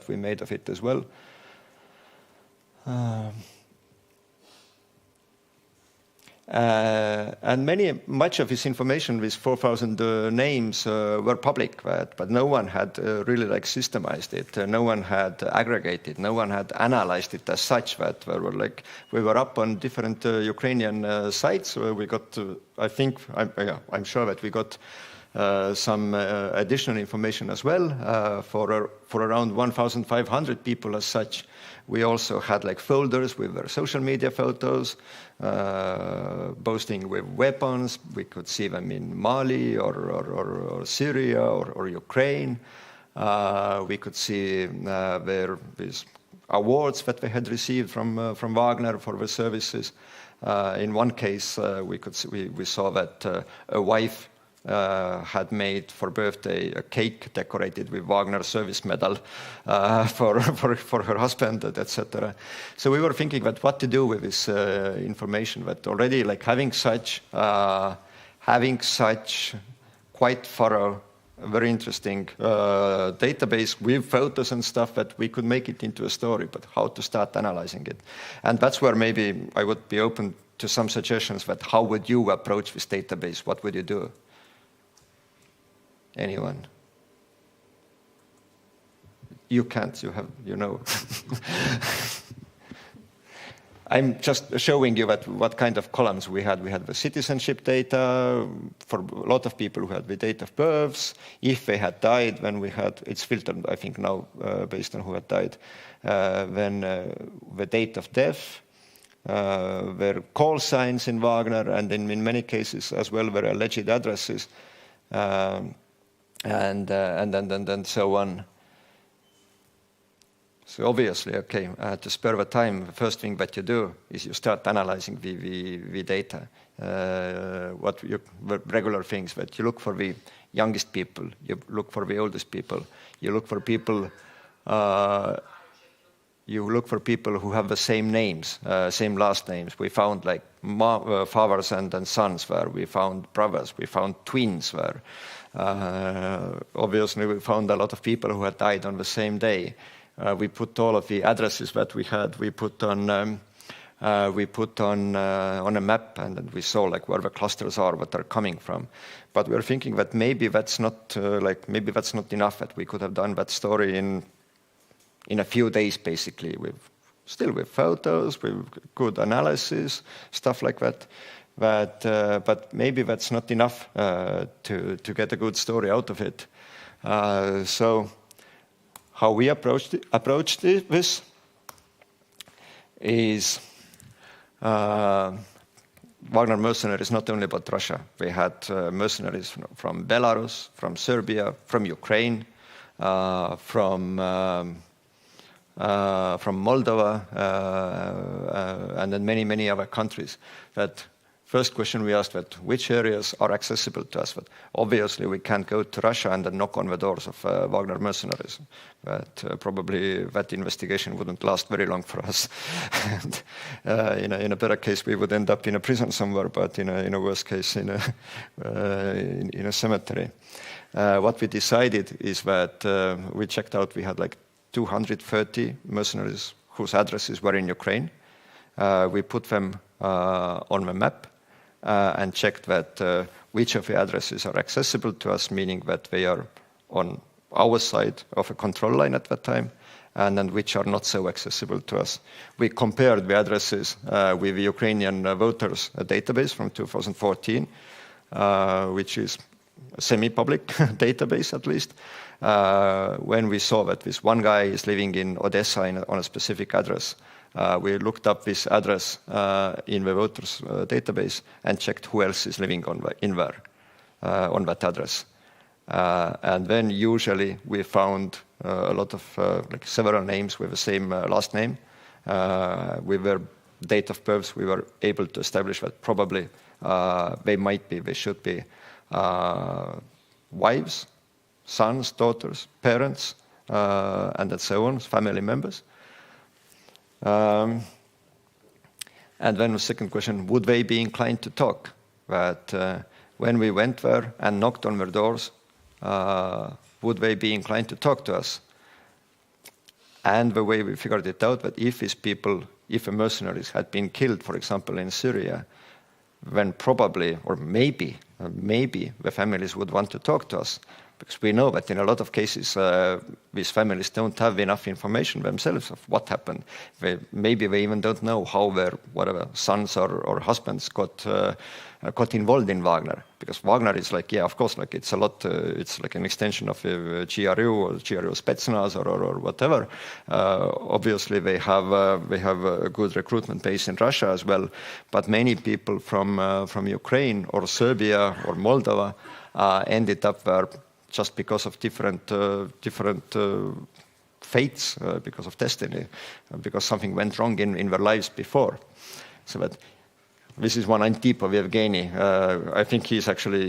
we made of it as well. And much of this information, these 4,000 names, were public, but no one had really systemized it. No one had aggregated. No one had analyzed it as such. That we were up on different Ukrainian sites. We got, I'm sure that we got some additional information as well for around 1,500 people as such. We also had folders with their social media photos, boasting with weapons. We could see them in Mali or Syria or Ukraine. We could see these awards that they had received from Wagner for their services. In one case, we saw that a wife had made for birthday a cake decorated with Wagner service medal for her husband, etc. So we were thinking that what to do with this information, but already like having such quite thorough, very interesting database with photos and stuff, that we could make it into a story, but how to start analyzing it. And that's where maybe I would be open to some suggestions that how would you approach this database? What would you do? Anyone? You can't, you know. I'm just showing you what kind of columns we had. We had the citizenship data for a lot of people who had the date of births, if they had died, when we had, it's filtered, I think now, based on who had died, then the date of death, their call signs in Wagner, and in many cases as well their alleged addresses, and then so on. So obviously, okay, to spare the time, the first thing that you do is you start analyzing the data. The regular things, that you look for the youngest people, you look for the oldest people, you look for people who have the same names, same last names. We found like fathers and sons there. We found brothers. We found twins there. Obviously, we found a lot of people who had died on the same day. We put all of the addresses that we had. We put on a map, and then we saw like where the clusters are, what they're coming from. But we were thinking that maybe that's not maybe that's not enough. That we could have done that story in a few days, basically, with photos, with good analysis, stuff like that. But maybe that's not enough to get a good story out of it. So how we approached this is Wagner mercenaries not only about Russia. We had mercenaries from Belarus, from Serbia, from Ukraine, from Moldova, and then many other countries. That first question we asked, that which areas are accessible to us? But obviously we can't go to Russia and then knock on the doors of Wagner mercenaries. But probably that investigation wouldn't last very long for us. And, in a better case, we would end up in a prison somewhere, but in a worse case, in a cemetery. What we decided is that we checked out, we had like 230 mercenaries whose addresses were in Ukraine. We put them on the map and checked that which of the addresses are accessible to us, meaning that they are on our side of a control line at that time, and then which are not so accessible to us. We compared the addresses with the Ukrainian voters database from 2014, which is a semi-public database at least, when we saw that this one guy is living in Odessa on a specific address. We looked up this address in the voters database and checked who else is living on that address. And then usually we found a lot of like several names with the same last name. With their date of birth, we were able to establish that probably they should be wives, sons, daughters, parents, and so on, family members. And then the second question, would they be inclined to talk? But when we went there and knocked on their doors, would they be inclined to talk to us? And the way we figured it out, that if the mercenaries had been killed, for example, in Syria, then probably, or maybe the families would want to talk to us. Because we know that in a lot of cases, these families don't have enough information themselves of what happened. Maybe they even don't know how their sons or husbands got involved in Wagner. Because Wagner is like, yeah, of course, like it's a lot. It's like an extension of GRU or GRU Spetsnaz or whatever. Obviously, they have a good recruitment base in Russia as well. But many people from Ukraine or Serbia or Moldova ended up there just because of different fates, because of destiny, because something went wrong in their lives before. So that This is one Antipov Yevgeny. I think he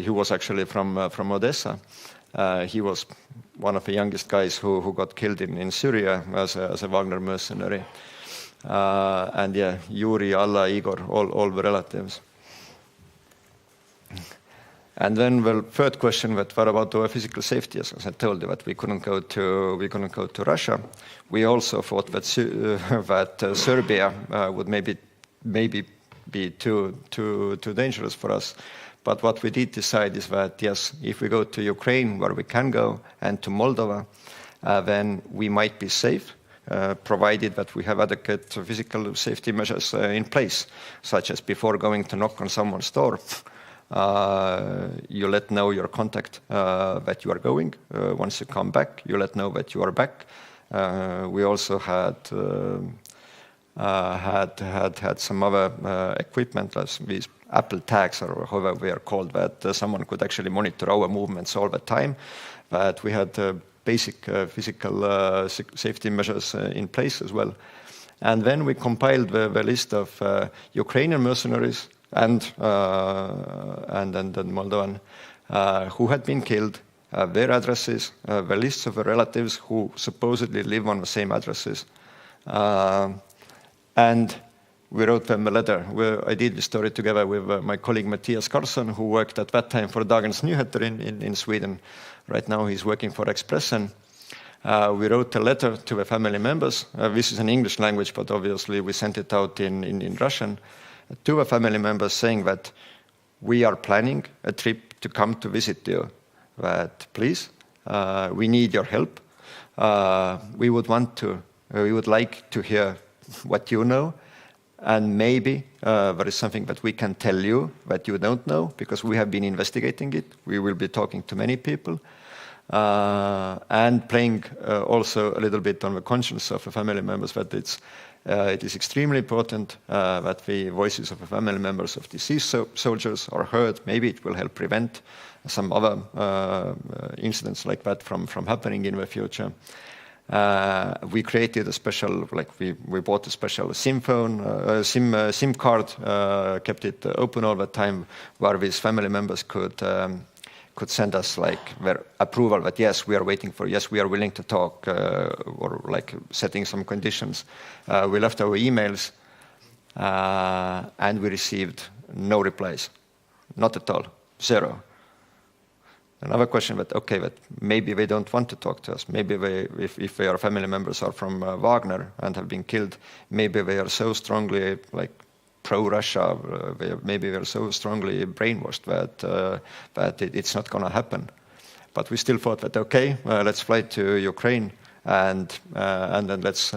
was actually from Odessa. He was one of the youngest guys who got killed in Syria as a Wagner mercenary. And yeah, Yuri, Alla, Igor, all the relatives. And then the third question, what about our physical safety? As I told you, that we couldn't go to Russia. We also thought that Serbia would maybe be too dangerous for us. But what we did decide is that yes, if we go to Ukraine, where we can go, and to Moldova, then we might be safe, provided that we have adequate physical safety measures in place, such as before going to knock on someone's door. You let know your contact that you are going. Once you come back, you let know that you are back. We also had some other equipment, as these Apple tags, or however they are called, that someone could actually monitor our movements all the time. But we had basic physical safety measures in place as well. And then we compiled the list of Ukrainian mercenaries and Moldovan who had been killed, their addresses, the lists of the relatives who supposedly live on the same addresses. And we wrote them a letter. I did the story together with my colleague Mattias Karlsson, who worked at that time for Dagens Nyheter in Sweden. Right now he's working for Expressen. We wrote a letter to the family members. This is in English language, but obviously we sent it out in Russian. To the family members saying that we are planning a trip to come to visit you. That please, we need your help. We would like to hear what you know, and maybe there is something that we can tell you that you don't know, because we have been investigating it. We will be talking to many people, and playing also a little bit on the conscience of the family members that it is extremely important that the voices of the family members of deceased soldiers are heard. Maybe it will help prevent some other incidents like that from happening in the future. We created a special, we bought a special SIM phone, SIM card, kept it open all the time, where these family members could send us their approval that yes, we are waiting for, yes, we are willing to talk, or setting some conditions. We left our emails, and we received no replies, not at all, zero. Another question that maybe they don't want to talk to us. Maybe if their family members are from Wagner and have been killed, maybe they are so strongly pro-Russia, maybe they're so strongly brainwashed that it's not going to happen. But we still thought that let's fly to Ukraine and then let's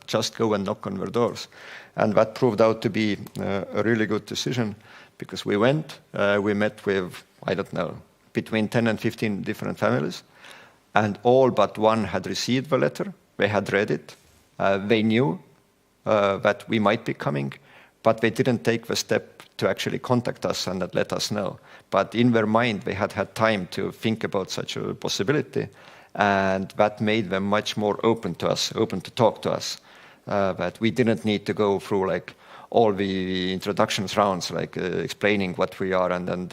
just go and knock on their doors. And that proved out to be a really good decision, because we went, we met with, I don't know, between 10 and 15 different families, and all but one had received the letter. They had read it. They knew that we might be coming, but they didn't take the step to actually contact us and let us know. But in their mind, they had had time to think about such a possibility, and that made them much more open to us, open to talk to us. That we didn't need to go through all the introductions rounds, explaining what we are and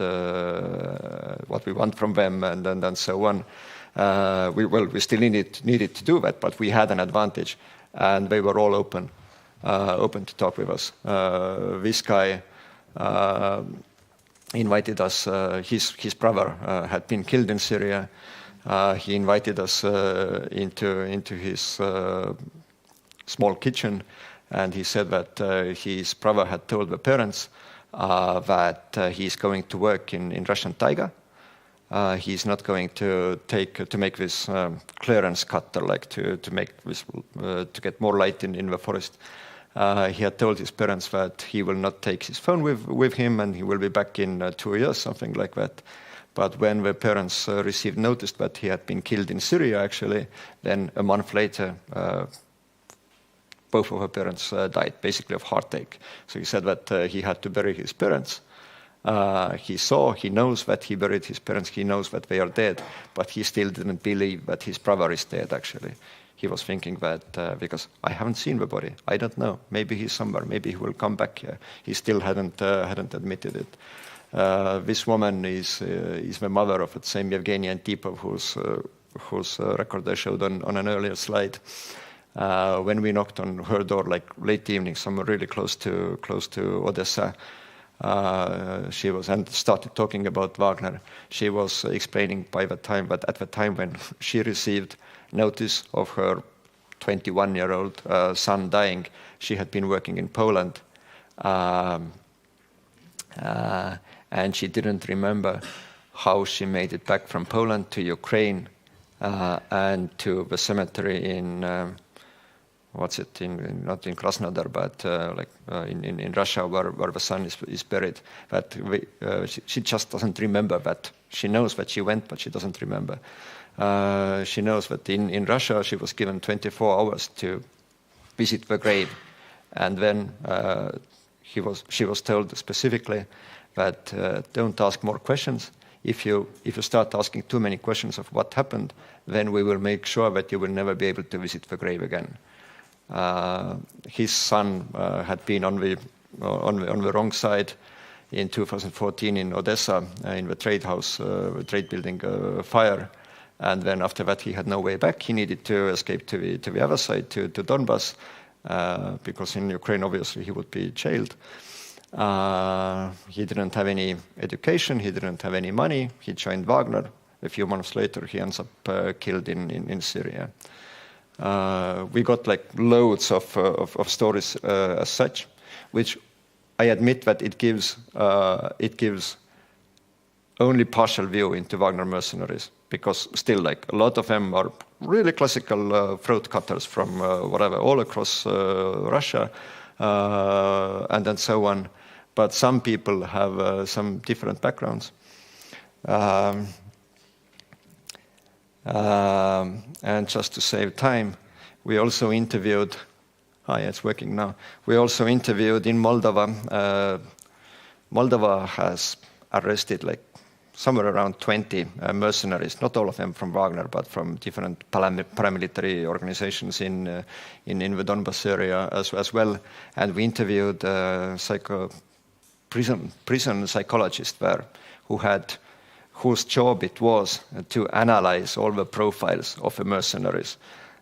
what we want from them and so on. We still needed to do that, but we had an advantage, and they were all open to talk with us. This guy invited us. His brother had been killed in Syria. He invited us into his small kitchen. And he said that his brother had told the parents that he's going to work in Russian taiga. He's not going to make this clearance cutter, to make this to get more light in the forest. He had told his parents that he will not take his phone with him, and he will be back in 2 years, something like that. But when the parents received notice that he had been killed in Syria, actually, then a month later, both of her parents died, basically of heartache. So he said that he had to bury his parents. He knows that he buried his parents, he knows that they are dead, but he still didn't believe that his brother is dead, actually. he was thinking that because I haven't seen the body, I don't know. Maybe he's somewhere. Maybe he will come back here. He still hadn't admitted it. This woman is the mother of the same Yevgeny Antipov, whose record I showed on an earlier slide. When we knocked on her door, like late evening, somewhere really close to Odessa, she was and started talking about Wagner. She was explaining by the time that at the time when she received notice of her 21-year-old son dying, she had been working in Poland, and she didn't remember how she made it back from Poland to Ukraine and to the cemetery in not in Krasnodar, but in Russia, where the son is buried. But she just doesn't remember that. She knows that she went, but she doesn't remember. She knows that in Russia she was given 24 hours to visit the grave, and then she was told specifically that don't ask more questions. If you start asking too many questions of what happened, then we will make sure that you will never be able to visit the grave again. His son had been on the wrong side in 2014 in Odessa in the trade building fire, and then after that he had no way back. He needed to escape to the other side, to Donbas, because in Ukraine obviously he would be jailed. He didn't have any education, he didn't have any money. He joined Wagner. A few months later he ends up killed in Syria. We got like loads of stories as such, which I admit that it gives only partial view into Wagner mercenaries, because still like a lot of them are really classical throat cutters from whatever, all across Russia and then so on. But some people have some different backgrounds. And just to save time, we also interviewed, it's working now. We also interviewed in Moldova. Moldova has arrested like somewhere around 20 mercenaries, not all of them from Wagner, but from different paramilitary organizations in the Donbas area as well. And we interviewed prison psychologist there whose job it was to analyze all the profiles of the mercenaries.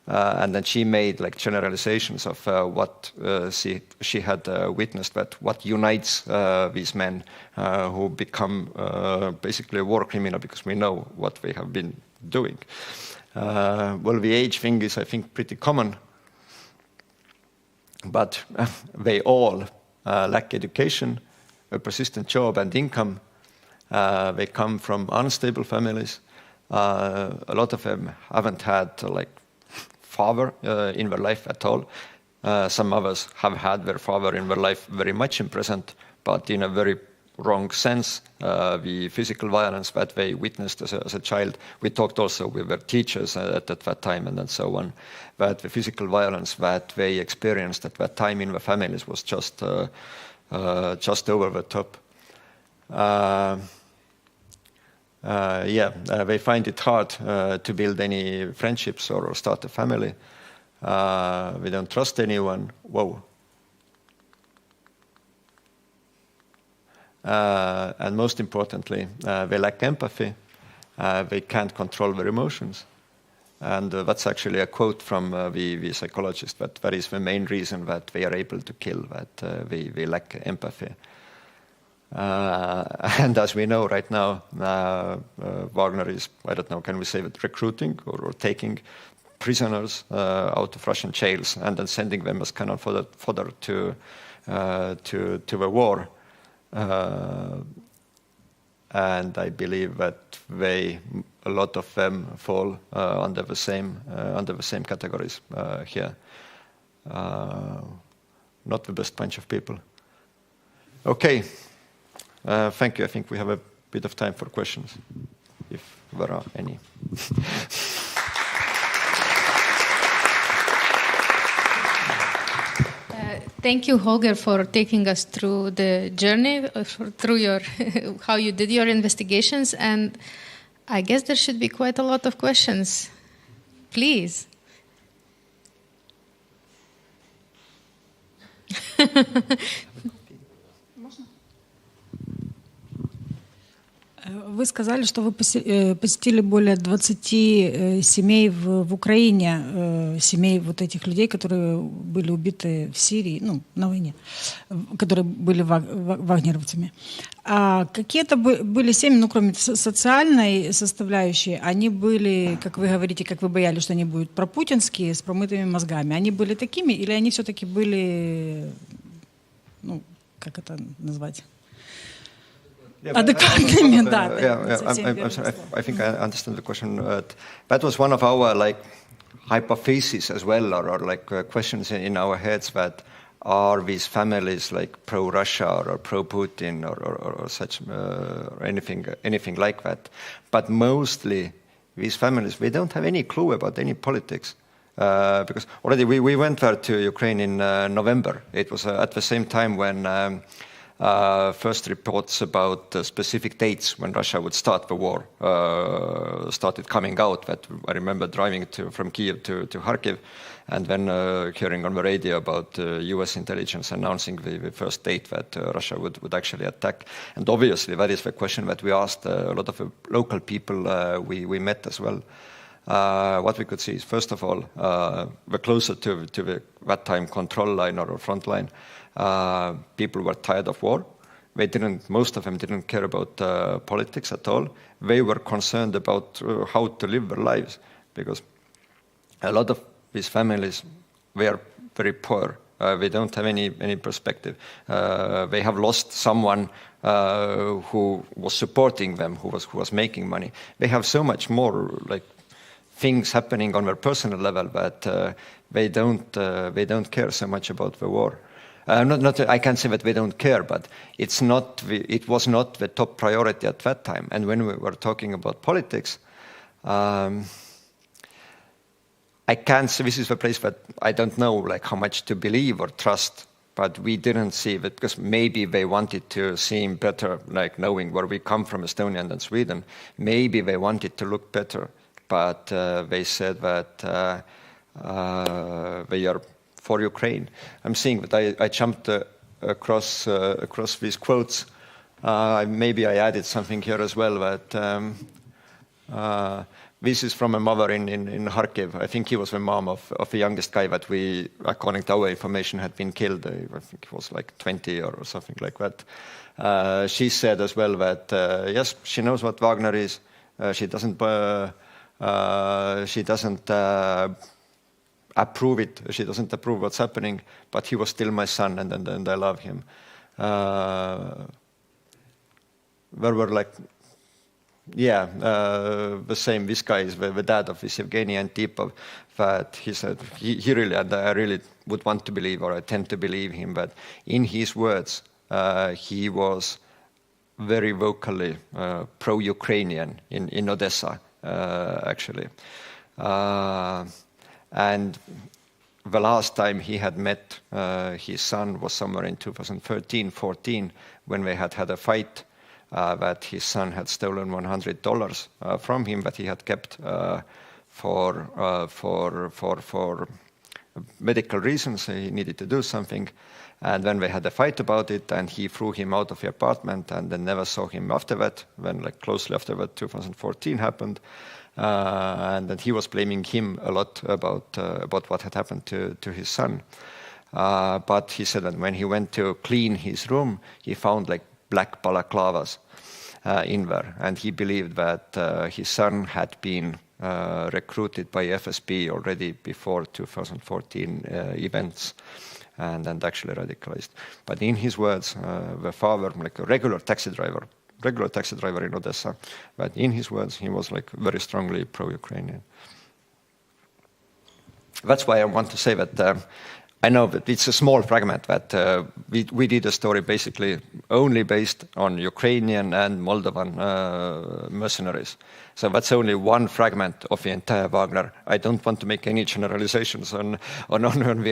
And then she made like generalizations of what she had witnessed, that what unites these men who become basically a war criminal, because we know what they have been doing. Well, the age thing is, I think, pretty common, but they all lack education, a persistent job and income. They come from unstable families. A lot of them haven't had like father in their life at all. Some others have had their father in their life very much in present, but in a very wrong sense. The physical violence that they witnessed as a child, we talked also with their teachers at that time and then so on, but the physical violence that they experienced at that time in the families was just over the top. They find it hard to build any friendships or start a family. We don't trust anyone. Whoa. And most importantly, they lack empathy. They can't control their emotions. And that's actually a quote from the psychologist, that is the main reason that they are able to kill, that they lack empathy. And as we know right now, Wagner is, I don't know, can we say that, recruiting or taking prisoners out of Russian jails and then sending them as cannon fodder to the war. And I believe that a lot of them fall under the same categories here. Not the best bunch of people. Okay. Thank you. I think we have a bit of time for questions, if there are any. Thank you, Holger, for taking us through the journey, through your how you did your investigations, and I guess there should be quite a lot of questions. Please. Вы сказали, что вы посетили более 20 семей в Украине, семей вот этих людей, которые были убиты в Сирии, ну, на войне, которые были вагнеровцами. А какие-то были семьи, ну, кроме социальной составляющей, они были, как вы говорите, как вы боялись, что они будут пропутинские, с промытыми мозгами. Они были такими или они все-таки были, ну, как это назвать? I think I understand the question. That was one of our hypotheses as well, or questions in our heads, that are these families pro-Russia or pro-Putin or such or anything like that. But mostly these families, they don't have any clue about any politics. Because already we went there to Ukraine in November. It was at the same time when first reports about specific dates when Russia would start the war started coming out. That I remember driving from Kiev to Kharkiv, and then hearing on the radio about US intelligence announcing the first date that Russia would actually attack. And obviously that is the question that we asked a lot of local people we met as well. What we could see is, first of all, the closer to that time control line or front line, people were tired of war. Most of them didn't care about politics at all. They were concerned about how to live their lives, because a lot of these families were very poor. They don't have any perspective. They have lost someone who was supporting them, who was making money. They have so much more things happening on their personal level that they don't care so much about the war. I can't say that they don't care, but it was not the top priority at that time. And when we were talking about politics, I can't say, this is the place that I don't know how much to believe or trust, but we didn't see that, because maybe they wanted to seem better, knowing where we come from, Estonia and Sweden. Maybe they wanted to look better, but they said that they are for Ukraine. I'm seeing that I jumped across these quotes. Maybe I added something here as well. That this is from a mother in Kharkiv. I think he was the mom of the youngest guy that we, according to our information, had been killed. I think he was 20 or something like that. She said as well that yes, she knows what Wagner is. She doesn't approve it. She doesn't approve what's happening, but he was still my son, and I love him. There were the same. This guy is the dad of this Evgeny Antipov. That he said he really, and I really would want to believe, or I tend to believe him, but in his words, he was very vocally pro-Ukrainian in Odessa, actually. And the last time he had met his son was somewhere in 2013-14, when they had a fight, that his son had stolen $100 from him that he had kept for medical reasons. He needed to do something. And then they had a fight about it, and he threw him out of the apartment, and then never saw him after that. When closely after that 2014 happened. And then he was blaming him a lot about what had happened to his son. But he said that when he went to clean his room, he found black balaclavas in there. And he believed that his son had been recruited by FSB already before 2014 events, and actually radicalized. But in his words, the father, a regular taxi driver in Odessa, but in his words, he was very strongly pro-Ukrainian. That's why I want to say that I know that it's a small fragment, that we did a story basically only based on Ukrainian and Moldovan mercenaries. So that's only one fragment of the entire Wagner. I don't want to make any generalizations on the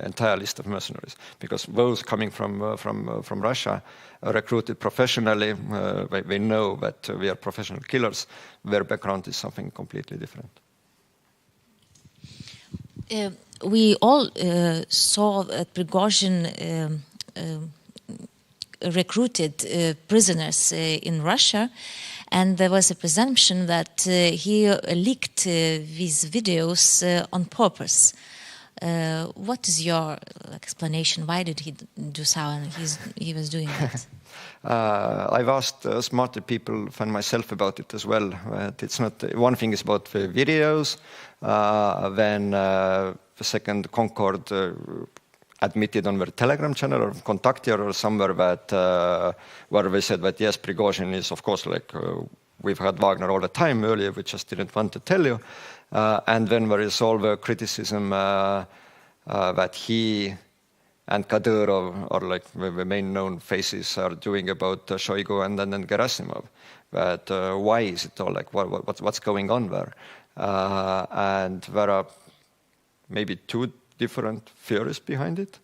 entire list of mercenaries, because those coming from Russia are recruited professionally. They know that we are professional killers. Their background is something completely different. we all saw that Prigozhin recruited prisoners in Russia, and there was a presumption that he leaked these videos on purpose. What is your explanation? Why did he do so, and he was doing that? I've asked smarter people than myself about it as well. It's not one thing is about the videos. Then the second Concord admitted on their Telegram channel or Kontakte or somewhere that where they said that yes, Prigozhin is of course like we've had Wagner all the time earlier. We just didn't want to tell you. And then there is all the criticism that he and Kadyrov are like the main known faces are doing about Shoigu and then Gerasimov. But why is it all like what's going on there? And there are maybe two different theories behind it.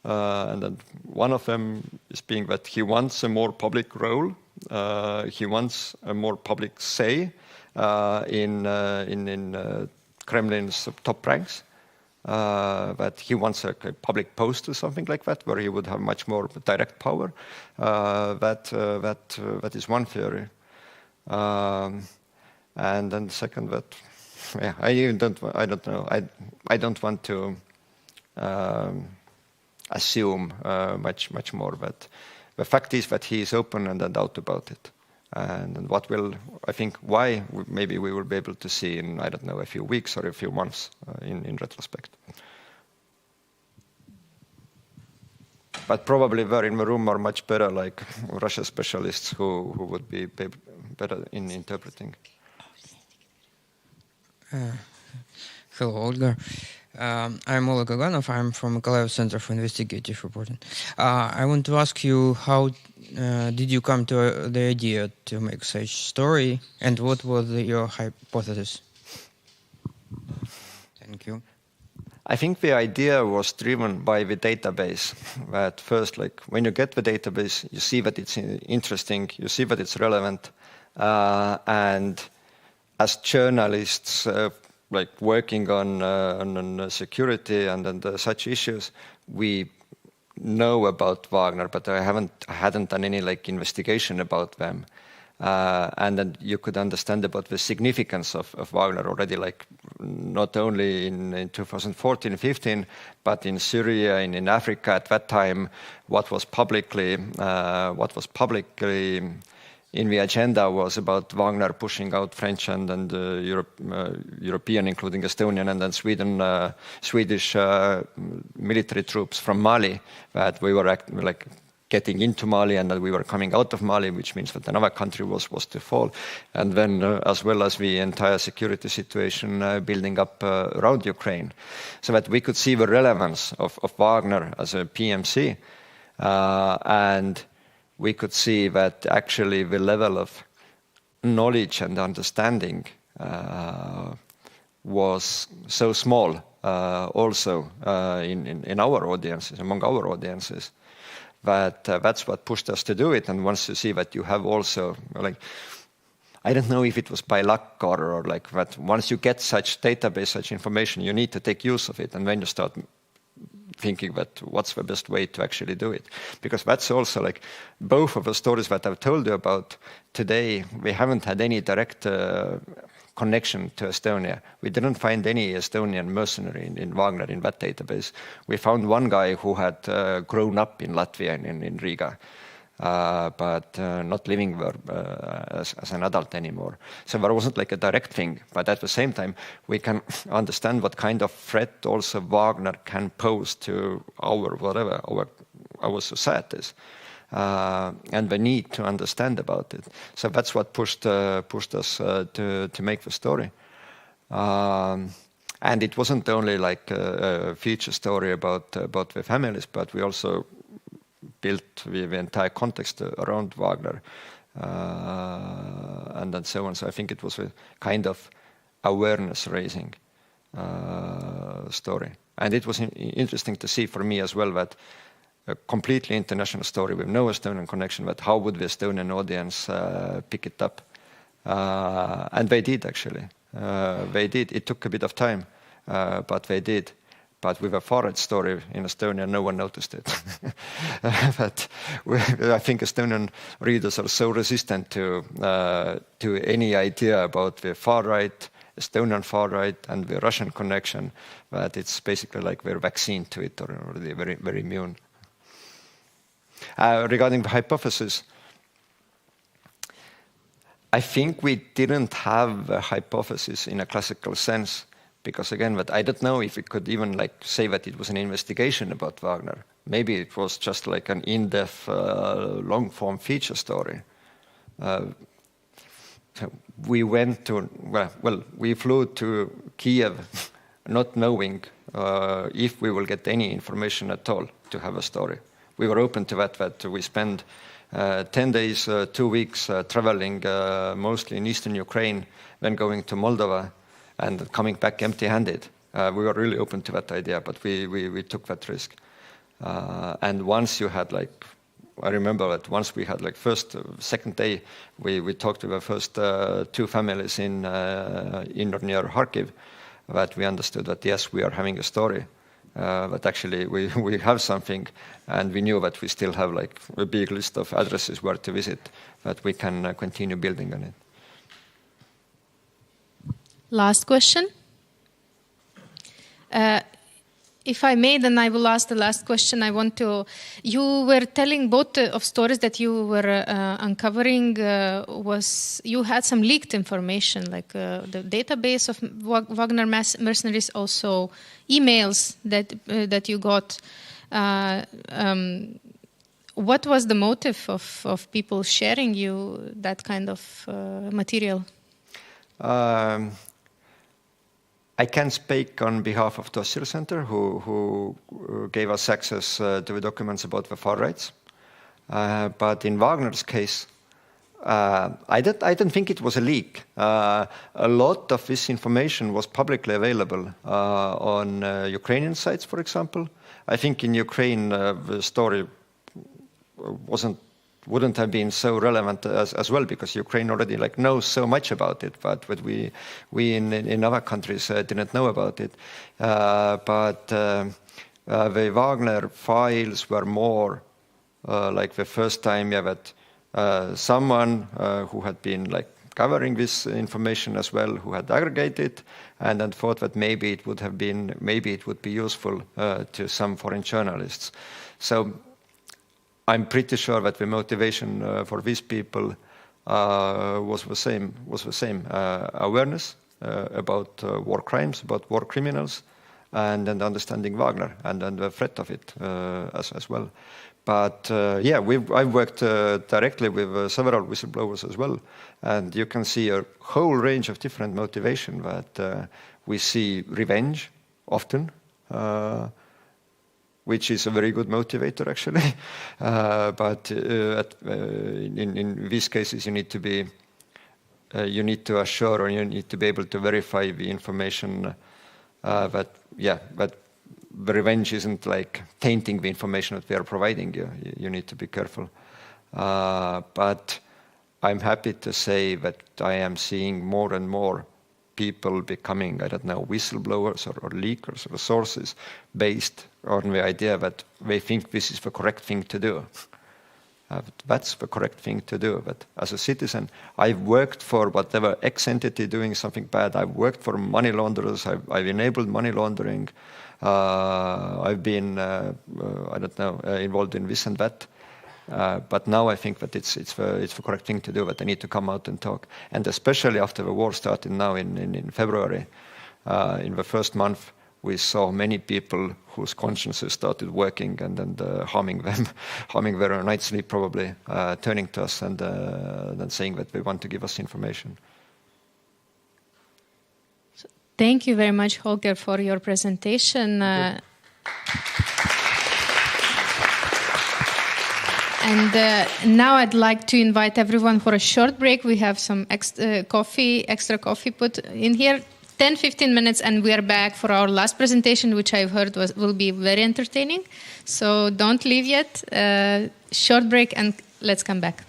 And then one of them is being that he wants a more public role. He wants a more public say in Kremlin's top ranks. That he wants a public post or something like that, where he would have much more direct power. That is one theory. And then the second, that I don't know. I don't want to assume much more. But the fact is that he is open and out about it. And what will, I think, why maybe we will be able to see in, I don't know, a few weeks or a few months in retrospect. But probably there in the room are much better, like Russia specialists who would be better in interpreting. Hello, Holger. I'm Oleg Aganov. I'm from Mykolaiv Center for Investigative Reporting. I want to ask you, how did you come to the idea to make such story, and what was your hypothesis? Thank you. I think the idea was driven by the database. At first, like when you get the database, you see that it's interesting, you see that it's relevant, and as journalists, like working on security and such issues, we know about Wagner, but I hadn't done any like investigation about them. And then you could understand about the significance of Wagner already, like not only in 2014-15, but in Syria and in Africa at that time, what was publicly in the agenda was about Wagner pushing out French and European, including Estonian and then Swedish military troops from Mali, that we were getting into Mali and that we were coming out of Mali, which means that another country was to fall. And then as well as the entire security situation building up around Ukraine. So that we could see the relevance of Wagner as a PMC. And we could see that actually the level of knowledge and understanding was so small also in our audiences, among our audiences, that that's what pushed us to do it. And once you see that you have also, like, I don't know if it was by luck or like that, once you get such database, such information, you need to take use of it. And then you start thinking that what's the best way to actually do it. Because that's also like both of the stories that I've told you about today, we haven't had any direct connection to Estonia. We didn't find any Estonian mercenary in Wagner in that database. We found one guy who had grown up in Latvia in Riga, but not living there as an adult anymore. So there wasn't like a direct thing, but at the same time, we can understand what kind of threat also Wagner can pose to our societies, and the need to understand about it. So that's what pushed us to make the story. And it wasn't only like a feature story about the families, but we also built the entire context around Wagner, and then so on. So I think it was a kind of awareness-raising story. And it was interesting to see for me as well that a completely international story with no Estonian connection, but how would the Estonian audience pick it up? And they did, actually. They did. It took a bit of time, but they did. But with a far right story in Estonia, no one noticed it. But I think Estonian readers are so resistant to any idea about the far right, Estonian far right, and the Russian connection that it's basically like we're vaccine to it, or they're very, very immune. Regarding the hypothesis, I think we didn't have a hypothesis in a classical sense. Because again, but I don't know if we could even like say that it was an investigation about Wagner. Maybe it was just like an in-depth, long-form feature story. We went to we flew to Kiev, not knowing if we will get any information at all to have a story. We were open to that. That we spent 10 days, 2 weeks traveling, mostly in eastern Ukraine, then going to Moldova, and coming back empty-handed. We were really open to that idea, but we took that risk. And once you had like, I remember that once we had like second day, we talked to the first 2 families in near Kharkiv, that we understood that yes, we are having a story, but actually we have something, and we knew that we still have like a big list of addresses where to visit, that we can continue building on it. Last question. If I may, then I will ask the last question. You were telling both of stories that you were uncovering you had some leaked information, like the database of Wagner mercenaries, also emails that you got. What was the motive of people sharing you that kind of material? I can speak on behalf of Dosje Center, who gave us access to the documents about the far rights. But in Wagner's case, I don't think it was a leak. A lot of this information was publicly available on Ukrainian sites, for example. I think in Ukraine the story wouldn't have been so relevant as well, because Ukraine already like knows so much about it, but we in other countries didn't know about it. But the Wagner files were more like the first time that someone who had been like covering this information as well, who had aggregated and then thought that maybe it would be useful to some foreign journalists. So I'm pretty sure that the motivation for these people was the same. Awareness about war crimes, about war criminals, and understanding Wagner and the threat of it as well. But I've worked directly with several whistleblowers as well, and you can see a whole range of different motivation. That we see revenge often. Which is a very good motivator, actually. But in these cases, you need to assure, or you need to be able to verify the information that the revenge isn't like tainting the information that they are providing you. You need to be careful. But I'm happy to say that I am seeing more and more people becoming, whistleblowers or leakers or sources based on the idea that they think this is the correct thing to do. That's the correct thing to do. But as a citizen, I've worked for whatever ex-entity doing something bad. I've worked for money launderers. I've enabled money laundering. I've been, involved in this and that. But now I think that it's the correct thing to do, that I need to come out and talk. And especially after the war started now in February, in the first month, we saw many people whose consciences started working and harming their night's sleep probably, turning to us and then saying that they want to give us information. Thank you very much, Holger, for your presentation. And now I'd like to invite everyone for a short break. We have some extra coffee put in here. 10-15 minutes and we are back for our last presentation, which I've heard will be very entertaining. So don't leave yet. Short break and let's come back.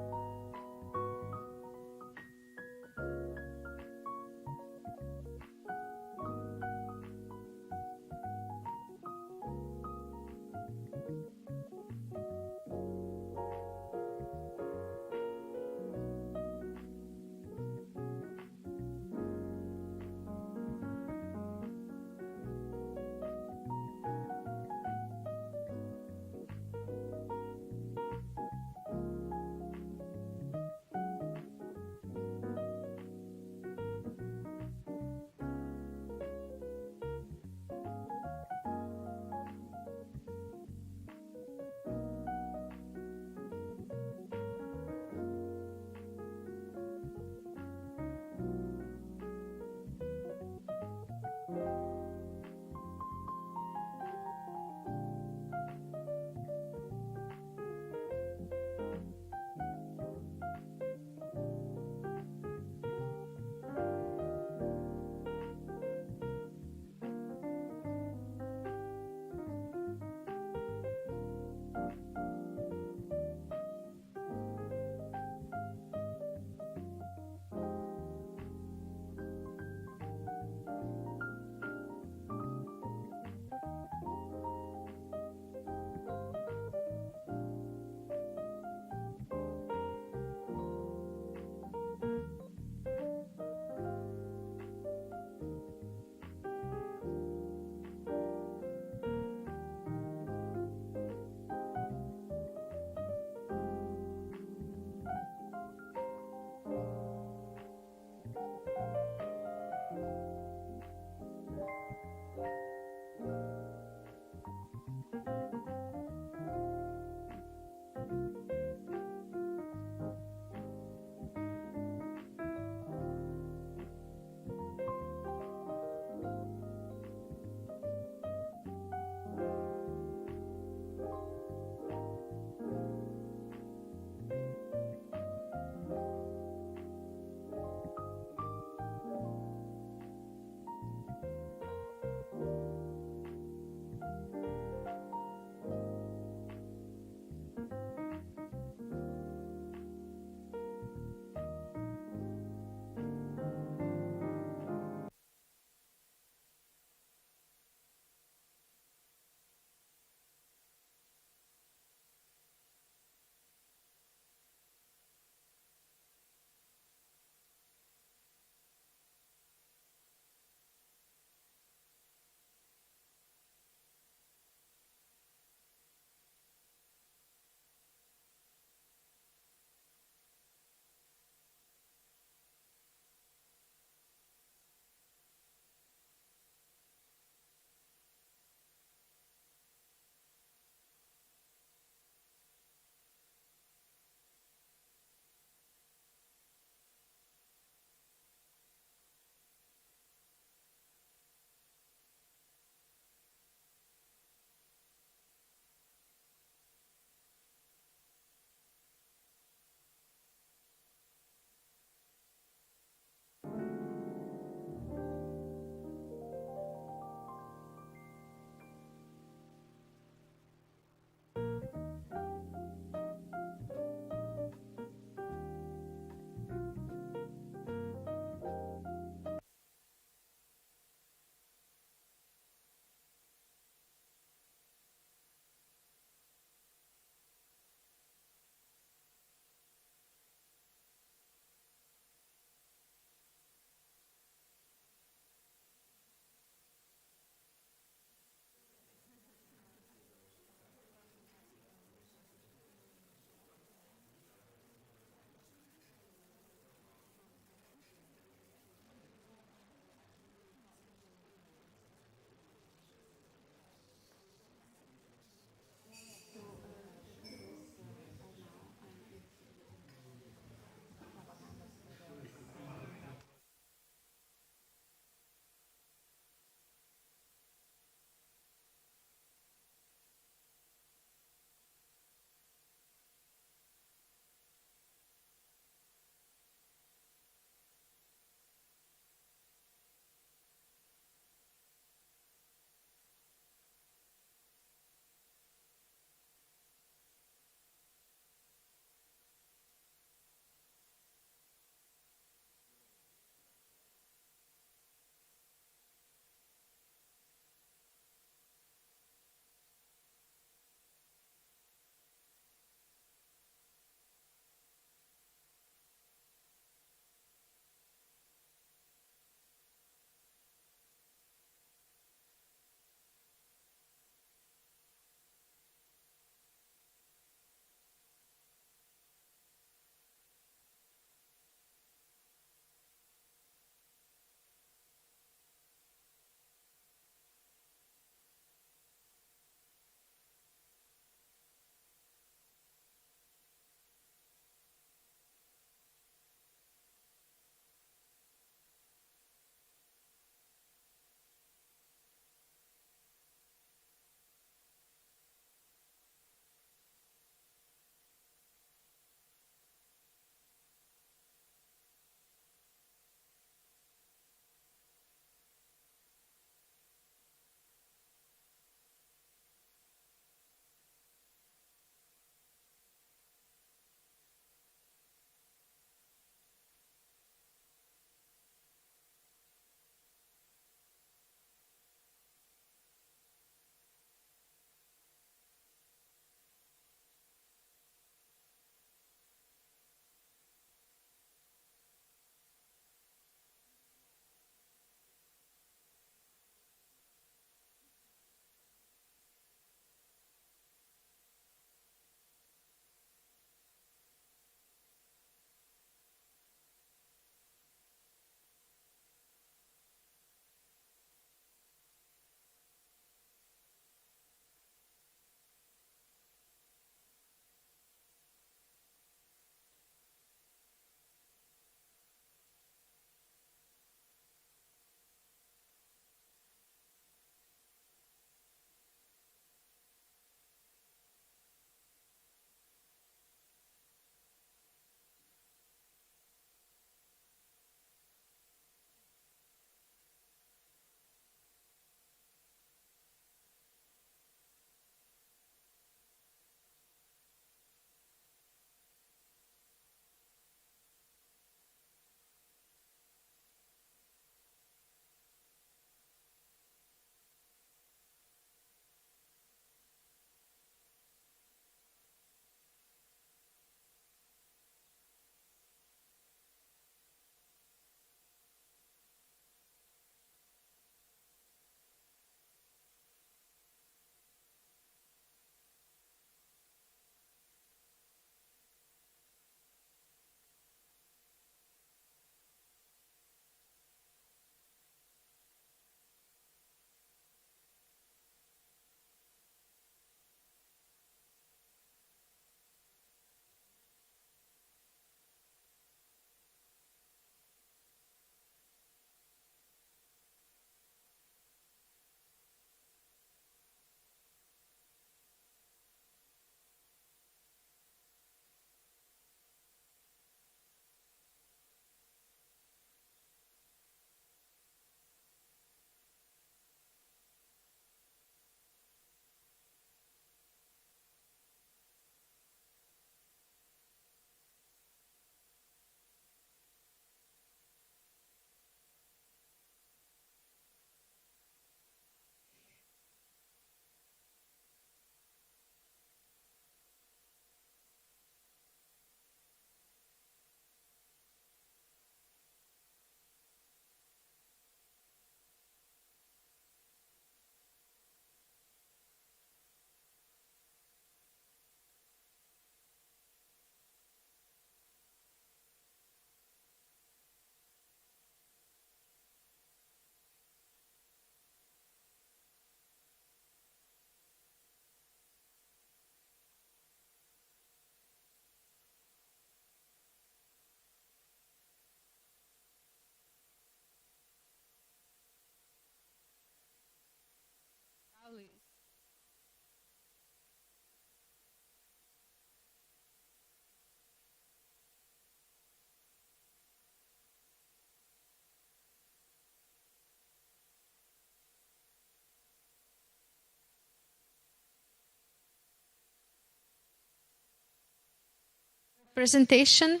presentation.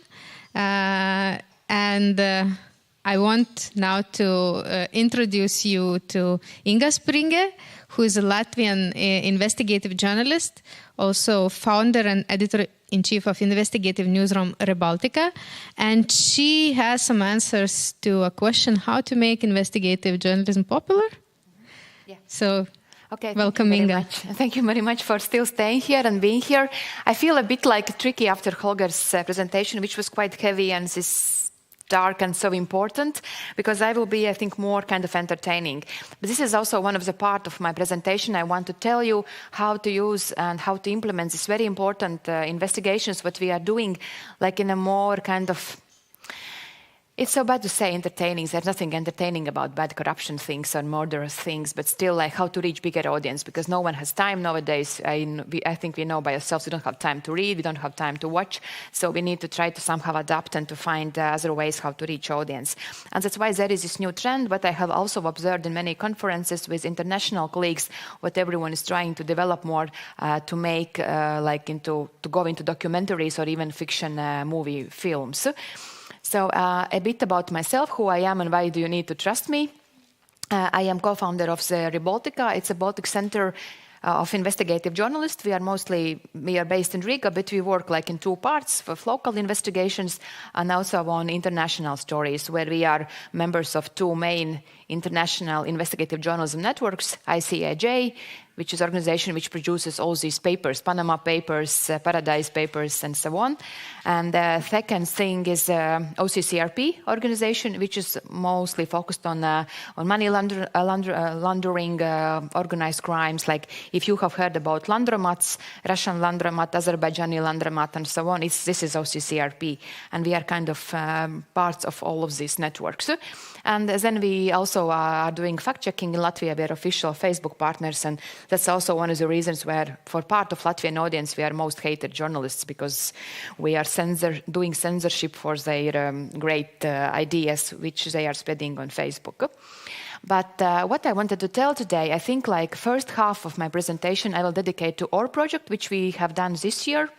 And I want now to introduce you to Inga Springe, who is a Latvian investigative journalist, also founder and editor-in-chief of investigative newsroom Rebaltica. And she has some answers to a question, how to make investigative journalism popular. Yeah. So, okay, welcome, Inga. Thank you very much for still staying here and being here. I feel a bit like tricky after Holger's presentation, which was quite heavy and this dark and so important, because I will be, I think, more kind of entertaining. But this is also one of the part of my presentation. I want to tell you how to use and how to implement these very important investigations, what we are doing, like in a more kind of, it's so bad to say entertaining. There's nothing entertaining about bad corruption things or murderous things, but still like how to reach bigger audience, because no one has time nowadays. I think we know by ourselves we don't have time to read, we don't have time to watch, so we need to try to somehow adapt and to find other ways how to reach audience. And that's why there is this new trend, but I have also observed in many conferences with international colleagues, what everyone is trying to develop more to make to go into documentaries or even fiction movie films. So a bit about myself, who I am and why do you need to trust me. I am co-founder of the Rebaltica. It's a Baltic Center of investigative journalists. We are based in Riga, but we work like in two parts, for local investigations and also on international stories, where we are members of two main international investigative journalism networks, ICAJ, which is an organization which produces all these papers, Panama Papers, Paradise Papers, and so on. And the second thing is OCCRP organization, which is mostly focused on money laundering, organized crimes. Like if you have heard about laundromats, Russian laundromat, Azerbaijani laundromat, and so on, this is OCCRP. And we are kind of parts of all of these networks. And then we also are doing fact-checking in Latvia. We are official Facebook partners, and that's also one of the reasons where, for part of Latvian audience, we are most hated journalists, because we are doing censorship for their great ideas, which they are spreading on Facebook. But what I wanted to tell today, I think like first half of my presentation I will dedicate to our project, which we have done this year.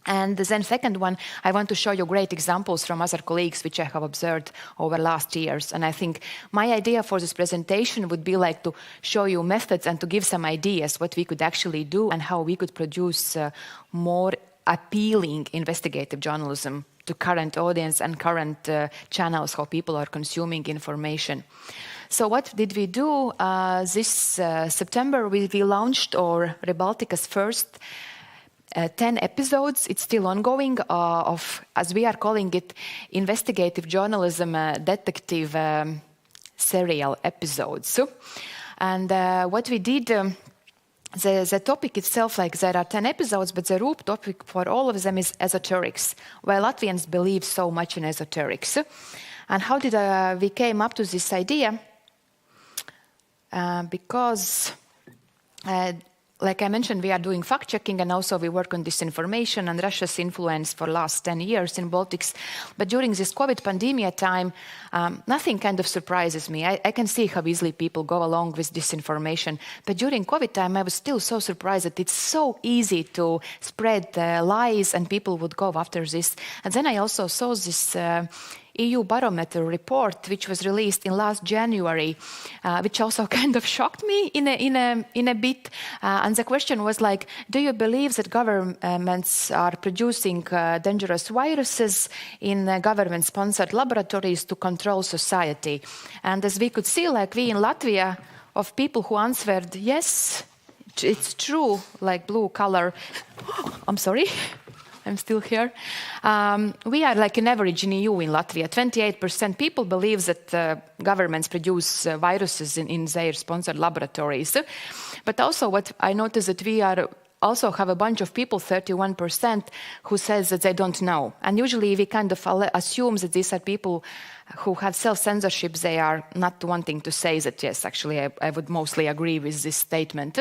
And then second one, I want to show you great examples from other colleagues which I have observed over last years. And I think my idea for this presentation would be like to show you methods and to give some ideas what we could actually do and how we could produce more appealing investigative journalism to current audience and current channels, how people are consuming information. So what did we do? This September we launched our Rebaltica's first 10 episodes. It's still ongoing of, as we are calling it, investigative journalism detective serial episodes. And what we did, the topic itself, like there are 10 episodes, but the root topic for all of them is esoterics, why Latvians believe so much in esoterics. And how did we came up to this idea? Because like I mentioned, we are doing fact-checking and also we work on disinformation and Russia's influence for last 10 years in Baltics. But during this COVID pandemic time, nothing kind of surprises me. I can see how easily people go along with disinformation. But during COVID time, I was still so surprised that it's so easy to spread lies and people would go after this. And then I also saw this EU barometer report, which was released in last January, which also kind of shocked me in a bit. And the question was like, do you believe that governments are producing dangerous viruses in government-sponsored laboratories to control society? And as we could see, like we in Latvia, of people who answered, yes, it's true, like blue color. I'm sorry. I'm still here. We are like an average in EU in Latvia. 28% people believe that governments produce viruses in their sponsored laboratories. But also what I noticed that we also have a bunch of people, 31%, who says that they don't know. And usually we kind of assume that these are people who have self-censorship. They are not wanting to say that, yes, actually I would mostly agree with this statement.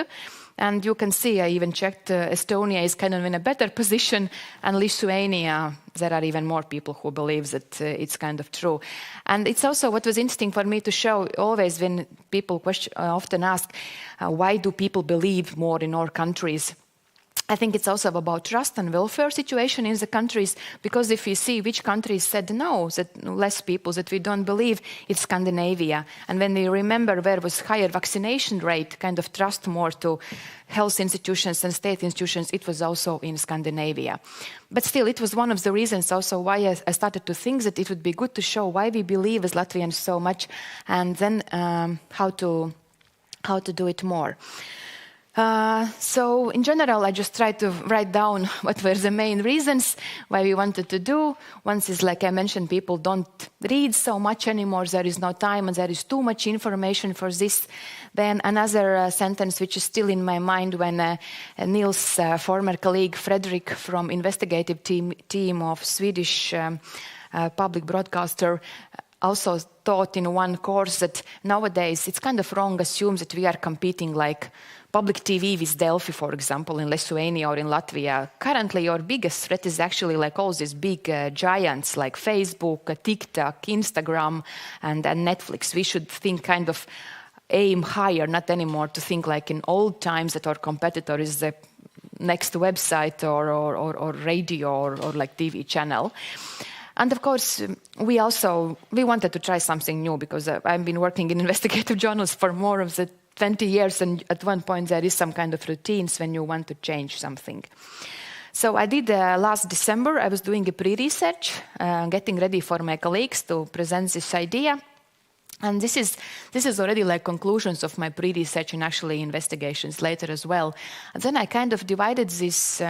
And you can see, I even checked, Estonia is kind of in a better position, and Lithuania, there are even more people who believe that it's kind of true. And it's also what was interesting for me to show always when people often ask, why do people believe more in our countries? I think it's also about trust and welfare situation in the countries, because if you see which countries said no, that less people, that we don't believe, it's Scandinavia. And when we remember where was higher vaccination rate, kind of trust more to health institutions and state institutions, it was also in Scandinavia. But still, it was one of the reasons also why I started to think that it would be good to show why we believe as Latvians so much, and then how to do it more. So in general, I just tried to write down what were the main reasons why we wanted to do. One is, like I mentioned, people don't read so much anymore. There is no time and there is too much information for this. Then another sentence which is still in my mind when Nils' former colleague Fredrik from investigative team of Swedish public broadcaster also taught in one course that nowadays it's kind of wrong to assume that we are competing like public TV with Delfi, for example, in Lithuania or in Latvia. Currently, your biggest threat is actually like all these big giants like Facebook, TikTok, Instagram, and Netflix. We should think kind of aim higher, not anymore to think like in old times that our competitor is the next website or radio or like TV channel. And of course, we wanted to try something new, because I've been working in investigative journalism for more of the 20 years, and at one point there is some kind of routines when you want to change something. So I did last December, I was doing a pre-research, getting ready for my colleagues to present this idea. And this is already like conclusions of my pre-research and actually investigations later as well. And then I kind of divided this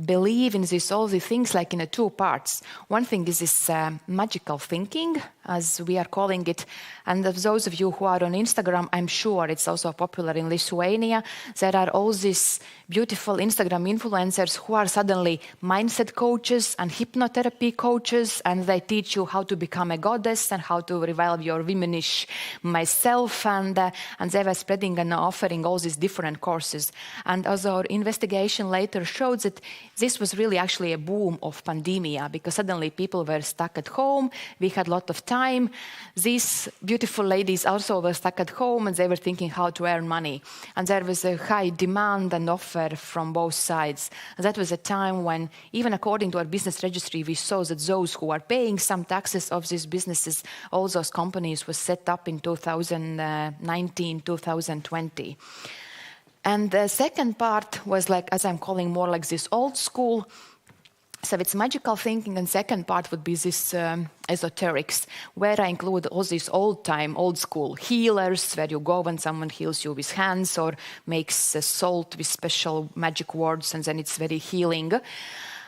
believe in this, all the things like in two parts. One thing is this magical thinking, as we are calling it. And of those of you who are on Instagram, I'm sure it's also popular in Lithuania. There are all these beautiful Instagram influencers who are suddenly mindset coaches and hypnotherapy coaches, and they teach you how to become a goddess and how to revive your womanish myself, and they were spreading and offering all these different courses. And as our investigation later showed that this was really actually a boom of pandemia, because suddenly people were stuck at home, we had a lot of time. These beautiful ladies also were stuck at home and they were thinking how to earn money. And there was a high demand and offer from both sides. And that was a time when, even according to our business registry, we saw that those who are paying some taxes of these businesses, all those companies were set up in 2019, 2020. And the second part was like, as I'm calling, more like this old school. So it's magical thinking, and second part would be this esoterics, where I include all these old school healers, where you go when someone heals you with hands or makes salt with special magic words, and then it's very healing.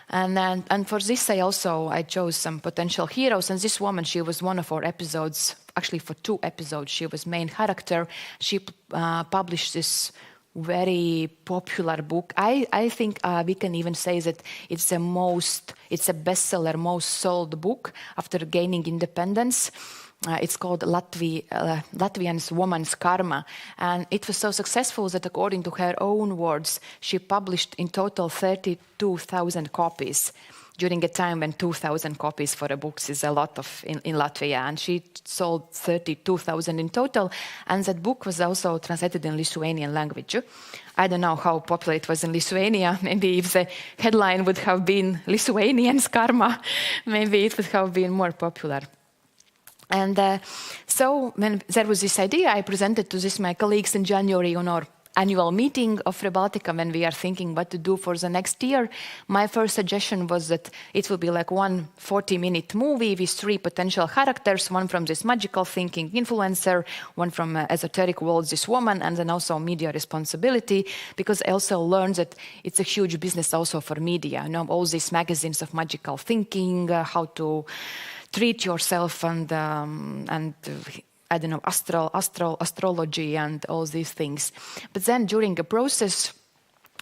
And for this I chose some potential heroes, and this woman, she was one of our episodes, actually for 2 episodes, she was main character. She published this very popular book. I think we can even say that it's a bestseller, most sold book after gaining independence. It's called Latvian's Woman's Karma. And it was so successful that according to her own words, she published in total 32,000 copies during a time when 2,000 copies for a book is a lot in Latvia. And she sold 32,000 in total. And that book was also translated in Lithuanian language. I don't know how popular it was in Lithuania. Maybe if the headline would have been Lithuanian's Karma, maybe it would have been more popular. And so when there was this idea, I presented to my colleagues in January on our annual meeting of Rebaltica when we are thinking what to do for the next year. My first suggestion was that it will be like one 40-minute movie with 3 potential characters, one from this magical thinking influencer, one from esoteric world, this woman, and then also media responsibility, because I also learned that it's a huge business also for media. You know, all these magazines of magical thinking, how to treat yourself and I don't know, astrology and all these things. But then during the process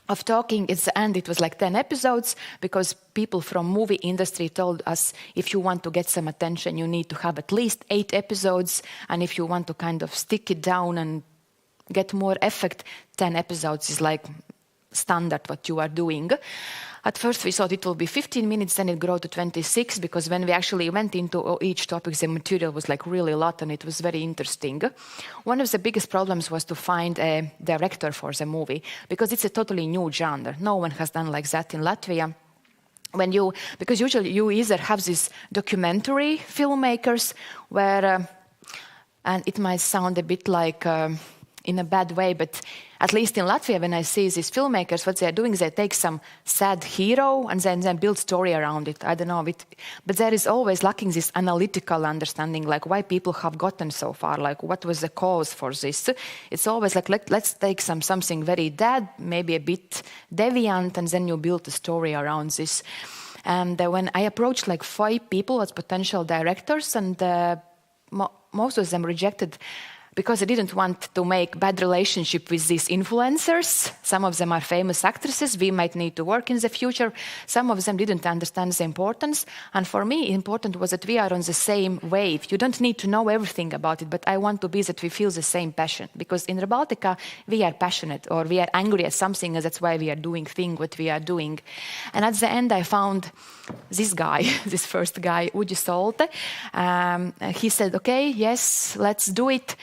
of talking, at the end it was like 10 episodes, because people from movie industry told us, if you want to get some attention, you need to have at least 8 episodes. And if you want to kind of stick it down and get more effect, 10 episodes is like standard what you are doing. At first we thought it will be 15 minutes, then it grew to 26, because when we actually went into each topic, the material was like really a lot and it was very interesting. One of the biggest problems was to find a director for the movie, because it's a totally new genre. No one has done like that in Latvia. Because usually you either have these documentary filmmakers where, and it might sound a bit like in a bad way, but at least in Latvia, when I see these filmmakers, what they are doing, they take some sad hero and then build story around it. I don't know, but there is always lacking this analytical understanding, like why people have gotten so far, like what was the cause for this. It's always like, let's take something very dead, maybe a bit deviant, and then you build a story around this. And when I approached like 5 people as potential directors, and most of them rejected because I didn't want to make bad relationship with these influencers. Some of them are famous actresses. We might need to work in the future. Some of them didn't understand the importance. And for me, important was that we are on the same wave. You don't need to know everything about it, but I want to be that we feel the same passion. Because in Rebaltica, we are passionate, or we are angry at something, and that's why we are doing what we are doing. And at the end, I found this guy, this first guy, Uģis Solte. He said, okay, yes, let's do it.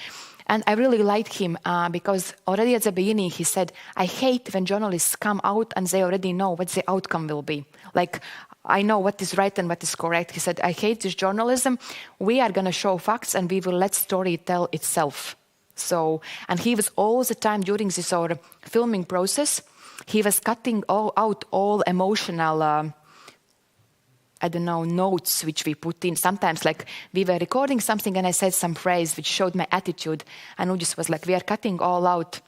And I really liked him because already at the beginning he said, I hate when journalists come out and they already know what the outcome will be. Like, I know what is right and what is correct. He said, I hate this journalism. We are going to show facts and we will let story tell itself. So, and he was all the time during this filming process, he was cutting out all emotional notes which we put in. Sometimes like we were recording something and I said some phrase which showed my attitude, and Uģis was like, we are cutting all out.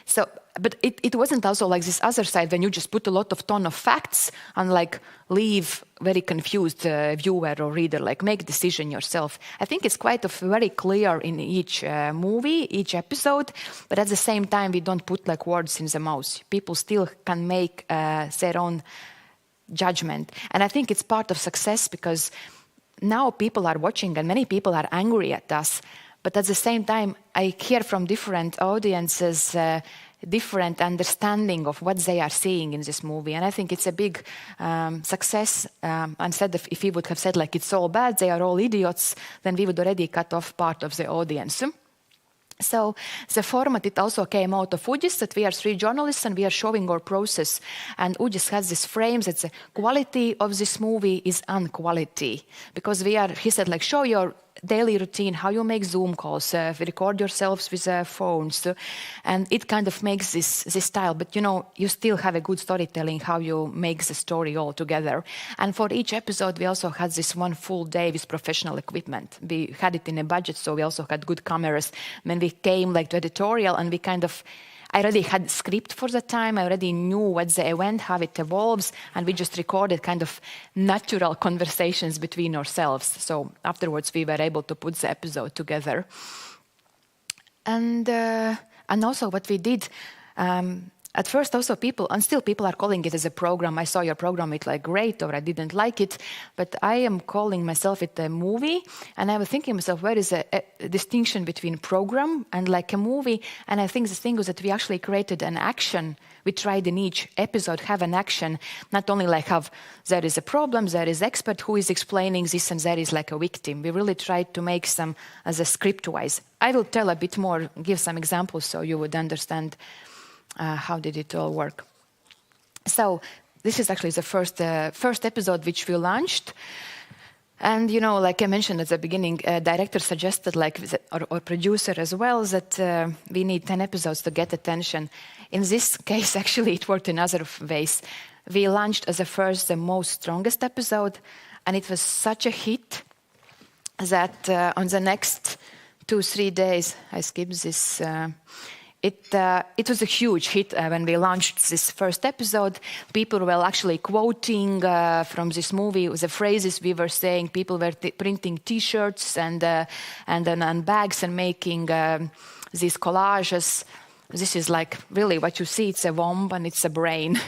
So, but it wasn't also like this other side when you just put a lot of ton of facts and like leave very confused viewer or reader, like make decision yourself. I think it's quite very clear in each movie, each episode, but at the same time we don't put like words in the mouth. People still can make their own judgment. And I think it's part of success because now people are watching and many people are angry at us. But at the same time, I hear from different audiences different understanding of what they are seeing in this movie. And I think it's a big success. Instead of if we would have said like it's all bad, they are all idiots, then we would already cut off part of the audience. So the format, it also came out of Uģis, that we are 3 journalists and we are showing our process. And Uģis has this frame that the quality of this movie is unquality. Because he said, like, show your daily routine, how you make Zoom calls, record yourselves with phones. And it kind of makes this style. But, you still have a good storytelling, how you make the story all together. And for each episode, we also had this one full day with professional equipment. We had it in a budget, so we also had good cameras. When we came like to editorial, and I already had script for the time. I already knew what the event, how it evolves, and we just recorded kind of natural conversations between ourselves. So afterwards, we were able to put the episode together. And also what we did, at first also people are calling it as a program. I saw your program, it's like great, or I didn't like it, but I am calling myself it a movie. And I was thinking to myself, where is a distinction between program and like a movie? And I think the thing was that we actually created an action. We tried in each episode have an action, not only like have there is a problem, there is expert who is explaining this, and there is like a victim. We really tried to make some as a script-wise. I will tell a bit more, give some examples so you would understand how did it all work. So this is actually the first episode which we launched. And, like I mentioned at the beginning, director suggested, or producer as well, that we need 10 episodes to get attention. In this case, actually, it worked in other ways. We launched as the most strongest episode, and it was such a hit that on the next 2-3 days, I skipped this. It was a huge hit when we launched this first episode. People were actually quoting from this movie the phrases we were saying. People were printing T-shirts and bags and making these collages. This is like really what you see. It's a womb and it's a brain,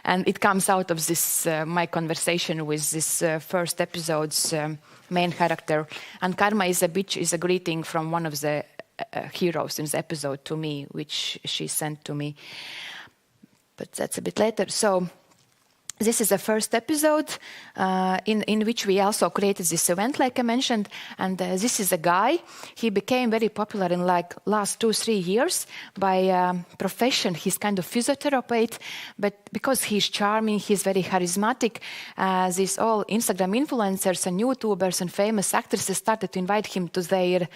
and it comes out of this my conversation with this first episode's main character. And karma is a bitch is a greeting from one of the heroes in the episode to me, which she sent to me. But that's a bit later. So This is the first episode in which we also created this event, like I mentioned. And this is a guy. He became very popular in like last 2-3 years. By profession, he's kind of physiotherapist. But because he's charming, he's very charismatic, these all Instagram influencers and YouTubers and famous actresses started to invite him to their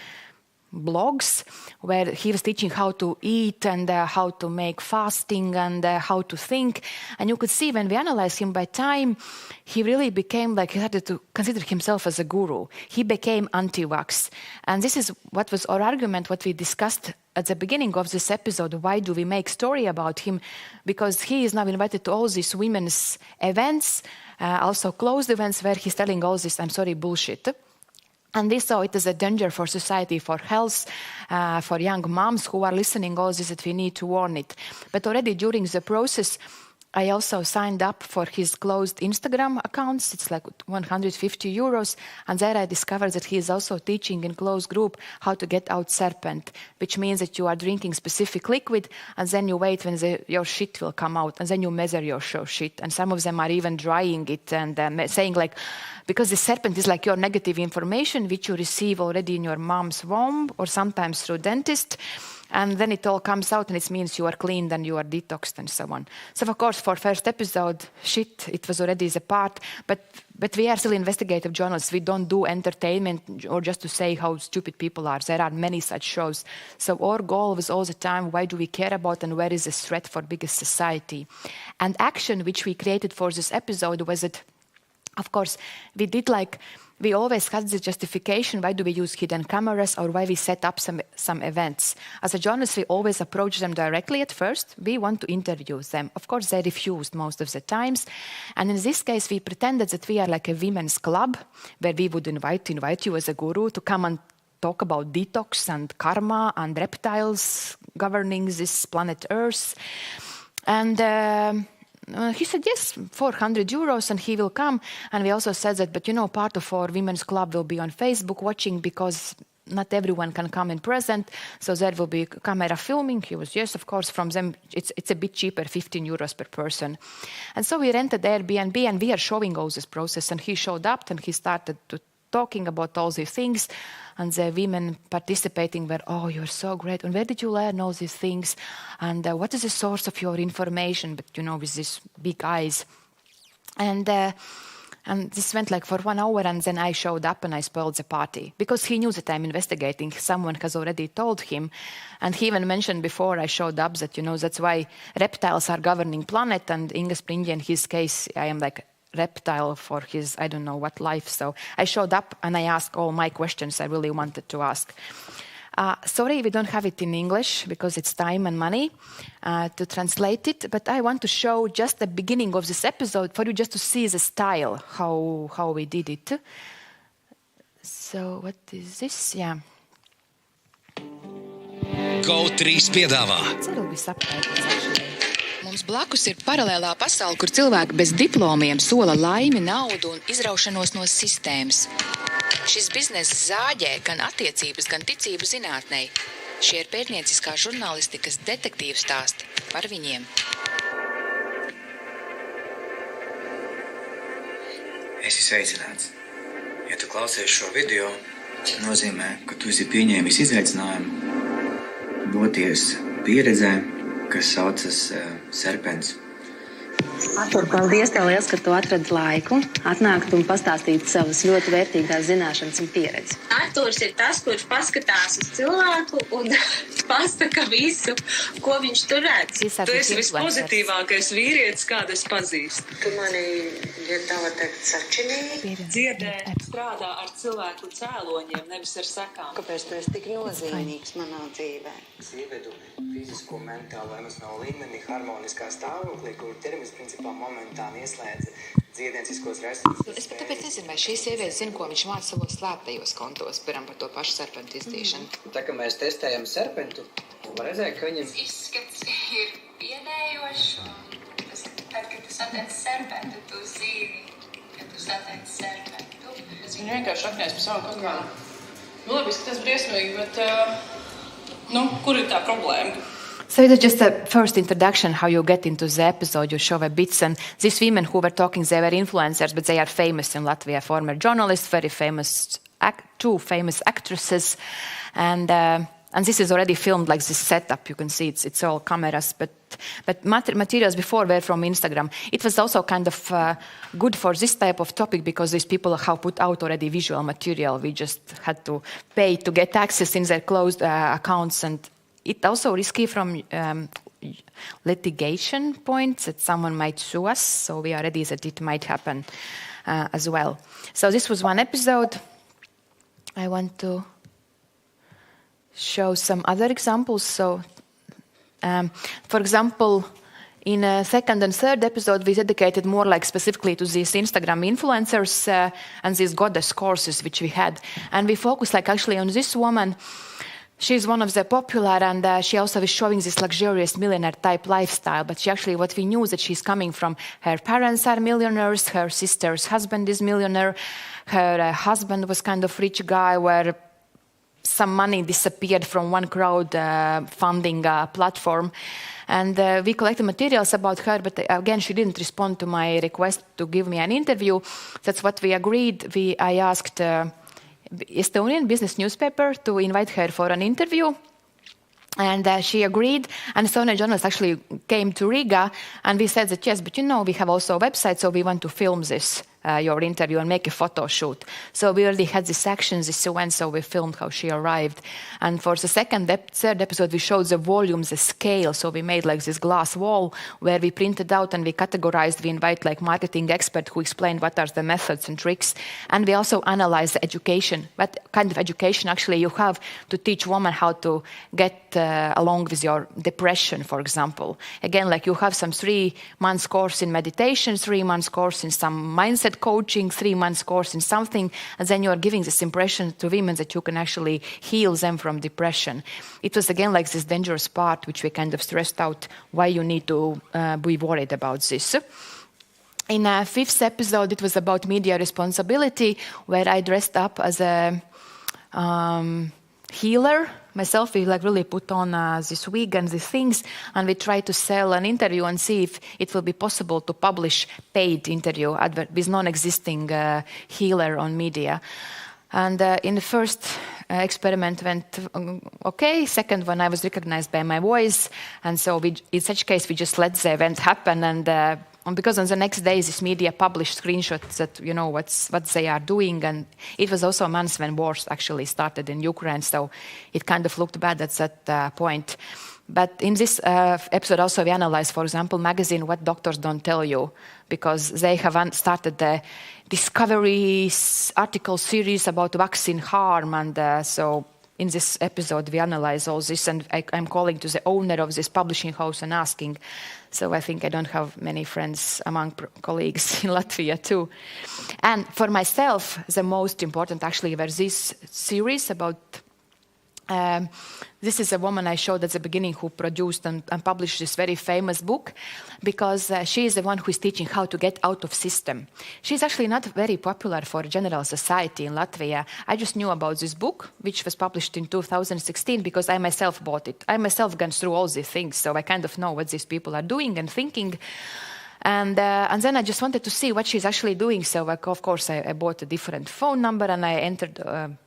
blogs, where he was teaching how to eat and how to make fasting and how to think. And you could see when we analyzed him by time, he really became like, he started to consider himself as a guru. He became anti-vax. And this is what was our argument, what we discussed at the beginning of this episode. Why do we make story about him? Because he is now invited to all these women's events, also closed events, where he's telling all this, I'm sorry, bullshit. And this, so it is a danger for society, for health, for young moms who are listening all this, that we need to warn it. But already during the process, I also signed up for his closed Instagram accounts. It's like 150 euros. And there I discovered that he is also teaching in closed group how to get out serpent, which means that you are drinking specific liquid and then you wait when your shit will come out and then you measure your shit. And some of them are even drying it and saying like, because the serpent is like your negative information, which you receive already in your mom's womb or sometimes through dentist. And then it all comes out and it means you are cleaned and you are detoxed and so on. So of course, for first episode, it was already the part. But we are still investigative journalists. We don't do entertainment or just to say how stupid people are. There are many such shows. So our goal was all the time, why do we care about and where is the threat for biggest society? And action which we created for this episode was that, of course, we always had the justification, why do we use hidden cameras or why we set up some events. As a journalist, we always approach them directly at first. We want to interview them. Of course, they refused most of the times. And in this case, we pretended that we are like a women's club where we would invite you as a guru to come and talk about detox and karma and reptiles governing this planet Earth. And he said, yes, 400 euros and he will come. And we also said that, but part of our women's club will be on Facebook watching because not everyone can come in present. So there will be camera filming. He was, yes, of course, from them, it's a bit cheaper, 15 euros per person. And so we rented Airbnb and we are showing all this process. And he showed up and he started to talking about all these things. And the women participating were, oh, you're so great. And where did you learn all these things? And what is the source of your information? But, with these big eyes. And this went like for 1 hour. And then I showed up and I spoiled the party. Because he knew that I'm investigating. Someone has already told him. And he even mentioned before I showed up that, that's why reptiles are governing planet. And Inga Springe, in his case, I am like reptile for his, I don't know what life. So I showed up and I asked all my questions I really wanted to ask. Sorry, we don't have it in English because it's time and money to translate it. But I want to show just the beginning of this episode for you just to see the style, how we did it. So what is this? Yeah. Go3 piedāvā. That'll be subtitles actually. Mums blakus ir paralēlā pasaule, kur cilvēki bez diplomiem sola laimi, naudu un izraušanos no sistēmas. Šis bizness zāģē gan attiecības, gan ticību zinātnei. Šie ir pētnieciskā žurnālistikas detektīvu stāsti par viņiem. Esi sveicināts. Ja tu klausies šo video, tas nozīmē, ka tu esi pieņēmis izaicinājumu doties pieredzē, kas saucas serpents. Artur, paldies tev liels, ka tu atradi laiku atnākt un pastāstīt savas ļoti vērtīgās zināšanas un pieredzi. Arturs ir tas, kurš paskatās uz cilvēku un pasaka visu, ko viņš tur redz. Tu esi vispozitīvākais vīrietis, kādu es pazīstu. Tu mani, ja tā var teikt, sačinīgi. Dziedē strādā ar cilvēku cēloņiem, nevis ar sekām. Kāpēc tu esi tik nozīmīgs manā dzīvē? Es ievedu fizisko, mentālo, emocionālo līmeni, harmoniskā stāvoklī, kur ķermenis principā momentāni ieslēdza dziednieciskos resursus. Es pat tāpēc nezinu, vai šī sieviete zina, ko viņš māca savos slēptajos kontos, piram par to pašu serpentu izdīšanu. Tā kā mēs testējam serpentu, var redzēt, ka viņam izskats ir biedējošs. Tad, kad tu satiec serpentu, tu zini, ka tu satiec serpentu. Es viņu vienkārši aknēs par savu kaut kā. Labi, izskatās briesmīgi, bet kur ir tā problēma? So it is just a first introduction, how you get into the episode, you show the bits, and these women who were talking, they were influencers, but they are famous in Latvia, former journalists, very famous, two famous actresses, and this is already filmed like this setup, you can see it's all cameras, but materials before were from Instagram. It was also kind of good for this type of topic because these people have put out already visual material. We just had to pay to get access in their closed accounts, and it also risky from litigation points that someone might sue us, so we are ready that it might happen as well. So this was one episode. I want to show some other examples. So, for example, in a second and third episode, we dedicated more like specifically to these Instagram influencers and these goddess courses which we had. And we focused like actually on this woman. She's one of the popular, and she also is showing this luxurious millionaire type lifestyle. But she actually, what we knew is that she's coming from, her parents are millionaires, her sister's husband is millionaire, her husband was kind of rich guy where some money disappeared from one crowdfunding platform. And we collected materials about her, but again, she didn't respond to my request to give me an interview. That's what we agreed. I asked Estonian business newspaper to invite her for an interview. And she agreed, and Estonian journalists actually came to Riga, and we said that yes, but we have also a website, so we want to film this, your interview, and make a photo shoot. So we already had this action, this event, so we filmed how she arrived. And for the third episode, we showed the volume, the scale, so we made like this glass wall where we printed out and we categorized, we invite like marketing expert who explained what are the methods and tricks, and we also analyzed the education, what kind of education actually you have to teach women how to get along with your depression, for example. Again, like you have some 3 months course in meditation, 3 months course in some mindset coaching, 3 months course in something, and then you're giving this impression to women that you can actually heal them from depression. It was again like this dangerous part which we kind of stressed out why you need to be worried about this. In a 5th episode, it was about media responsibility, where I dressed up as a healer. Myself, we like really put on this wig and these things, and we try to sell an interview and see if it will be possible to publish paid interview with non-existing healer on media. And in the first experiment went okay. Second one, I was recognized by my voice, and so in such case we just let the event happen, and because on the next day this media published screenshots that what they are doing, and it was also months when wars actually started in Ukraine, so it kind of looked bad at that point. But in this episode also we analyzed, for example, magazine What Doctors Don't Tell You, because they have started the Discovery article series about vaccine harm, and so in this episode we analyze all this, and I'm calling to the owner of this publishing house and asking. So I think I don't have many friends among colleagues in Latvia too. And for myself, the most important actually were this series about, this is a woman I showed at the beginning who produced and published this very famous book, because she is the one who is teaching how to get out of system. She's actually not very popular for general society in Latvia. I just knew about this book, which was published in 2016, because I myself bought it. I myself gone through all these things, so I kind of know what these people are doing and thinking. And then I just wanted to see what she's actually doing. So, of course, I bought a different phone number, and I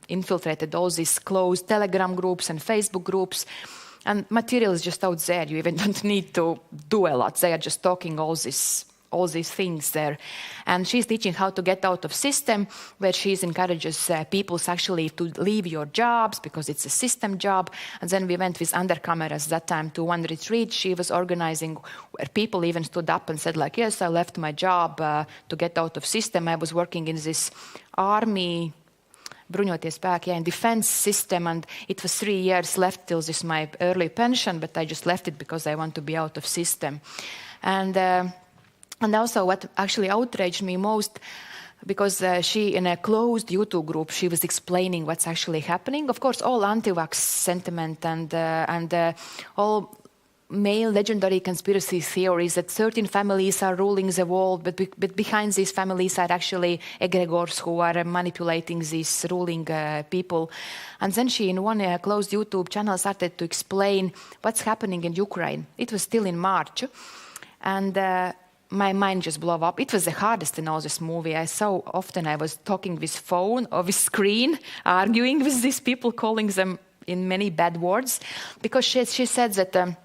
infiltrated all these closed Telegram groups and Facebook groups. And material is just out there. You even don't need to do a lot. They are just talking all these things there. And she's teaching how to get out of system, where she encourages people actually to leave your jobs because it's a system job. And then we went with under cameras that time to one retreat she was organizing, where people even stood up and said like, yes, I left my job to get out of system. I was working in this army in defense system, and it was 3 years left till this my early pension, but I just left it because I want to be out of system. And also what actually outraged me most, because she, in a closed YouTube group, she was explaining what's actually happening. Of course, all anti-vax sentiment and all male legendary conspiracy theories that certain families are ruling the world, but behind these families are actually egregores who are manipulating these ruling people. And then she, in one closed YouTube channel, started to explain what's happening in Ukraine. It was still in March. And my mind just blew up. It was the hardest in all this movie. I so often I was talking with phone or with screen, arguing with these people, calling them in many bad words, because she said that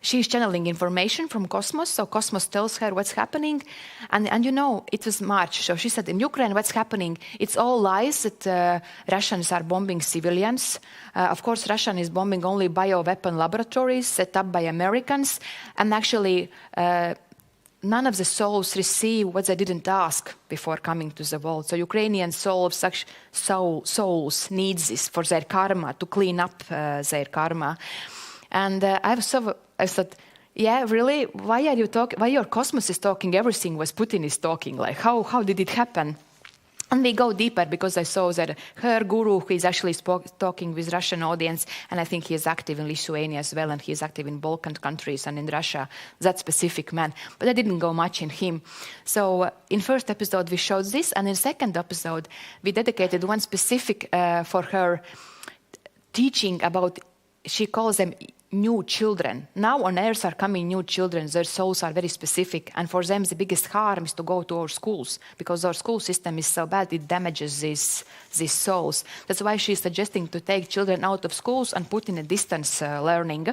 she's channeling information from Cosmos, so Cosmos tells her what's happening. And you know, it was March, so she said, in Ukraine, what's happening? It's all lies that Russians are bombing civilians. Of course, Russia is bombing only bioweapon laboratories set up by Americans, and actually none of the souls receive what they didn't ask before coming to the world. So Ukrainian souls need this for their karma, to clean up their karma. And I thought, yeah, really? Why are you talking? Why your Cosmos is talking everything was Putin is talking? Like, how did it happen? And we go deeper because I saw that her guru, who is actually talking with Russian audience, and I think he is active in Lithuania as well, and he is active in Balkan countries and in Russia, that specific man. But I didn't go much in him. So in first episode we showed this, and in second episode we dedicated one specific for her teaching about, she calls them new children. Now on earth are coming new children. Their souls are very specific. And for them, the biggest harm is to go to our schools, because our school system is so bad, it damages these souls. That's why she's suggesting to take children out of schools and put in a distance learning.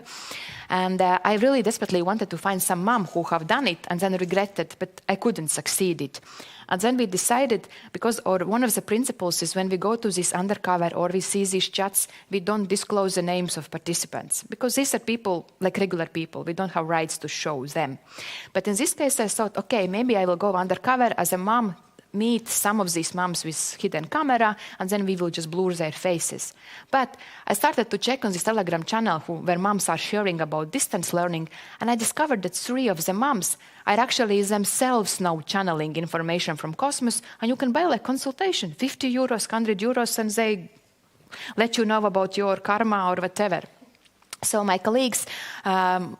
And I really desperately wanted to find some mom who have done it and then regretted, but I couldn't succeed it. And then we decided, because one of the principles is when we go to this undercover or we see these chats, we don't disclose the names of participants, because these are people, like regular people. We don't have rights to show them. But in this case, I thought, okay, maybe I will go undercover as a mom, meet some of these moms with hidden camera, and then we will just blur their faces. But I started to check on this Telegram channel where moms are sharing about distance learning, and I discovered that 3 of the moms are actually themselves now channeling information from Cosmos, and you can buy like consultation, 50 euros, 100 euros, and they let you know about your karma or whatever. So my colleagues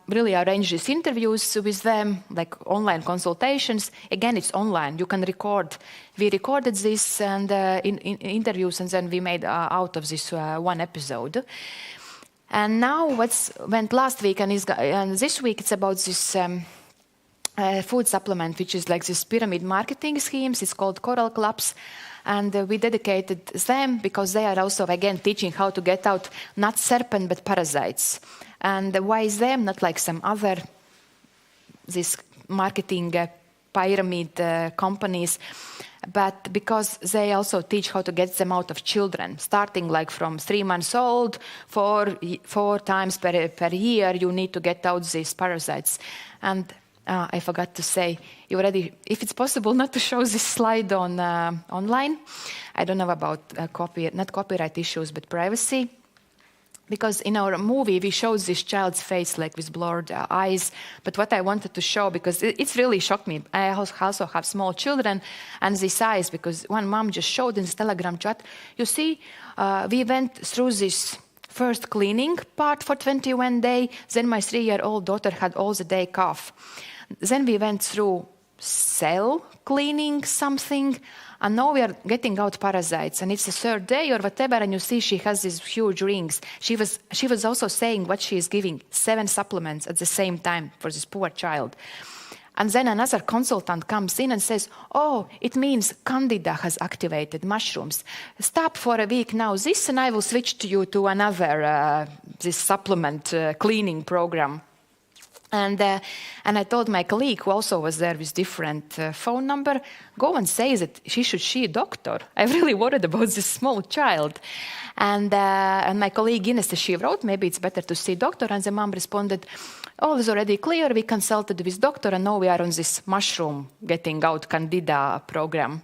really arranged these interviews with them, like online consultations. Again, it's online. You can record. We recorded this and in interviews, and then we made out of this one episode. And now what went last week and this week, it's about this food supplement, which is like this pyramid marketing schemes. It's called Coral Clubs. And we dedicated them because they are also, again, teaching how to get out not serpent, but parasites. And why is them, not like some other, this marketing pyramid companies, but because they also teach how to get them out of children, starting like from 3 months old, 4 times per year, you need to get out these parasites. And I forgot to say, if it's possible not to show this slide on online. I don't know about not copyright issues, but privacy. Because in our movie, we showed this child's face like with blurred eyes. But what I wanted to show, because it's really shocked me. I also have small children, and these eyes, because one mom just showed in this Telegram chat, you see, we went through this first cleaning part for 21 days. Then my 3-year-old daughter had all the day cough. Then we went through cell cleaning something, and now we are getting out parasites, and it's the 3rd day or whatever, and you see she has these huge rings. She was also saying what she is giving, 7 supplements at the same time for this poor child. And then another consultant comes in and says, oh, it means Candida has activated mushrooms. Stop for a week now this, and I will switch to you to another this supplement cleaning program. And I told my colleague, who also was there with different phone number, go and say that she should see a doctor. I'm really worried about this small child. And my colleague Ines, she wrote, maybe it's better to see a doctor. And the mom responded, all is already clear. We consulted with doctor, and now we are on this mushroom getting out Candida program.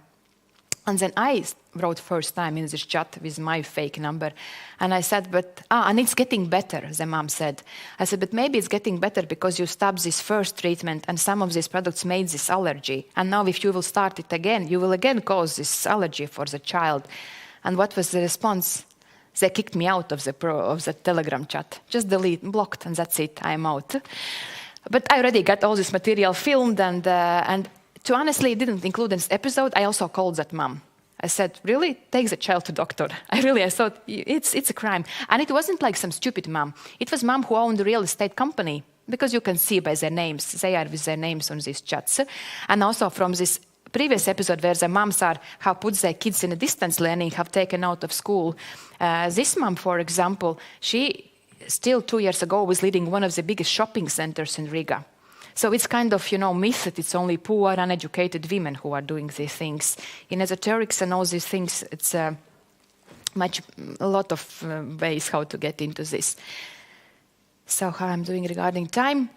And then I wrote first time in this chat with my fake number. And I said, and it's getting better, the mom said. I said, but maybe it's getting better because you stopped this first treatment and some of these products made this allergy. And now if you will start it again, you will again cause this allergy for the child. And what was the response? They kicked me out of the Telegram chat. Just blocked, and that's it. I'm out. But I already got all this material filmed, and to honestly, it didn't include this episode. I also called that mom. I said, really? Take the child to doctor. I thought, it's a crime. And it wasn't like some stupid mom. It was mom who owned a real estate company, because you can see by their names. They are with their names on these chats. And also from this previous episode where the moms have put their kids in a distance learning, have taken out of school. This mom, for example, she still 2 years ago was leading one of the biggest shopping centers in Riga. So it's kind of, myth that it's only poor, uneducated women who are doing these things. In esoterics and all these things, it's a lot of ways how to get into this. So how I'm doing regarding time.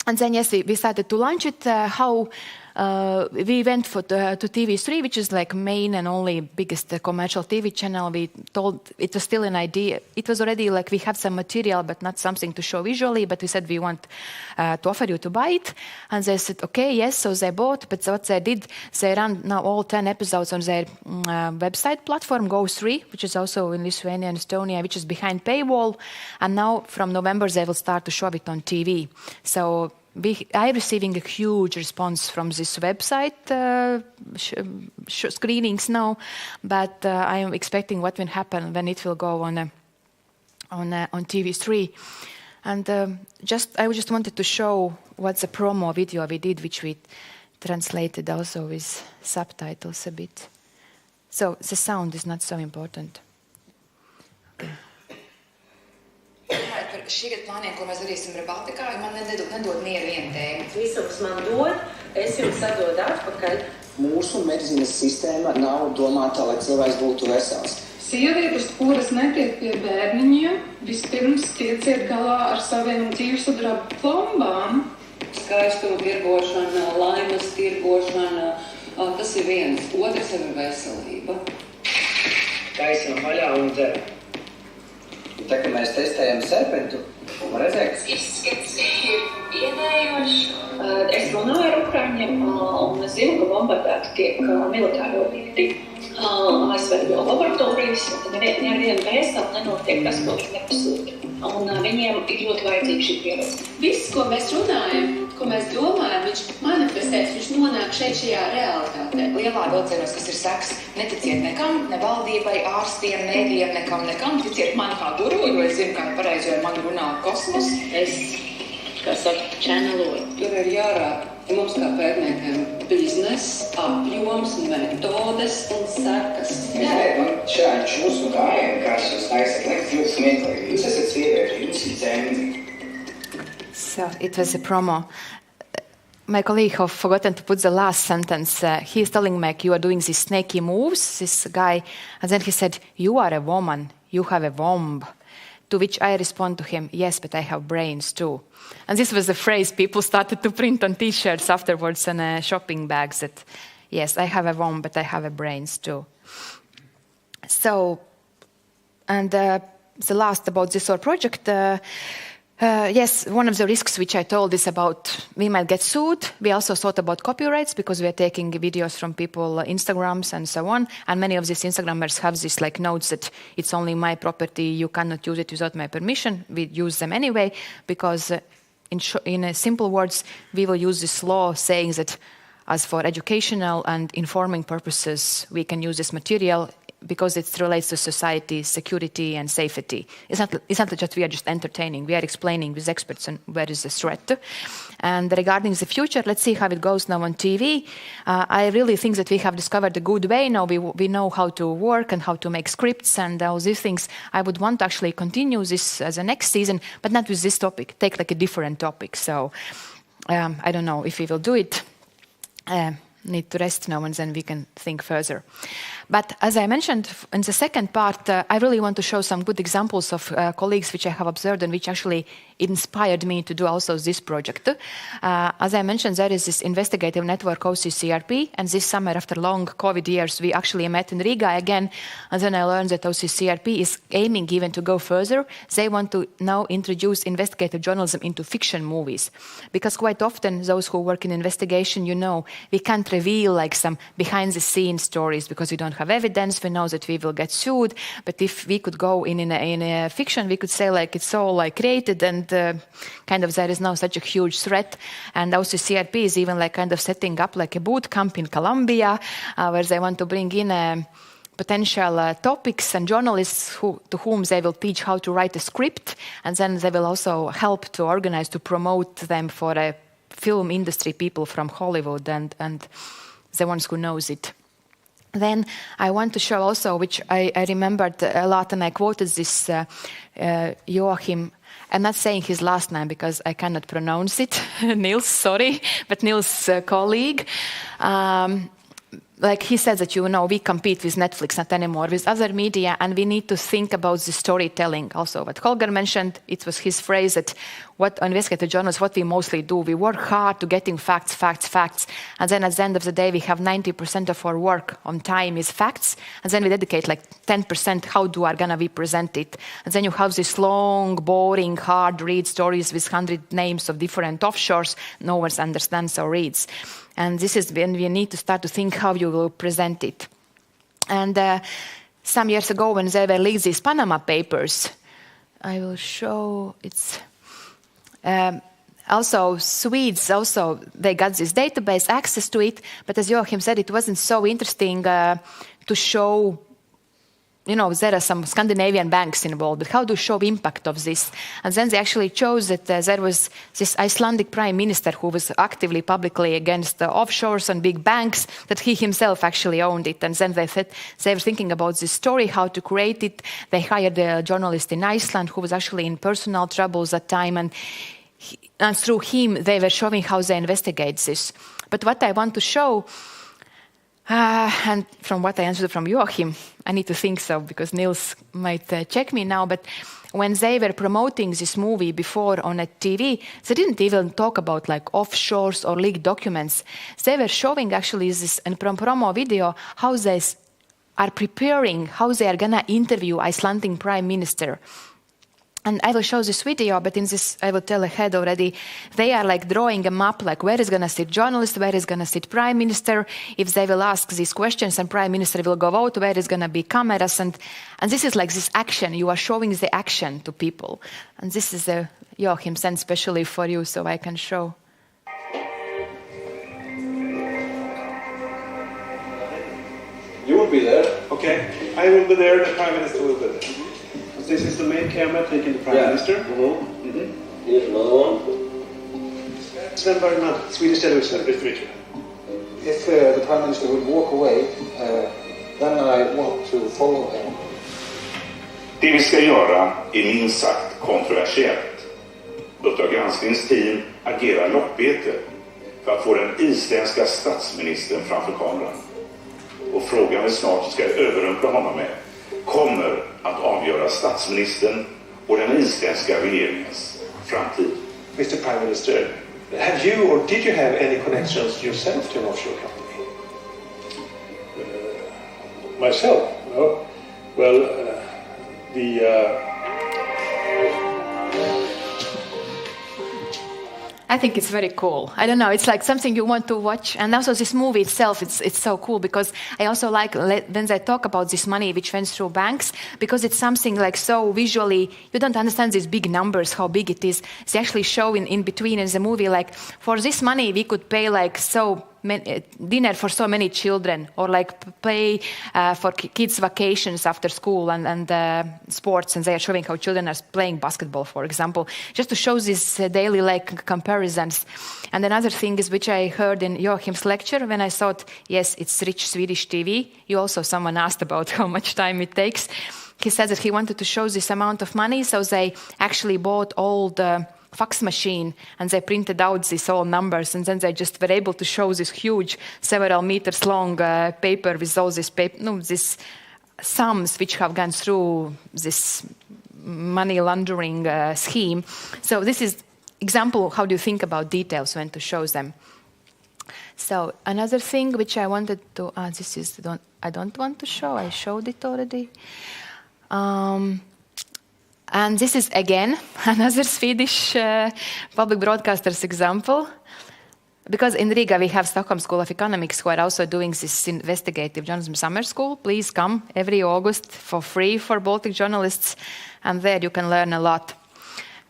And then, yes, we started to launch it. We went to TV3, which is like main and only biggest commercial TV channel. We told it was still an idea. It was already like we have some material, but not something to show visually. But we said we want to offer you to buy it. And they said, okay, yes. So they bought. But what they did, they ran now all 10 episodes on their website platform, Go3, which is also in Lithuania and Estonia, which is behind paywall. And now from November, they will start to show it on TV. So I'm receiving a huge response from this website screenings now, but I am expecting what will happen when it will go on TV3. And I just wanted to show what's a promo video we did, which we translated also with subtitles a bit. So the sound is not so important. Okay. Par šī gada plāniem, ko mēs darīsim ar Baltikā, man nedod mieru viena tēma. Visu, kas man dod, es jums atdodu atpakaļ. Mūsu medicīnas sistēma nav domāta, lai cilvēks būtu vesels. Sievietes, kuras netiek pie bērniņiem, vispirms tieciet galā ar saviem dzīvesudraba plombām. Skaistuma tirgošana, laimes tirgošana, tas ir viens. Otrs ir veselība. Taisam vaļā un dzer. Tā kā mēs testējam serpentu, redzēs? Izskats ir biedējošs. Es runāju ar Ukraiņiem un es zinu, ka bombardēti tiek militāri objekti. ASV laboratorijas, neviena vēstām nenotiek tas, ko viņi nepasūta. Un viņiem ir ļoti vajadzīga šī pieredze. Viss, ko mēs runājam, ko mēs domājam, viņš manifestēs, viņš nonāk šajā realitātē. Lielā vilcienos, kas ir seks, neticiet nekam, ne valdībai, ārstiem, mēdījiem, nekam. Ticiet man kā guru, jo es zinu, kā pareizi, jo man runā kosmos. Es, kā saka, channeloju. Tur ir jārāda mums kā pētniekiem bizness, apjoms, metodes un sekas. Man šādi jūsu gājieni, kā jūs taisat, liekas ļoti smieklīgi. Jūs esat sievieti, jūs ir dzemdi. So it was a promo. My colleague have forgotten to put the last sentence. He is telling me, you are doing these snaky moves, this guy. And then he said, you are a woman, you have a womb. To which I respond to him, yes, but I have brains too. And this was the phrase people started to print on T-shirts afterwards and shopping bags that, yes, I have a womb, but I have a brains too. So, and the last about this whole project, yes, one of the risks which I told is about we might get sued. We also thought about copyrights because we are taking videos from people, Instagrams and so on. And many of these Instagrammers have this like notes that it's only my property, you cannot use it without my permission. We use them anyway because in simple words, we will use this law saying that as for educational and informing purposes, we can use this material because it relates to society, security, and safety. It's not just we are just entertaining. We are explaining with experts and where is the threat. And regarding the future, let's see how it goes now on TV. I really think that we have discovered a good way. Now we know how to work and how to make scripts and all these things. I would want to actually continue this as a next season, but not with this topic. Take like a different topic. So I don't know if we will do it. Need to rest now and then we can think further. But as I mentioned in the second part, I really want to show some good examples of colleagues which I have observed and which actually inspired me to do also this project. As I mentioned, there is this investigative network OCCRP, and this summer after long COVID years, we actually met in Riga again, and then I learned that OCCRP is aiming even to go further. They want to now introduce investigative journalism into fiction movies, because quite often those who work in investigation, we can't reveal like some behind the scenes stories because we don't have evidence. We know that we will get sued. But if we could go in a fiction, we could say like it's all like created and kind of there is no such a huge threat. And also CRP is even like kind of setting up like a boot camp in Colombia where they want to bring in potential topics and journalists to whom they will teach how to write a script, and then they will also help to organize, to promote them for a film industry people from Hollywood and the ones who knows it. Then I want to show also, which I remembered a lot, and I quoted this Joachim. I'm not saying his last name because I cannot pronounce it. Nils, sorry, but Nils' colleague. Like he said that, we compete with Netflix, not anymore, with other media, and we need to think about the storytelling. Also, what Holger mentioned, it was his phrase that what investigative journalists, what we mostly do, we work hard to getting facts, and then at the end of the day, we have 90% of our work on time is facts, and then we dedicate like 10% how do are gonna be presented, and then you have this long, boring, hard read stories with 100 names of different offshores, no one understands or reads. And this is when we need to start to think how you will present it. And some years ago, when they were leaked these Panama Papers, I will show it's also Swedes. Also, they got this database access to it, but as Joachim said, it wasn't so interesting to show. There are some Scandinavian banks involved, but how to show impact of this? And then they actually chose that there was this Icelandic prime minister who was actively publicly against the offshores and big banks, that he himself actually owned it. And then they said they were thinking about this story, how to create it. They hired a journalist in Iceland who was actually in personal troubles at the time, and through him they were showing how they investigate this. But what I want to show, and from what I answered from Joachim, I need to think so because Nils might check me now, but when they were promoting this movie before on a TV, they didn't even talk about like offshores or leaked documents. They were showing actually this in promo video how they are preparing, how they are gonna interview Icelandic prime minister. And I will show this video, but in this, I will tell ahead already, they are like drawing a map, like where is going to sit journalist, where is going to sit prime minister. If they will ask these questions and prime minister will go out, where is going to be cameras. And this is like this action. You are showing the action to people. And this is Joachim sent specially for you, so I can show. You will be there. Okay. I will be there, the prime minister will be there. This is the main camera taking the Prime Minister. Here's another one. Sven Bergman, Swedish television. If the Prime Minister would walk away, then I want to follow him. Det vi ska göra är minst sagt kontroversiellt. Uppdrag granskningsteam agerar loppbete för att få den isländska statsministern framför kameran. Och frågan vi snart ska överrumpla honom med kommer att avgöra statsministern och den isländska regeringens framtid. Mr. Prime Minister, have you or did you have any connections yourself to an offshore company? Myself? No. Well, I think it's very cool. I don't know, it's like something you want to watch. And also this movie itself, it's so cool because I also like when they talk about this money which went through banks, because it's something like so visually, you don't understand these big numbers, how big it is. They actually show in between in the movie, like for this money we could pay like dinner for so many children, or like pay for kids' vacations after school and sports, and they are showing how children are playing basketball, for example, just to show these daily like comparisons. And another thing is, which I heard in Joachim's lecture, when I thought, yes, it's rich Swedish TV. Someone asked about how much time it takes. He said that he wanted to show this amount of money, so they actually bought all the fax machine and they printed out these all numbers, and then they just were able to show this huge several meters long paper with all these sums which have gone through this money laundering scheme. So this is example how do you think about details when to show them. So another thing which I wanted to I don't want to show, I showed it already. And this is again another Swedish public broadcaster's example. Because in Riga we have Stockholm School of Economics who are also doing this investigative journalism summer school. Please come every August for free for Baltic journalists, and there you can learn a lot.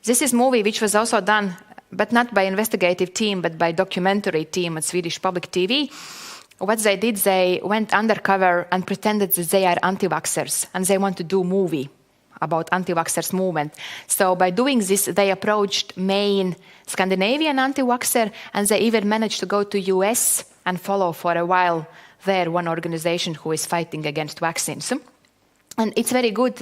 This is a movie which was also done, but not by investigative team, but by documentary team at Swedish Public TV. What they did, they went undercover and pretended that they are anti-vaxxers, and they want to do a movie about anti-vaxxers movement. So by doing this, they approached main Scandinavian anti-vaxxer, and they even managed to go to US and follow for a while there one organization who is fighting against vaccines. And it's very good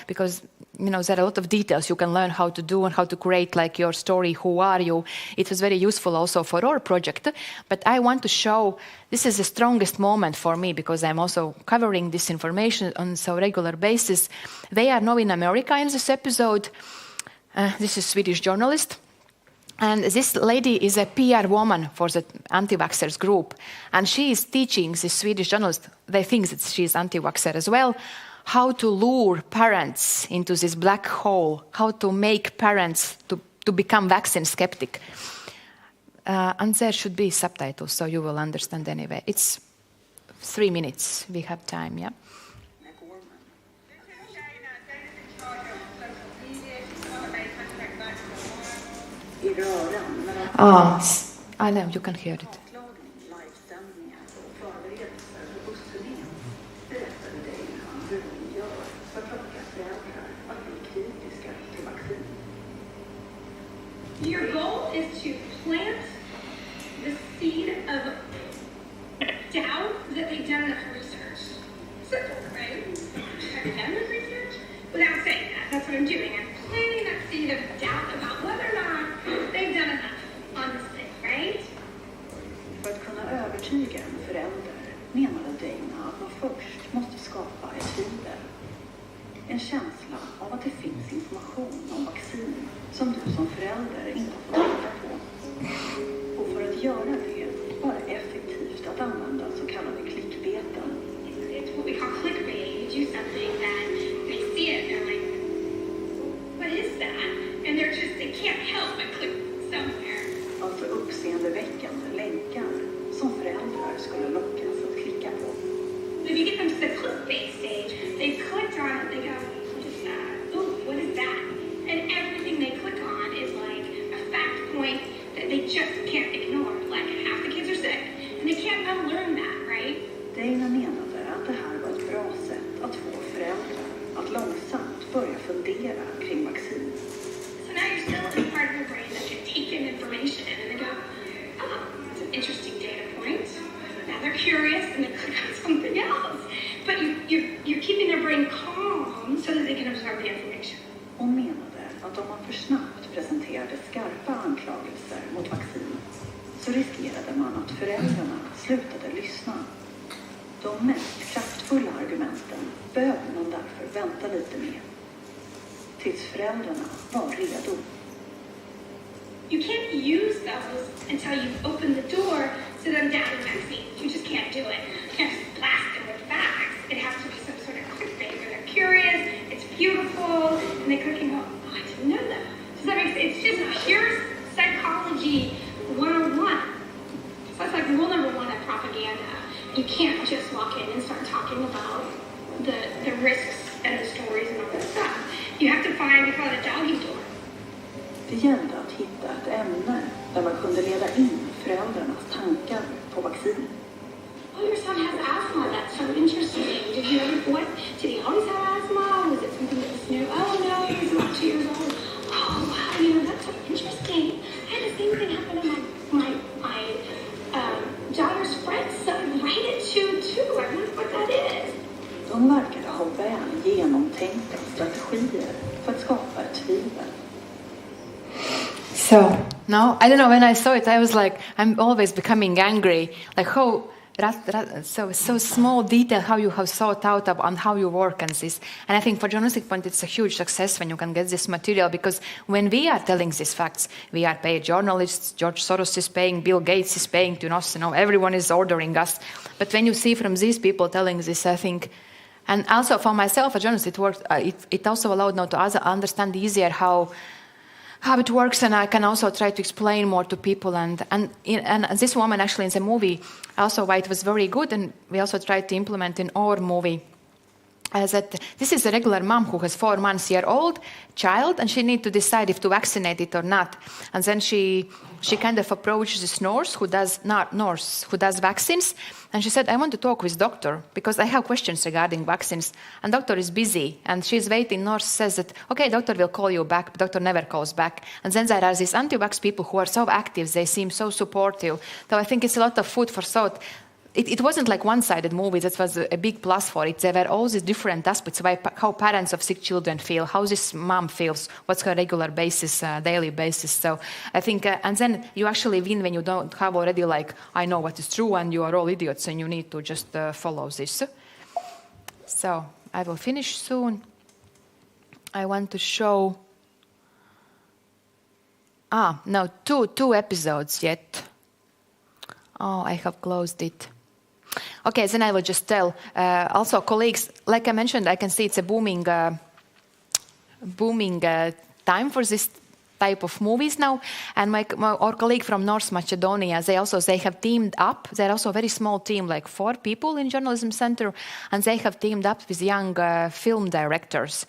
because there are a lot of details you can learn how to do and how to create like your story, who are you. It was very useful also for our project. But I want to show, this is the strongest moment for me because I'm also covering this information on so regular basis. They are now in America in this episode. This is a Swedish journalist. And this lady is a PR woman for the anti-vaxxers group. And she is teaching the Swedish journalist, they think that she is anti-vaxxer as well, how to lure parents into this black hole, how to make parents to become vaccine skeptic. And there should be subtitles, so you will understand anyway. It's 3 minutes. We have time, yeah? I know, you can hear it. Your goal is to plant the seed of doubt that they've done enough research. Simple, right? Have you done enough research? Without saying that, that's what I'm doing. I'm planting that seed of doubt about whether or not they've done enough on this thing, right? För att kunna övertyga en förälder menade Dana att man först måste skapa ett tvivel. En känsla av att det finns information om vaccin som du som förälder inte har fått reda på. Och för att göra det var det effektivt att använda så kallade klickbeten. It's what we call clickbait. You do something that they see it and they're like, what is that? And they can't help but click somewhere. Alltså uppseendeväckande länkar som föräldrar skulle lockas att klicka på. If you get them to the clickbait stage, they clicked on it, they go, what is that? Ooh, what is that? And everything they click on is like a fact point that they just can't ignore. Like half the kids are sick, and they can't unlearn that, right? Dana menade att det här var ett bra sätt att få föräldrar att långsamt börja fundera kring vaccin. So now you're still in part of your brain that can take in information and they go, oh, that's an interesting data point. Now they're curious and they click on something else. But you're keeping their brain calm so that they can absorb the information. Hon menade att om man för snabbt presenterade skarpa anklagelser mot vaccin så riskerade man att föräldrarna slutade lyssna. De mest kraftfulla argumenten behövde man därför vänta lite med. Tills föräldrarna var redo. You can't use those until you open the door to them doubting vaccines. You just can't do it. You can't just blast them with facts. It has to be some sort of clickbait where they're curious, it's beautiful, and they click and go, oh, I didn't know that. Does that make sense? It's just pure psychology 101. So that's like rule number 1 of propaganda. You can't just walk in and start talking about the risks and the stories and all that stuff. You have to find, we call it a doggy door. Det gällde att hitta ett ämne där man kunde leda in föräldrarnas tankar på vaccin. Oh, your son has asthma. That's so interesting. Did he always have asthma? Was it something that was new? Oh no, he's about 2 years old. Oh wow, that's so interesting. I had the same thing happen to my daughter's friend's son right at 2 too. I wonder what that is. De verkade ha väl genomtänkta strategier för att skapa ett tvivel. So now, I don't know, when I saw it, I was like, I'm always becoming angry. Like how, so small detail, how you have thought out on how you work on this. And I think for journalistic point, it's a huge success when you can get this material, because when we are telling these facts, we are paid journalists, George Soros is paying, Bill Gates is paying to us, everyone is ordering us. But when you see from these people telling this, I think, and also for myself, a journalist, it worked. It also allowed now to understand easier how it works, and I can also try to explain more to people. And this woman actually in the movie also why it was very good, and we also tried to implement in our movie. That this is a regular mom who has 4 months-old child, and she needs to decide if to vaccinate it or not. And then she kind of approaches this nurse who does vaccines, and she said, "I want to talk with doctor because I have questions regarding vaccines." And doctor is busy, and she's waiting. Nurse says that, "Okay, doctor will call you back." But doctor never calls back. And then there are these anti-vax people who are so active; they seem so supportive. So I think it's a lot of food for thought. It wasn't like one-sided movie. That was a big plus for it. There were all these different aspects, how parents of sick children feel, how this mom feels, what's her regular basis, daily basis. So I think, and then you actually win when you don't have already like, I know what is true and you are all idiots and you need to just follow this. So I will finish soon. I want to show, no, two episodes yet. Oh, I have closed it. Okay, then I will just tell. Also, colleagues, like I mentioned, I can see it's a booming time for this type of movies now. And our colleague from North Macedonia, they have teamed up. They're also a very small team, like 4 people in Journalism Center, and they have teamed up with young film directors.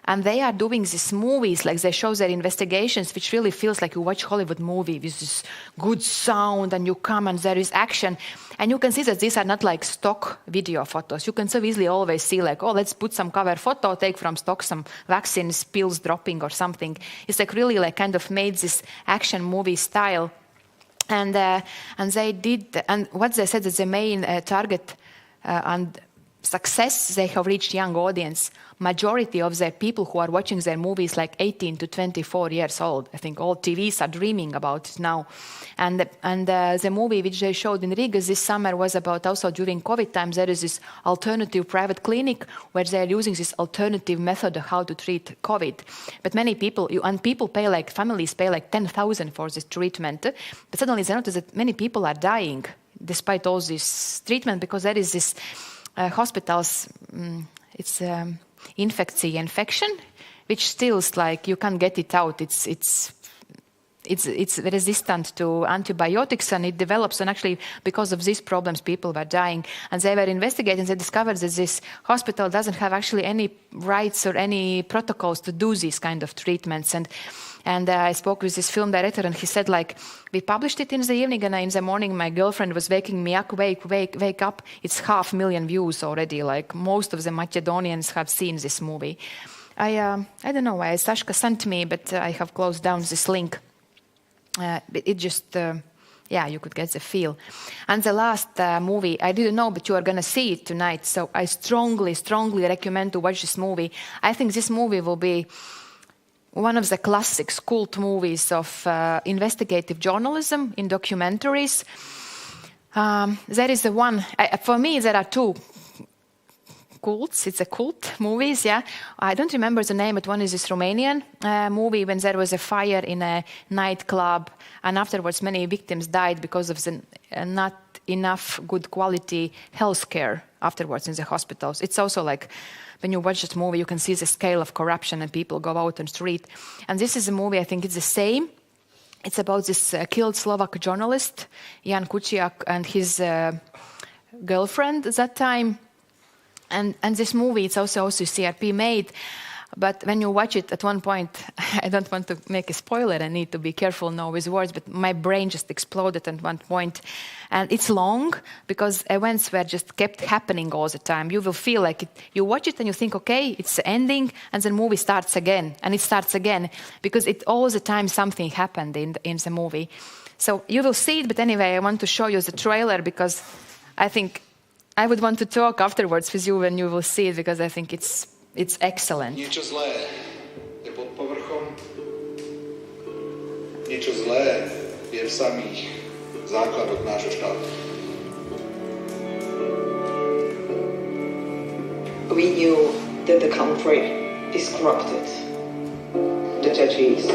And they are doing these movies, like they show their investigations, which really feels like you watch Hollywood movie with this good sound and you come and there is action. And you can see that these are not like stock video photos. You can so easily always see like, oh, let's put some cover photo, take from stock some vaccines, pills dropping or something. It's like really like kind of made this action movie style. And they did, and what they said is the main target and success, they have reached young audience. Majority of the people who are watching their movies like 18 to 24 years old. I think all TVs are dreaming about it now. And the movie which they showed in Riga this summer was about also during COVID times. There is this alternative private clinic where they are using this alternative method of how to treat COVID. But many people, people pay like, families pay like 10,000 for this treatment. But suddenly they notice that many people are dying despite all this treatment because there is this hospitals, it's infection, which still is like you can't get it out. It's resistant to antibiotics and it develops. And actually, because of these problems, people were dying. And they were investigating. They discovered that this hospital doesn't have actually any rights or any protocols to do these kind of treatments. And I spoke with this film director, and he said, like, we published it in the evening, and in the morning, my girlfriend was waking me up, wake up. It's 500,000 views already. Like, most of the Macedonians have seen this movie. I don't know why Sashka sent me, but I have closed down this link. It just, you could get the feel. And the last movie, I didn't know, but you are going to see it tonight. So I strongly, strongly recommend to watch this movie. I think this movie will be one of the classics, cult movies of investigative journalism in documentaries. There is one, for me there are 2 cults, it's a cult movies, yeah. I don't remember the name, but one is this Romanian movie when there was a fire in a nightclub and afterwards many victims died because of the not enough good quality healthcare afterwards in the hospitals. It's also like, when you watch this movie, you can see the scale of corruption and people go out on the street. And this is a movie, I think it's the same. It's about this killed Slovak journalist, Jan Kuciak, and his girlfriend at that time. And this movie, it's also CRP made. But when you watch it at one point, I don't want to make a spoiler, I need to be careful now with words, but my brain just exploded at one point. And it's long because events were just kept happening all the time. You will feel like you watch it and you think, okay, it's ending, and the movie starts again, and it starts again, because all the time something happened in the movie. So you will see it, but anyway, I want to show you the trailer because I think I would want to talk afterwards with you when you will see it, because I think it's excellent. Niečo zlé je pod povrchom. Niečo zlé je v samých základoch nášho štátu. We knew that the country is corrupted. The judges,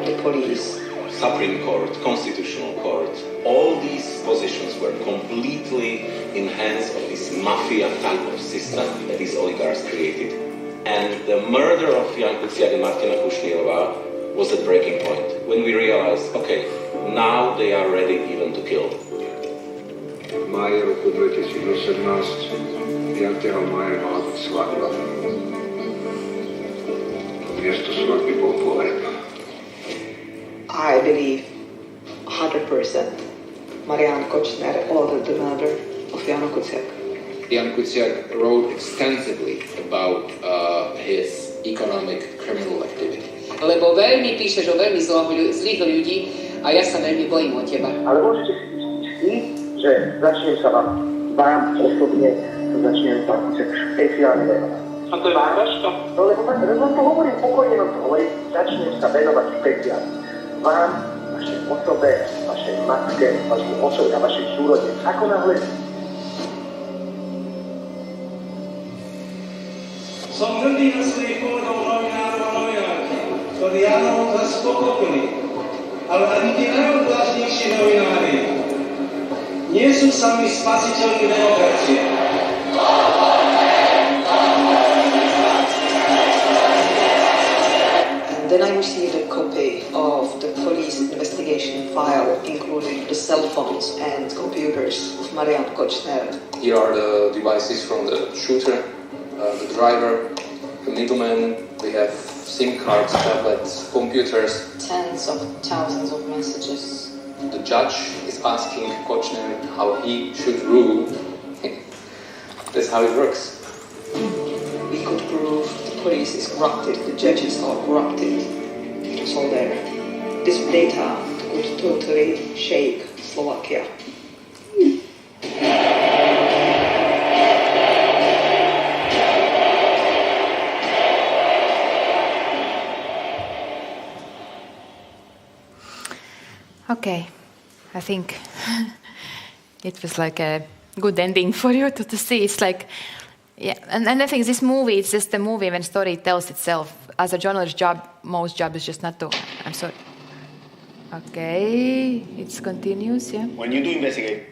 the police, Supreme Court, Constitutional Court, all these positions were completely in hands of this mafia type of system that these oligarchs created. And the murder of Jan Kuciak and Martina Kushnirova was the breaking point. When we realized, okay, now they are ready even to kill. V máji roku 2018 5. mája svadba. Miesto svadby bol pohreb. I believe 100% Marian Kočner ordered the murder of Jan Kuciak. Jan Kuciak wrote extensively about his economic criminal activity. Lebo veľmi píšeš o veľmi zlých ľudí a ja sa veľmi bojím o teba. Ale môžete si istí, že začnem sa vám osobne, začnem sa špeciálne venovať. A to je vážka? No lebo vám to hovorím, pokojne vám to hovorím, začnem sa venovať špeciálne. Vám, vašej osobe, vašej matke, vašej osobe a vašej súrode. Ako náhle som hrdý na svojich kolegov novinárov a novinárky, ktorí áno, vás pochopili. Ale ani tí najodvážnejší novinári nie sú sami spasiteľmi demokracie. Then I received a copy of the police investigation file, including the cell phones and computers of Marian Kočner. Here are the devices from the shooter, the driver, the middleman. We have SIM cards, tablets, computers. Tens of thousands of messages. The judge is asking Kočner how he should rule. That's how it works. We could prove the police is corrupted, the judges are corrupted. It's all there. This data could totally shake Slovakia. Okay, I think it was like a good ending for you to see. It's like, yeah, and I think this movie, it's just a movie when story tells itself. As a journalist job, most job is just not to, I'm sorry. Okay, it continues, yeah. When you do investigate,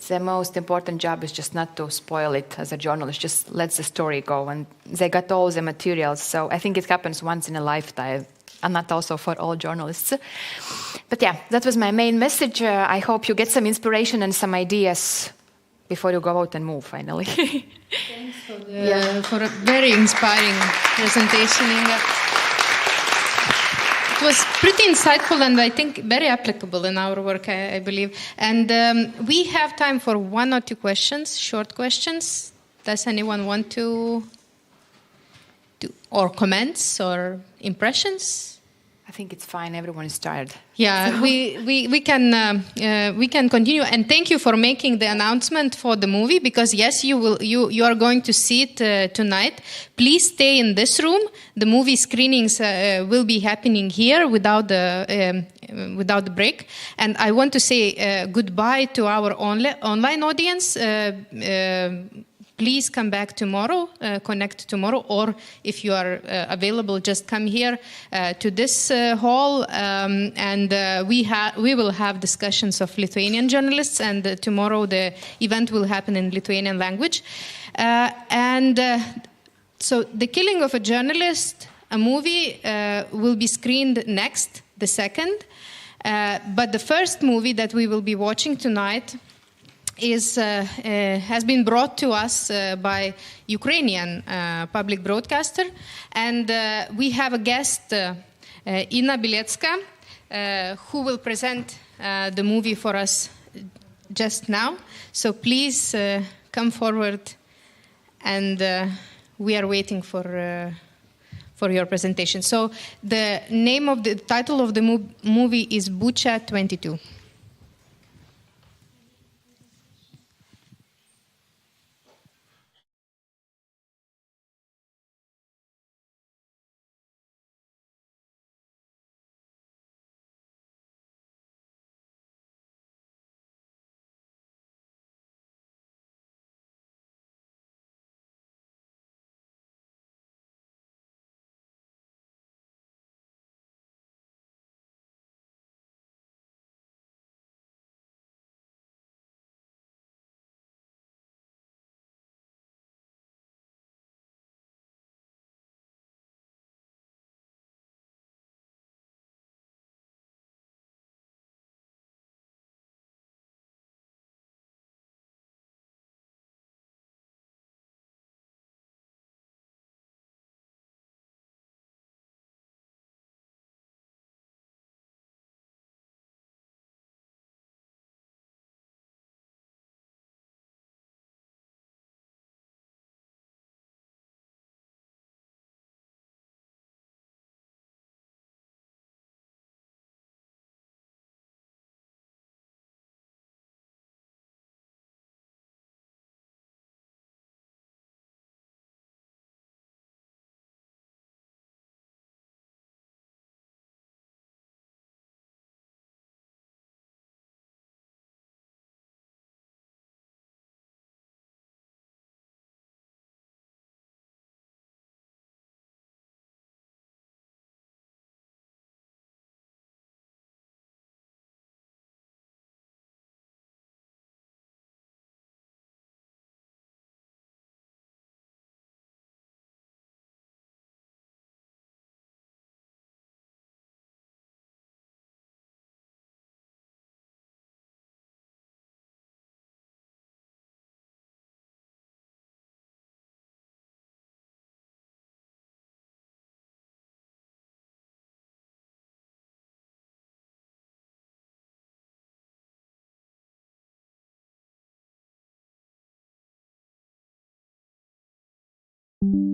the most important job is just not to spoil it as a journalist, just let the story go. And they got all the materials, so I think it happens once in a lifetime, and not also for all journalists. But yeah, that was my main message. I hope you get some inspiration and some ideas before you go out and move, finally. Thanks for a very inspiring presentation, Inga. It was pretty insightful and I think very applicable in our work, I believe. And we have time for one or two questions, short questions. Does anyone want to do, or comments or impressions? I think it's fine. Everyone is tired. Yeah, so. we can continue. And thank you for making the announcement for the movie, because yes, you are going to see it tonight. Please stay in this room. The movie screenings will be happening here without the break. And I want to say goodbye to our online audience. Please come back tomorrow, connect tomorrow, or if you are available, just come here to this hall, and we will have discussions of Lithuanian journalists, and tomorrow the event will happen in Lithuanian language. So The Killing of a Journalist, a movie, will be screened next, the second, but the first movie that we will be watching tonight has been brought to us by Ukrainian public broadcaster, and we have a guest, Inna Biletska, who will present the movie for us just now. So please come forward, and we are waiting for your presentation. So the title of the movie is Bucha 22. you.